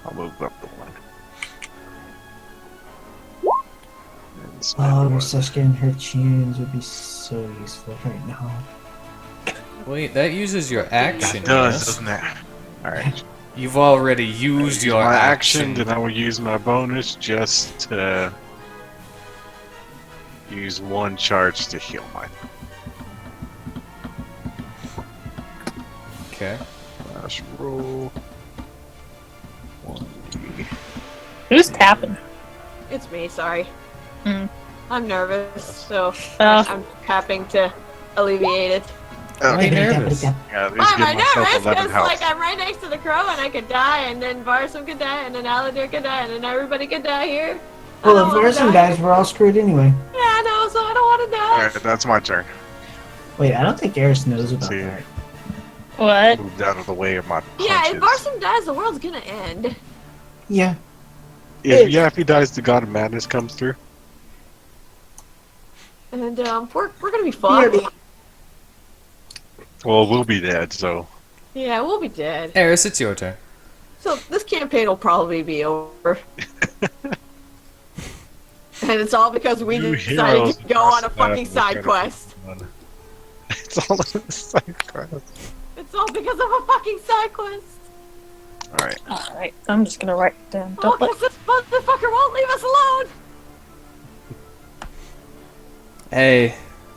I'll move up the one. And spend Oh, one. Research getting her tunes would be so useful right now. Wait, that uses your action. That does, yes? doesn't it? Alright. You've already used your my action. then I will use my bonus just to use one charge to heal mine. Okay. Last roll. 1d. Who's tapping? It's me, sorry. Hmm. I'm nervous, so Uh, I'm tapping to alleviate it. Why are you Okay. nervous? Yeah, at least Why am give I myself nervous? 11 Because, health. like, I'm right next to the crow and I could die, and then Varsum could die, and then Aladir could die, and then everybody could die here. I Well, don't if wanna Varson die. dies, we're all screwed anyway. Yeah, I know, so I don't want to die. Alright, that's my turn. Wait, I don't think Eris knows about See. that. what? Moved out of the way of my Yeah, if punches. Varsum dies, the world's gonna end. Yeah. If he dies, the God of Madness comes through. And, we're gonna be fucked. Well, we'll be dead, so. Yeah, we'll be dead. Eris, it's your turn. So this campaign will probably be over. And it's all because we You decided heroes to go on a must fucking have side the quest. It's all in the side quest. It's all because of a fucking side quest. Alright. Alright, I'm just gonna write it down. Oh, Don't let because this motherfucker won't leave us alone. Hey,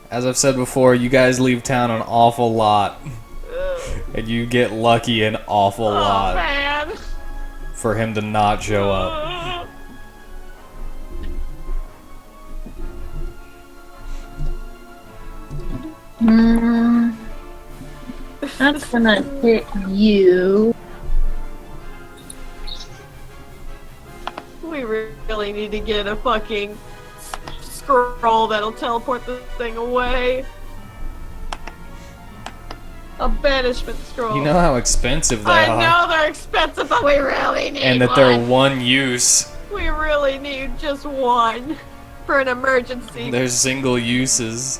as I've said before, you guys leave town an awful lot. Ugh. And you get lucky an awful Oh lot man. for him to not show up. Ugh. Mm, that's gonna hit you. We really need to get a fucking scroll that'll teleport this thing away. A banishment scroll. You know how expensive they I are. know they're expensive, but we really need And that one. they're one use. We really need just one for an emergency. They're single uses.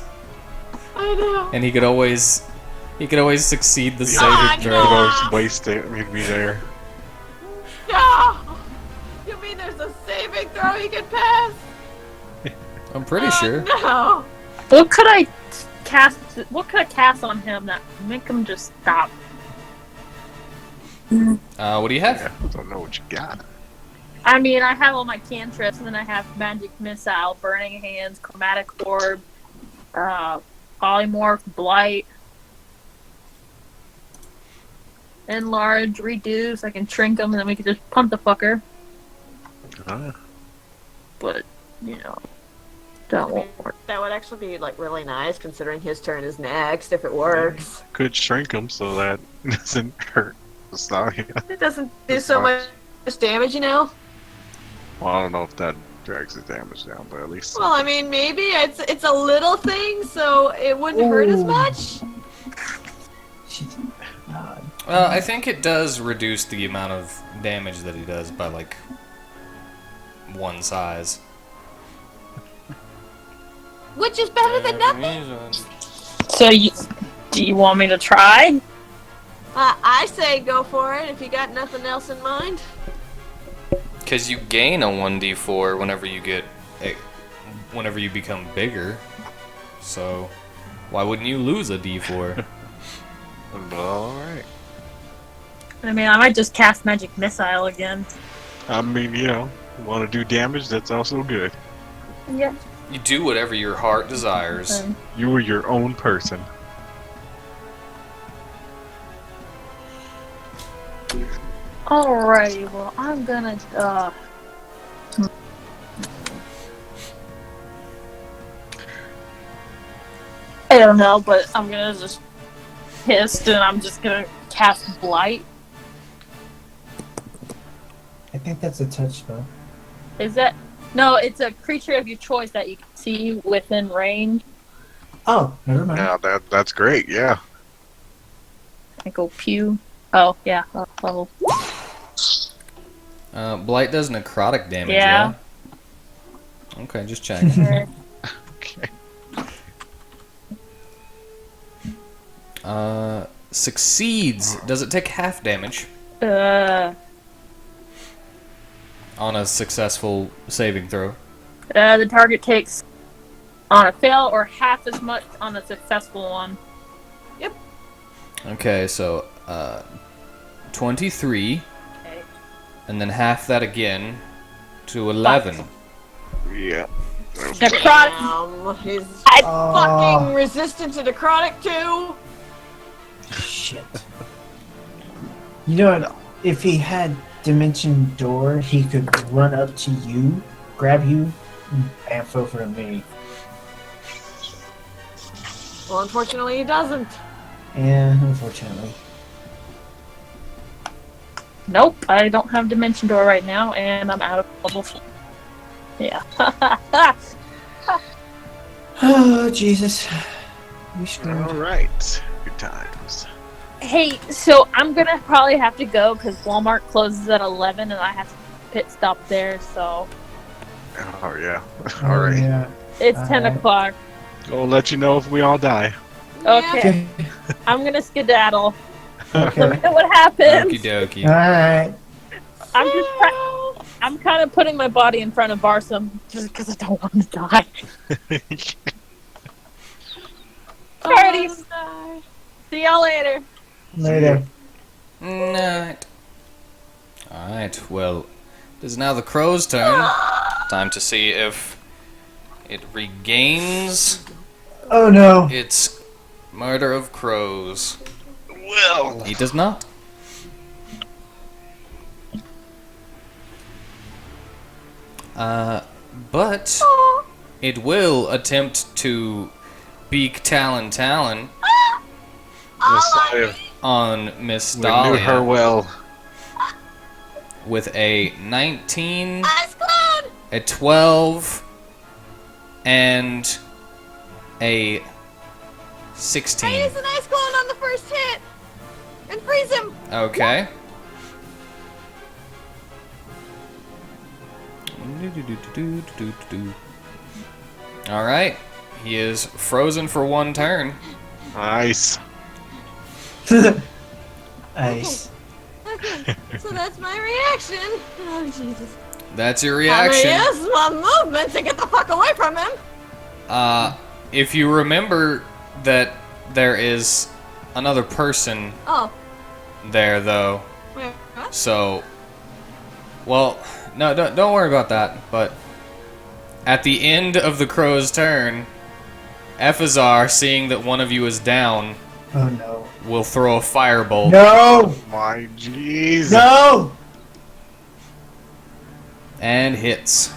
I know. And he could always succeed the Ah, saving no. throw. Always waste it. We'd be there. No! You mean there's a saving throw he can pass? I'm pretty Oh, sure. No. What could I cast? What could I cast on him that make him just stop? What do you have? Yeah, don't know what you got. I mean, I have all my cantrips, and then I have magic missile, burning hands, chromatic orb, polymorph, blight, enlarge, reduce. I can shrink him, and then we can just pump the fucker. But you know, that won't work. That would actually be like really nice considering his turn is next if it works. Could shrink him so that it doesn't hurt the Stallion. It doesn't do so much damage, you know? Well, I don't know if that drags the damage down, but at least. Well, I mean, maybe it's a little thing, so it wouldn't hurt as Ooh. much. She's, Well, I think it does reduce the amount of damage that he does by like one size. Which is better than nothing. So, do you want me to try? I say go for it if you got nothing else in mind. Because you gain a 1d4 whenever you become bigger. So, why wouldn't you lose a d4? Alright. I mean, I might just cast magic missile again. I mean, you know, want to do damage, that's also good. Yeah. You do whatever your heart desires. You were your own person. Alrighty, well, I'm gonna, I don't know, but I'm gonna just pissed and I'm just gonna cast Blight. I think that's a touch though. Is that? No, it's a creature of your choice that you can see within range. Oh, never mind. Yeah, that's great, yeah. I go pew. Oh, yeah, level. Blight does necrotic damage, Yeah. yeah? Okay, just checking. Okay. Succeeds. Does it take half damage The on a successful saving throw? target takes on a fail or half as much on a successful one. Okay, so 23, Okay. and then half that again to 11. Yeah. Necrotic. He's Oh, fucking resistant to necrotic too. shit. You know what? If he had Dimension Door, he could run up to you, grab you, and bamf over to me. Well, unfortunately, he doesn't. Yeah, unfortunately. Nope, I don't have Dimension Door right now, and I'm out of level 4. Yeah. Oh, Jesus. We screwed. All right. Good times. Hey, so I'm gonna probably have to go because Walmart closes at 11, and I have to pit stop there. So Oh yeah. Oh, All right. Yeah. it's All 10 right. o'clock. I'll let you know if we all die. Okay, I'm gonna skedaddle. Let me Okay. know what happens. Okie dokie. Alright. I'm kind of putting my body in front of Barsum just because I don't want to die. Alrighty, see y'all later. Later. Night. Alright, well, it is now the crow's turn. Time to see if it regains Oh no. its murder of crows. Well. He does not. But it will attempt to beak Talon Messiah. on Miss We knew her Dahlia well. with a 19, Ice Cloud! a 12, and a 16. I use an Ice Cloud on the first hit! And freeze him! Okay. Alright. He is frozen for one turn. Nice. Nice. Okay, so that's my reaction. Oh, Jesus. That's your I'm gonna reaction. use my movement to get the fuck away from him. If you remember that there is another person Oh, there, though, wait, what? so... Well, no, don't worry about that, but... At the end of the crow's turn, Ephazar, seeing that one of you is down, Oh no. will throw a firebolt. No! My jeez. No! And hits.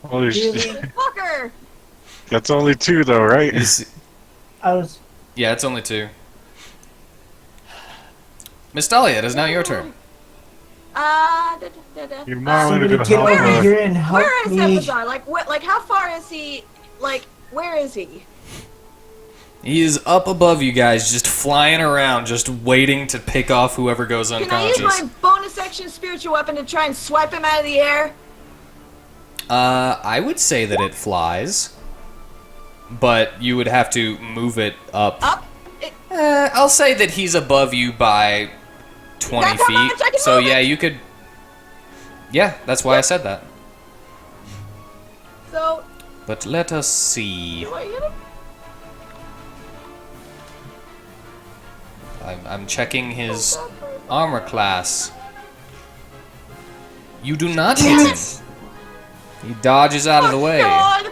Holy shit. Fucker! That's only 2 though, right? I was. Yeah, it's only 2. Miss Dahlia, it is now your turn. Your mom wanted Somebody to get help over her. here and help Where is me. Ephazar? Like, what? Like, how far is he? Like, where is he? He is up above you guys, just flying around, just waiting to pick off whoever goes Can I use unconscious. my bonus action spiritual weapon to try and swipe him out of the air? I would say that it flies, but you would have to move it up. Up? I'll say that he's above you by 20 That's how feet. much I can So move yeah, it. you could. Yeah, that's why I said that. So, But let us see. do I hit him? I'm checking his armor class. You do not hit him. He dodges out of the way. God!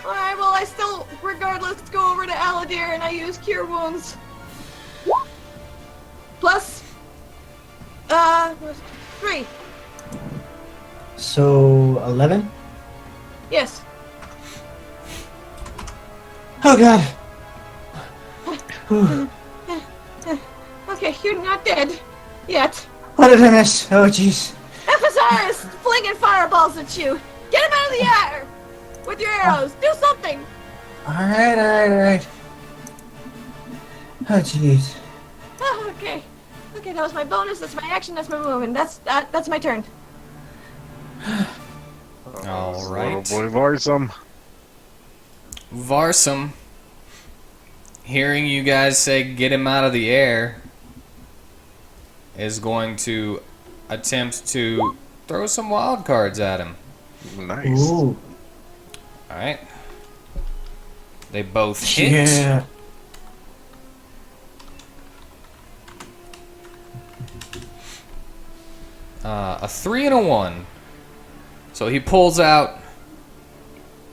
Alright, well, I still, regardless, go over to Aladir and I use Cure Wounds. Plus, 3. So, 11? Yes. Oh god. Okay, you're not dead. Yet. What did I miss? Oh jeez. Ephazar is flinging fireballs at you. Get him out of the air! With your arrows. Do something! Alright. Oh jeez. Oh, okay. Okay, that was my bonus, that's my action, that's my movement. That's my turn. All right. Oh boy, Varsum. Varsum. hearing you guys say get him out of the air, is going to attempt to throw some wild cards at him. Nice. Ooh. Alright. They both hit. Yeah. A 3 and a 1. So he pulls out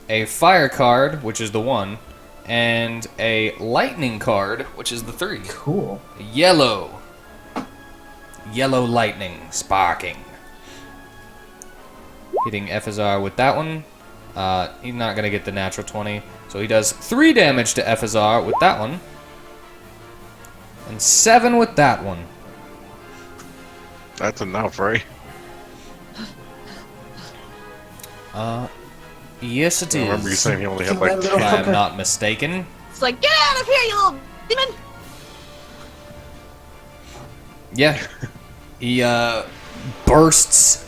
a fire card, which is the 1, and a lightning card, which is the 3. Cool. Yellow. Yellow lightning sparking. Hitting Efazar with that one. He's not going to get the natural 20. So he does 3 damage to Efazar with that one. And 7 with that one. That's enough, right? Yes it I remember you is. saying he only had Kill like that little If I'm fucker. not mistaken. It's like, get out of here, you little demon! Yeah. He bursts.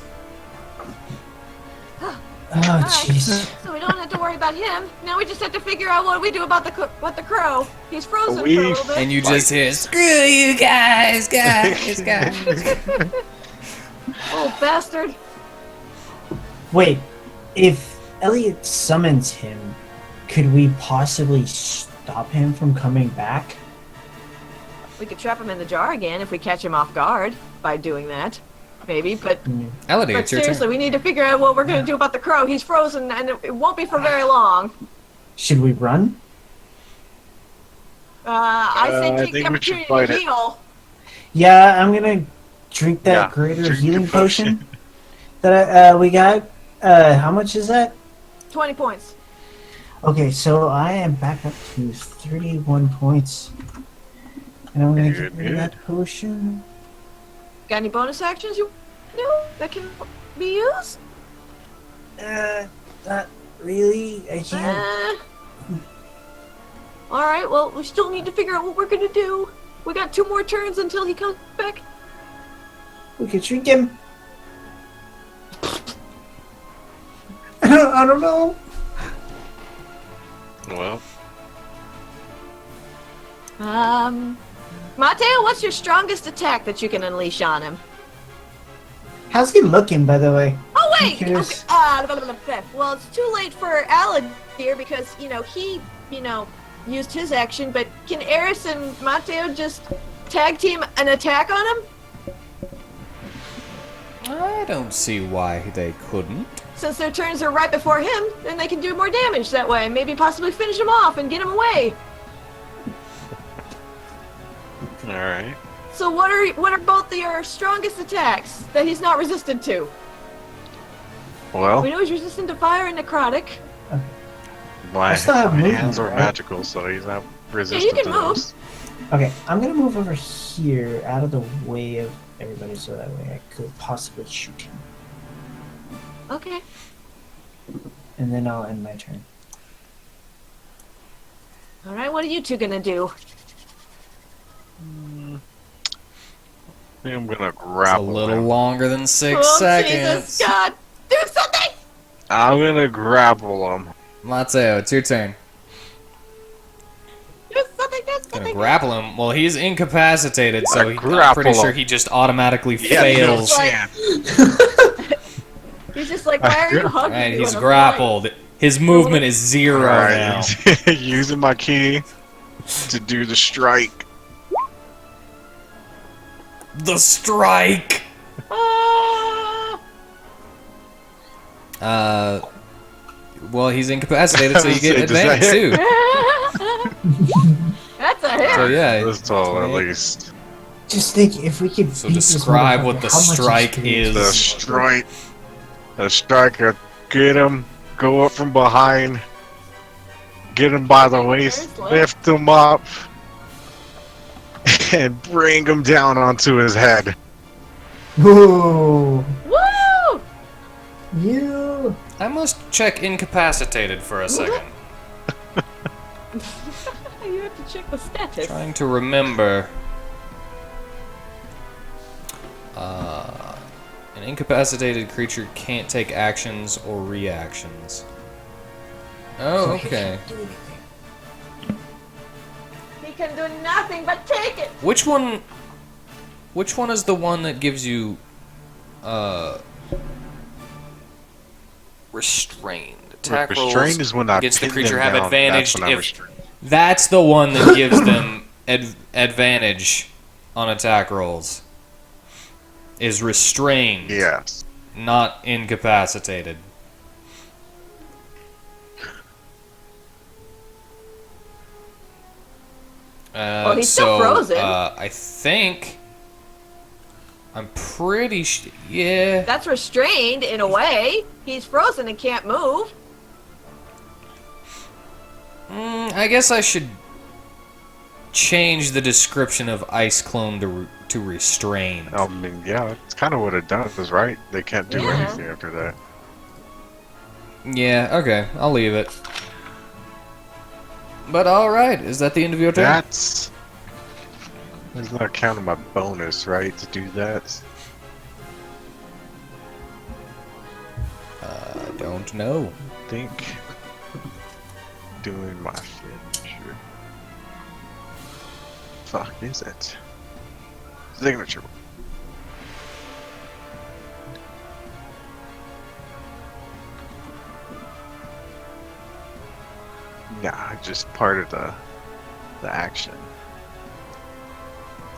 Oh, Alright, jeez. so we don't have to worry about him. Now we just have to figure out what we do about the crow. He's frozen for a We- little bit. And you just hear, screw you guys. Oh, bastard. Wait, if Elliot summons him, could we possibly stop him from coming back? We could trap him in the jar again if we catch him off guard by doing that. Maybe, but Elodie, But it's your seriously, turn. we need to figure out what we're going to do about the crow. He's frozen, and it won't be for very long. Should we run? I I say take think the we should opportunity fight to it. heal. Yeah, I'm gonna drink that Yeah, greater drink healing your potion that we got. How much is that? 20 points. Okay, so I am back up to 31 points. And I'm gonna Good, get rid of good. that potion. Got any bonus actions you do that can be used? Not really. I can't. Alright, well, we still need to figure out what we're going to do. We got 2 more turns until he comes back. We could drink him. I don't know. Well, Mateo, what's your strongest attack that you can unleash on him? How's he looking, by the way? Oh, wait! Okay. Curious. Blah, blah, blah. Well, it's too late for Alad here because, he, used his action, but can Eris and Mateo just tag team an attack on him? I don't see why they couldn't. Since their turns are right before him, then they can do more damage that way, and maybe possibly finish him off and get him away. alright. So what are both your strongest attacks that he's not resistant to? We Well, know he's resistant to fire and necrotic. my I still have movement, hands are right? magical, so he's not resistant can to move. those. Okay, I'm gonna move over here, out of the way of everybody, so that way I could possibly shoot him. Okay. And then I'll end my turn. All right. What are you two gonna do? I think I'm gonna It's a grapple little him. longer than 6 Oh, seconds. Jesus God! Do something! I'm gonna grapple him. Mateo, it's your turn. Do something! Do Gonna something! grapple him. Well, he's incapacitated, so I'm grapple pretty sure him. he just automatically Yeah, fails. you Like- understand. He's just like, why are you hugging Right, me he's when I'm grappled. His movement is 0 now. Alright, using my key to do the strike. The strike. flying? Well, he's incapacitated, so you get Does that advantage hit? too. That's a hit. So yeah. That's all, at 28. least. Just think if we could. So beat this describe motherfucker, what the how much strike experience- The is. strike. The strike. Get him. Go up from behind. Get him by the waist. Lift him up. And bring him down onto his head. Whoa! Woo! You. I must check incapacitated for a second. You have to check the status. Trying to remember. An incapacitated creature can't take actions or reactions. Oh, okay. He can do nothing but take it. Which one is the one that gives you restrained? Attack rolls Restrained is when I against the pin creature them have down, advantage that's when I'm if restrained. that's the one that gives them advantage on attack rolls. Is restrained, Yes. not incapacitated. Oh, he's still frozen. I think. I'm pretty yeah. That's restrained in a way. He's frozen and can't move. I guess I should change the description of ice clone to restrained. I mean, yeah, that's kind of what it does, right? They can't do Yeah. anything after that. Yeah, okay, I'll leave it. But alright, is that the end of your turn? That's not counting my bonus, right? To do that. I don't know. I think doing my signature. Fuck is it? Signature. Nah, just part of the action.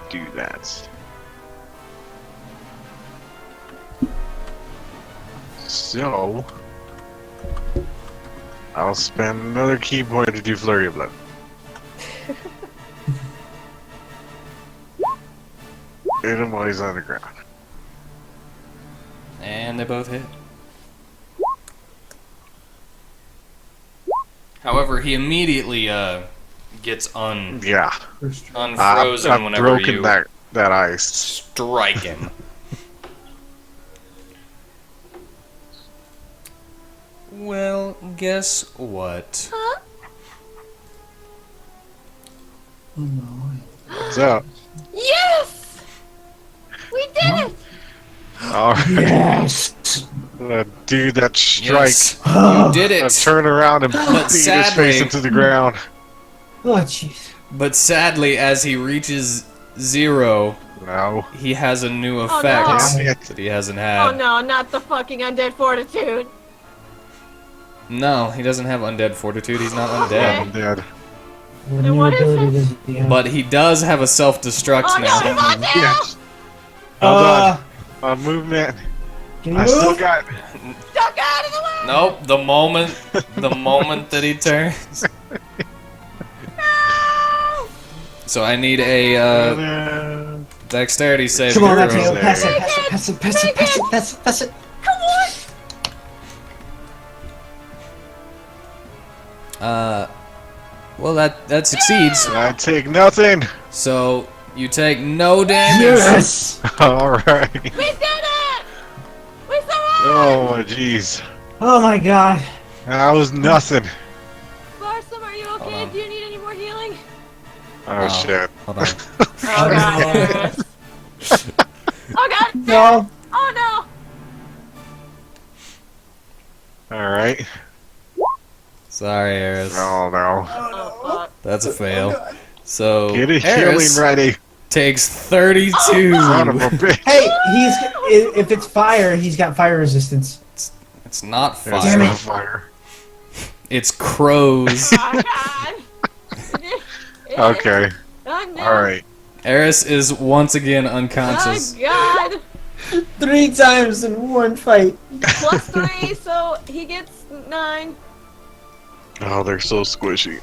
Do that. So I'll spend another key point to do Flurry of Blood. Hit him while he's on the ground. And they both hit. However, he immediately gets Yeah. unfrozen I've whenever broken you that ice. strike him. Well, guess what? What's up? Yes! We did it! Alright. Yes! Do that strike. Yes, you did it. Turn around and beat his sadly- face into the ground. Oh, jeez. But sadly, as he reaches 0, No. he has a new no. effect Damn it. that he hasn't Oh had. no, not the fucking undead fortitude. No, he doesn't have undead fortitude. He's not Okay. undead. I'm dead. What And new what is ability does he have? But he does have a self-destruct Oh no, now. he's on tail! Yes. Hold on. My movement. Can you I move? still got. Duck out of the way! Nope, the moment that he turns. So I need a dexterity save. Come on, Zero. Mateo, Zero. pass it, pass it, pass it, pass it, pass it, pass it. Come on! Well, that succeeds. I take nothing. So you take no damage. Yes! Alright. We did it! We survived! Oh, jeez. Oh my god. That was nothing. Barsom, are you okay? on. Do you need any more healing? Oh, shit. Hold on. Oh god. Oh god! No. Oh no! Alright. Sorry, Eris. Oh, no. Oh fuck. That's a fail. So Get a healing Eris ready. takes 32. Son of a bitch. Hey, if it's fire, he's got fire resistance. It's not There's fire. no fire. It's crows. Oh god. Okay. Oh no. Alright. Eris is once again unconscious. Oh god. 3 times in one fight. Plus 3, so he gets 9. Oh, they're so squishy.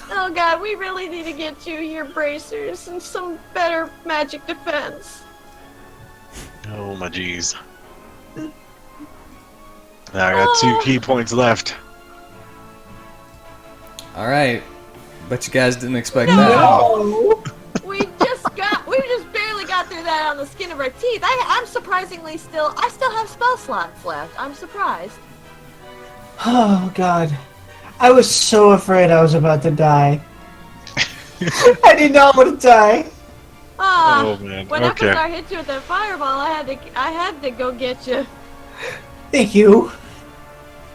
Oh god, we really need to get you your bracers and some better magic defense. Oh, my jeez. Now I got 2 key points left. All right, bet you guys didn't expect that. No. We just barely got through that on the skin of our teeth. I'm surprisingly I still have spell slots left. I'm surprised. Oh god. I was so afraid I was about to die. I did not want to die. Ah, Oh, man. when Okay. I hit you with that fireball, I had to go get you. Thank you.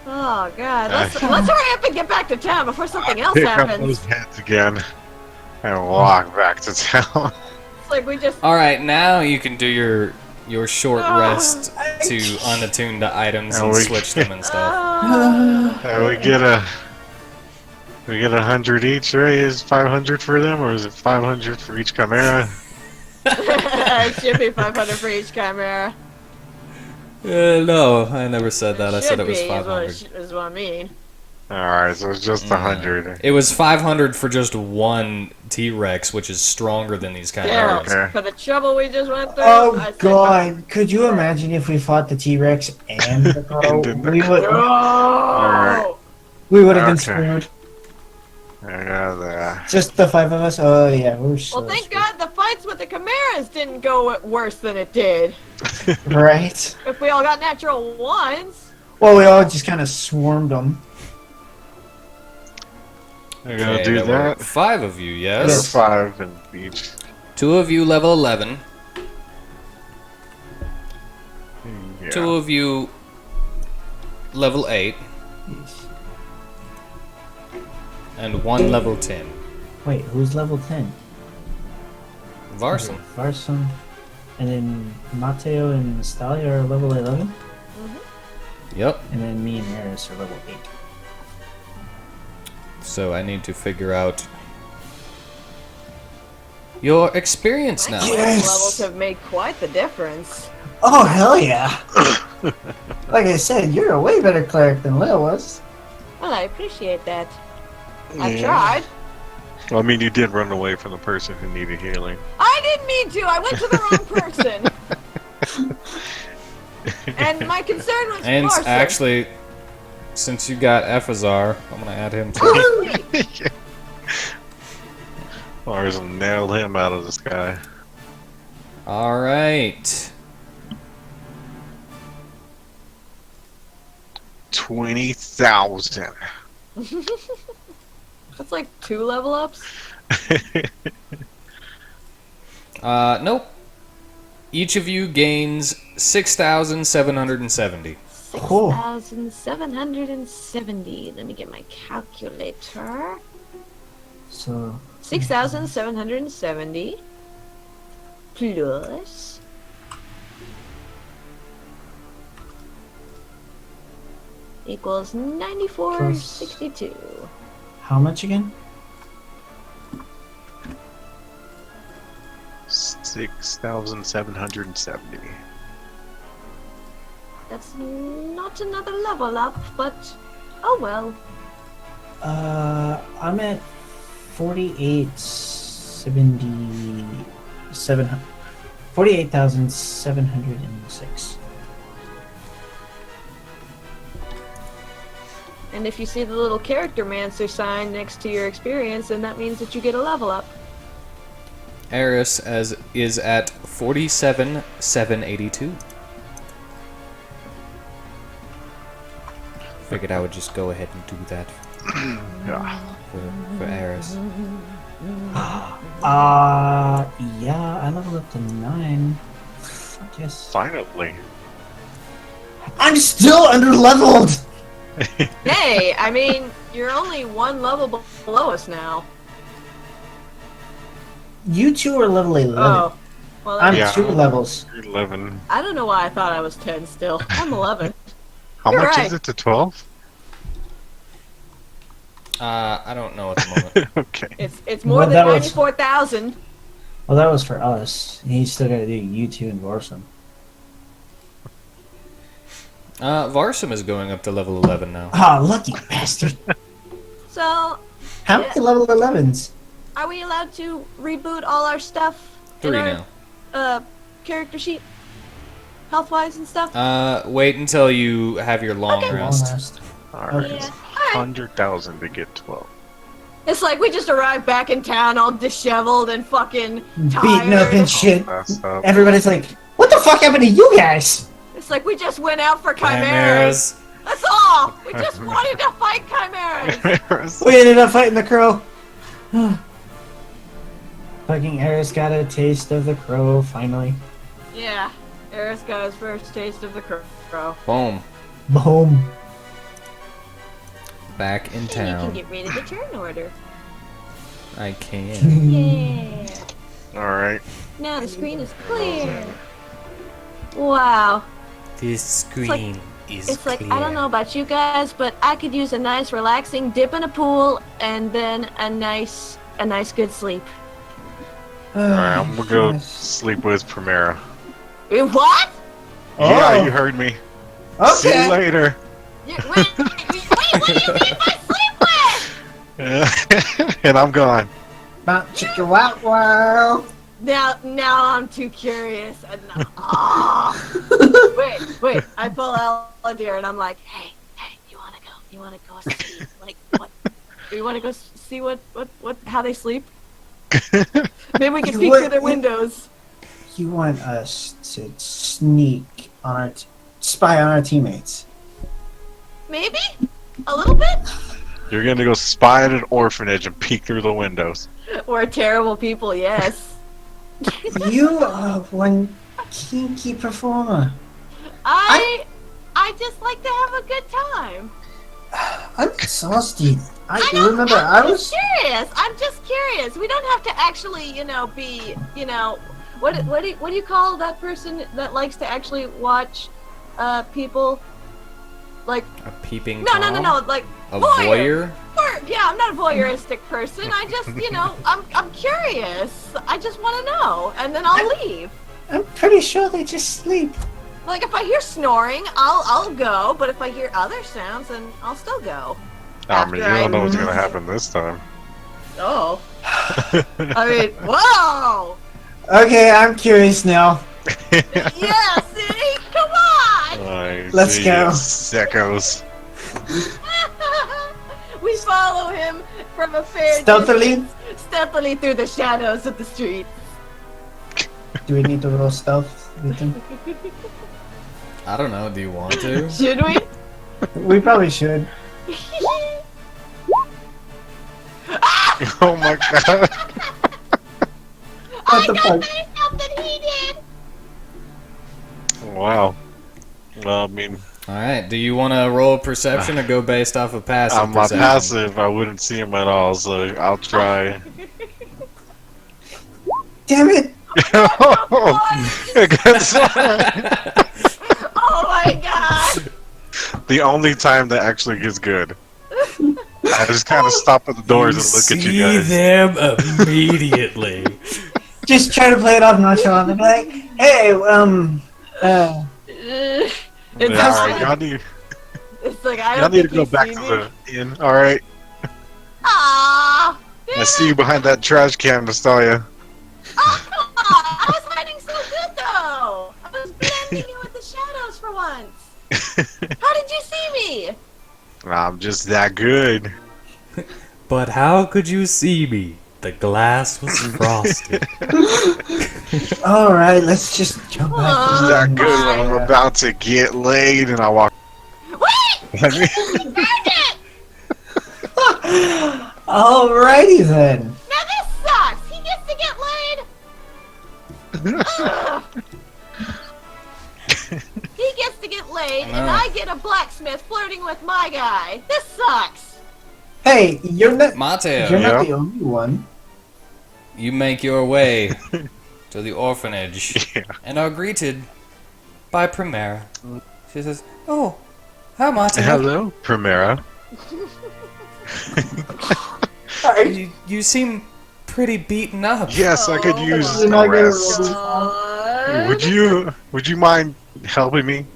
Oh god, let's hurry up and get back to town before something else Pick up happens. those heads again. And walk back to town. It's like we just. All right, now you can do your short Ah, rest to unattune the items And and we- switch them and stuff. And we get 100 each, right? Is 500 for them, or is it 500 for each chimera? It should be 500 for each chimera. No, I never said that. I said it Should was be, 500. is what I mean. Alright, so it's just 100. It was 500 for just one T-Rex, which is stronger than these Yeah, chimeras. Okay. for the trouble we just went through. I Oh said- god, could you imagine if we fought the T-Rex and the crow? And the we would Oh! we would have been Okay. screwed. I got that. Just the 5 of us? Oh yeah, we're so Well, thank screwed. God the fights with the chimeras didn't go worse than it did. Right? If we all got natural ones. Well, we all just kind of swarmed them. I gotta Okay, do there were that. 5 of you, There's yes? 5 in each. 2 of you level 11. Yeah. 2 of you level 8. And 1 level 10. Wait, who's level 10? Varson. Varsum. And then Mateo and Stalia are level 11. Yep. And then me and Eris are level 8. So I need to figure out your experience now. Yes. Levels have made quite the difference. Oh, hell yeah! Like I said, you're a way better cleric than Lil was. Well, I appreciate that. I Yeah. tried. Well, I mean, you did run away from the person who needed healing. I didn't mean to. I went to the wrong person. And my concern was And Marson. actually, since you got Ephazar, I'm gonna add him too. Mars nailed him out of the sky. Alright. 20,000. That's like 2 level ups. Nope. Each of you gains 6,770. Cool. 6,770. Let me get my calculator. So, 6,770 plus equals 9462. how much again? 6,770. That's not another level up, but oh well. I'm at 48,706. And if you see the little character mancer sign next to your experience, then that means that you get a level up. Eris is at 47,782. Figured I would just go ahead and do that Yeah. for Eris. Yeah, I leveled up to 9. Fuck yes. Finally. I'm still under leveled! Hey, I mean, you're only 1 level below us now. You two are level 11. Oh, well, I'm Yeah. 2 levels. You're 11. I don't know why I thought I was 10 still. I'm 11. How You're much right. is it to 12? I don't know at the moment. Okay. It's more Well, than that was- 94,000. Well, that was for us. He's still gotta do you two and Varsum. Varsum is going up to level 11 now. Ah, lucky bastard. So, How many level 11s? are we allowed to reboot all our stuff? 3 in now. our, character sheet? Health-wise and stuff? Wait until you have your long Okay. rest. Last. Alright. Yeah. 100,000 to get 12. It's like we just arrived back in town all disheveled and fucking tired. Beaten up and shit. That's up. Everybody's like, what the fuck happened to you guys? It's like we just went out for chimeras. Chimeras. That's all! We just wanted to fight chimeras! We ended up fighting the crow. Fucking Eris got a taste of the crow, finally. Yeah, Eris got his first taste of the crow. Boom. Boom. Back in And you can town. get rid of the turn order. I can. Yeah. Alright. Now the screen is clear. Wow. This screen is It's like, clear. I don't know about you guys, but I could use a nice relaxing dip in a pool and then a nice good sleep. Alright, I'm gonna go sleep with Primera. What? Yeah, Oh. you heard me. Okay. See you later. Wait, what do you mean by sleep with? And I'm gone. Not chicka wow wow. Now I'm too curious. And wait, I pull out deer and I'm like, hey, you wanna go see, like, what? You wanna go see what, how they sleep? Maybe we can peek through their windows. You want us to sneak on our spy on our teammates? Maybe? A little bit? You're gonna go spy at an orphanage and peek through the windows. We're terrible people, yes. You are one kinky performer. I just like to have a good time. I'm exhausted. I know, remember I'm I was. curious. I'm just curious. We don't have to actually, be, what do you call that person that likes to actually watch people? Like, A peeping no, Tom? like A voyeur? Yeah, I'm not a voyeuristic person. I just, I'm curious. I just want to know, and then I'll leave. I'm pretty sure they just sleep. Like, if I hear snoring, I'll go. But if I hear other sounds, then I'll still go. I mean, you After don't know I- what's gonna happen this time. Oh. I mean, whoa! Okay, I'm curious now. Yeah, see? Come on! Let's go. Sickos. We follow him from a fair Stealthily? distance, stealthily through the shadows of the street. Do we need to roll stealth with them? I don't know, do you want to? Should we? We probably should. Oh my god. What the fuck? Something he did! Wow. Well, I mean, Alright, do you want to roll perception or go based off of passive I'm not perception? passive. I wouldn't see him at all, so I'll try. Damn it! Oh my god! The only time that actually gets good. I just kind of stop at the doors and look at you guys. them immediately. Just try to play it off nonchalant. Like, hey, It's Yeah, like, alright, y'all need, it's like I y'all don't need to think go you back see to me. the inn. Alright. Aww! I see you behind that trash can, Nastalia. Oh, come on! I was hiding so good though! I was blending in with the shadows for once! How did you see me? I'm just that good. But how could you see me? The glass was frosted. alright, let's just jump back. Just that good when I'm about to get laid and I walk. Wait! Let me- Burned it! Alrighty then. Now this sucks! He gets to get laid! Ugh. He gets to get laid, and I get a blacksmith flirting with my guy. This sucks! Hey, you're not Mateo, you're Yeah. not the only one. you make your way to the orphanage Yeah. and are greeted by Primera. She says, "Oh, hi Mateo. Hello, Primera. You seem pretty beaten up." Yes, I could use You're not a gonna rest. roll Would you mind helping me?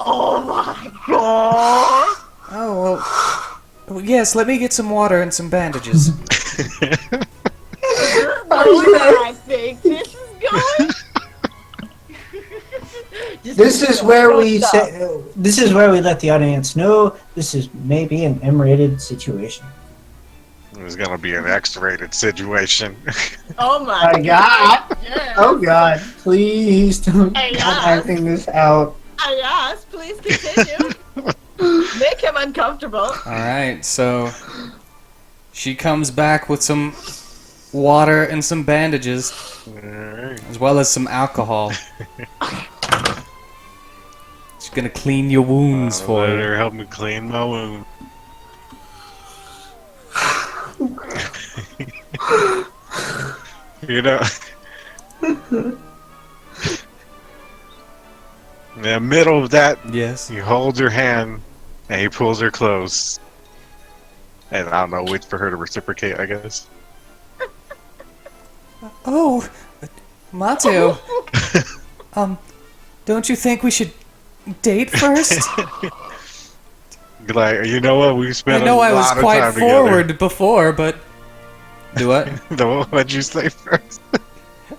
Oh my god! Oh, well, yes, let me get some water and some bandages. I think this is going. This is where we say. This is where we let the audience know this is maybe an M-rated situation. It's gonna be an X-rated situation. Oh my My God! Yeah. Oh God! Please don't Hey, stop acting this out. Yes, please continue. Make him uncomfortable. Alright, so she comes back with some water and some bandages, Alright. as well as some alcohol. She's gonna clean your wounds for Let you. her help me clean my wound. You know, in the middle of that, Yes. you hold her hand, and he pulls her close. And I don't know, wait for her to reciprocate, I guess. Oh, Mateo. Don't you think we should date first? Like, you know what? We've I spent know a I was lot of quite time forward before, but do what? together. What'd you say first?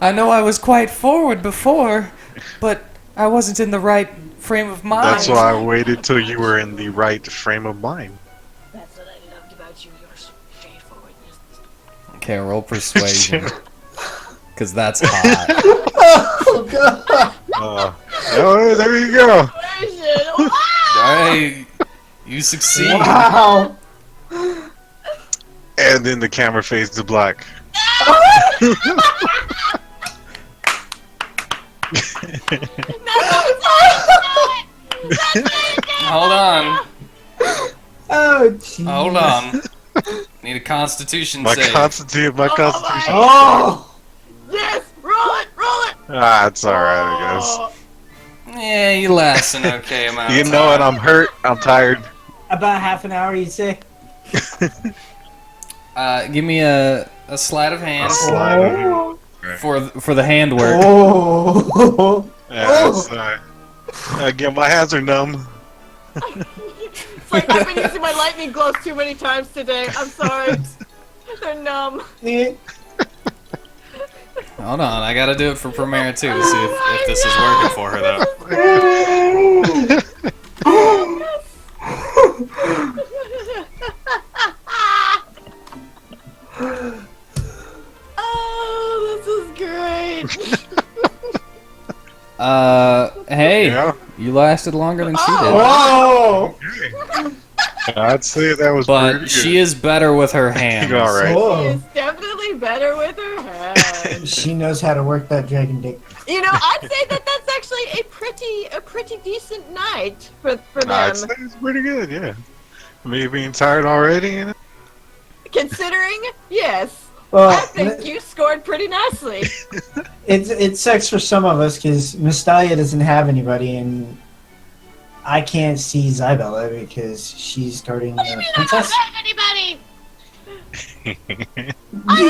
I know I was quite forward before, but I wasn't in the right frame of mind. That's why I waited till you were in the right frame of mind. That's what I loved about you, your straightforwardness. Okay, roll persuasion. Because that's hot. Oh god! Oh, there you go. Alright, you succeed. Wow! And then the camera fades to black. Hold on. Oh jeez. Hold on. Need a constitution My save. constitution. Oh! Yes! Roll it! Roll it! Ah, it's alright, I Oh. Yeah, you last an okay amount guess. You of know what? time. I'm hurt. I'm tired. About half an hour, you say? Give me a sleight of hand Slide. for the handwork. Oh! Yeah, again, my hands are numb. It's like I've been using my lightning gloves too many times today. I'm sorry. They're numb. Hold on, I gotta do it for Primera too to see if this is working for her though. Oh, this is great. Hey, Yeah. you lasted longer than she did. Whoa! I'd say that was But pretty she good. is better with her hands. Alright. She Whoa! is definitely better with her hands. She knows how to work that dragon dick. You know, I'd say that that's actually a pretty decent night for them. I'd say it's pretty good, yeah. Me being tired already, you know? Considering, yes. Well, I think you scored pretty nicely. it sucks for some of us because Mystalia doesn't have anybody, and I can't see Zybella because she's guarding What do you the mean I don't princess. have anybody? You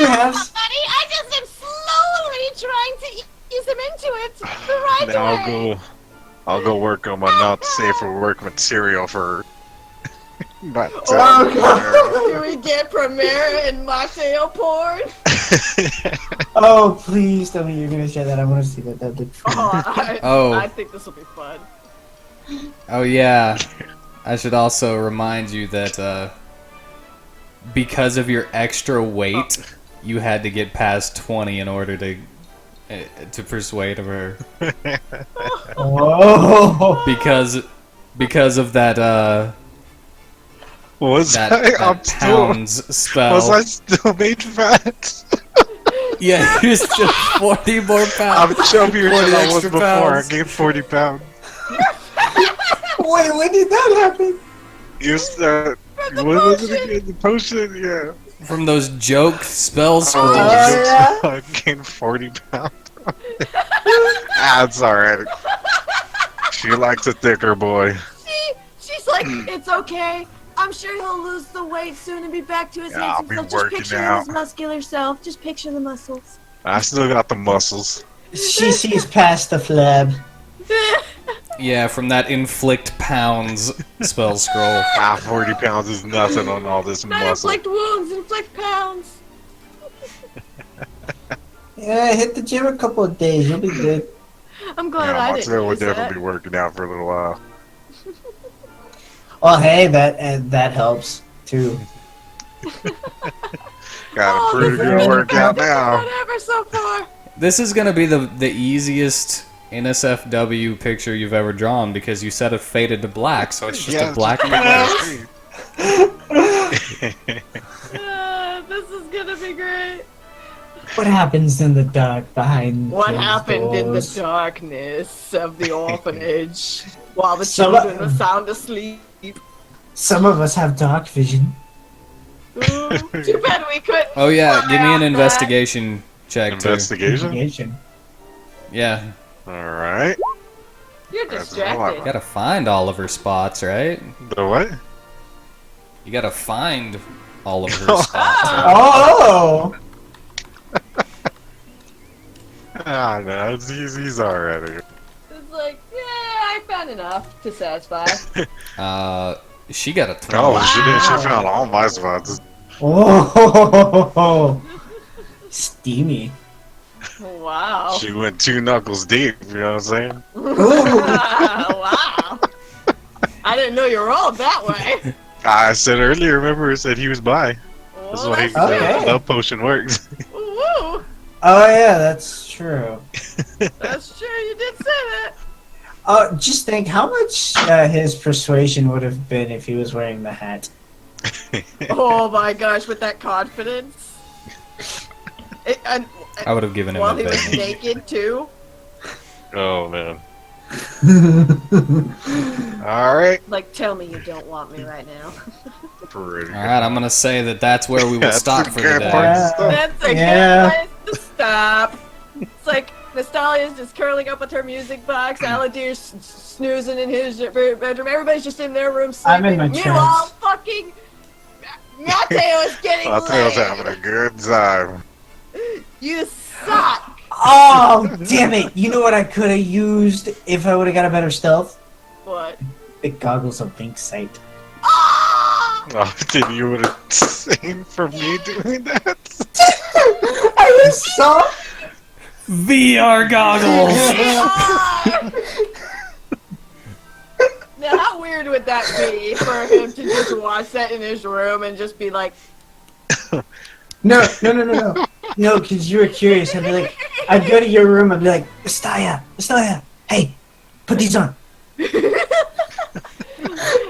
have. Buddy, I just am slowly trying to ease him into it the right Now way. I'll go work on my not safe for work material for. But, Oh, God. Do we get Primera and Mateo porn? Oh, please tell me you're gonna share that. I want to see that. That'd be Oh. I think this will be fun. Oh yeah, I should also remind you that because of your extra weight, you had to get past 20 in order to persuade her. Whoa! Because of that was that I'm still pounds spell. was I still made fat? Yeah, you're still 40 more I'm pounds. chubbier 40 than I was extra before. pounds. I gained 40 pounds. Wait, when did that happen? Used what was it again? The potion, yeah. From those joke spell scrolls. yeah? I gained 40 pounds. That's alright. She likes a thicker boy. She's like, it's okay. I'm sure he'll lose the weight soon and be back to his Yeah, I'll handsome be self. Just working picture out. his muscular self. Just picture the muscles. I still got the muscles. She sees past the flab. Yeah, from that inflict pounds spell scroll. 40 pounds is nothing on all this Not muscle. inflict wounds, inflict pounds. Yeah, hit the gym a couple of days. You'll be good. I'm glad Yeah, I Marcel didn't would use that. definitely be working out for a little while. Well, hey, that helps too. Got Oh, a pretty this good is workout now. Whatever so far. This is gonna be the easiest NSFW picture you've ever drawn because you said it faded to black, so it's just a black picture. This is gonna be great. What happens in the dark behind? What closed happened in the doors? darkness of the orphanage while the Some- children were sound asleep? Some of us have dark vision. Ooh, too bad we couldn't. Oh yeah, fly give me off an that. investigation check too. Investigation? Investigation. Yeah, Alright. You're That's distracted. you gotta find all of her spots, right? The what? You gotta find all of her Oh. spots. Right? Oh! Ah, no, he's alright. It's like, yeah, I found enough to satisfy. She got a 20. Oh, she Wow. found all my spots. Oh! Steamy. Wow. She went 2 knuckles deep, you know what I'm saying? Wow. I didn't know you were all that way. I said earlier, remember, I said he was by. That's Well, why that's Okay. the love potion works. Woo. Oh yeah, that's true. That's true. You did say that. Just think how much his persuasion would have been if he was wearing the hat. Oh my gosh, with that confidence. And I would have given him while he was advantage. naked too. Oh, man. Alright. Like, tell me you don't want me right now. Pretty All right, I'm gonna say that that's where we will That's stop a for good the part. day. Stop. That's a Yeah. good place to stop. It's like Nostalia's just curling up with her music box. Aladir's snoozing in his bedroom. Everybody's just in their room sleeping. I'm in my Meanwhile, trance. fucking Mateo is getting Mateo's laid. having a good time. You suck. Oh damn it! You know what I could have used if I would have got a better stealth? What? The goggles of pink sight. Ah! Oh, did you would have seen for me doing that? I was so. VR goggles. Ah! Now, how weird would that be for him to just watch that in his room and just be like, No, because you were curious. I'd be like, I'd go to your room and be like, Estaya, hey, put these on.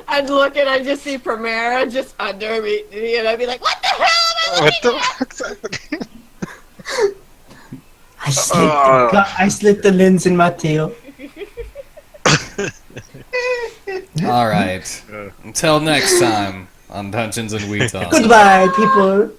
I'd look and I'd just see Primera just under me, and I'd be like, what the hell am I What looking the at? fuck's happening? I slipped the lens in Mateo. All right. Until next time on Dungeons and WheatTons. Goodbye, people.